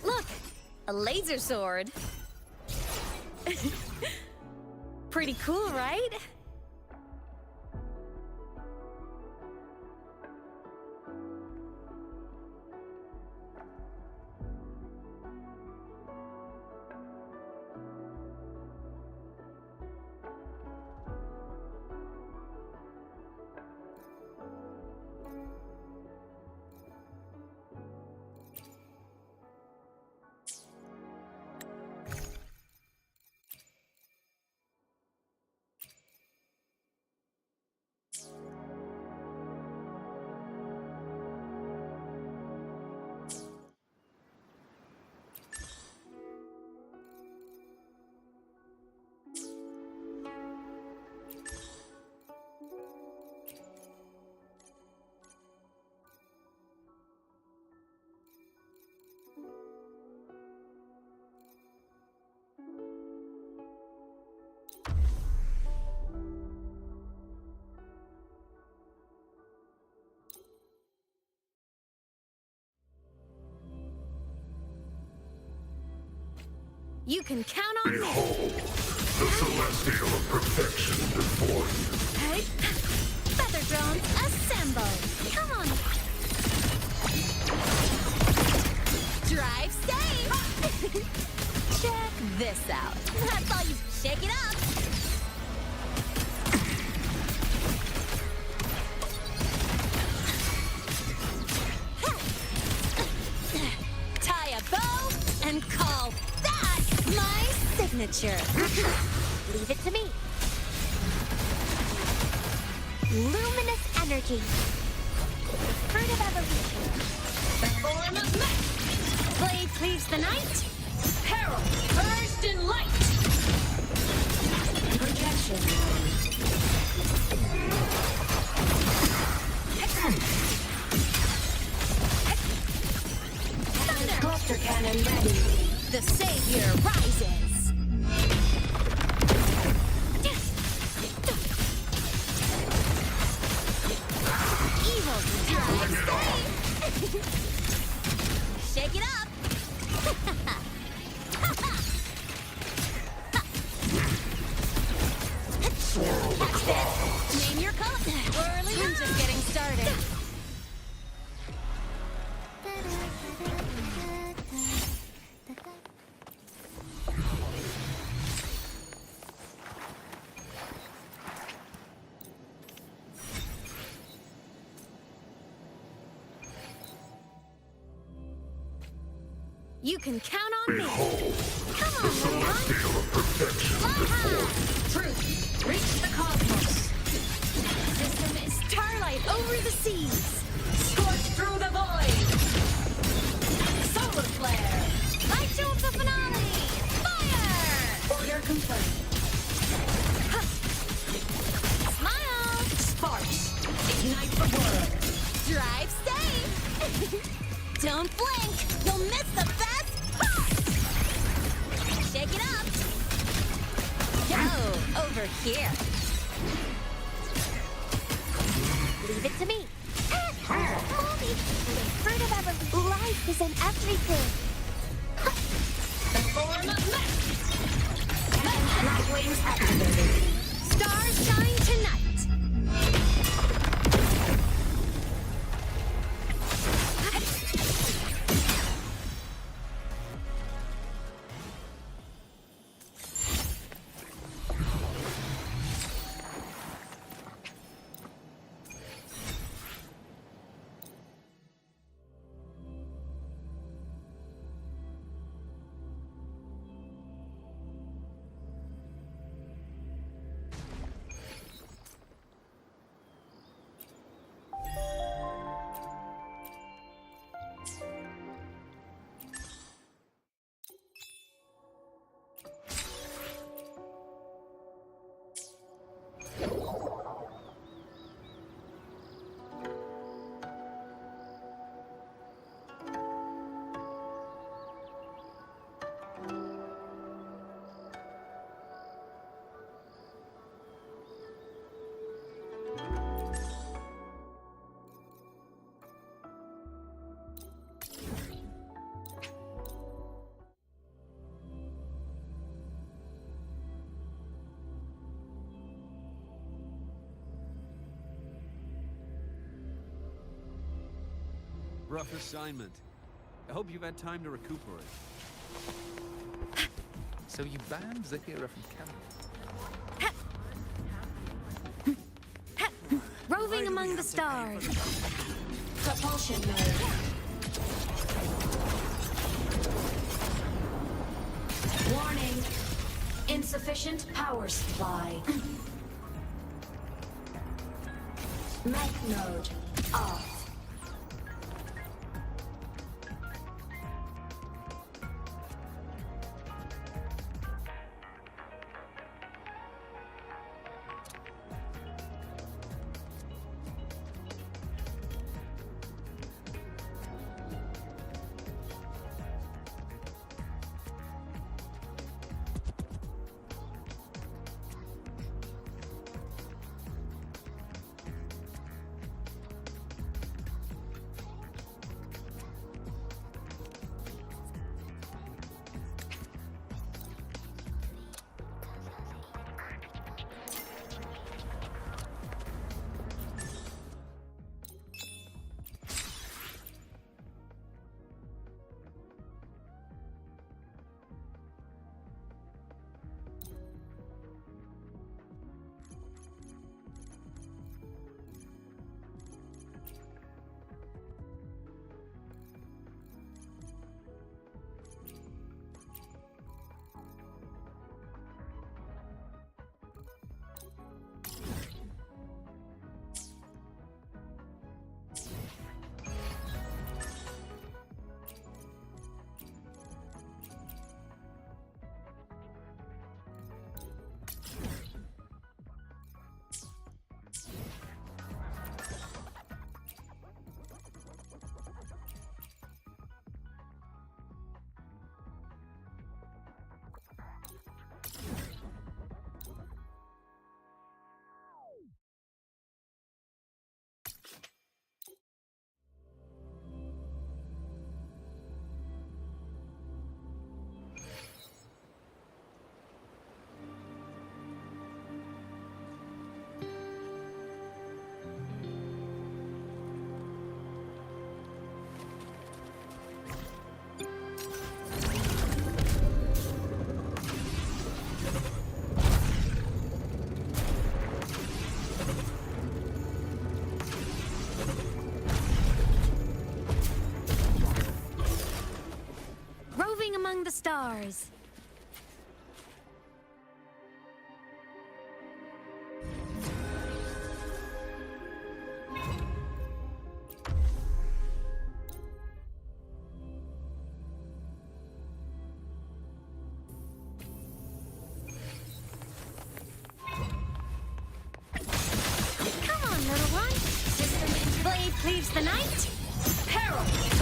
Speaker 21: Look! A laser sword! Pretty cool, right? You can count on me.
Speaker 2: Behold, the celestial of perfection before you.
Speaker 21: Hey, feather drones, assemble. Come on. Drive safe. Check this out. That's all you shake it up. Tie a bow and call that my signature.
Speaker 6: Leave it to me. Luminous energy. Fruit of evolution.
Speaker 21: The form of Mech. Blade cleaves the night. Peril purged in light. Projection. Thunder. Cluster cannon ready. The savior rises. Evil drive safe. Shake it up. Name your color. Whirly. I'm just getting started. You can count on me.
Speaker 2: Behold,
Speaker 21: Come on,
Speaker 2: the
Speaker 21: little one.
Speaker 2: celestial of perfection before you.
Speaker 21: Truth, reach the cosmos. System is starlight over the seas. Scorch through the void. Solar flare. Light show of the finale. Fire. Order complete. Huh. Smile. Sparks. Ignite the world. Drive safe. Don't blink. You'll miss the best part. Shake it up. Go over here.
Speaker 6: Leave it to me. Mommy, the fruit of evolution. Life is in everything.
Speaker 21: The form of Mech. Light wings activated. Stars shine tonight.
Speaker 11: Rough assignment. I hope you've had time to recuperate.
Speaker 12: So you banned Zafira from camp?
Speaker 21: Roving among the stars. Propulsion mode. Warning. Insufficient power supply. Mech mode off.
Speaker 17: ours.
Speaker 21: Come on, little one. System blade cleaves the night. Peril!